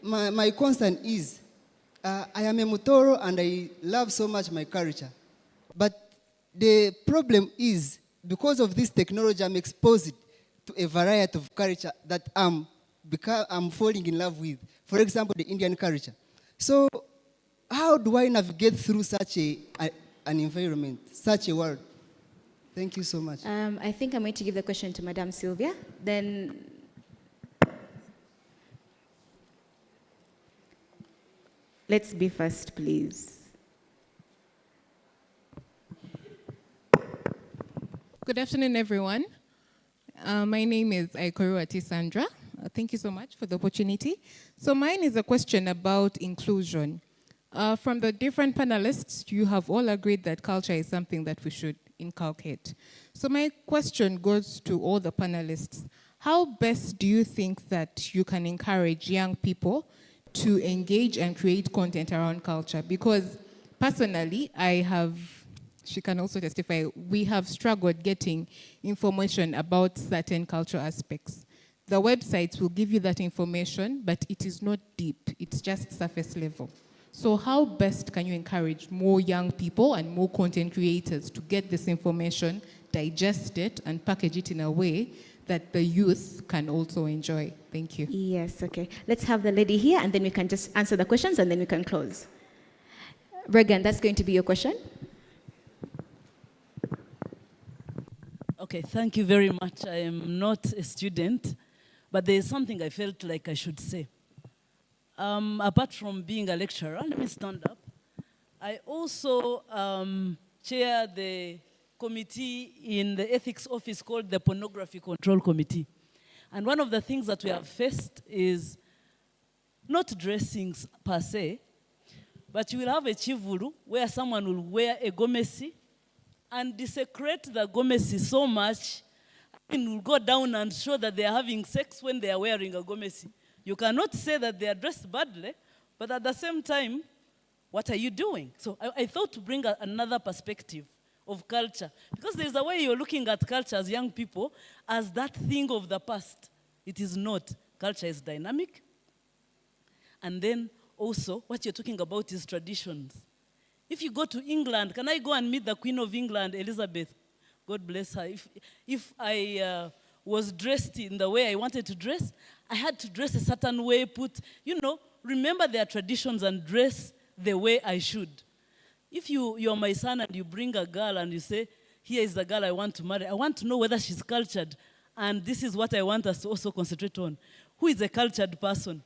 my concern is, I am a Mutoro and I love so much my culture. But the problem is, because of this technology, I'm exposed to a variety of culture that I'm falling in love with. For example, the Indian culture. So how do I navigate through such an environment, such a world? Thank you so much. I think I'm going to give the question to Madame Sylvia. Then, let's be first, please. Good afternoon, everyone. My name is Aikoruati Sandra. Thank you so much for the opportunity. So mine is a question about inclusion. From the different panelists, you have all agreed that culture is something that we should inculcate. So my question goes to all the panelists. How best do you think that you can encourage young people to engage and create content around culture? Because personally, she can also testify, we have struggled getting information about certain cultural aspects. The websites will give you that information, but it is not deep, it's just surface level. So how best can you encourage more young people and more content creators to get this information, digest it, and package it in a way that the youth can also enjoy? Thank you. Yes, okay. Let's have the lady here, and then we can just answer the questions, and then we can close. Regan, that's going to be your question. Okay, thank you very much. I am not a student, but there is something I felt like I should say. Apart from being a lecturer, let me stand up. I also chair the committee in the ethics office called the Pornography Control Committee. And one of the things that we have faced is not dressings per se, but you will have a chivulu where someone will wear a gomesi and desecrate the gomesi so much, and will go down and show that they are having sex when they are wearing a gomesi. You cannot say that they are dressed badly, but at the same time, what are you doing? So I thought to bring another perspective of culture, because there's a way you're looking at culture as young people as that thing of the past. It is not. Culture is dynamic. And then also, what you're talking about is traditions. If you go to England, can I go and meet the Queen of England, Elizabeth? God bless her. If I was dressed in the way I wanted to dress, I had to dress a certain way, remember their traditions and dress the way I should. If you're my son and you bring a girl and you say, here is the girl I want to marry, I want to know whether she's cultured, and this is what I want us to also concentrate on. Who is a cultured person?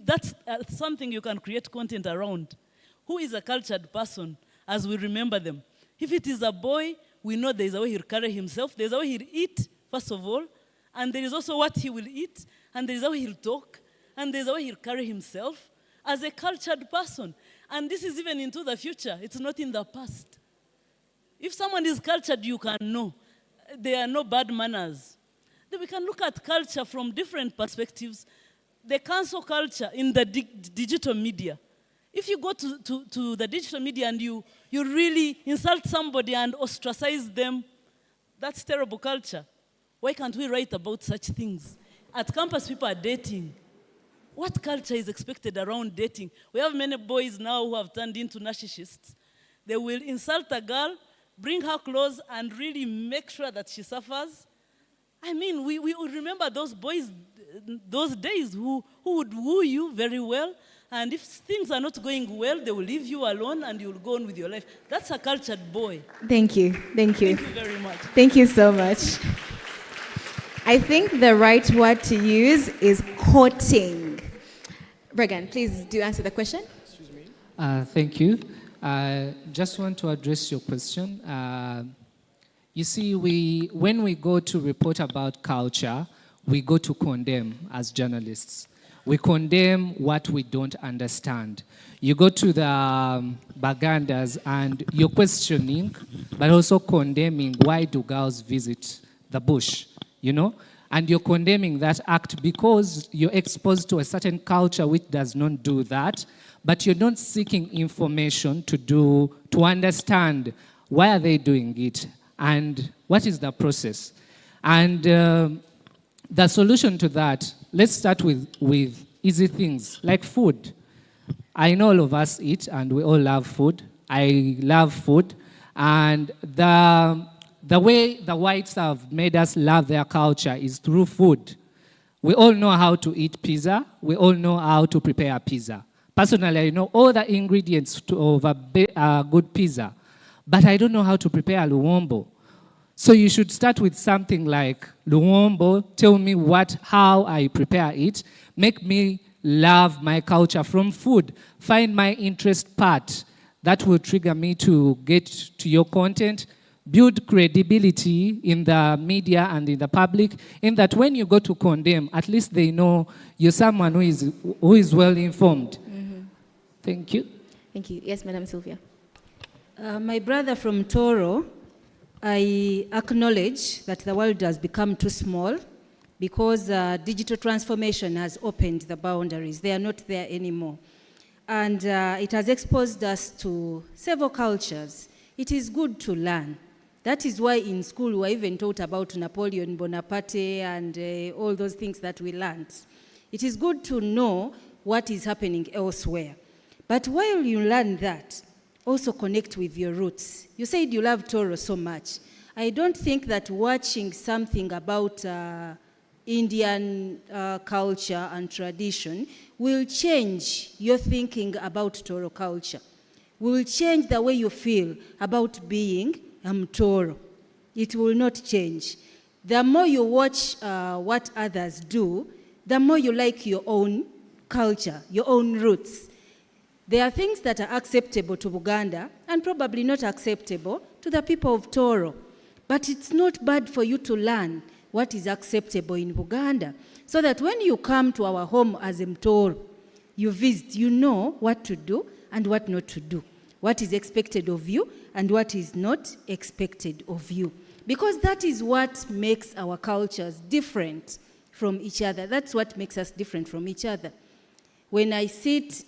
That's something you can create content around. Who is a cultured person as we remember them? If it is a boy, we know there is a way he'll carry himself, there's a way he'll eat, first of all, and there is also what he will eat, and there is a way he'll talk, and there's a way he'll carry himself as a cultured person. And this is even into the future. It's not in the past. If someone is cultured, you can know. There are no bad manners. Then we can look at culture from different perspectives. The cancel culture in the digital media. If you go to the digital media and you really insult somebody and ostracize them, that's terrible culture. Why can't we write about such things? At campus, people are dating. What culture is expected around dating? We have many boys now who have turned into narcissists. They will insult a girl, bring her close, and really make sure that she suffers. I mean, we remember those boys, those days who would woo you very well, and if things are not going well, they will leave you alone and you'll go on with your life. That's a cultured boy. Thank you. Thank you. Thank you very much. Thank you so much. I think the right word to use is courting. Regan, please do answer the question. Excuse me. Thank you. Just want to address your question. You see, when we go to report about culture, we go to condemn as journalists. We condemn what we don't understand. You go to the Bagandas and you're questioning, but also condemning why do girls visit the bush, And you're condemning that act because you're exposed to a certain culture which does not do that, but you're not seeking information to understand why are they doing it and what is the process. And the solution to that, let's start with easy things like food. I know all of us eat and we all love food. I love food. And the way the whites have made us love their culture is through food. We all know how to eat pizza. We all know how to prepare pizza. Personally, I know all the ingredients of a good pizza, but I don't know how to prepare a luombo. So you should start with something like luombo, tell me how I prepare it, make me love my culture from food, find my interest part. That will trigger me to get to your content, build credibility in the media and in the public, in that when you go to condemn, at least they know you're someone who is well informed. Thank you. Thank you. Yes, Madam Sylvia. My brother from Toro, I acknowledge that the world has become too small because digital transformation has opened the boundaries. They are not there anymore. And it has exposed us to several cultures. It is good to learn. That is why in school we were even taught about Napoleon Bonaparte and all those things that we learned. It is good to know what is happening elsewhere. But while you learn that, also connect with your roots. You said you love Toro so much. I don't think that watching something about Indian culture and tradition will change your thinking about Toro culture. Will change the way you feel about being Toro. It will not change. The more you watch what others do, the more you like your own culture, your own roots. There are things that are acceptable to Buganda and probably not acceptable to the people of Toro. But it's not bad for you to learn what is acceptable in Buganda, so that when you come to our home as Mtoro, you visit, you know what to do and what not to do, what is expected of you and what is not expected of you. Because that is what makes our cultures different from each other. That's what makes us different from each other. When I visit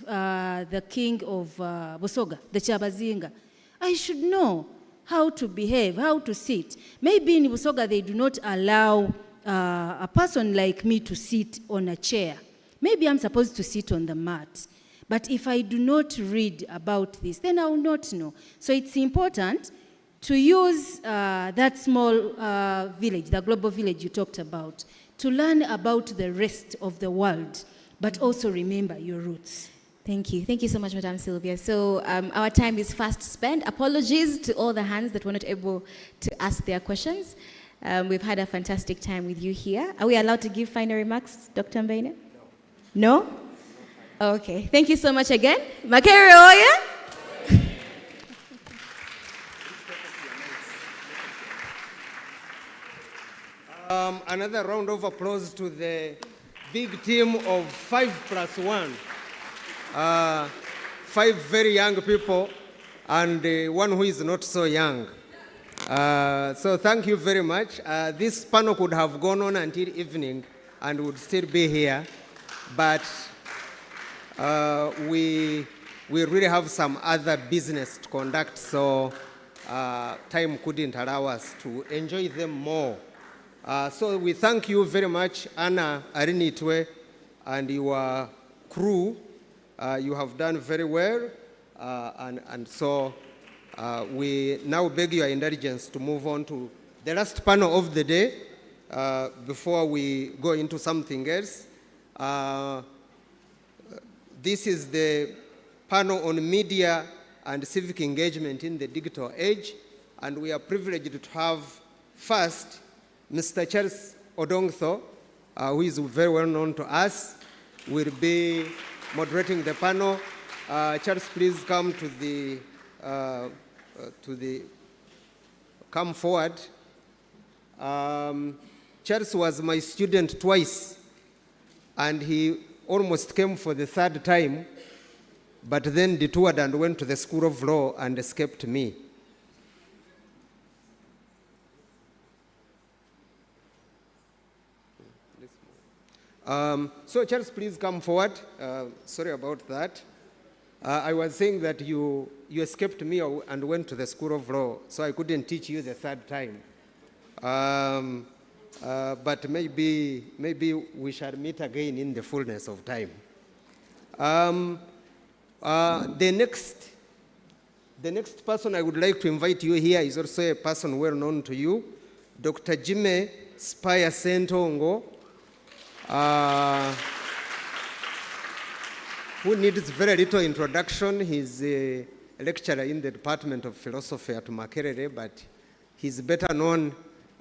the king of Busoga, the Kyabazinga, I should know how to behave, how to sit. Maybe in Busoga they do not allow a person like me to sit on a chair. Maybe I'm supposed to sit on the mat. But if I do not read about this, then I will not know. So it's important to use that small village, the global village you talked about, to learn about the rest of the world, but also remember your roots. Thank you. Thank you so much, Madam Sylvia. So our time is fast spent. Apologies to all the hands that were not able to ask their questions. We've had a fantastic time with you here. Are we allowed to give final remarks, Dr. Mbaine? No? Okay. Thank you so much again. Makere Oya. Another round of applause to the big team of 5+1. 5 very young people and one who is not so young. So thank you very much. This panel could have gone on until evening and would still be here, but we really have some other business to conduct, so time couldn't allow us to enjoy them more. So we thank you very much, Anna Arinitwe and your crew. You have done very well, and so we now beg your indulgence to move on to the last panel of the day before we go into something else. This is the panel on media and civic engagement in the digital age, and we are privileged to have first Mr. Charles Odongtho, who is very well known to us, will be moderating the panel. Charles, please come come forward. Charles was my student twice, and he almost came for the third time, but then detoured and went to the School of Law and escaped me. So Charles, please come forward. Sorry about that. I was saying that you escaped me and went to the School of Law, so I couldn't teach you the third time. But maybe we shall meet again in the fullness of time. The next person I would like to invite you here is also a person well known to you, Dr. Jimmy Spire Sentongo, who needs very little introduction. He's a lecturer in the Department of Philosophy at Makerere, but he's better known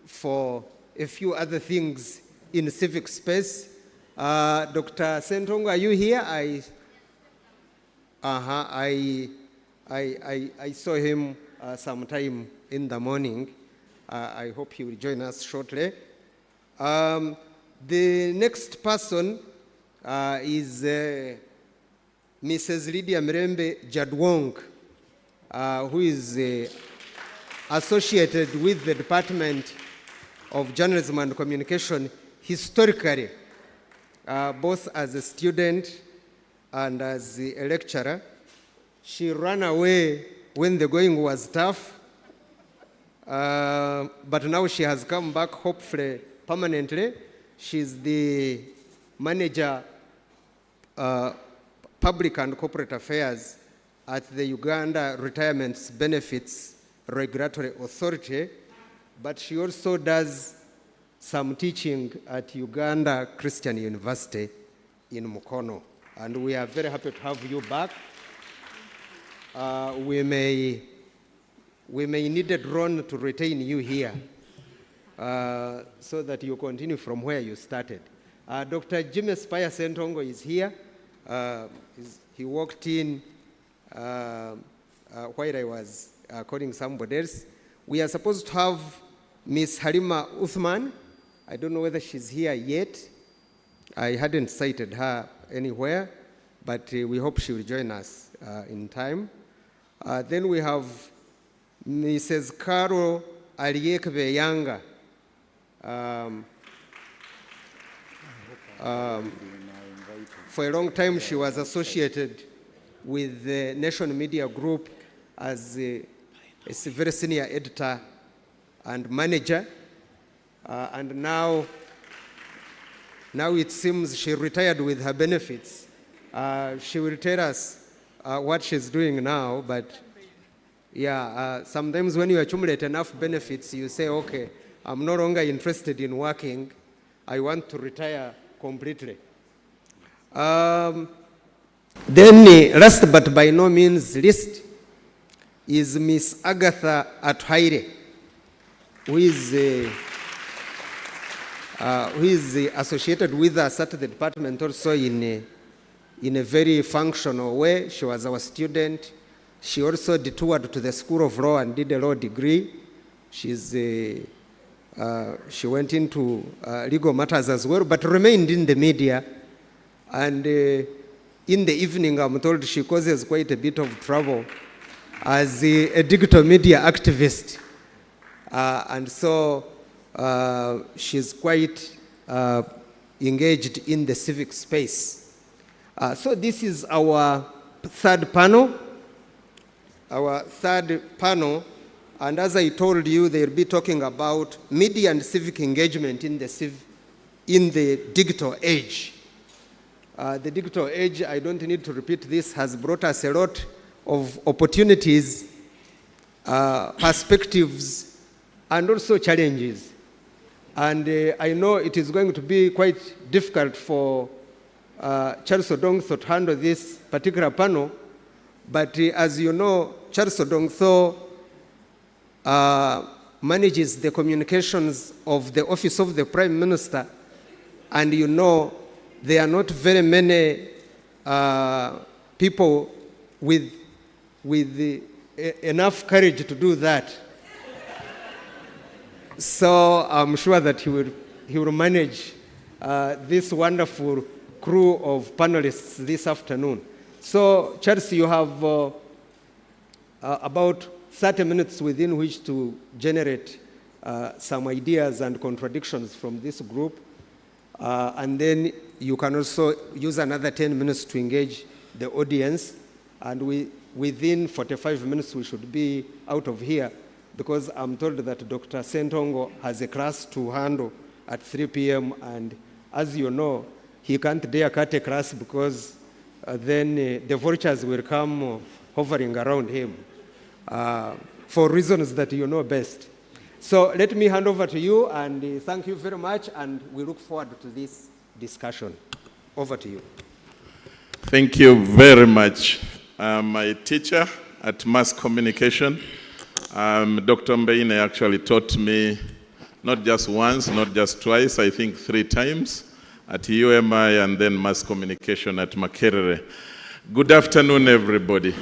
for a few other things in civic space. Dr. Sentongo, are you here? I saw him sometime in the morning. I hope he will join us shortly. The next person is Mrs. Lydia Mirembe Jadwong, who is associated with the Department of Journalism and Communication historically, both as a student and as a lecturer. She ran away when the going was tough, but now she has come back, hopefully permanently. She's the manager, public and corporate affairs at the Uganda Retirement Benefits Regulatory Authority, but she also does some teaching at Uganda Christian University in Mukono. And we are very happy to have you back. We may need a drone to retain you here so that you continue from where you started. Dr. Jimmy Spire Sentongo is here. He walked in while I was calling somebody else. We are supposed to have Miss Halima Uthman. I don't know whether she's here yet. I hadn't cited her anywhere, but we hope she will join us in time. Then we have Mrs. Carol Aliekbe Yanga. For a long time, she was associated with the Nation Media Group as a very senior editor and manager. And now it seems she retired with her benefits. She will tell us what she's doing now, but yeah, sometimes when you accumulate enough benefits, you say, okay, I'm no longer interested in working. I want to retire completely. Then last but by no means least is Miss Agatha Atwaire, who is associated with us at the department also in a very functional way. She was our student. She also detoured to the School of Law and did a law degree. She went into legal matters as well, but remained in the media. And in the evening, I'm told she causes quite a bit of trouble as a digital media activist. And so she's quite engaged in the civic space. So this is our third panel. And as I told you, they'll be talking about media and civic engagement in the digital age. The digital age, I don't need to repeat this, has brought us a lot of opportunities, perspectives, and also challenges. And I know it is going to be quite difficult for Charles Odongtho to handle this particular panel, but as you know, Charles Odongtho manages the communications of the Office of the Prime Minister, and you know there are not very many people with enough courage to do that. So I'm sure that he will manage this wonderful crew of panelists this afternoon. So, Charles, you have about 30 minutes within which to generate some ideas and contradictions from this group. And then you can also use another 10 minutes to engage the audience. And within 45 minutes, we should be out of here. because I'm told that Dr. Sentongo has a class to handle at 3 p.m. and as you know, he can't dare cut a class because then the vultures will come hovering around him for reasons that you know best. So let me hand over to you and thank you very much, and we look forward to this discussion. Over to you. Thank you very much. My teacher at Mass Communication, Dr. Mbeine actually taught me not just once, not just twice, I think 3 times at UMI and then Mass Communication at Makerere. Good afternoon, everybody.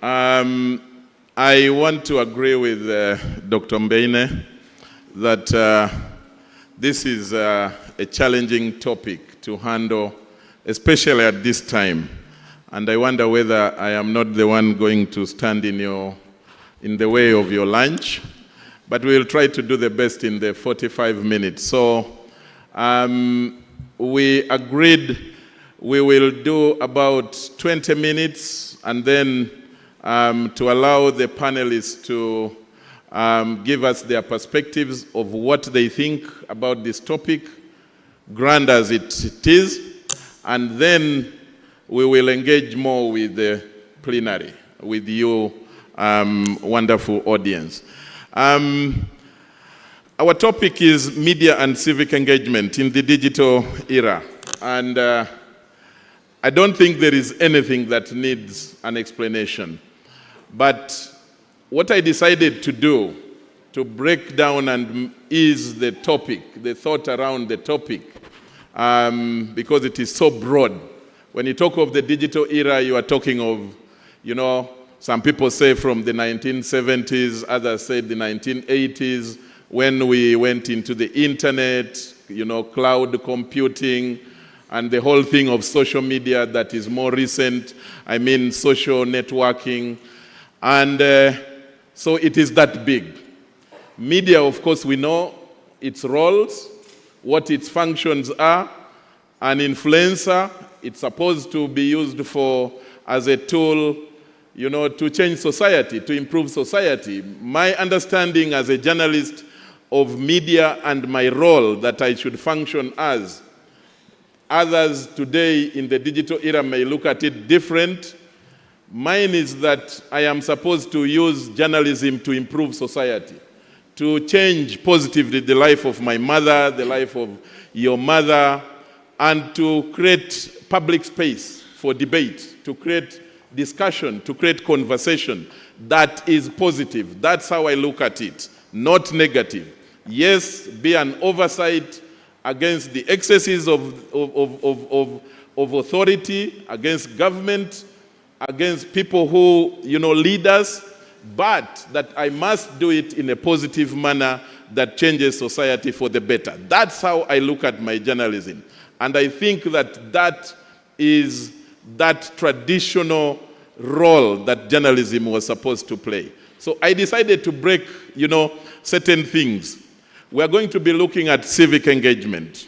I want to agree with Dr. Mbeine that this is a challenging topic to handle, especially at this time. And I wonder whether I am not the one going to stand in the way of your lunch, but we'll try to do the best in the 45 minutes. So we agreed we will do about 20 minutes and then to allow the panelists to give us their perspectives of what they think about this topic, grand as it is, and then we will engage more with the plenary, with you, wonderful audience. Our topic is media and civic engagement in the digital era. And I don't think there is anything that needs an explanation. But what I decided to do to break down and ease the topic, the thought around the topic, because it is so broad. When you talk of the digital era, you are talking of, some people say from the 1970s, others say the 1980s, when we went into the internet, cloud computing, and the whole thing of social media that is more recent, social networking. And so it is that big. Media, of course, we know its roles, what its functions are. An influencer, it's supposed to be used as a tool, to change society, to improve society. My understanding as a journalist of media and my role that I should function as, others today in the digital era may look at it different. Mine is that I am supposed to use journalism to improve society, to change positively the life of my mother, the life of your mother, and to create public space for debate, to create discussion, to create conversation that is positive. That's how I look at it, not negative. Yes, be an oversight against the excesses of authority, against government, against people who, lead us, but that I must do it in a positive manner that changes society for the better. That's how I look at my journalism. And I think that is that traditional role that journalism was supposed to play. So I decided to break, certain things. We are going to be looking at civic engagement,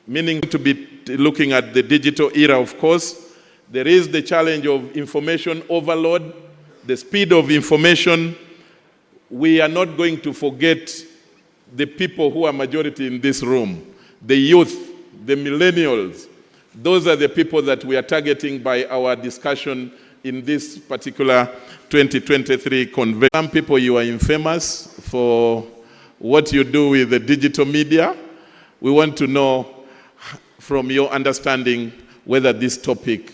meaning to be looking at the digital era, of course. There is the challenge of information overload, the speed of information. We are not going to forget the people who are majority in this room, the youth, the millennials. Those are the people that we are targeting by our discussion in this particular 2023 convention. Some people, you are infamous for what you do with the digital media. We want to know from your understanding whether this topic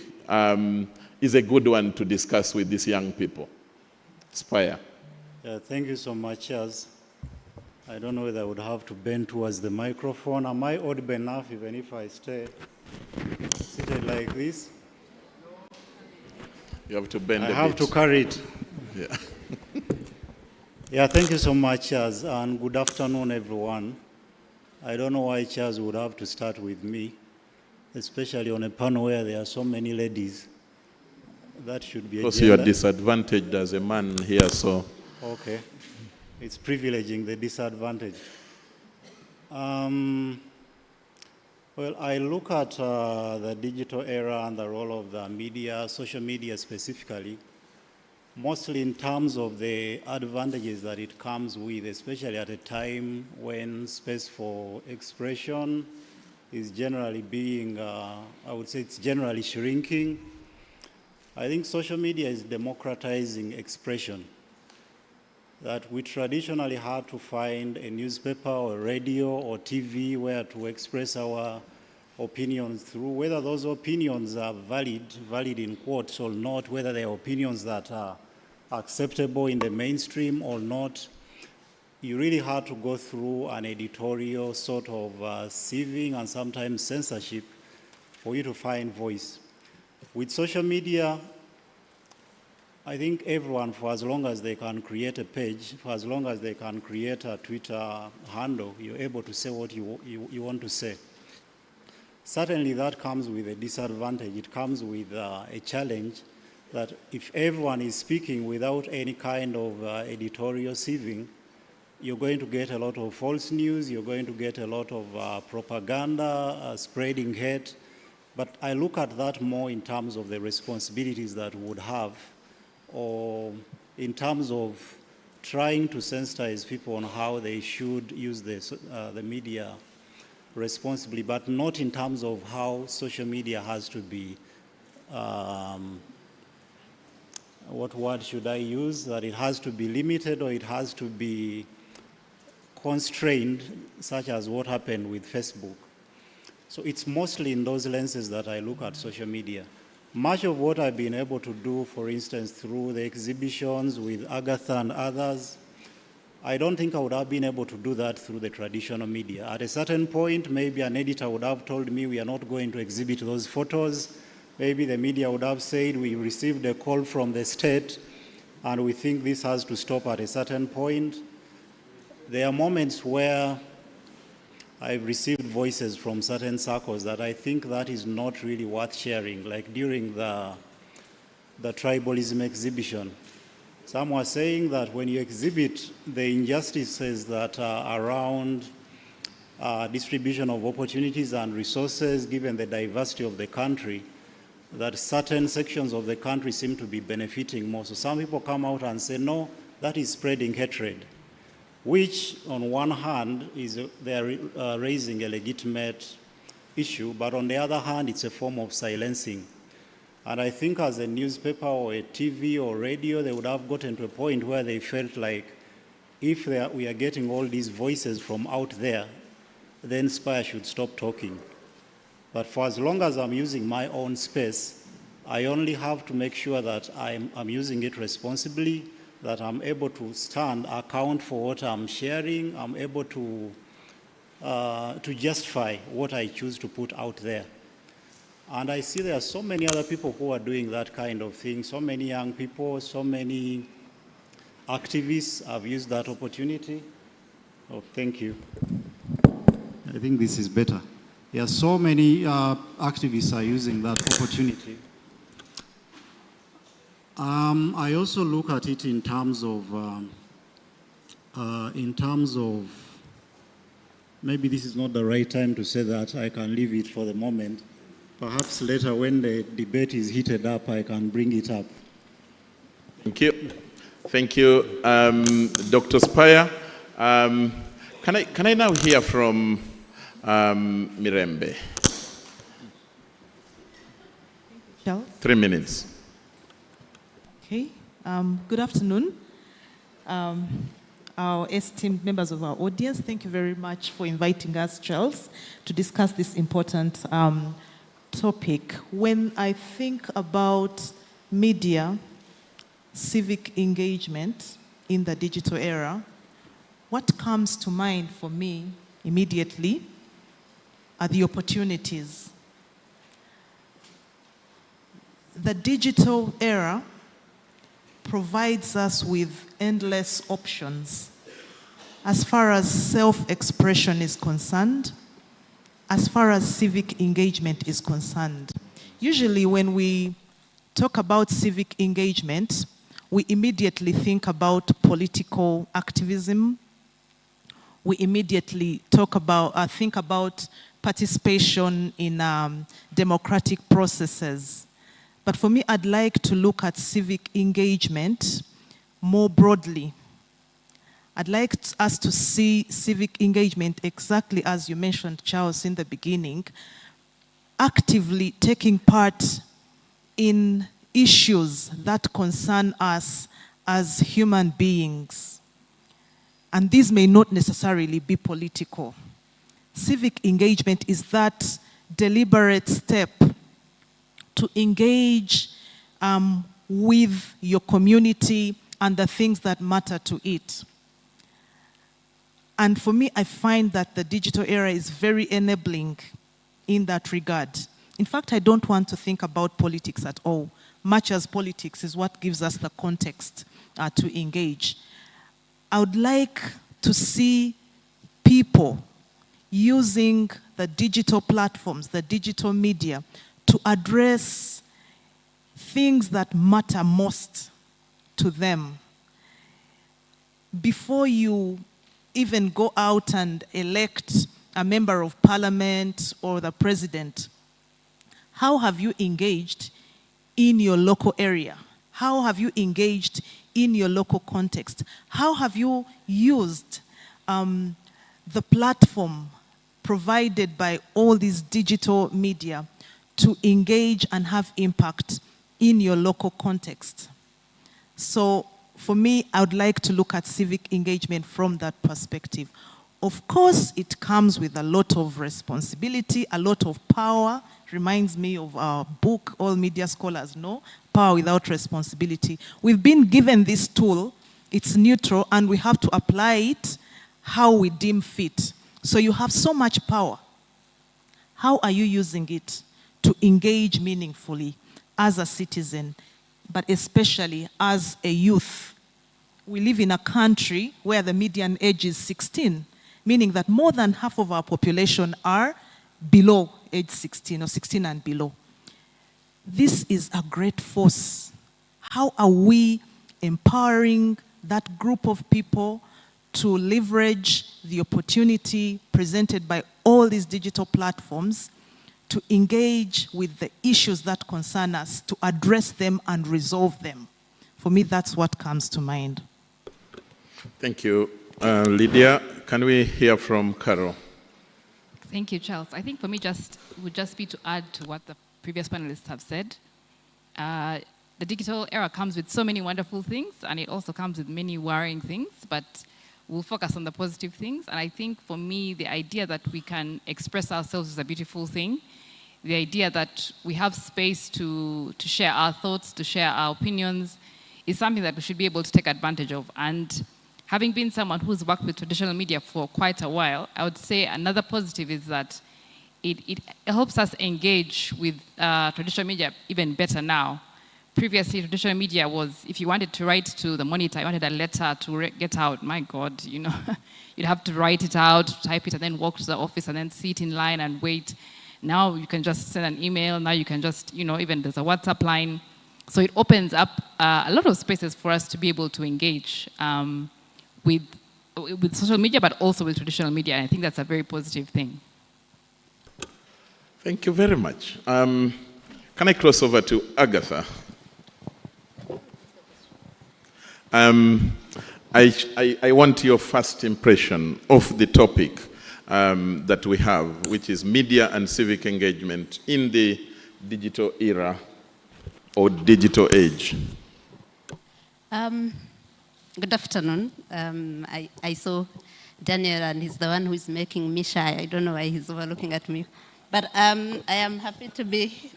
is a good one to discuss with these young people. Spire. Yeah, thank you so much, Chaz. I don't know whether I would have to bend towards the microphone. Am I audible enough even if I stay seated like this? You have to bend I a have bit. to carry it. Yeah. Yeah, thank you so much, Chaz, and good afternoon, everyone. I don't know why Chaz would have to start with me, especially on a panel where there are so many ladies. That should be a Because you are disadvantaged as a man here, so. Okay. It's privileging the disadvantaged. Well, I look at the digital era and the role of the media, social media specifically, mostly in terms of the advantages that it comes with, especially at a time when space for expression is generally being, I would say it's generally shrinking. I think social media is democratizing expression. That we traditionally had to find a newspaper or radio or TV where to express our opinions through, whether those opinions are valid in quotes or not, whether they are opinions that are acceptable in the mainstream or not. You really had to go through an editorial sort of sieving and sometimes censorship for you to find voice. With social media, I think everyone, for as long as they can create a page, for as long as they can create a Twitter handle, you're able to say what you want to say. Certainly that comes with a disadvantage. It comes with a challenge that if everyone is speaking without any kind of editorial sieving, you're going to get a lot of false news, you're going to get a lot of propaganda, spreading hate. But I look at that more in terms of the responsibilities that we would have, or in terms of trying to sensitize people on how they should use the media responsibly, but not in terms of how social media has to be, what word should I use, that it has to be limited or it has to be constrained, such as what happened with Facebook. So it's mostly in those lenses that I look at social media. Much of what I've been able to do, for instance, through the exhibitions with Agatha and others, I don't think I would have been able to do that through the traditional media. At a certain point, maybe an editor would have told me we are not going to exhibit those photos. Maybe the media would have said we received a call from the state and we think this has to stop at a certain point. There are moments where I've received voices from certain circles that I think that is not really worth sharing, like during the tribalism exhibition. Some were saying that when you exhibit the injustices that are around distribution of opportunities and resources, given the diversity of the country, that certain sections of the country seem to be benefiting more. So some people come out and say, no, that is spreading hatred, which on one hand is they're raising a legitimate issue, but on the other hand, it's a form of silencing. And I think as a newspaper or a TV or radio, they would have gotten to a point where they felt like if we are getting all these voices from out there, then Spire should stop talking. But for as long as I'm using my own space, I only have to make sure that I'm using it responsibly, that I'm able to stand account for what I'm sharing, I'm able to justify what I choose to put out there. And I see there are so many other people who are doing that kind of thing, so many young people, so many activists have used that opportunity. Oh, thank you. I think this is better. Yeah, so many activists are using that opportunity. I also look at it in terms of, maybe this is not the right time to say that, I can leave it for the moment. Perhaps later when the debate is heated up, I can bring it up. Thank you. Thank you, Dr. Spire. Can I now hear from Mirembe? Shall? 3 minutes. Okay. Good afternoon. Our esteemed members of our audience, thank you very much for inviting us, Charles, to discuss this important topic. When I think about media, civic engagement in the digital era, what comes to mind for me immediately are the opportunities. The digital era provides us with endless options as far as self-expression is concerned, as far as civic engagement is concerned. Usually when we talk about civic engagement, we immediately think about political activism. We immediately think about participation in democratic processes. But for me, I'd like to look at civic engagement more broadly. I'd like us to see civic engagement exactly as you mentioned, Charles, in the beginning, actively taking part in issues that concern us as human beings. And these may not necessarily be political. Civic engagement is that deliberate step to engage with your community and the things that matter to it. And for me, I find that the digital era is very enabling in that regard. In fact, I don't want to think about politics at all, much as politics is what gives us the context to engage. I would like to see people using the digital platforms, the digital media, to address things that matter most to them. Before you even go out and elect a member of parliament or the president, how have you engaged in your local area? How have you engaged in your local context? How have you used the platform provided by all these digital media to engage and have impact in your local context? So for me, I would like to look at civic engagement from that perspective. Of course, it comes with a lot of responsibility, a lot of power. Reminds me of our book, All Media Scholars Know, Power Without Responsibility. We've been given this tool, it's neutral, and we have to apply it how we deem fit. So you have so much power. How are you using it to engage meaningfully as a citizen, but especially as a youth? We live in a country where the median age is 16, meaning that more than half of our population are below age 16 or 16 and below. This is a great force. How are we empowering that group of people to leverage the opportunity presented by all these digital platforms to engage with the issues that concern us, to address them and resolve them? For me, that's what comes to mind. Thank you. Lydia, can we hear from Carol? Thank you, Charles. I think for me would just be to add to what the previous panelists have said. The digital era comes with so many wonderful things, and it also comes with many worrying things, but we'll focus on the positive things. And I think for me, the idea that we can express ourselves is a beautiful thing. The idea that we have space to share our thoughts, to share our opinions, is something that we should be able to take advantage of. And having been someone who's worked with traditional media for quite a while, I would say another positive is that it helps us engage with traditional media even better now. Previously, traditional media was, if you wanted to write to the Monitor, you wanted a letter to get out, my God, you know, you'd have to write it out, type it, and then walk to the office and then sit in line and wait. Now you can just send an email, now you can just, you know, even there's a WhatsApp line. So it opens up a lot of spaces for us to be able to engage with social media, but also with traditional media. And I think that's a very positive thing. Thank you very much. Can I cross over to Agatha? I want your first impression of the topic that we have, which is media and civic engagement in the digital era or digital age. Good afternoon. I saw Daniel, and he's the one who is making me shy. I don't know why he's overlooking at me. But I am happy to be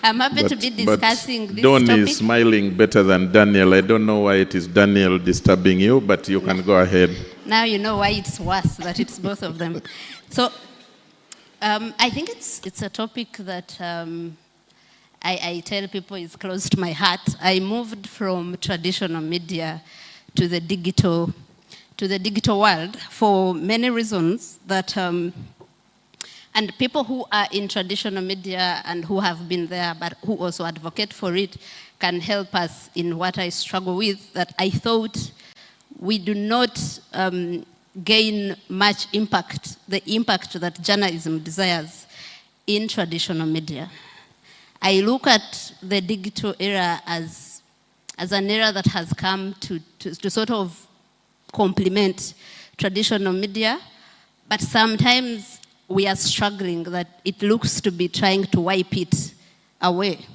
discussing this Dawn topic. is smiling better than Daniel. I don't know why it is Daniel disturbing you, but you can go ahead. Now you know why it's worse, that it's both of them. So I think it's a topic that I tell people is close to my heart. I moved from traditional media to the digital world for many reasons that and people who are in traditional media and who have been there but who also advocate for it can help us in what I struggle with, that I thought we do not gain much impact, the impact that journalism desires in traditional media. I look at the digital era as an era that has come to sort of complement traditional media, but sometimes we are struggling that it looks to be trying to wipe it away.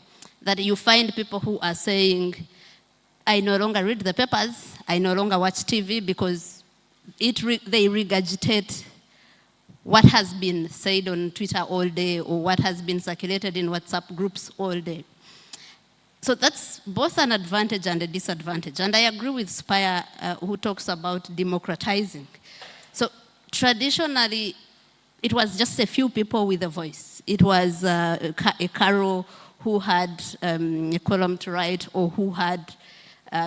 That you find people who are saying, I no longer read the papers, I no longer watch TV because they regurgitate what has been said on Twitter all day or what has been circulated in WhatsApp groups all day. So that's both an advantage and a disadvantage. And I agree with Spire, who talks about democratizing. So traditionally, it was just a few people with a voice. It was a Carol who had a column to write or who had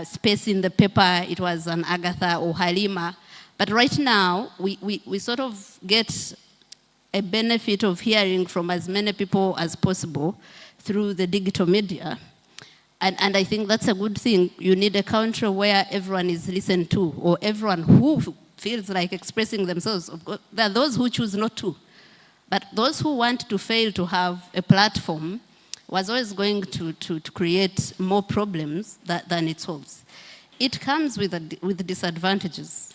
space in the paper. It was an Agatha or Halima. But right now, we sort of get a benefit of hearing from as many people as possible through the digital media. And I think that's a good thing. You need a country where everyone is listened to, or everyone who feels like expressing themselves. There are those who choose not to. But those who want to fail to have a platform was always going to create more problems than it solves. It comes with disadvantages.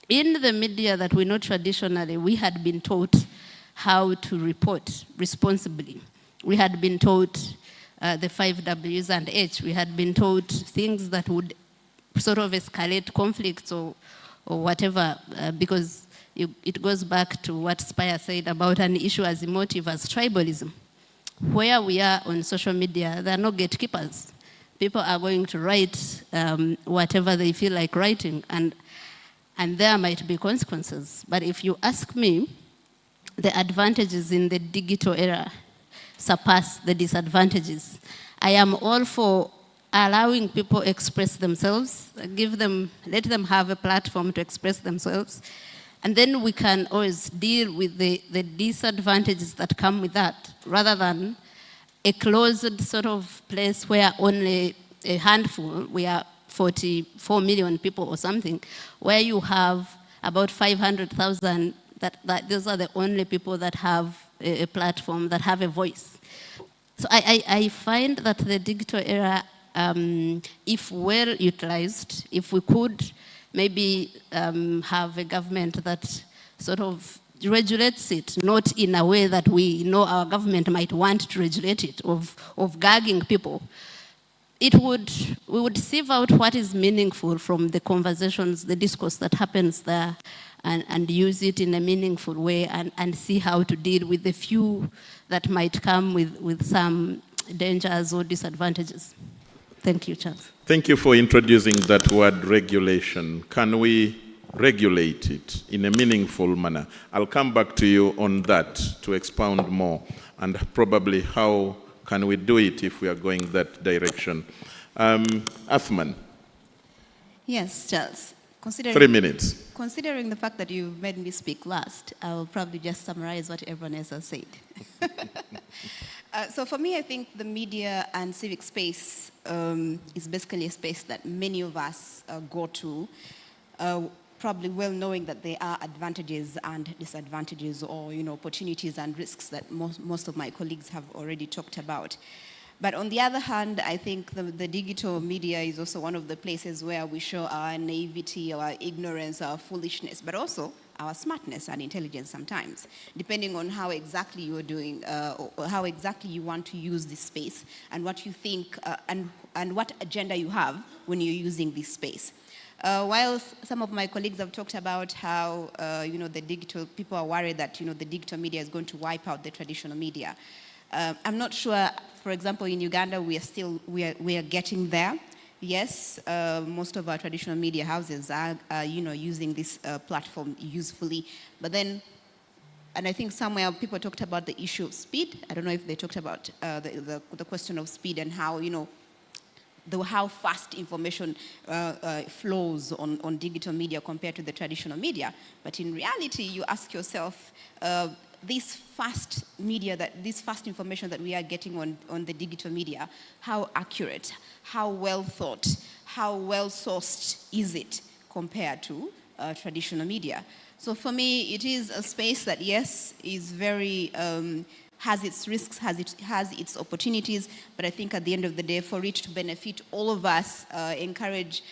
In the media that we know traditionally, we had been taught how to report responsibly. We had been taught the 5 W's and H. We had been taught things that would sort of escalate conflicts or whatever, because it goes back to what Spire said about an issue as emotive as tribalism. Where we are on social media, there are no gatekeepers. People are going to write whatever they feel like writing, and there might be consequences. But if you ask me, the advantages in the digital era surpass the disadvantages. I am all for allowing people express themselves, let them have a platform to express themselves, and then we can always deal with the disadvantages that come with that, rather than a closed sort of place where only a handful, we are 44 million people or something, where you have about 500,000, that those are the only people that have a platform, that have a voice. So I find that the digital era, if well utilized, if we could maybe have a government that sort of regulates it, not in a way that we know our government might want to regulate it, of gagging people, we would sieve out what is meaningful from the conversations, the discourse that happens there, and use it in a meaningful way, and see how to deal with the few that might come with some dangers or disadvantages. Thank you, Charles. Thank you for introducing that word regulation. Can we regulate it in a meaningful manner? I'll come back to you on that to expound more, and probably how can we do it if we are going that direction. Athman. Yes, Charles. 3 minutes. Considering the fact that you made me speak last, I will probably just summarize what everyone else has said. So for me, I think the media and civic space is basically a space that many of us go to, probably well knowing that there are advantages and disadvantages, or opportunities and risks that most of my colleagues have already talked about. But on the other hand, I think the digital media is also one of the places where we show our naivety, our ignorance, our foolishness, but also our smartness and intelligence sometimes, depending on how exactly you're doing, or how exactly you want to use this space, and what you think, and what agenda you have when you're using this space. While some of my colleagues have talked about how, the digital, people are worried that, the digital media is going to wipe out the traditional media. I'm not sure, for example, in Uganda, we are getting there. Yes, most of our traditional media houses are using this platform usefully. But then, and I think somewhere people talked about the issue of speed. I don't know if they talked about the question of speed and how, how fast information flows on digital media compared to the traditional media. But in reality, you ask yourself, this fast information that we are getting on the digital media, how accurate, how well thought, how well sourced is it compared to traditional media? So for me, it is a space that, yes, is very has its risks, has its opportunities, but I think at the end of the day, for it to benefit all of us, encourage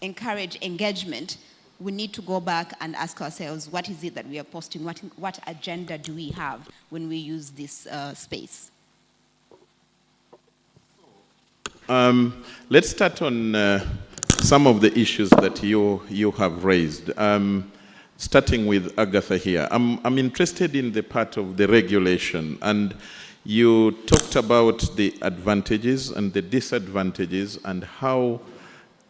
engagement, we need to go back and ask ourselves, what is it that we are posting? What agenda do we have when we use this space? Let's start on some of the issues that you have raised. Starting with Agatha here. I'm interested in the part of the regulation, and you talked about the advantages and the disadvantages and how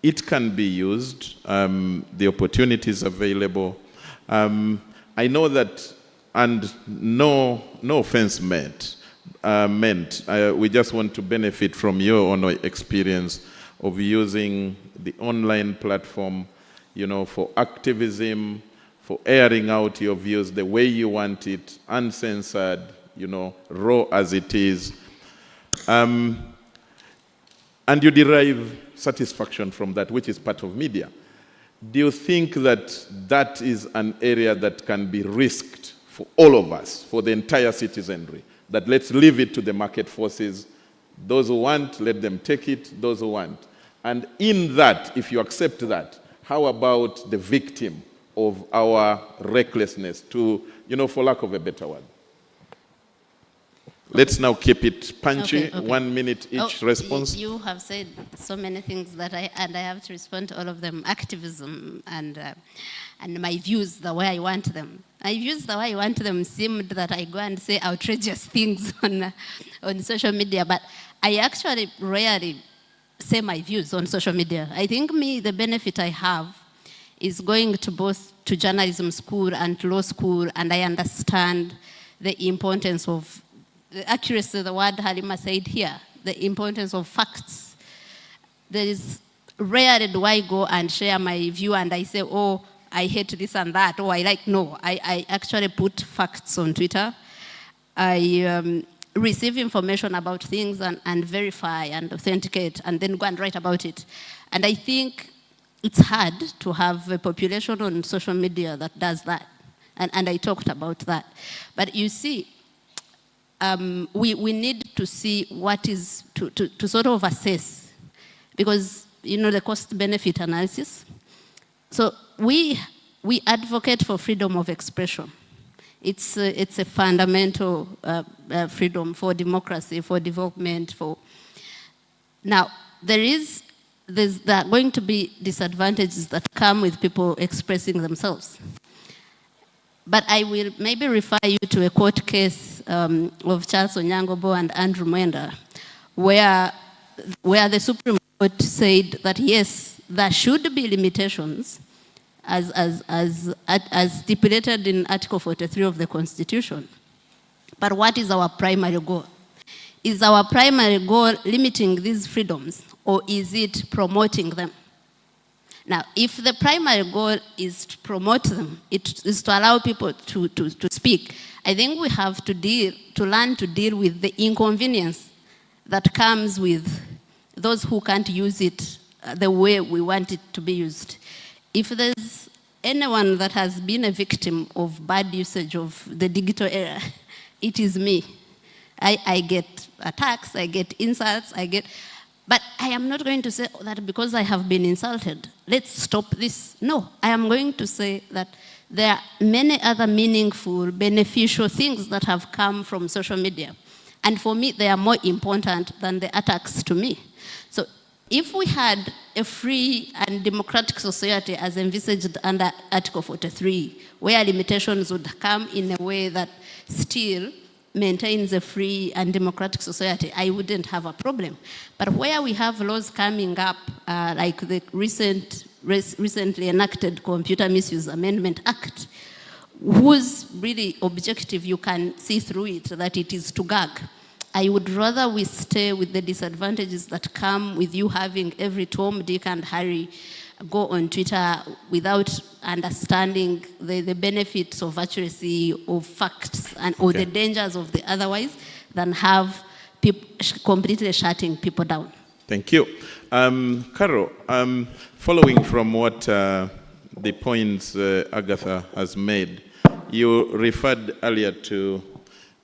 it can be used, the opportunities available. I know that, and no offense meant, we just want to benefit from your own experience of using the online platform, for activism, for airing out your views the way you want it, uncensored, raw as it is. And you derive satisfaction from that, which is part of media. Do you think that that is an area that can be risked for all of us, for the entire citizenry? That let's leave it to the market forces. Those who want, let them take it, those who want. And in that, if you accept that, how about the victim of our recklessness, to, for lack of a better word? Let's now keep it punchy. Okay. 1 minute each response. You have said so many things that I have to respond to all of them. Activism and my views the way I want them. My views the way I want them seemed that I go and say outrageous things on social media, but I actually rarely say my views on social media. I think the benefit I have is going to both to journalism school and law school, and I understand the importance of the accuracy, the word Halima said here, the importance of facts. There is rarely do I go and share my view and I say, oh, I hate this and that, or I like, no. I actually put facts on Twitter. I receive information about things and verify and authenticate and then go and write about it. And I think it's hard to have a population on social media that does that. And I talked about that. But you see, we need to see what is, to sort of assess, because, the cost-benefit analysis. So we advocate for freedom of expression. It's a fundamental freedom for democracy, for development, Now, there are going to be disadvantages that come with people expressing themselves. But I will maybe refer you to a court case of Charles Onyangobo and Andrew Mwenda, where the Supreme Court said that yes, there should be limitations as stipulated in Article 43 of the Constitution. But what is our primary goal? Is our primary goal limiting these freedoms, or is it promoting them? Now, if the primary goal is to promote them, it is to allow people to speak, I think we have to learn to deal with the inconvenience that comes with those who can't use it the way we want it to be used. If there's anyone that has been a victim of bad usage of the digital era, it is me. I get attacks, I get insults, but I am not going to say that because I have been insulted, let's stop this. No, I am going to say that there are many other meaningful, beneficial things that have come from social media. And for me, they are more important than the attacks to me. So if we had a free and democratic society as envisaged under Article 43, where limitations would come in a way that still maintains a free and democratic society, I wouldn't have a problem. But where we have laws coming up, like the recently enacted Computer Misuse Amendment Act, whose really objective you can see through it, that it is to gag. I would rather we stay with the disadvantages that come with you having every Tom, Dick, and Harry go on Twitter without understanding the benefits of accuracy of facts or the dangers of the otherwise, than have people completely shutting people down. Thank you. Carol, following from what the points Agatha has made, You referred earlier to,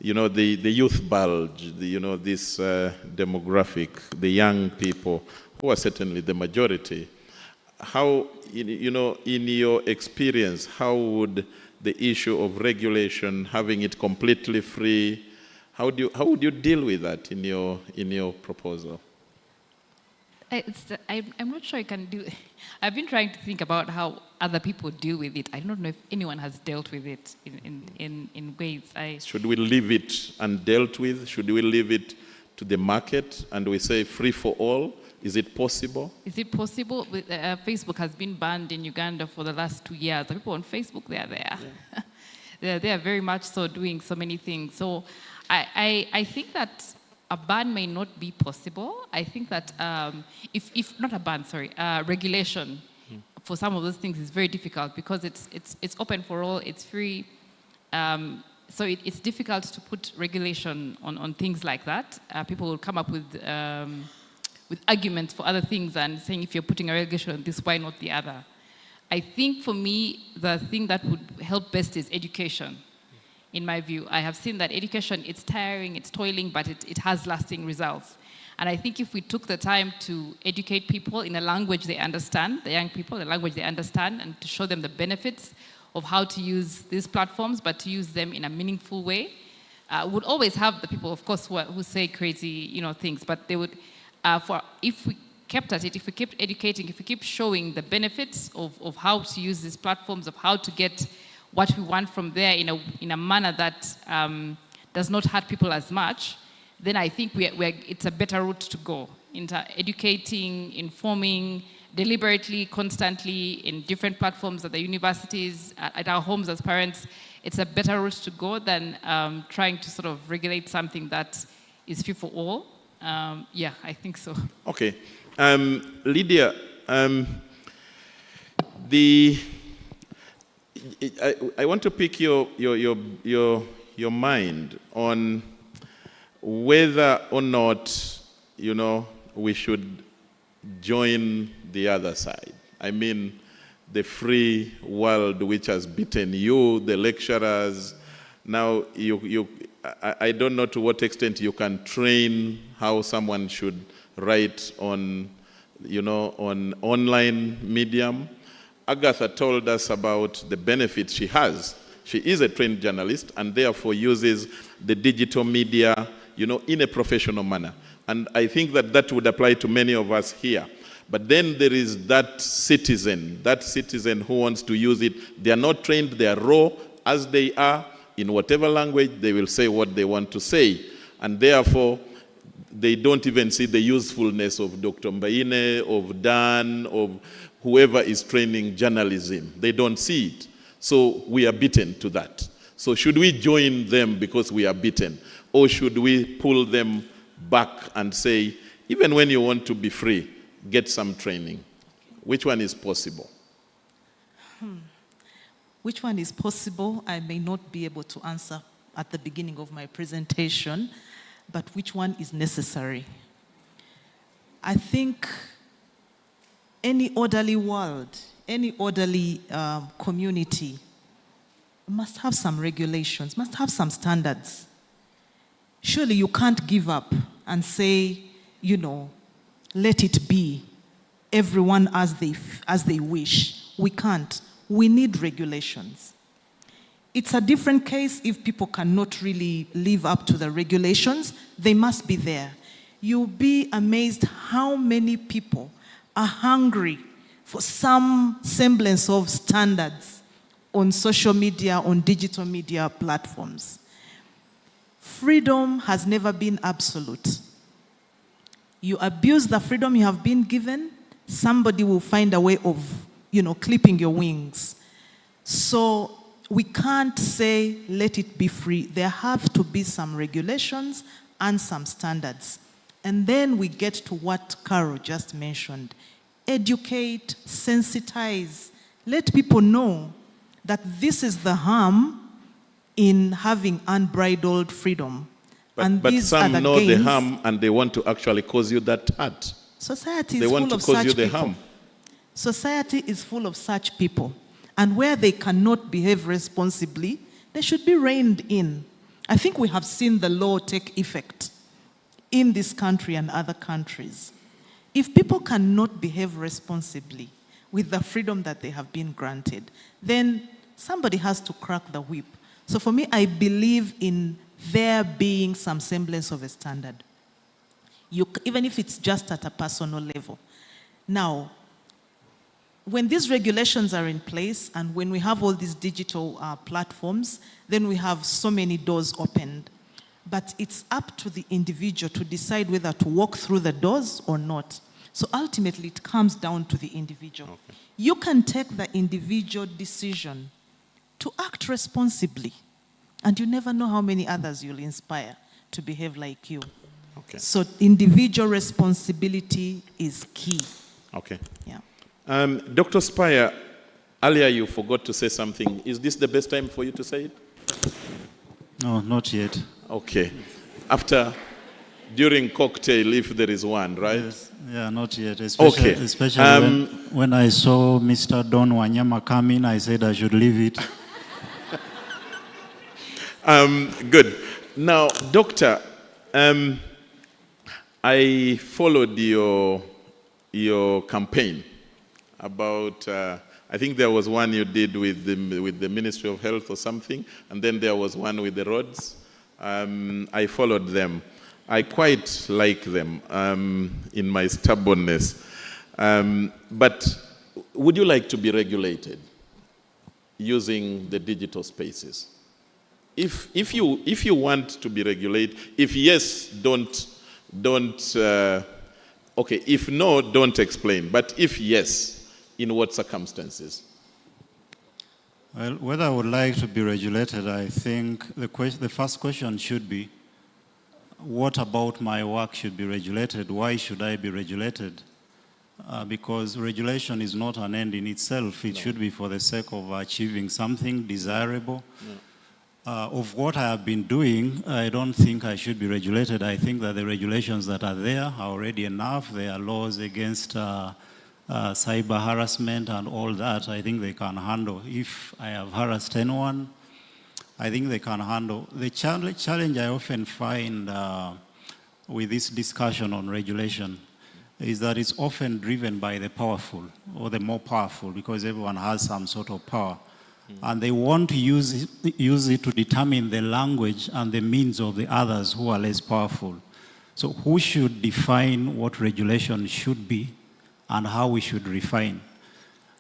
the youth bulge, this demographic, the young people, who are certainly the majority. How, in your experience, how would the issue of regulation, having it completely free, how would you deal with that in your proposal? I'm not sure I can do. I've been trying to think about how other people deal with it. I don't know if anyone has dealt with it in ways. Should we leave it undealt with? Should we leave it to the market and we say free for all? Is it possible? Is it possible? Facebook has been banned in Uganda for the last 2 years. The people on Facebook, they are there. Yeah. they are very much so doing so many things. So I think that a ban may not be possible. I think that if not a ban, regulation for some of those things is very difficult because it's open for all, it's free. So it's difficult to put regulation on things like that. People will come up with arguments for other things and saying if you're putting a regulation on this, why not the other? I think for me, the thing that would help best is education. In my view, I have seen that education, it's tiring, it's toiling, but it has lasting results. And I think if we took the time to educate people in a language they understand, the young people, a language they understand, and to show them the benefits of how to use these platforms, but to use them in a meaningful way, would always have the people, of course, who say crazy, things, but they would, if we kept at it, if we kept educating, if we keep showing the benefits of how to use these platforms, of how to get what we want from there in a manner that does not hurt people as much, then I think it's a better route to go. Into educating, informing, deliberately, constantly, in different platforms at the universities, at our homes as parents, it's a better route to go than trying to sort of regulate something that is free for all. Yeah, I think so. Okay. Lydia, I want to pick your mind on whether or not, we should join the other side. I mean, the free world which has beaten you, the lecturers. Now, I don't know to what extent you can train how someone should write on, on online medium. Agatha told us about the benefits she has. She is a trained journalist and therefore uses the digital media, in a professional manner. And I think that would apply to many of us here. But then there is that citizen who wants to use it. They are not trained, they are raw as they are. In whatever language, they will say what they want to say. And therefore, they don't even see the usefulness of Dr. Mbaine, of Dan, of whoever is training journalism. They don't see it. So we are beaten to that. So should we join them because we are beaten? Or should we pull them back and say, even when you want to be free, get some training? Which one is possible? Which one is possible? I may not be able to answer at the beginning of my presentation, but which one is necessary? I think any orderly world, any orderly community must have some regulations, must have some standards. Surely you can't give up and say, let it be, everyone as they wish. We can't. We need regulations. It's a different case if people cannot really live up to the regulations. They must be there. You'll be amazed how many people are hungry for some semblance of standards on social media, on digital media platforms. Freedom has never been absolute. You abuse the freedom you have been given, somebody will find a way of, clipping your wings. So we can't say, let it be free. There have to be some regulations and some standards. And then we get to what Carol just mentioned. Educate, sensitize, let people know that this is the harm in having unbridled freedom. But some know the harm and they want to actually cause you that hurt. Society is full of such people. Society is full of such people. And where they cannot behave responsibly, they should be reined in. I think we have seen the law take effect in this country and other countries. If people cannot behave responsibly with the freedom that they have been granted, then somebody has to crack the whip. So for me, I believe in there being some semblance of a standard, even if it's just at a personal level. Now, when these regulations are in place and when we have all these digital platforms, then we have so many doors opened. But it's up to the individual to decide whether to walk through the doors or not. So ultimately, it comes down to the individual. Okay. You can take the individual decision to act responsibly, and you never know how many others you'll inspire to behave like you. Okay. So individual responsibility is key. Okay. Yeah. Dr. Spire, earlier you forgot to say something. Is this the best time for you to say it? No, not yet. Okay. During cocktail, if there is one, right? Yes. Yeah, not yet. Especially when I saw Mr. Don Wanyama come in, I said I should leave it. Good. Now, Doctor, I followed your campaign about, I think there was one you did with the Ministry of Health or something, and then there was one with the roads. I followed them. I quite like them in my stubbornness. But would you like to be regulated using the digital spaces? If you want to be regulated, if yes, don't. Okay, if no, don't explain. But if yes, in what circumstances? Well, whether I would like to be regulated, I think the first question should be, what about my work should be regulated? Why should I be regulated? Because regulation is not an end in itself. It should be for the sake of achieving something desirable. No. Of what I have been doing, I don't think I should be regulated. I think that the regulations that are there are already enough. There are laws against cyber harassment and all that. I think they can handle. If I have harassed anyone, I think they can handle. The challenge I often find with this discussion on regulation is that it's often driven by the powerful or the more powerful, because everyone has some sort of power. And they want to use it to determine the language and the means of the others who are less powerful. So who should define what regulation should be and how we should refine?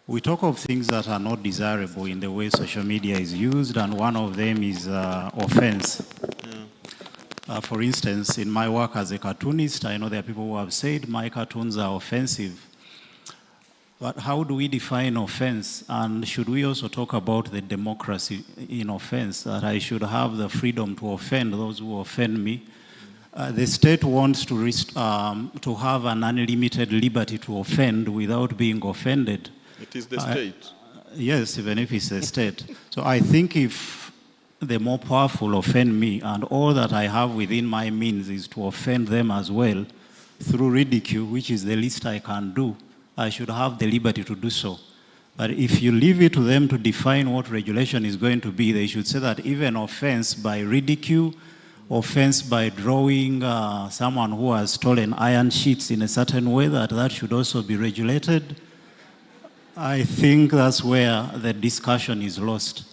We talk of things that are not desirable in the way social media is used, and one of them is offense. Yeah. For instance, in my work as a cartoonist, I know there are people who have said my cartoons are offensive. But how do we define offense? And should we also talk about the democracy in offense, that I should have the freedom to offend those who offend me? The state wants to have an unlimited liberty to offend without being offended. It is the state. Yes, even if it's the state. So I think if the more powerful offend me, and all that I have within my means is to offend them as well through ridicule, which is the least I can do, I should have the liberty to do so. But if you leave it to them to define what regulation is going to be, they should say that even offense by ridicule, offense by drawing someone who has stolen iron sheets in a certain way, that should also be regulated. I think that's where the discussion is lost.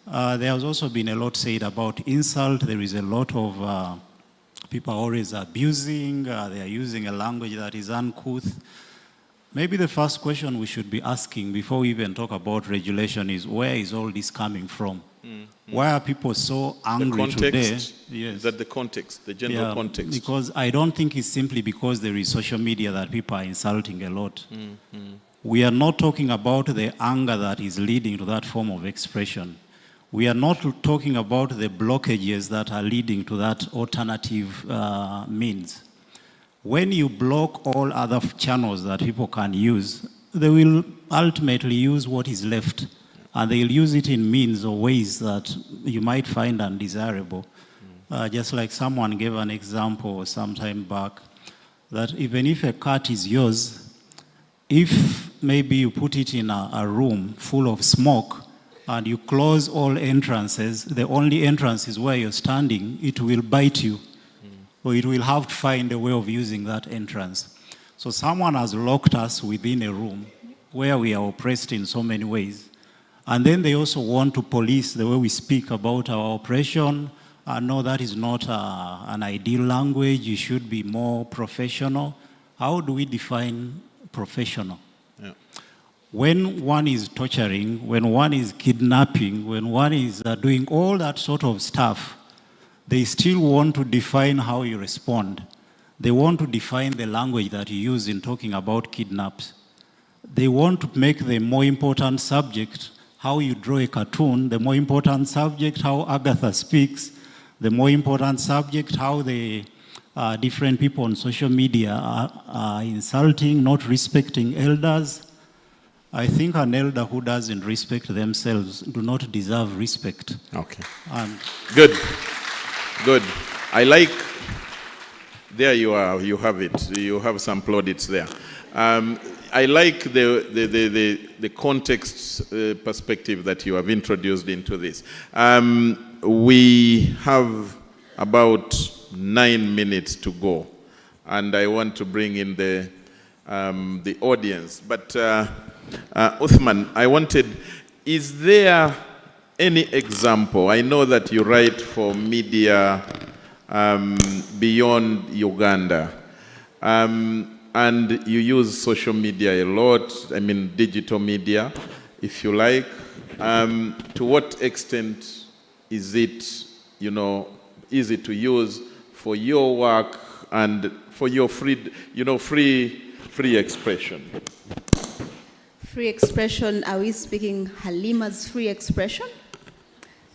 There has also been a lot said about insult. There is a lot of people always abusing. They are using a language that is uncouth. Maybe the first question we should be asking before we even talk about regulation is, where is all this coming from? Why are people so angry today? Yes. Is that the context, the general context? Because I don't think it's simply because there is social media that people are insulting a lot. We are not talking about the anger that is leading to that form of expression. We are not talking about the blockages that are leading to that alternative means. When you block all other channels that people can use, they will ultimately use what is left, and they'll use it in means or ways that you might find undesirable. Just like someone gave an example some time back, that even if a cat is yours, if maybe you put it in a room full of smoke and you close all entrances, the only entrance is where you're standing, it will bite you. Or it will have to find a way of using that entrance. So someone has locked us within a room where we are oppressed in so many ways. And then they also want to police the way we speak about our oppression. No, that is not an ideal language. You should be more professional. How do we define professional? Yeah. When one is torturing, when one is kidnapping, when one is doing all that sort of stuff, they still want to define how you respond. They want to define the language that you use in talking about kidnaps. They want to make the more important subject how you draw a cartoon, the more important subject how Agatha speaks, the more important subject how the different people on social media are insulting, not respecting elders. I think an elder who doesn't respect themselves do not deserve respect. Okay. Good. Good. I like, there you are, you have it. You have some plaudits there. I like the context perspective that you have introduced into this. We have about 9 minutes to go, and I want to bring in the audience. But Uthman, I wanted, is there any example? I know that you write for media beyond Uganda, and you use social media a lot, I mean digital media, if you like. To what extent is it, easy to use for your work and for your free expression? Free expression, are we speaking Halima's free expression?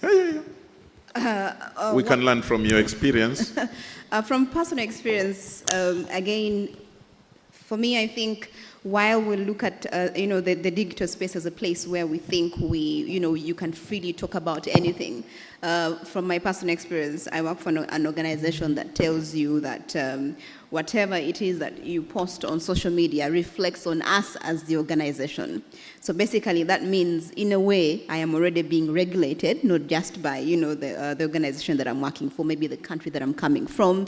Yeah. We can learn from your experience. From personal experience, again, for me, I think while we look at the digital space as a place where we think you can freely talk about anything. From my personal experience, I work for an organization that tells you that whatever it is that you post on social media reflects on us as the organization. So basically, that means, in a way, I am already being regulated, not just by the organization that I'm working for, maybe the country that I'm coming from.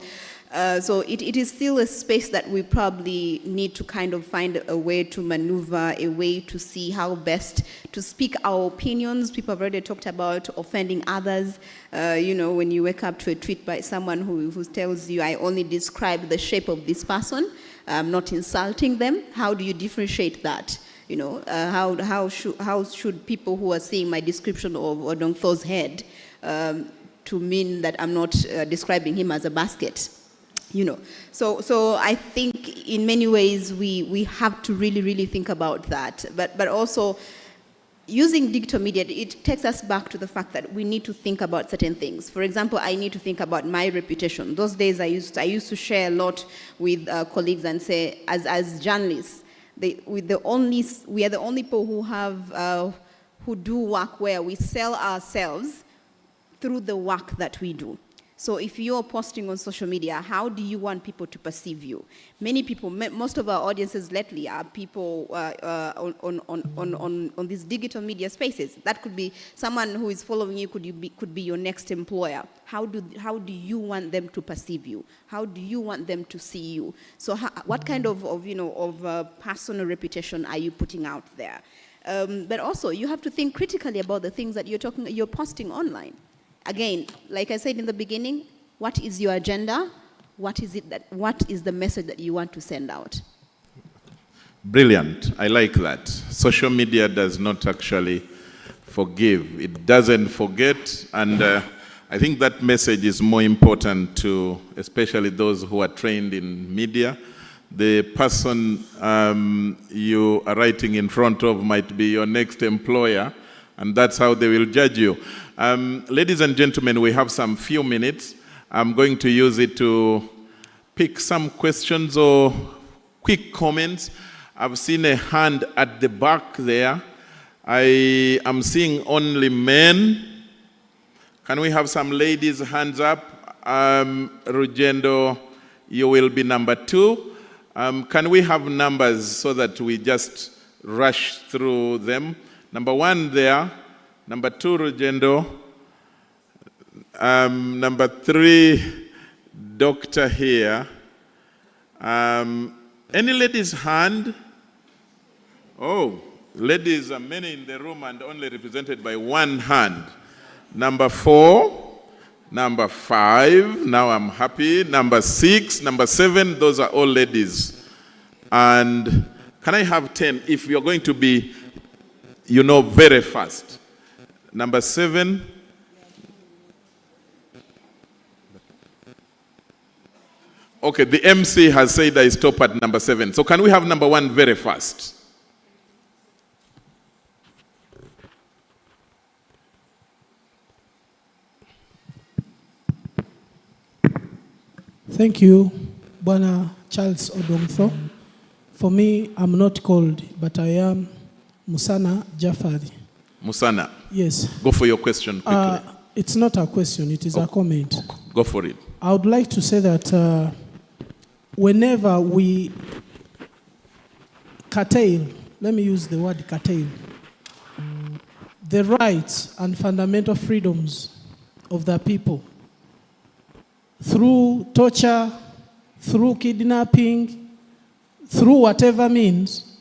So it is still a space that we probably need to kind of find a way to maneuver, a way to see how best to speak our opinions. People have already talked about offending others. When you wake up to a tweet by someone who tells you, I only describe the shape of this person, I'm not insulting them. How do you differentiate that? How should people who are seeing my description of Odongtho's head to mean that I'm not describing him as a basket? So I think in many ways we have to really think about that. But also using digital media, it takes us back to the fact that we need to think about certain things. For example, I need to think about my reputation. Those days I used to share a lot with colleagues and say, as journalists, we are the only people who do work where we sell ourselves through the work that we do. So if you're posting on social media, how do you want people to perceive you? Many people, most of our audiences lately are people on these digital media spaces. That could be someone who is following you, could be your next employer. How do you want them to perceive you? How do you want them to see you? So what kind of personal reputation are you putting out there? But also, you have to think critically about the things that you're posting online. Again, like I said in the beginning, what is your agenda? What is the message that you want to send out? Brilliant. I like that. Social media does not actually forgive. It doesn't forget. And I think that message is more important to especially those who are trained in media. The person you are writing in front of might be your next employer, and that's how they will judge you. Ladies and gentlemen, we have some few minutes. I'm going to use it to pick some questions or quick comments. I've seen a hand at the back there. I am seeing only men. Can we have some ladies' hands up? Rugendo, you will be number 2. Can we have numbers so that we just rush through them? Number 1 there. Number 2, Rugendo. Number 3, doctor here. Any ladies' hand? Oh, ladies are many in the room and only represented by one hand. Number 4, number 5, now I'm happy. Number 6, number 7, those are all ladies. And can I have 10 if you're going to be, very fast? Number 7. Okay, the MC has said I stop at number 7. So can we have number 1 very fast? Thank you, Bwana Charles Odongtho. For me, I'm not called, but I am Musana Jafari. Musana. Yes. Go for your question quickly. It's not a question, it is a comment. Go for it. I would like to say that whenever we curtail, let me use the word curtail, the rights and fundamental freedoms of the people through torture, through kidnapping, through whatever means,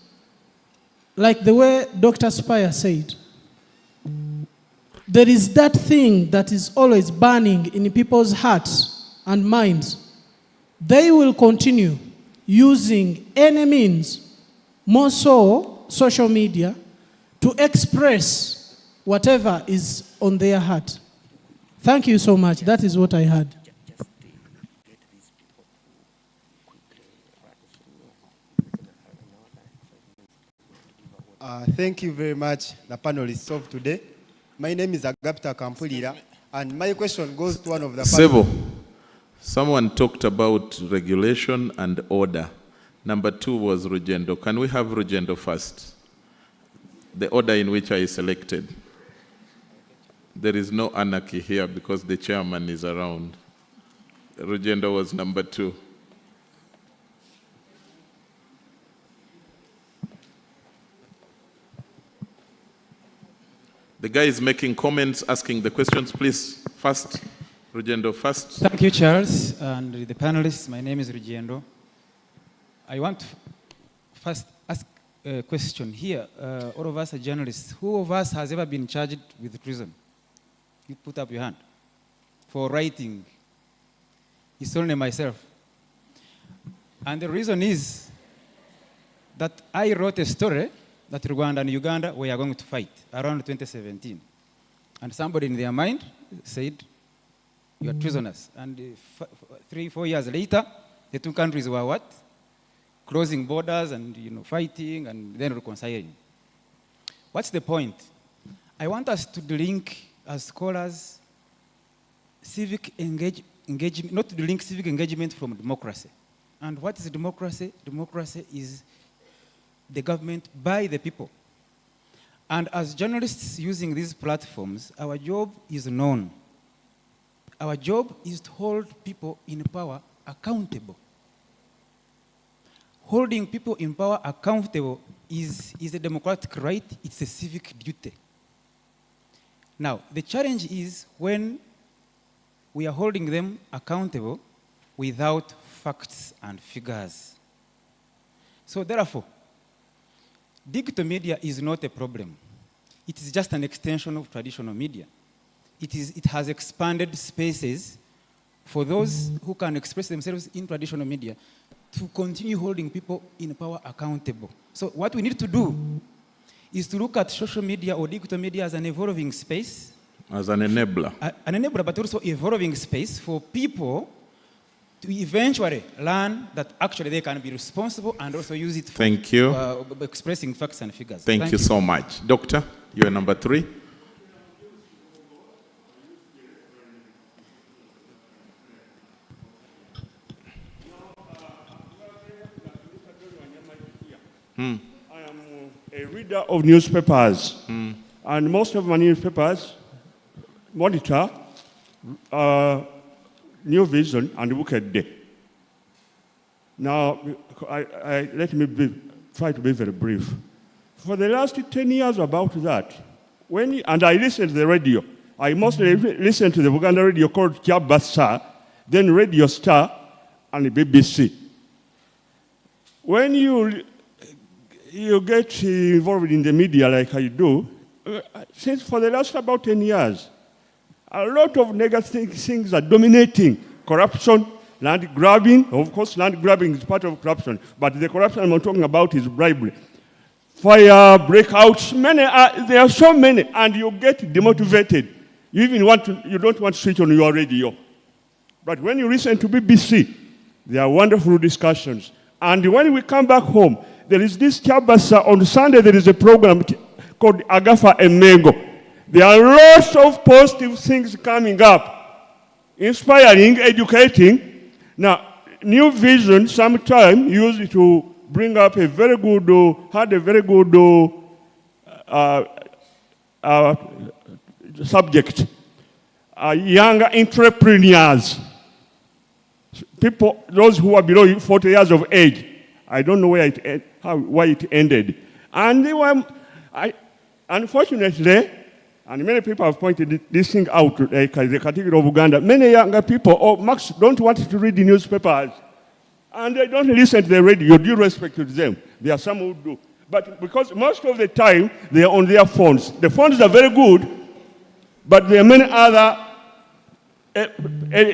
like the way Dr. Spire said, there is that thing that is always burning in people's hearts and minds. They will continue using any means, more so social media, to express whatever is on their heart. Thank you so much. That is what I had. Thank you very much, the panelists of today. My name is Agapta Kampulira, and my question goes to one of the Sebo, someone talked about regulation and order. Number 2 was Rugendo. Can we have Rugendo first? The order in which I selected. There is no anarchy here because the chairman is around. Rugendo was number 2. The guy is making comments, asking the questions. Please, first, Rugendo first. Thank you, Charles, and the panelists. My name is Rugendo. I want to first ask a question here. All of us are journalists. Who of us has ever been charged with treason? You put up your hand. For writing. It's only myself. And the reason is that I wrote a story that Rwanda and Uganda were going to fight around 2017. And somebody in their mind said, you are prisoners. And 3-4 years later, the two countries were what? Closing borders and fighting and then reconciling. What's the point? I want us to link as scholars civic engagement, not to link civic engagement from democracy. And what is democracy? Democracy is the government by the people. And as journalists using these platforms, our job is known. Our job is to hold people in power accountable. Holding people in power accountable is a democratic right, it's a civic duty. Now, the challenge is when we are holding them accountable without facts and figures. So therefore, digital media is not a problem. It is just an extension of traditional media. It has expanded spaces for those who can express themselves in traditional media to continue holding people in power accountable. So what we need to do is to look at social media or digital media as an evolving space. As an enabler. An enabler, but also evolving space for people to eventually learn that actually they can be responsible and also use it for Thank you. Expressing facts and figures. Thank you so much. Doctor, you are number 3. I am a reader of newspapers, and most of my newspapers monitor New Vision and Wicked Day. Now, let me try to be very brief. For the last 10 years about that, and I listen to the radio. I mostly listen to the Buganda radio called Kyabasa, then Radio Star, and BBC. When you get involved in the media like I do, since for the last about 10 years, a lot of negative things are dominating. Corruption, land grabbing. Of course, land grabbing is part of corruption, but the corruption I'm talking about is bribery. Fire, breakouts, there are so many, and you get demotivated. You don't want to switch on your radio. But when you listen to BBC, there are wonderful discussions. And when we come back home, there is this Kyabasa. On Sunday, there is a program called Agafa Emengo. There are lots of positive things coming up, inspiring, educating. Now, New Vision sometime used to bring up a very good, subject. Young entrepreneurs. People, those who are below 40 years of age. I don't know why it ended. And they were, unfortunately, and many people have pointed this thing out, like the category of Uganda, many younger people don't want to read the newspapers. And they don't listen to the radio, due respect to them. There are some who do. But because most of the time, they are on their phones. The phones are very good, but there are many other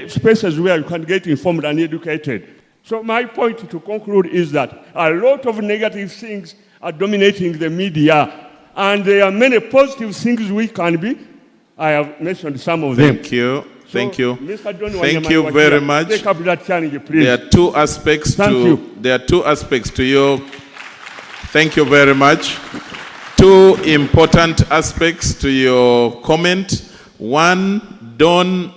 spaces where you can get informed and educated. So my point to conclude is that a lot of negative things are dominating the media, and there are many positive things we can be. I have mentioned some of them. Thank you. Thank you. Mr. John Thank you very much. Take up that challenge, please. There are two aspects There are two aspects to your. Thank you very much. Two important aspects to your comment. One, Don,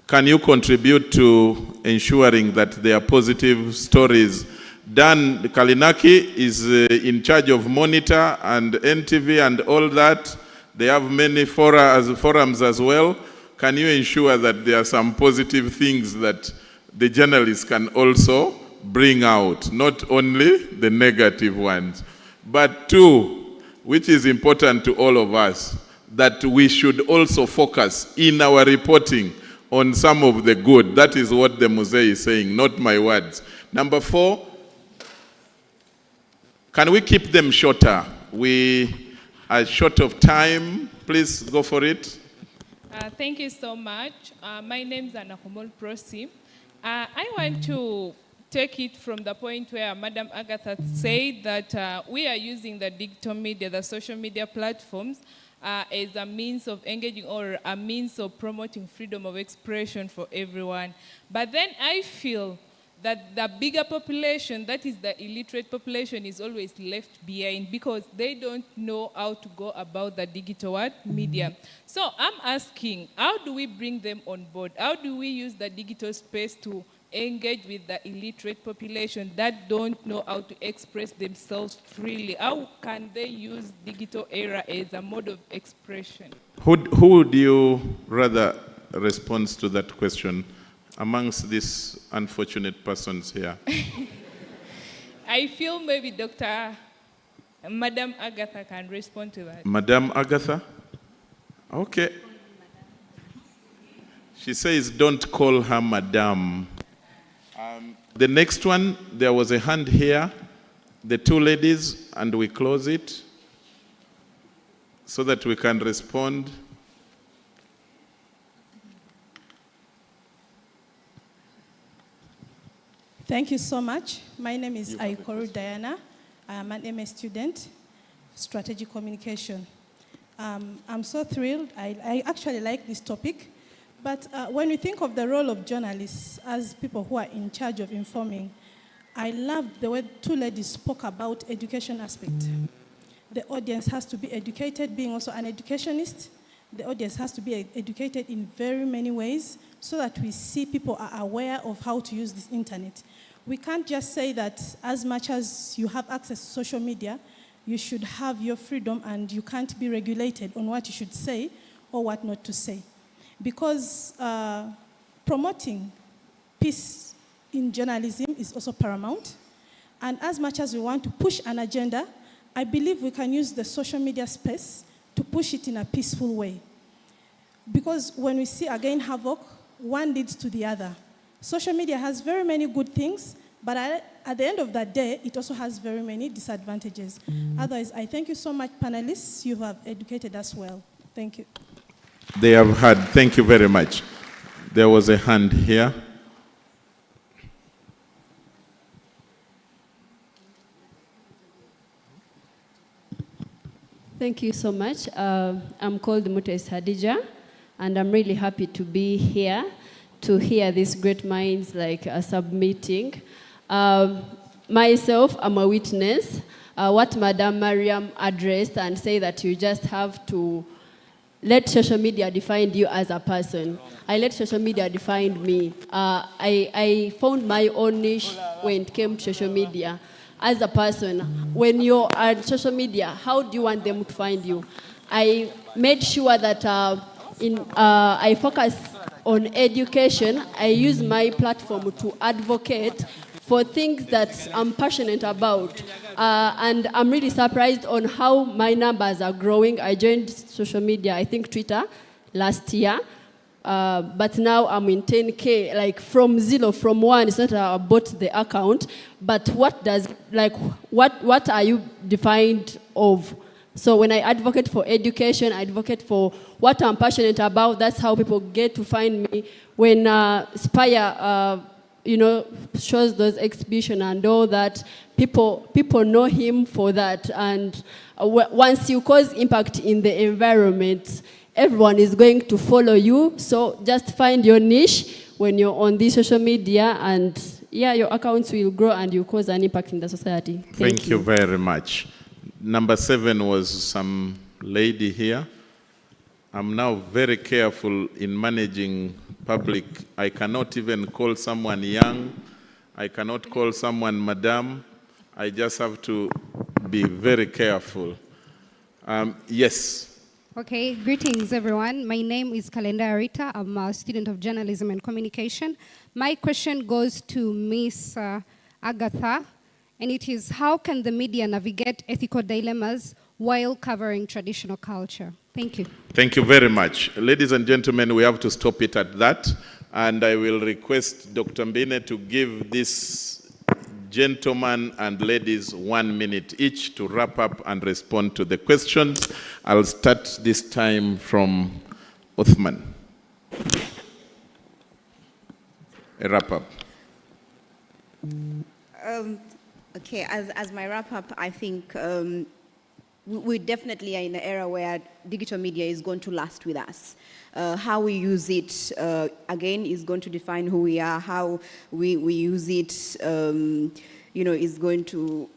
can you contribute to ensuring that there are positive stories? Dan Kalinaki is in charge of Monitor and NTV and all that. They have many forums as well. Can you ensure that there are some positive things that the journalists can also bring out, not only the negative ones? But two, which is important to all of us, that we should also focus in our reporting on some of the good. That is what the Musée is saying, not my words. Number 4, can we keep them shorter? We are short of time. Please go for it. Thank you so much. My name is Anna Komol Prosi. I want to take it from the point where Madam Agatha said that we are using the digital media, the social media platforms, as a means of engaging or a means of promoting freedom of expression for everyone. But then I feel that the bigger population, that is the illiterate population, is always left behind because they don't know how to go about the digital media. So I'm asking, how do we bring them on board? How do we use the digital space to engage with the illiterate population that don't know how to express themselves freely? How can they use digital era as a mode of expression? Who would you rather respond to that question amongst these unfortunate persons here? I feel maybe Madam Agatha can respond to that. Madam Agatha? Okay. She says, don't call her Madam. The next one, there was a hand here. The two ladies, and we close it so that we can respond. Thank you so much. My name is Aikoru Diana. I am an MA student, Strategic Communication. I'm so thrilled. I actually like this topic. But when we think of the role of journalists as people who are in charge of informing, I loved the way two ladies spoke about education aspect. The audience has to be educated, being also an educationist. The audience has to be educated in very many ways so that we see people are aware of how to use this internet. We can't just say that as much as you have access to social media, you should have your freedom and you can't be regulated on what you should say or what not to say. Because promoting peace in journalism is also paramount. And as much as we want to push an agenda, I believe we can use the social media space to push it in a peaceful way. Because when we see again havoc, one leads to the other. Social media has very many good things, but at the end of that day, it also has very many disadvantages. Otherwise, I thank you so much, panelists. You have educated us well. Thank you. They have heard. Thank you very much. There was a hand here. Thank you so much. I'm called Mutes Hadija, and I'm really happy to be here to hear these great minds like submitting. Myself, I'm a witness. What Madam Mariam addressed and say that you just have to let social media define you as a person. I let social media define me. I found my own niche when it came to social media. As a person, when you're on social media, how do you want them to find you? I made sure that I focus on education. I use my platform to advocate for things that I'm passionate about. And I'm really surprised on how my numbers are growing. I joined social media, I think Twitter, last year. But now I'm in 10K, like from 1, it's not I bought the account, but what are you defined of? So when I advocate for education, I advocate for what I'm passionate about, that's how people get to find me. When Spire, shows those exhibitions and all that, people know him for that. And once you cause impact in the environment, everyone is going to follow you. So just find your niche when you're on the social media, and your accounts will grow and you cause an impact in the society. Thank you very much. Number 7 was some lady here. I'm now very careful in managing public. I cannot even call someone young. I cannot call someone madam. I just have to be very careful. Yes. Okay, greetings everyone. My name is Kalenda Arita. I'm a student of journalism and communication. My question goes to Miss Agatha, and it is, how can the media navigate ethical dilemmas while covering traditional culture? Thank you. Thank you very much. Ladies and gentlemen, we have to stop it at that. And I will request Dr. Mbine to give this gentleman and ladies 1 minute each to wrap up and respond to the questions. I'll start this time from Uthman. A wrap up. Okay, as my wrap up, I think we definitely are in an era where digital media is going to last with us. How we use it, again, is going to define who we are. How we use it, is going to...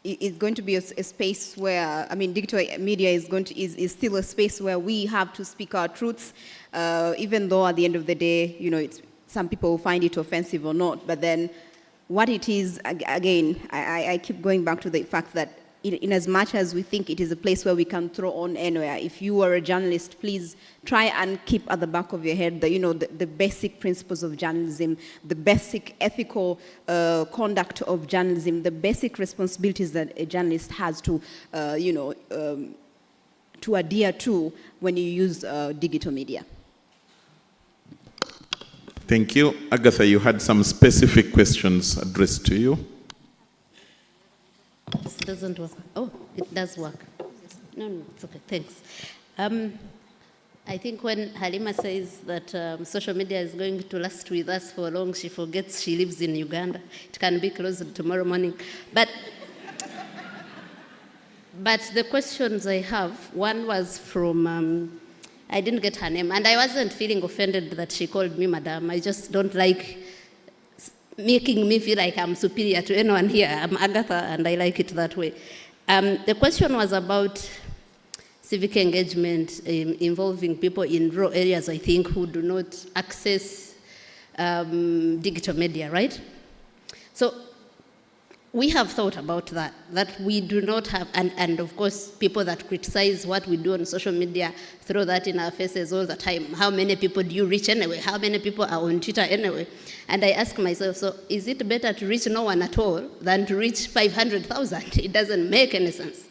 It's going to be a space where, digital media is still a space where we have to speak our truths, even though at the end of the day, some people find it offensive or not. But then what it is, again, I keep going back to the fact that in as much as we think it is a place where we can throw on anywhere, if you are a journalist, please try and keep at the back of your head the basic principles of journalism, the basic ethical conduct of journalism, the basic responsibilities that a journalist has to, to adhere to when you use digital media. Thank you. Agatha, you had some specific questions addressed to you. This doesn't work. Oh, it does work. No, it's okay. Thanks. I think when Halima says that social media is going to last with us for long, she forgets she lives in Uganda. It can be closed tomorrow morning. But the questions I have, one was from, I didn't get her name, and I wasn't feeling offended that she called me madam. I just don't like making me feel like I'm superior to anyone here. I'm Agatha, and I like it that way. The question was about civic engagement involving people in rural areas, I think, who do not access digital media, right? So we have thought about that we do not have, and of course, people that criticize what we do on social media throw that in our faces all the time. How many people do you reach anyway? How many people are on Twitter anyway? And I ask myself, so is it better to reach no one at all than to reach 500,000? It doesn't make any sense.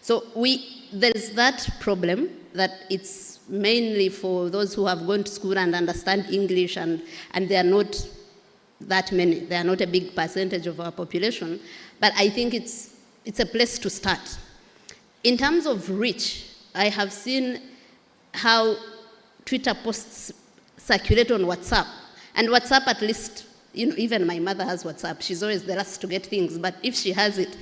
So we there's that problem that it's mainly for those who have gone to school and understand English, and they are not that many. They are not a big percentage of our population. But I think it's a place to start. In terms of reach, I have seen how Twitter posts circulate on WhatsApp. And WhatsApp, at least, even my mother has WhatsApp. She's always the last to get things. But if she has it,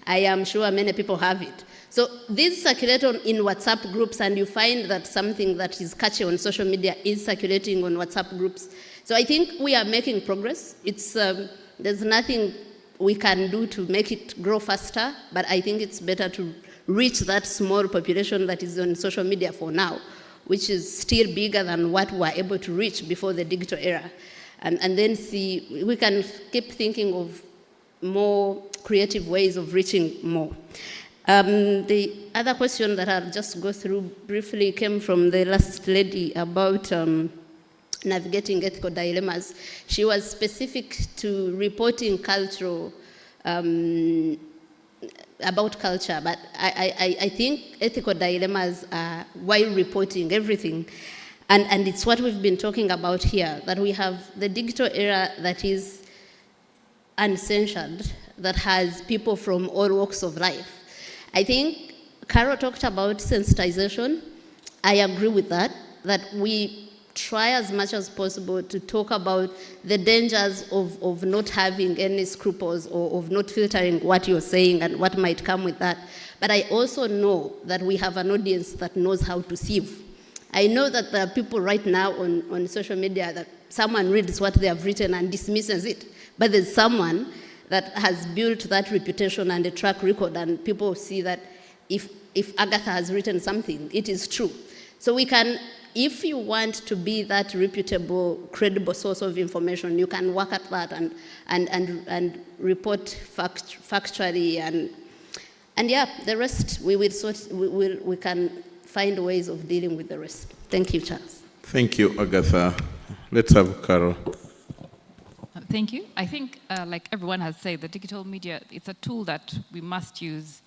I am sure many people have it. So these circulate in WhatsApp groups, and you find that something that is catchy on social media is circulating on WhatsApp groups. So I think we are making progress. There's nothing we can do to make it grow faster, but I think it's better to reach that small population that is on social media for now, which is still bigger than what we were able to reach before the digital era. And then see, we can keep thinking of more creative ways of reaching more. The other question that I'll just go through briefly came from the last lady about navigating ethical dilemmas. She was specific to reporting cultural, about culture, but I think ethical dilemmas are while reporting everything. And it's what we've been talking about here, that we have the digital era that is uncensored, that has people from all walks of life. I think Carol talked about sensitization. I agree with that we try as much as possible to talk about the dangers of not having any scruples or of not filtering what you're saying and what might come with that. But I also know that we have an audience that knows how to sieve. I know that there are people right now on social media that someone reads what they have written and dismisses it. But there's someone that has built that reputation and a track record, and people see that if Agatha has written something, it is true. So we can, if you want to be that reputable, credible source of information, you can work at that and report factually, and yeah, the rest we can find ways of dealing with the rest. Thank you, Charles. Thank you, Agatha. Let's have Carol. Thank you. I think, like everyone has said, the digital media, it's a tool that we must use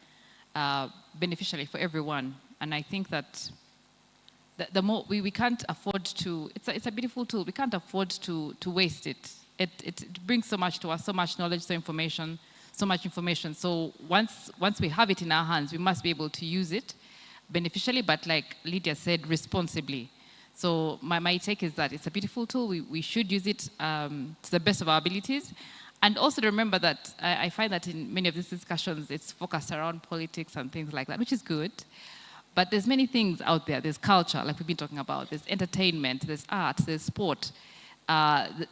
beneficially for everyone. And I think that the more we can't afford to, it's a beautiful tool. We can't afford to waste it. It brings so much to us, so much knowledge, so much information. So once we have it in our hands, we must be able to use it beneficially, but like Lydia said, responsibly. So my take is that it's a beautiful tool. We should use it to the best of our abilities. And also to remember that I find that in many of these discussions, it's focused around politics and things like that, which is good. But there's many things out there. There's culture, like we've been talking about. There's entertainment, there's art, there's sport.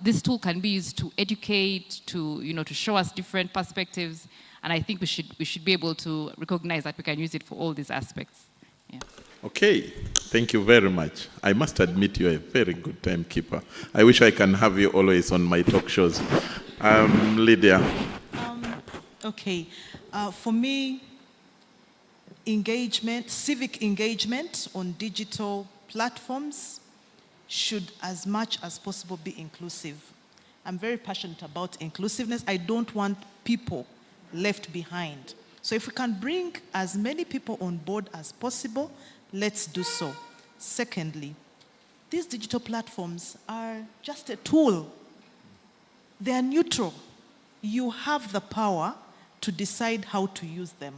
This tool can be used to educate, to show us different perspectives. And I think we should be able to recognize that we can use it for all these aspects. Yeah. Okay, thank you very much. I must admit you're a very good timekeeper. I wish I can have you always on my talk shows. Lydia. Okay, for me, civic engagement on digital platforms should as much as possible be inclusive. I'm very passionate about inclusiveness. I don't want people left behind. So if we can bring as many people on board as possible, let's do so. Secondly, these digital platforms are just a tool. They are neutral. You have the power to decide how to use them.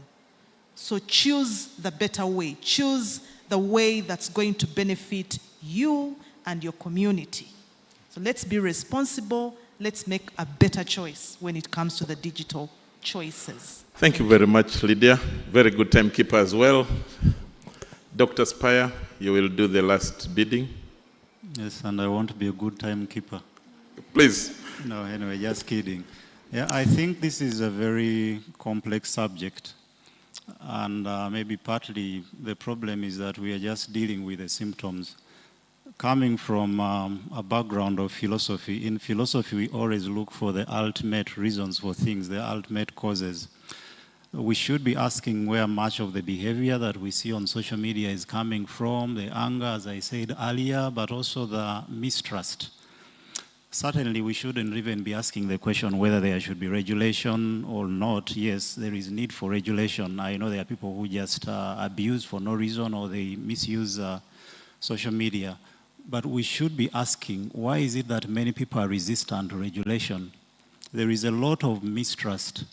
So choose the better way. Choose the way that's going to benefit you and your community. So let's be responsible. Let's make a better choice when it comes to the digital choices. Thank you very much, Lydia. Very good timekeeper as well. Dr. Spire, you will do the last bidding. Yes, and I want to be a good timekeeper. Please. No, anyway, just kidding. Yeah, I think this is a very complex subject. And maybe partly the problem is that we are just dealing with the symptoms. Coming from a background of philosophy, in philosophy we always look for the ultimate reasons for things, the ultimate causes. We should be asking where much of the behavior that we see on social media is coming from, the anger, as I said earlier, but also the mistrust. Certainly, we shouldn't even be asking the question whether there should be regulation or not. Yes, there is need for regulation. I know there are people who just abuse for no reason or they misuse social media. But we should be asking, why is it that many people are resistant to regulation? There is a lot of mistrust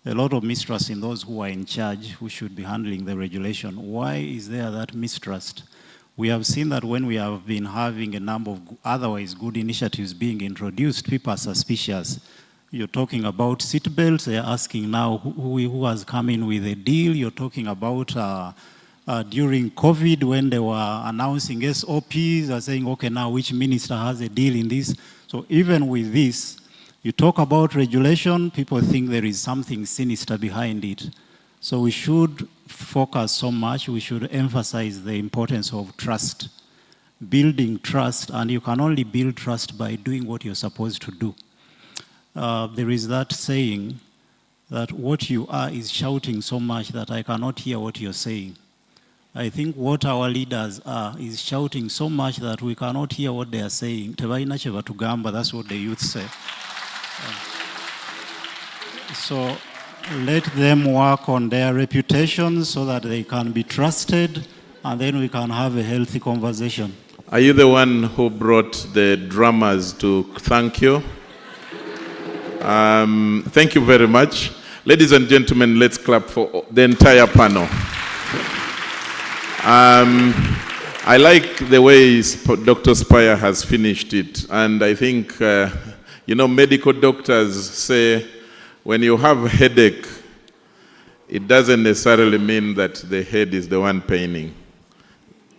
in those who are in charge, who should be handling the regulation. Why is there that mistrust? We have seen that when we have been having a number of otherwise good initiatives being introduced, people are suspicious. You're talking about seatbelts, they're asking now who has come in with a deal. You're talking about during COVID when they were announcing SOPs, they're saying, okay, now which minister has a deal in this? So even with this, you talk about regulation, people think there is something sinister behind it. So we should focus so much, we should emphasize the importance of trust, building trust, and you can only build trust by doing what you're supposed to do. There is that saying that what you are is shouting so much that I cannot hear what you're saying. I think what our leaders are is shouting so much that we cannot hear what they are saying. Tebaina cheva tugamba, that's what the youth say. So let them work on their reputations so that they can be trusted, and then we can have a healthy conversation. Are you the one who brought the drummers to thank you? Thank you very much. Ladies and gentlemen, let's clap for the entire panel. I like the way Dr. Spire has finished it, and I think, medical doctors say when you have a headache, it doesn't necessarily mean that the head is the one paining.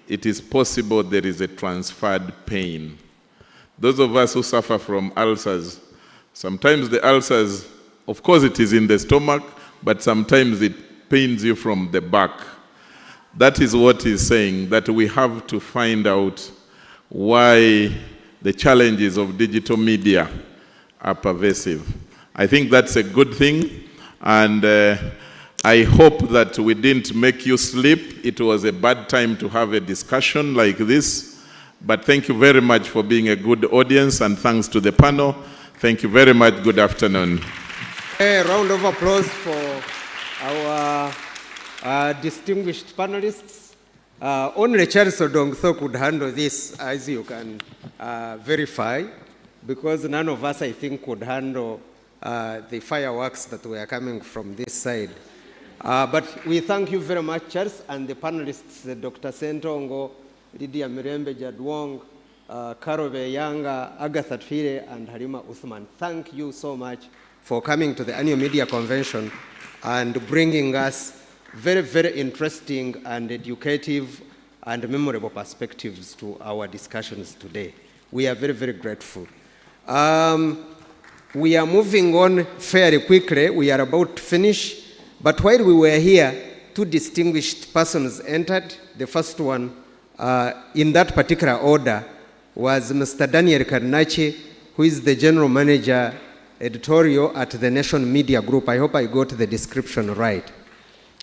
It is possible there is a transferred pain. Those of us who suffer from ulcers, sometimes the ulcers, of course it is in the stomach, but sometimes it pains you from the back. That is what he's saying, that we have to find out why the challenges of digital media are pervasive. I think that's a good thing, and I hope that we didn't make you sleep. It was a bad time to have a discussion like this, but thank you very much for being a good audience, and thanks to the panel. Thank you very much. Good afternoon. A round of applause for our distinguished panelists. Only Charles Odongso could handle this, as you can verify, because none of us, I think, could handle the fireworks that were coming from this side. But we thank you very much, Charles, and the panelists, Dr. Sentongo, Lydia Mirembe Jadwong, Karobe Yanga, Agatha Tfire, and Halima Uthman. Thank you so much for coming to the annual media convention and bringing us very, very interesting and educative and memorable perspectives to our discussions today. We are very, very grateful. We are moving on fairly quickly. We are about to finish. But while we were here, two distinguished persons entered. The first one, in that particular order, was Mr. Daniel Karnachi, who is the General Manager, Editorial at the Nation Media Group. I hope I got the description right.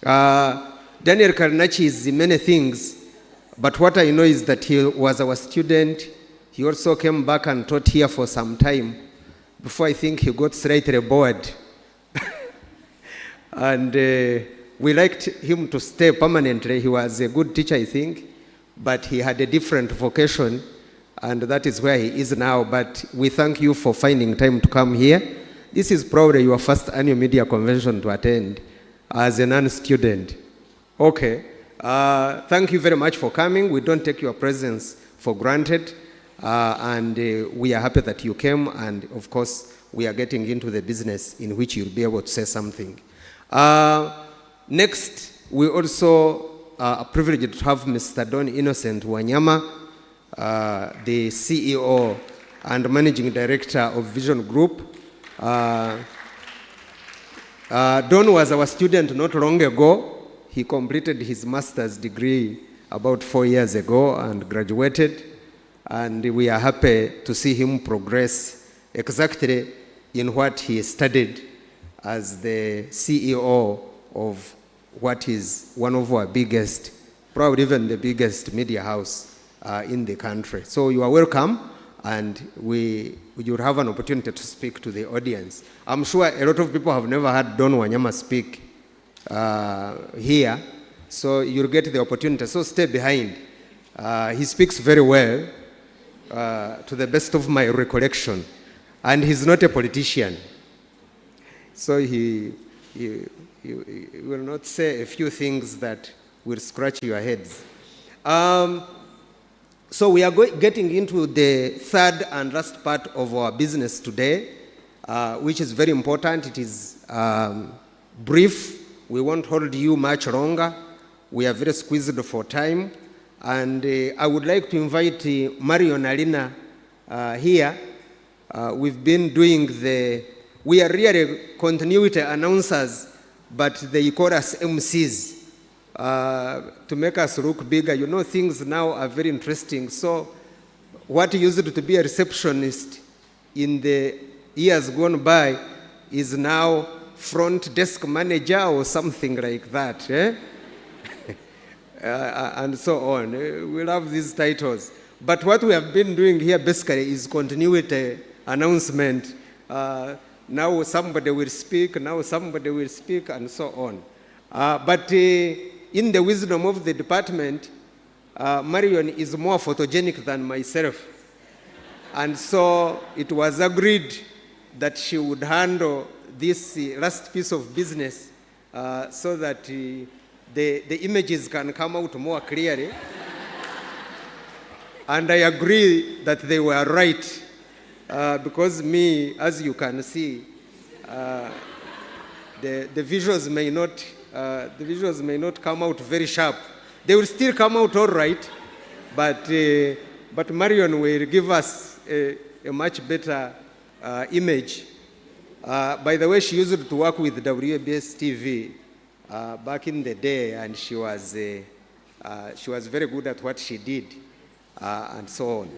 Daniel Karnachi is many things, but what I know is that he was our student. He also came back and taught here for some time before I think he got slightly bored. And we liked him to stay permanently. He was a good teacher, I think, but he had a different vocation, and that is where he is now. But we thank you for finding time to come here. This is probably your first annual media convention to attend as a non-student. Okay. Thank you very much for coming. We don't take your presence for granted, and we are happy that you came, and of course, we are getting into the business in which you'll be able to say something. Next, we also are privileged to have Mr. Don Innocent Wanyama, the CEO and Managing Director of Vision Group. Don was our student not long ago. He completed his master's degree about 4 years ago and graduated. And we are happy to see him progress exactly in what he studied as the CEO of what is one of our biggest, probably even the biggest media house in the country. So you are welcome, and you'll have an opportunity to speak to the audience. I'm sure a lot of people have never heard Don Wanyama speak here, so you'll get the opportunity. So stay behind. He speaks very well, to the best of my recollection, and he's not a politician. So he will not say a few things that will scratch your heads. So we are getting into the third and last part of our business today, which is very important. It is brief. We won't hold you much longer. We are very squeezed for time. And I would like to invite Marion Alina here. We've been doing we are really continuity announcers, but they call us MCs. To make us look bigger. You know, things now are very interesting. So what used to be a receptionist in the years gone by is now front desk manager or something like that. Eh? And so on. We love these titles. But what we have been doing here basically is continuity announcement. Now somebody will speak, now somebody will speak, and so on. But in the wisdom of the department, Marion is more photogenic than myself. And so it was agreed that she would handle this last piece of business so that the images can come out more clearly. And I agree that they were right, because me, as you can see, the visuals may not come out very sharp. They will still come out all right, but Marion will give us a much better image. By the way, she used to work with WABS TV back in the day, and she was very good at what she did, and so on.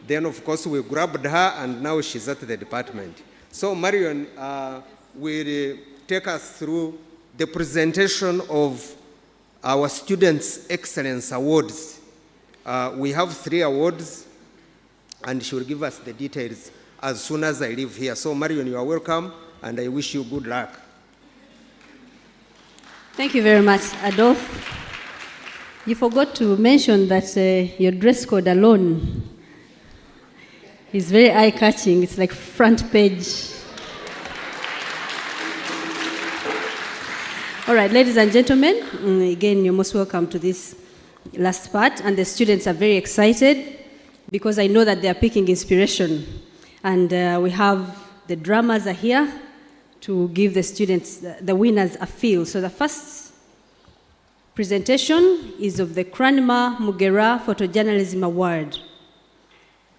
Then, of course, we grabbed her, and now she's at the department. So Marion will take us through the presentation of our Students' Excellence Awards. We have 3 awards, and she will give us the details as soon as I leave here. So Marion, you are welcome, and I wish you good luck. Thank you very much, Adolphe. You forgot to mention that your dress code alone is very eye-catching. It's like front page. All right, ladies and gentlemen, again, you're most welcome to this last part, and the students are very excited because I know that they are picking inspiration. And we have the drummers are here to give the students, the winners, a feel. So the first presentation is of the Cranmer Mugera Photojournalism Award.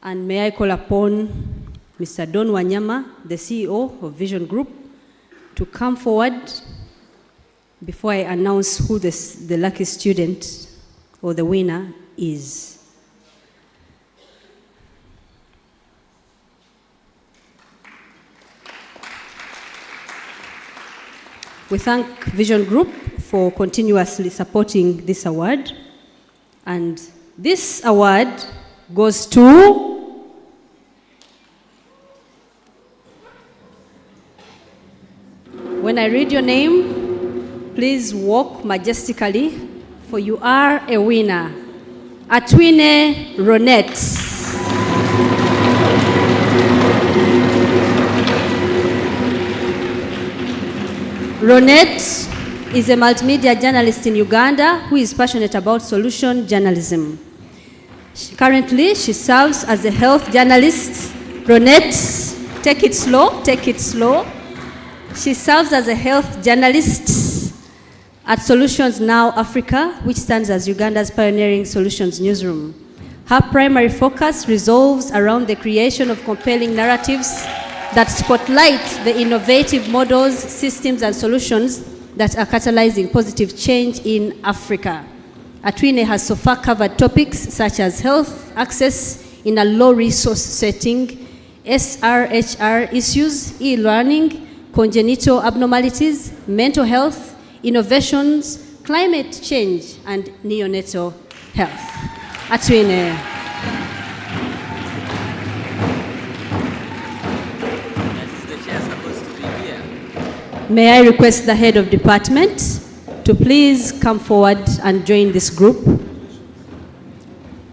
And may I call upon Mr. Don Wanyama, the CEO of Vision Group, to come forward before I announce who the lucky student or the winner is. We thank Vision Group for continuously supporting this award. And this award goes to when I read your name, please walk majestically, for you are a winner. Atwine Ronette. Ronette is a multimedia journalist in Uganda who is passionate about solution journalism. Currently, she serves as a health journalist. Ronette, take it slow, take it slow. She serves as a health journalist at Solutions Now Africa, which stands as Uganda's pioneering solutions newsroom. Her primary focus revolves around the creation of compelling narratives that spotlight the innovative models, systems, and solutions that are catalyzing positive change in Africa. Atwine has so far covered topics such as health access in a low-resource setting, SRHR issues, e-learning, congenital abnormalities, mental health, innovations, climate change, and neonatal health. Atwine. May I request the head of department to please come forward and join this group.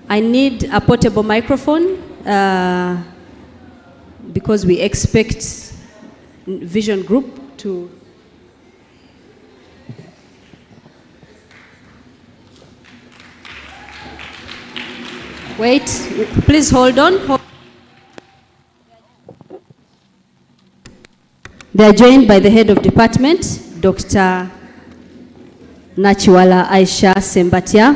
I need a portable microphone because we expect Vision Group to... Wait, please hold on. They are joined by the head of department, Dr. Nachiwala Aisha Sembatia,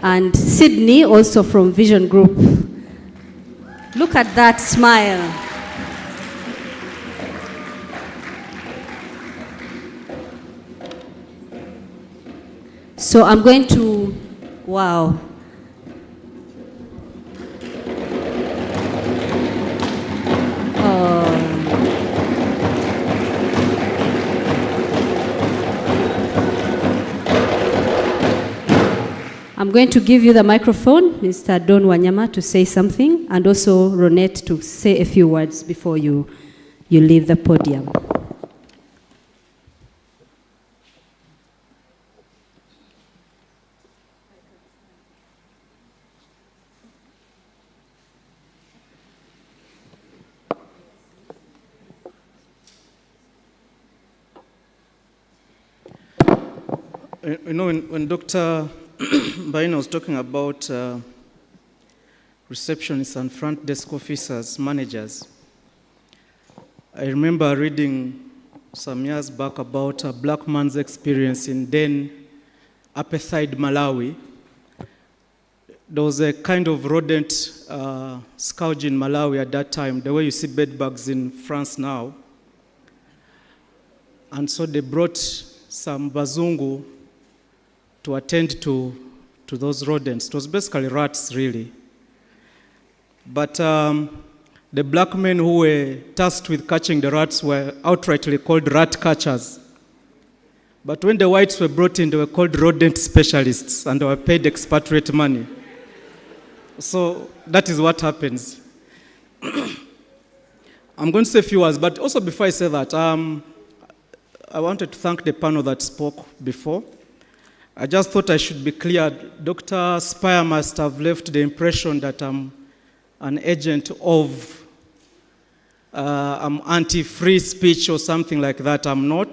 and Sydney, also from Vision Group. Look at that smile. So I'm going to, wow. I'm going to give you the microphone, Mr. Don Wanyama, to say something, and also Ronette to say a few words before you leave the podium. You know, when Dr. Baina was talking about receptionists and front desk officers, managers, I remember reading some years back about a black man's experience in Den, Upper Side, Malawi. There was a kind of rodent scourge in Malawi at that time, the way you see bed bugs in France now. And so they brought some bazungu to attend to those rodents. It was basically rats, really. But the black men who were tasked with catching the rats were outrightly called rat catchers. But when the whites were brought in, they were called rodent specialists, and they were paid expatriate money. So that is what happens. I'm going to say a few words, but also before I say that, I wanted to thank the panel that spoke before. I just thought I should be clear. Dr. Spire must have left the impression that I'm an agent of I'm anti-free speech or something like that. I'm not.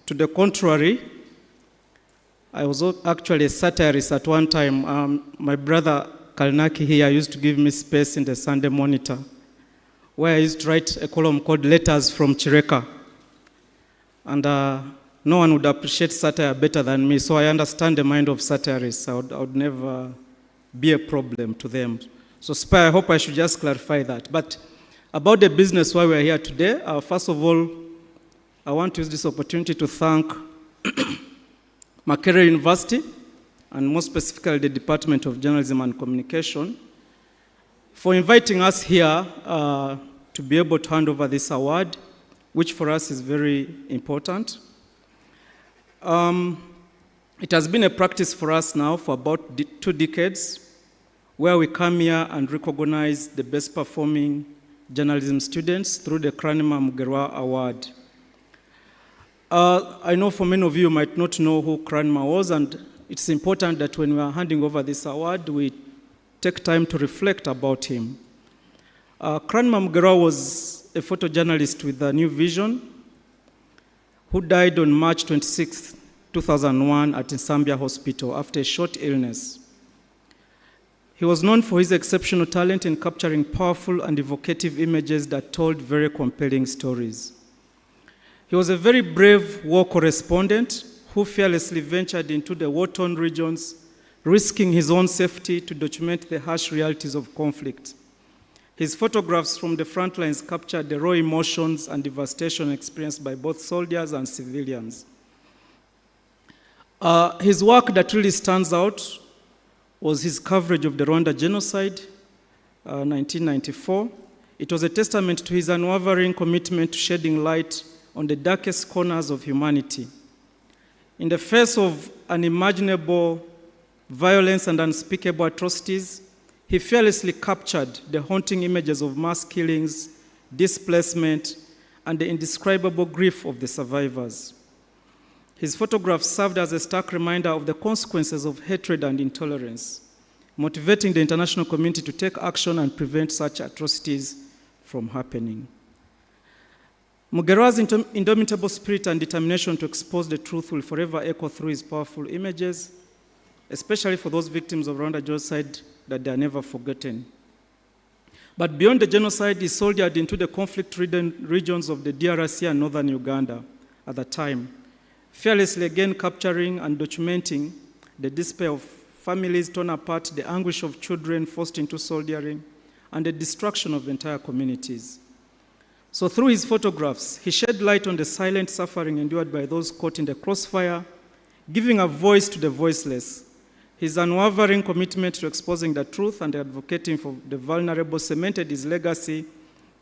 To the contrary, I was actually a satirist at one time. My brother Kalnaki here used to give me space in the Sunday Monitor, where I used to write a column called Letters from Chireka. And no one would appreciate satire better than me, so I understand the mind of satirists. I would never be a problem to them. So Spire, I hope I should just clarify that. But about the business why we're here today, first of all, I want to use this opportunity to thank Makerere University, and more specifically the Department of Journalism and Communication, for inviting us here to be able to hand over this award, which for us is very important. It has been a practice for us now for about 2 decades, where we come here and recognize the best performing journalism students through the Kranima Mugerwa Award. I know for many of you might not know who Kranima was, and it's important that when we are handing over this award, we take time to reflect about him. Kranima Mugerwa was a photojournalist with a New Vision, who died on March 26, 2001 at Nsambya Hospital after a short illness. He was known for his exceptional talent in capturing powerful and evocative images that told very compelling stories. He was a very brave war correspondent who fearlessly ventured into the war-torn regions, risking his own safety to document the harsh realities of conflict. His photographs from the front lines captured the raw emotions and devastation experienced by both soldiers and civilians. His work that really stands out was his coverage of the Rwanda genocide, 1994. It was a testament to his unwavering commitment to shedding light on the darkest corners of humanity. In the face of unimaginable violence and unspeakable atrocities, he fearlessly captured the haunting images of mass killings, displacement, and the indescribable grief of the survivors. His photographs served as a stark reminder of the consequences of hatred and intolerance, motivating the international community to take action and prevent such atrocities from happening. Mugerwa's indomitable spirit and determination to expose the truth will forever echo through his powerful images, especially for those victims of Rwanda genocide, that they are never forgotten. But beyond the genocide, he soldiered into the conflict-ridden regions of the DRC and northern Uganda at the time, fearlessly again capturing and documenting the despair of families torn apart, the anguish of children forced into soldiering, and the destruction of entire communities. So through his photographs, he shed light on the silent suffering endured by those caught in the crossfire, giving a voice to the voiceless. His unwavering commitment to exposing the truth and advocating for the vulnerable cemented his legacy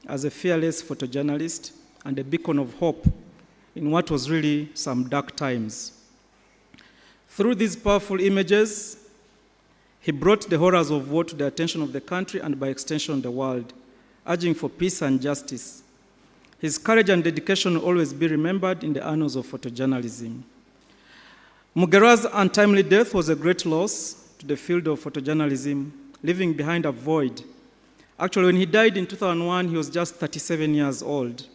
as a fearless photojournalist and a beacon of hope in what was really some dark times. Through these powerful images, he brought the horrors of war to the attention of the country and by extension the world, urging for peace and justice. His courage and dedication will always be remembered in the annals of photojournalism. Mugerwa's untimely death was a great loss to the field of photojournalism, leaving behind a void. Actually, when he died in 2001, he was just 37 years old.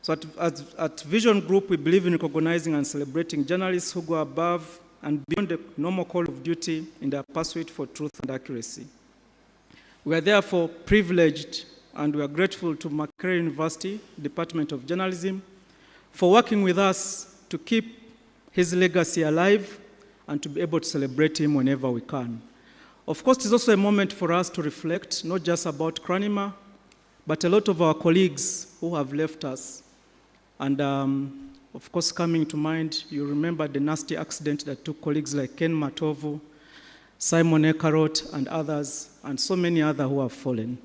So at Vision Group, we believe in recognizing and celebrating journalists who go above and beyond the normal call of duty in their pursuit for truth and accuracy. We are therefore privileged and we are grateful to Makerere University Department of Journalism for working with us to keep his legacy alive and to be able to celebrate him whenever we can. Of course, it's also a moment for us to reflect, not just about Kranima, but a lot of our colleagues who have left us. And of course, coming to mind, you remember the nasty accident that took colleagues like Ken Matovu, Simon Ekarot, and others, and so many others who have fallen.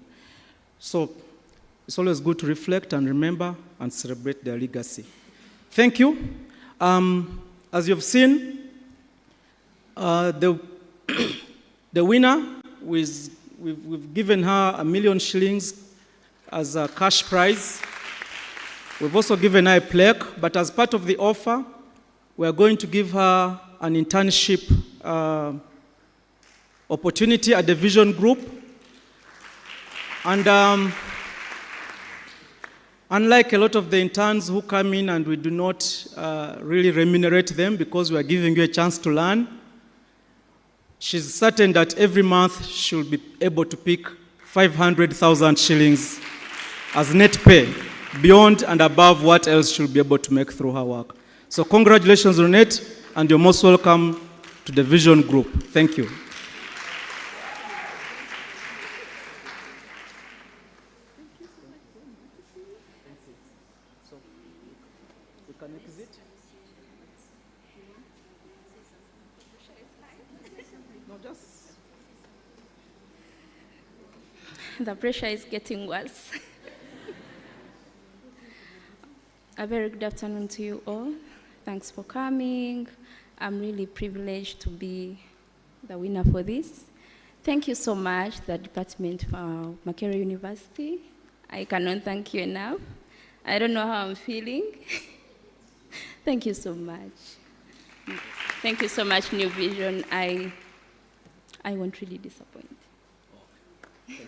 So it's always good to reflect and remember and celebrate their legacy. Thank you. As you've seen, the winner, we've given her 1 million shillings as a cash prize. We've also given her a plaque, but as part of the offer, we are going to give her an internship opportunity at the Vision Group. And unlike a lot of the interns who come in and we do not really remunerate them because we are giving you a chance to learn, she's certain that every month she'll be able to pick 500,000 shillings as net pay, beyond and above what else she'll be able to make through her work. So congratulations, Ronette, and you're most welcome to the Vision Group. Thank you. The pressure is getting worse. A very good afternoon to you all. Thanks for coming. I'm really privileged to be the winner for this. Thank you so much, the Department of Makerere University. I cannot thank you enough. I don't know how I'm feeling. Thank you so much. Thank you so much, New Vision. I won't really disappoint. Thank you.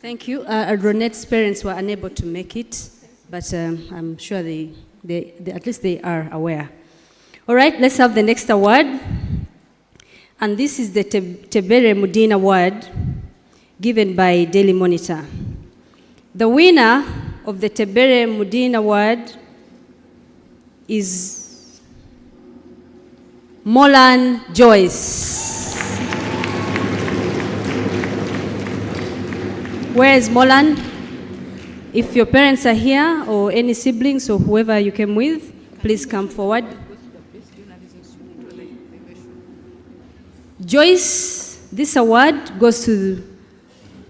Thank you. Ronette's parents were unable to make it, but I'm sure they at least they are aware. All right, let's have the next award. And this is the Tebere Mudin Award given by Daily Monitor. The winner of the Tebere Mudin Award is Molan Joyce. Where is Molan? If your parents are here or any siblings or whoever you came with, please come forward. Joyce, this award goes to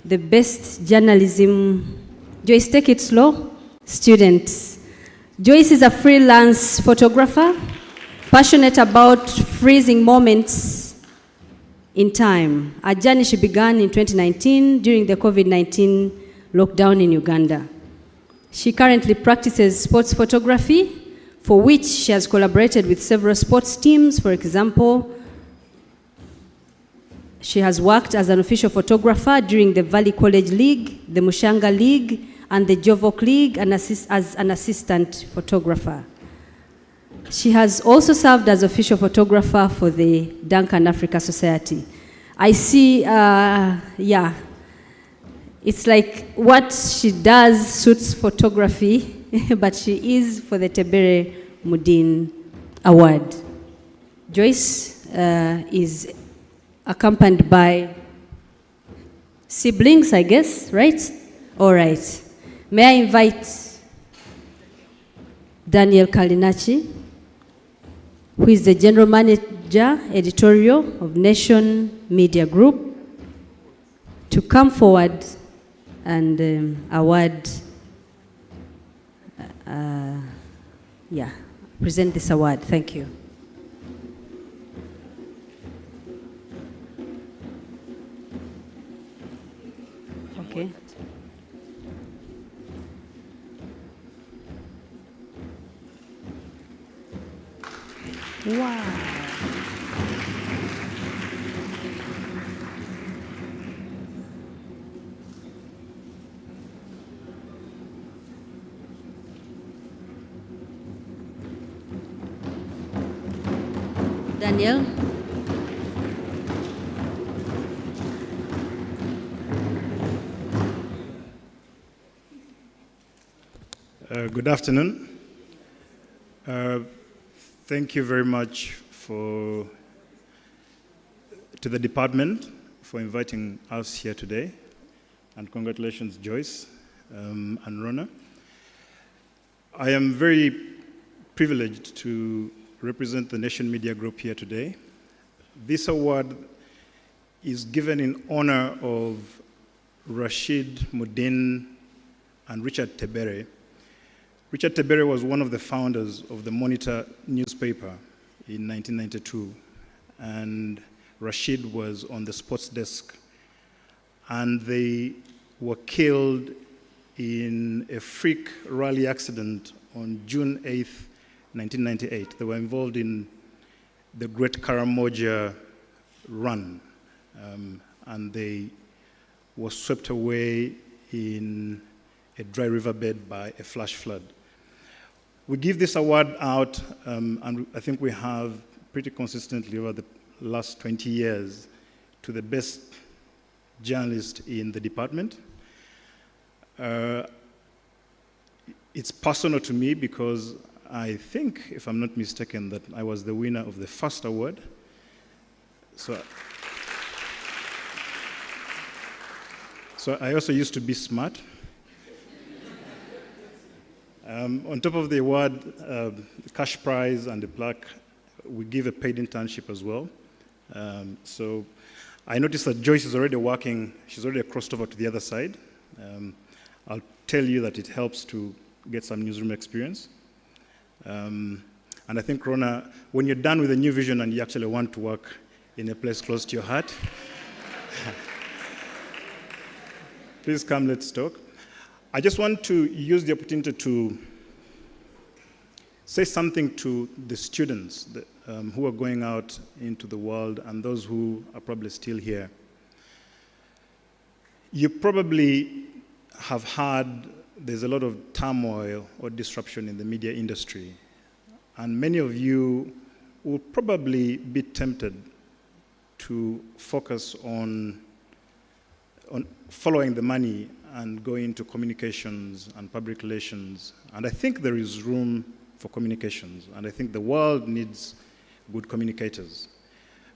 the best journalism. Joyce, take it slow. Students. Joyce is a freelance photographer, passionate about freezing moments in time. A journey she began in 2019 during the COVID-19 lockdown in Uganda. She currently practices sports photography, for which she has collaborated with several sports teams. For example, she has worked as an official photographer during the Valley College League, the Mushanga League, and the Jovok League, and as an assistant photographer. She has also served as official photographer for the Duncan Africa Society. I see, it's like what she does suits photography, but she is for the Tebere Mudin Award. Joyce is accompanied by siblings, I guess, right? All right. May I invite Daniel Kalinachi, who is the General Manager, Editorial of Nation Media Group, to come forward and award, present this award. Thank you. Okay. Wow. Daniel. Good afternoon. Thank you very much to the department for inviting us here today. And congratulations, Joyce and Rona. I am very privileged to represent the Nation Media Group here today. This award is given in honor of Rashid Mudin and Richard Tebere. Richard Tebere was one of the founders of the Monitor newspaper in 1992, and Rashid was on the sports desk, and they were killed in a freak rally accident on June 8th, 1998. They were involved in the Great Karamoja Run, and they were swept away in a dry riverbed by a flash flood. We give this award out, and I think we have pretty consistently over the last 20 years, to the best journalist in the department. It's personal to me because I think, if I'm not mistaken, that I was the winner of the first award. So I also used to be smart. On top of the award, the cash prize and the plaque, we give a paid internship as well. So I noticed that Joyce is already working, she's already crossed over to the other side. I'll tell you that it helps to get some newsroom experience. And I think, Rona, when you're done with a new vision and you actually want to work in a place close to your heart, please come, let's talk. I just want to use the opportunity to say something to the students that, who are going out into the world and those who are probably still here. You probably have heard there's a lot of turmoil or disruption in the media industry, and many of you will probably be tempted to focus on following the money and go into communications and public relations. And I think there is room for communications, and I think the world needs good communicators.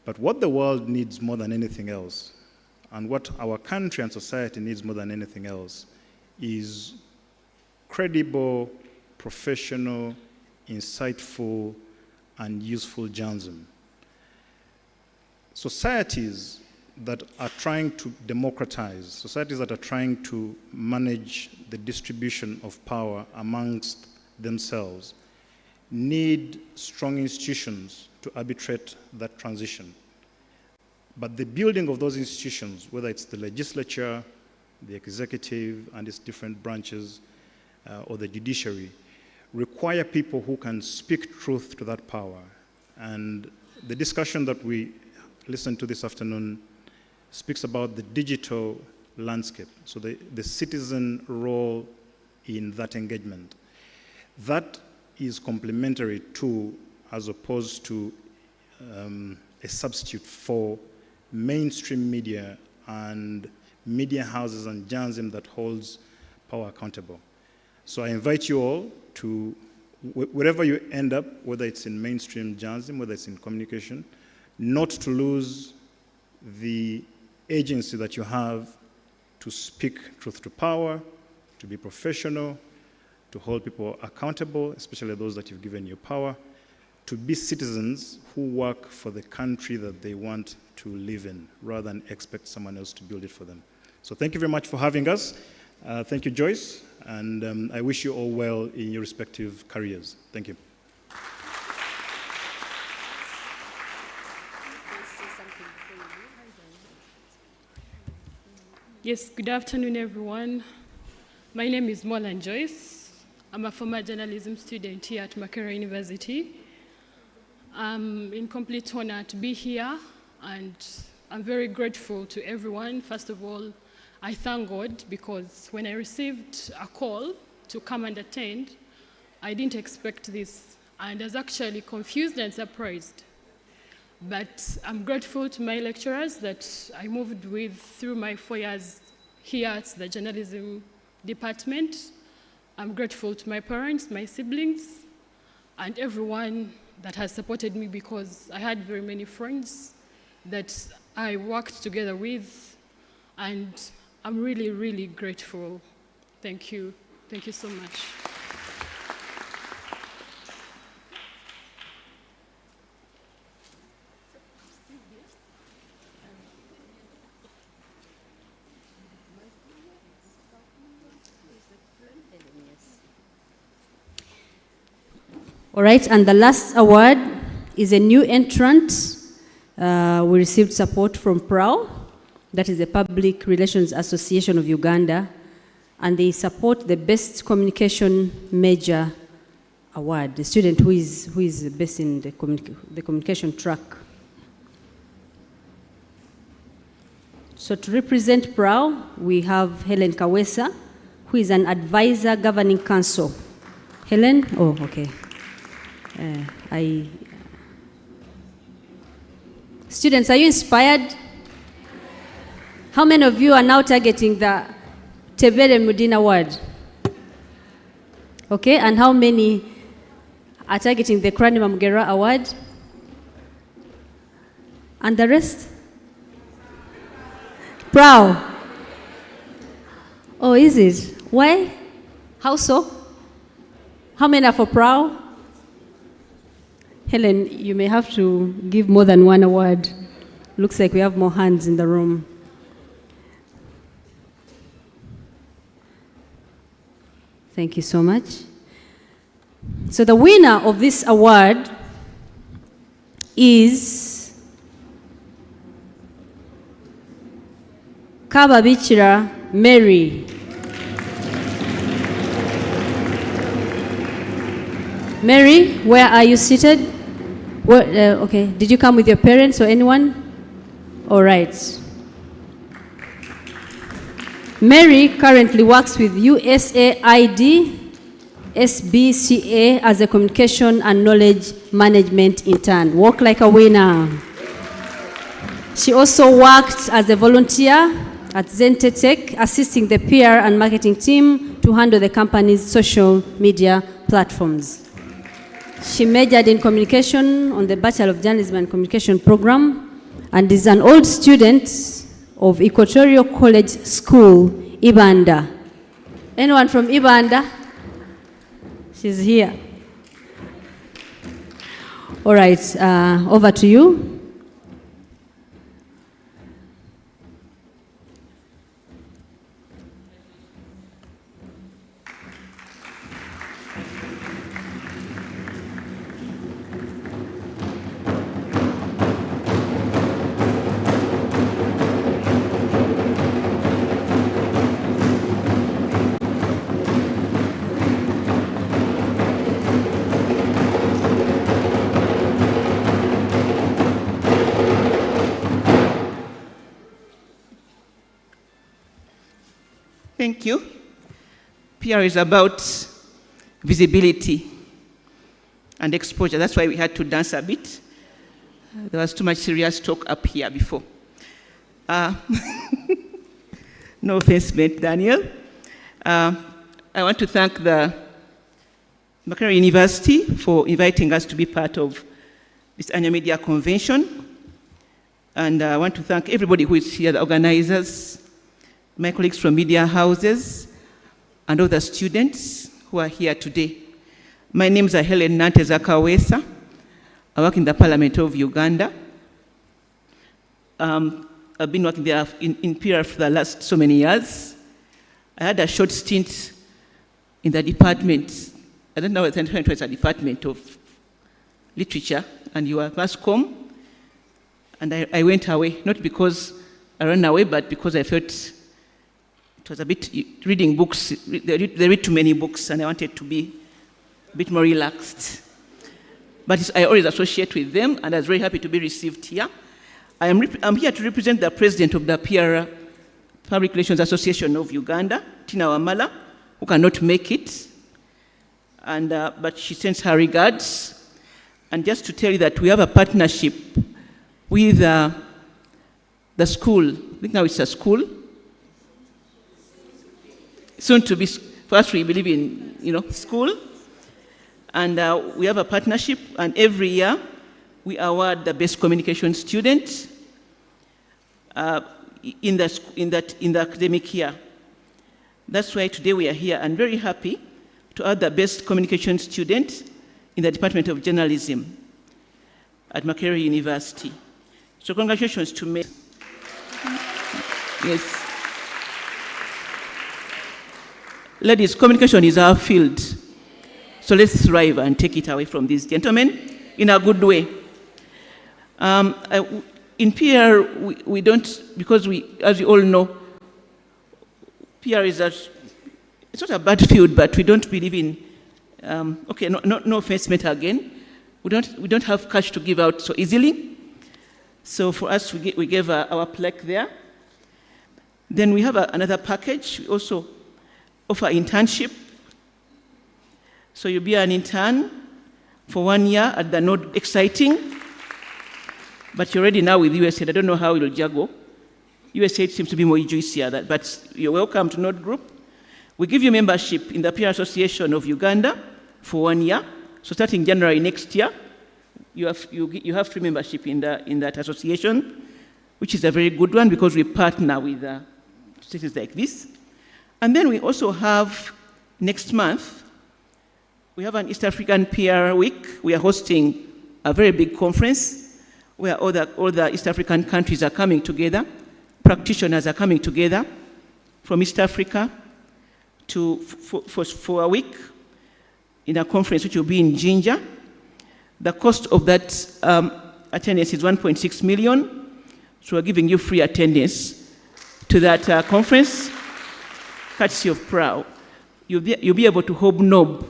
But what the world needs more than anything else, and what our country and society needs more than anything else, is credible, professional, insightful, and useful journalism. Societies that are trying to democratize, societies that are trying to manage the distribution of power amongst themselves need strong institutions to arbitrate that transition. But the building of those institutions, whether it's the legislature, the executive and its different branches, or the judiciary, require people who can speak truth to that power. And the discussion that we listened to this afternoon speaks about the digital landscape, so the citizen role in that engagement. That is complementary to, as opposed to a substitute for mainstream media and media houses and journalism that holds power accountable. So I invite you all to, wherever you end up, whether it's in mainstream journalism, whether it's in communication, not to lose the agency that you have to speak truth to power, to be professional, to hold people accountable, especially those that you've given your power, to be citizens who work for the country that they want to live in, rather than expect someone else to build it for them. So thank you very much for having us. Thank you, Joyce, and I wish you all well in your respective careers. Thank you. Yes, good afternoon, everyone. My name is Molan Joyce. I'm a former journalism student here at Makerere University. I'm in complete honor to be here, and I'm very grateful to everyone. First of all, I thank God, because when I received a call to come and attend, I didn't expect this, and I was actually confused and surprised. But I'm grateful to my lecturers that I moved with through my 4 years here at the journalism department. I'm grateful to my parents, my siblings, and everyone that has supported me, because I had very many friends that I worked together with, and I'm really, really grateful. Thank you. Thank you so much. All right, and the last award is a new entrant. We received support from PRAO, that is the Public Relations Association of Uganda, and they support the Best Communication Major Award, the student who is the best in the communication track. So to represent PRAO, we have Helen Kawesa, who is an advisor governing council. Helen? Oh, okay. Students, are you inspired? How many of you are now targeting the Tebere Mudina Award? Okay, and how many are targeting the Kranima Mugera Award? And the rest? PRAO. Oh, is it? Why? How so? How many are for PRAO? Helen, you may have to give more than one award. Looks like we have more hands in the room. Thank you so much. So the winner of this award is Kababichira Mary. Mary, where are you seated? Okay, did you come with your parents or anyone? All right. Mary currently works with USAID SBCA as a communication and knowledge management intern. Walk like a winner. She also worked as a volunteer at Zentetech, assisting the PR and marketing team to handle the company's social media platforms. She majored in communication on the Bachelor of Journalism and Communication program and is an old student of Equatorial College School, Ibanda. Anyone from Ibanda? She's here. All right, over to you. Thank you. PR is about visibility and exposure. That's why we had to dance a bit. There was too much serious talk up here before. No offense meant, Daniel. I want to thank the Makerere University for inviting us to be part of this annual media convention. And I want to thank everybody who is here, the organizers, my colleagues from media houses, and all the students who are here today. My name is Helen Nanteza Kawesa. I work in the Parliament of Uganda. I've been working there in PR for the last so many years. I had a short stint in the department, I don't know whether it was a department of literature, and you were Mascom, and I went away, not because I ran away, but because I felt it was a bit, reading books, they read too many books, and I wanted to be a bit more relaxed. But I always associate with them, and I was very happy to be received here. I'm here to represent the president of the PR Public Relations Association of Uganda, Tina Wamala, who cannot make it, and, but she sends her regards. And just to tell you that we have a partnership with the school. I think now it's a school. Soon to be, first we believe in, school. And we have a partnership, and every year we award the best communication student in the academic year. That's why today we are here and very happy to award the best communication student in the Department of Journalism at Makerere University. So congratulations to me. Yes. Ladies, communication is our field. So let's thrive and take it away from these gentlemen in a good way. In PR, we don't, because as you all know, PR is it's not a bad field, but we don't believe in, okay, no offense meant again. We don't have cash to give out so easily. So for us, we gave our plaque there. Then we have another package. We also offer internship. So you'll be an intern for 1 year at the Node. Exciting. But you're already now with USAID. I don't know how it will juggle. USAID seems to be more juicier, but you're welcome to Node Group. We give you membership in the PR Association of Uganda for 1 year. So starting January next year, you have free membership in that association, which is a very good one because we partner with cities like this. And then we also have, next month, we have an East African PR Week. We are hosting a very big conference where all the East African countries are coming together. Practitioners are coming together from East Africa for a week in a conference which will be in Jinja. The cost of that attendance is 1.6 million. So we're giving you free attendance to that conference, courtesy of PRAO. You'll be able to hobnob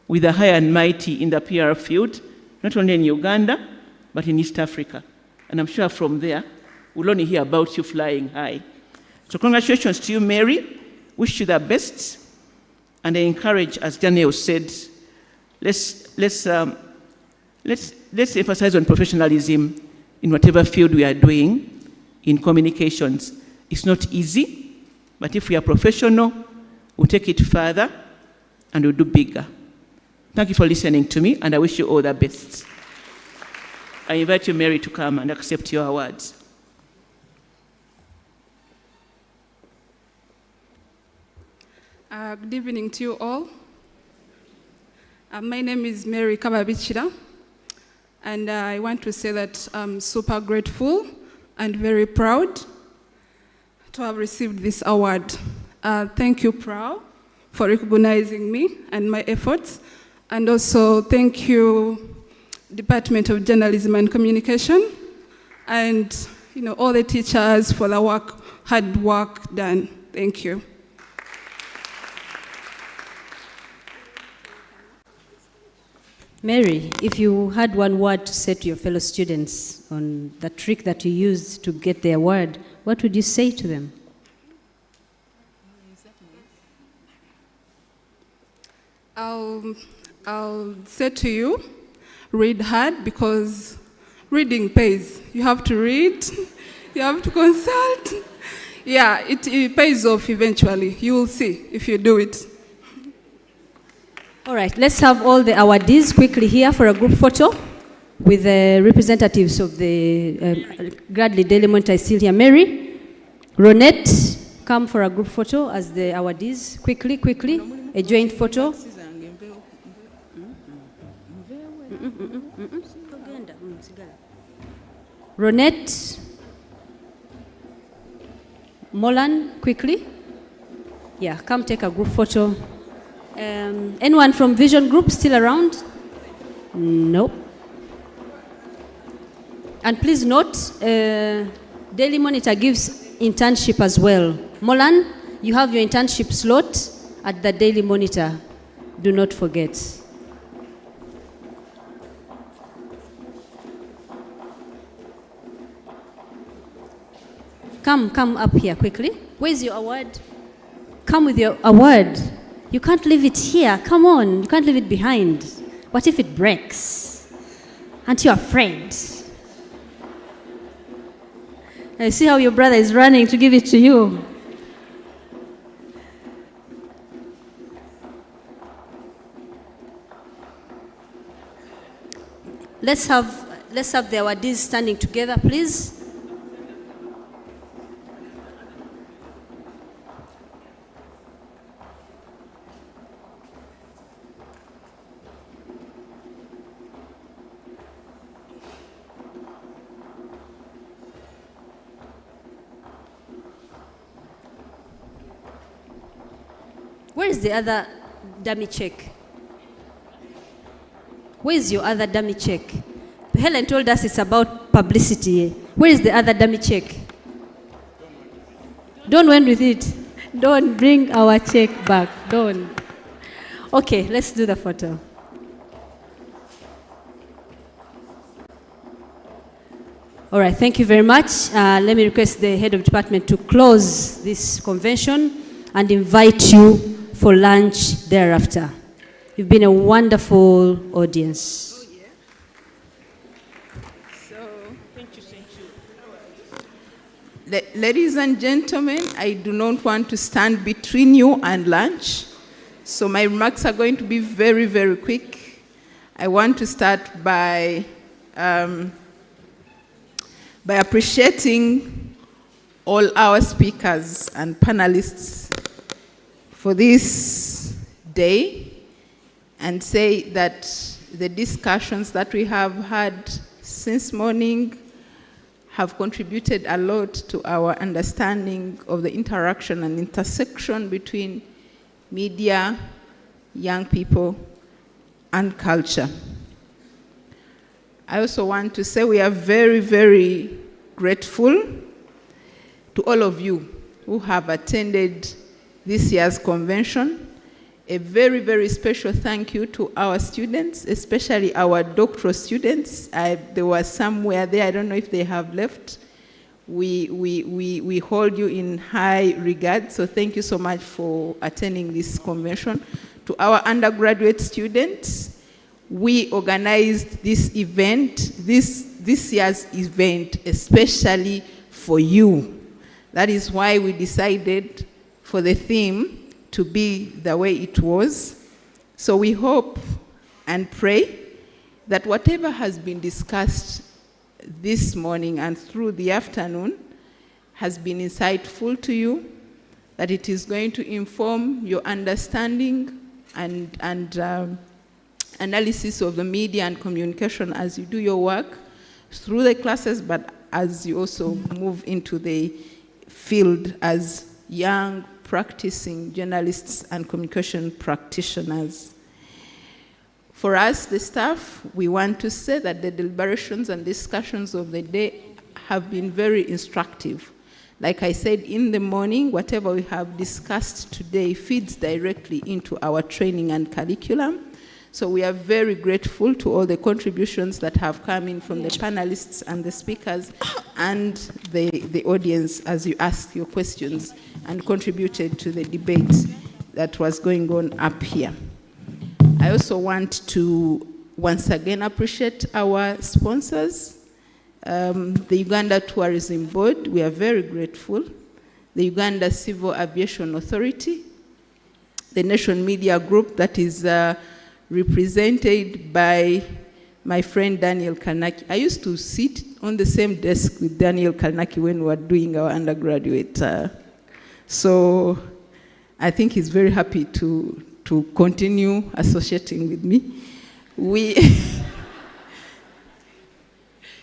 with the high and mighty in the PR field, not only in Uganda, but in East Africa. And I'm sure from there, we'll only hear about you flying high. So congratulations to you, Mary. Wish you the best. And I encourage, as Daniel said, let's emphasize on professionalism in whatever field we are doing in communications. It's not easy, but if we are professional, we'll take it further and we'll do bigger. Thank you for listening to me, and I wish you all the best. I invite you, Mary, to come and accept your awards. Good evening to you all. My name is Mary Kababichira, and I want to say that I'm super grateful and very proud to have received this award. Thank you, PRAO, for recognizing me and my efforts, and also thank you, Department of Journalism and Communication, and all the teachers for the hard work done. Thank you. Mary, if you had one word to say to your fellow students on the trick that you used to get the award, what would you say to them? I'll say to you, read hard, because reading pays. You have to read, you have to consult. Yeah, it pays off eventually. You will see if you do it. All right, let's have all the awardees quickly here for a group photo with the representatives of the Gradley Daily Monitor is still here. Mary, Ronette, come for a group photo as the awardees. Quickly, quickly, a joint photo. Ronette, Molan, quickly. Yeah, come take a group photo. Anyone from Vision Group still around? Nope. And please note, Daily Monitor gives internship as well. Molan, you have your internship slot at the Daily Monitor. Do not forget. Come up here quickly. Where's your award? Come with your award. You can't leave it here. Come on, you can't leave it behind. What if it breaks? Aren't you afraid? I see how your brother is running to give it to you. Let's have the awardees standing together, please. Where is the other dummy check? Where is your other dummy check? Helen told us it's about publicity. Where is the other dummy check? Don't went with it. Don't bring our check back. Don't. Okay, let's do the photo. All right, thank you very much. Let me request the head of department to close this convention and invite you for lunch thereafter. You've been a wonderful audience. Oh, yeah. So, thank you. Ladies and gentlemen, I do not want to stand between you and lunch, so my remarks are going to be very, very quick. I want to start by appreciating all our speakers and panelists for this day, and say that the discussions that we have had since morning have contributed a lot to our understanding of the interaction and intersection between media, young people, and culture. I also want to say we are very, very grateful to all of you who have attended this year's convention. A very, very special thank you to our students, especially our doctoral students. There were somewhere there, I don't know if they have left. We hold you in high regard, so thank you so much for attending this convention. To our undergraduate students, we organized this event, this year's event, especially for you. That is why we decided for the theme to be the way it was. So we hope and pray that whatever has been discussed this morning and through the afternoon has been insightful to you, that it is going to inform your understanding and analysis of the media and communication as you do your work through the classes, but as you also move into the field as young practicing journalists and communication practitioners. For us, the staff, we want to say that the deliberations and discussions of the day have been very instructive. Like I said in the morning, whatever we have discussed today feeds directly into our training and curriculum. So we are very grateful to all the contributions that have come in from the panelists and the speakers and the audience as you ask your questions. and contributed to the debate that was going on up here. I also want to once again appreciate our sponsors, the Uganda Tourism Board. We are very grateful. The Uganda Civil Aviation Authority, the Nation Media Group that is represented by my friend Daniel Karnaki. I used to sit on the same desk with Daniel Karnaki when we were doing our undergraduate. So I think he's very happy to continue associating with me.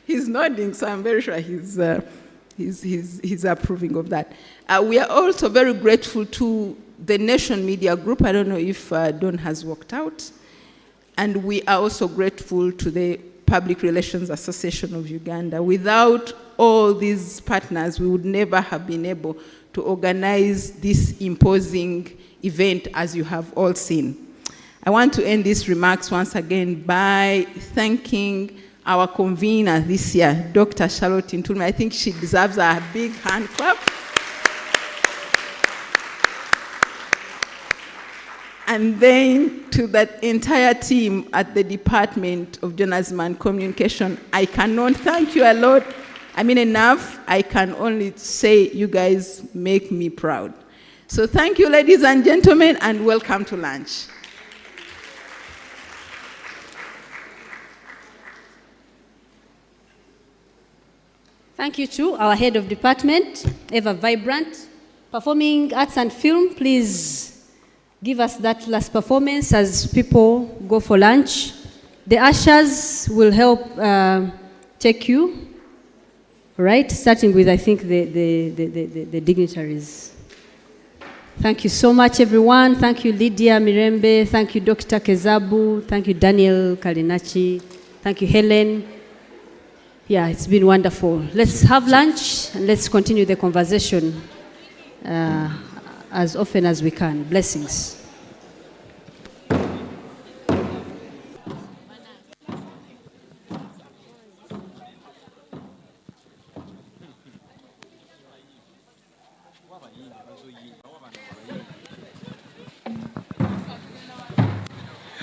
He's nodding, so I'm very sure he's approving of that. We are also very grateful to the Nation Media Group. I don't know if Don has worked out. And we are also grateful to the Public Relations Association of Uganda. Without all these partners, we would never have been able to organize this imposing event, as you have all seen. I want to end these remarks once again by thanking our convener this year, Dr. Charlotte Ntulme. I think she deserves a big hand clap. And then to that entire team at the Department of Journalism and Communication, I cannot thank you a lot. I mean, enough. I can only say you guys make me proud. So thank you, ladies and gentlemen, and welcome to lunch. Thank you to our head of department, Eva Vibrant. Performing Arts and Film, please give us that last performance as people go for lunch. The ushers will help take you, right? Starting with, I think, the dignitaries. Thank you so much, everyone. Thank you, Lydia Mirembe. Thank you, Dr. Kezabu. Thank you, Daniel Kalinachi. Thank you, Helen. Yeah, it's been wonderful. Let's have lunch and let's continue the conversation as often as we can. Blessings.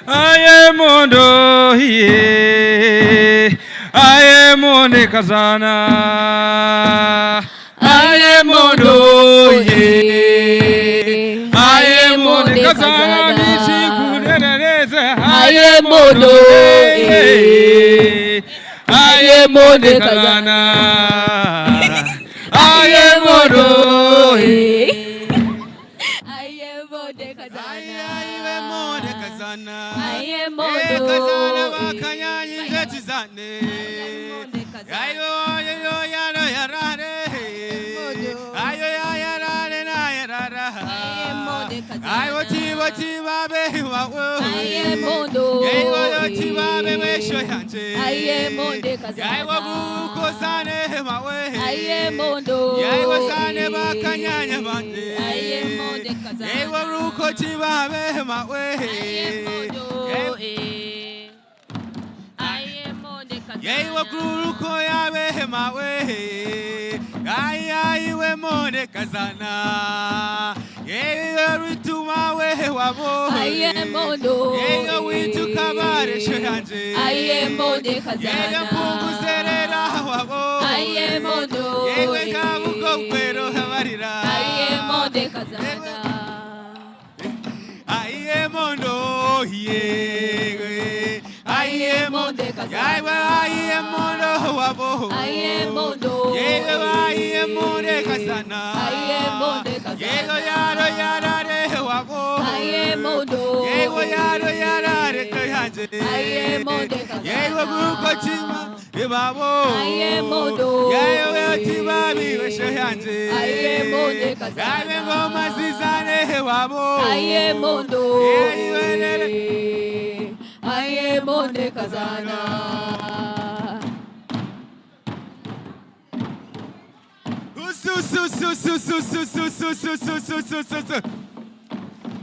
Aye mondo hiye, aye monde kazana, aye mondo hiye, aye monde kazana, nishi kunereze, aye mondo hiye, aye monde kazana, aye mondo hiye. Aye mondo kazana bakanyanye nzetizane ayo ayo yaro yarare ayo yarare na yarara ayo tiba tiba be wawo aye mondo ayo tiba be mesho yanje aye monde kazana ayo buko sane wawe aye mondo ayo sane bakanyanye bande aye monde kazana ayo ruko tiba be wawe aye mondo Yei wa kuruko ya we mawe, ai we mone kazana. Yei ritu mawe wabo. Aye mondo. Yei witu kabare shanje. Aye monde kazana. Yei pungu serera wabo. Aye mondo. Yei we kabu kopero havarira. Aye monde kazana. Aye mondo ye. Aye monde kazana. Aye mondo wabo. Aye mondo. Yego aye monde kazana. Aye monde kazana. Yego yaro yarare wabo. Aye mondo. Yego yaro yarare kayanje. Aye monde kazana. Yego buko chima ibabo. Aye mondo. Yego tiba biwe shehanje. Aye monde kazana. Aye ngoma zizane wabo. Aye mondo. Aye monde kazana.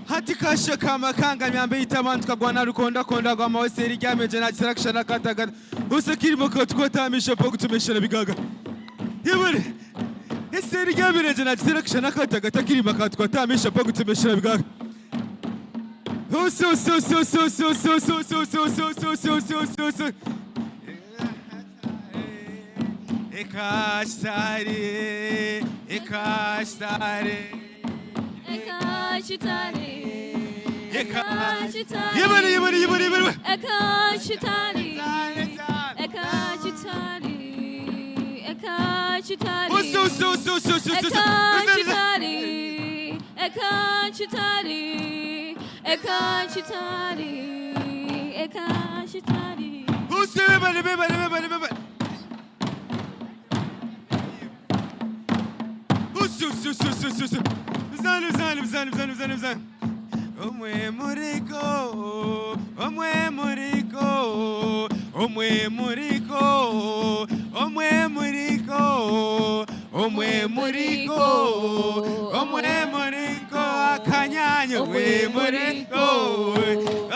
Hati kasha kama kanga myambe itabantu kagwana rukonda konda gwa maweseri gameje na kisarakshana kataga usakiri moko twotamisha po kutumeshana bigaga yibure ese ryabirenge nakitera kishana katagata kirima katwatamisha pa gutemeshera bigaga Ekashtari, ekashtari, ekashtari, ekashtari. Yibari. Ekashtari, ekashtari, ekashtari. Ekashtari. Omwe muriko, omwe muriko, omwe muriko, omwe muriko, omwe muriko, omwe muriko, akanyanya, omwe muriko,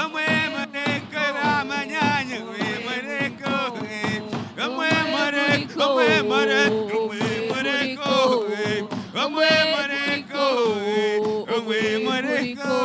omwe muriko, amanyanya, omwe muriko, omwe muriko, omwe muriko, omwe muriko, omwe muriko,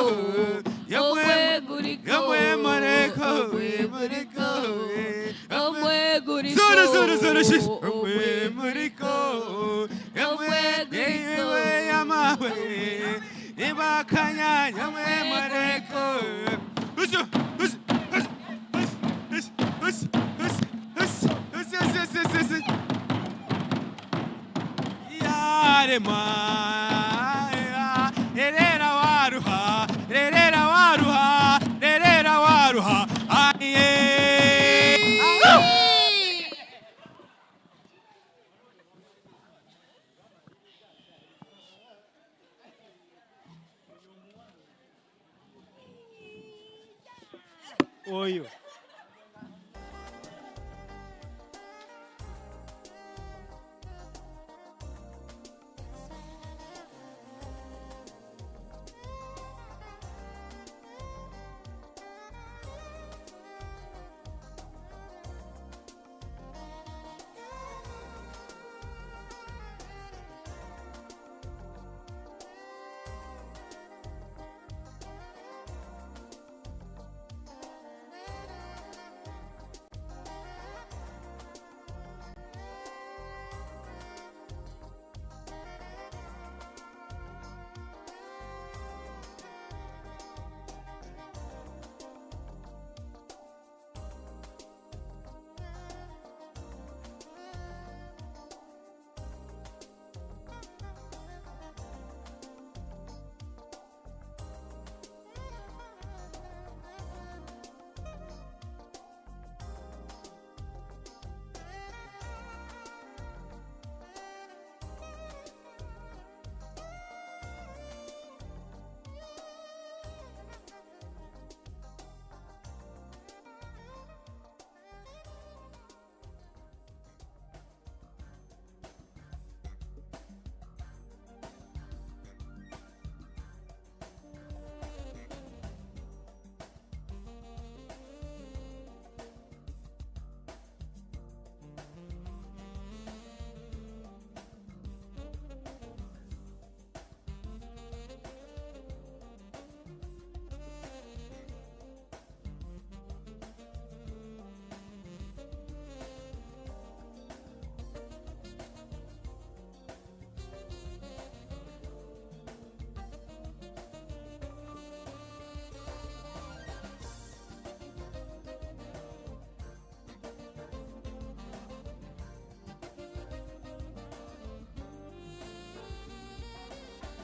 Oyo.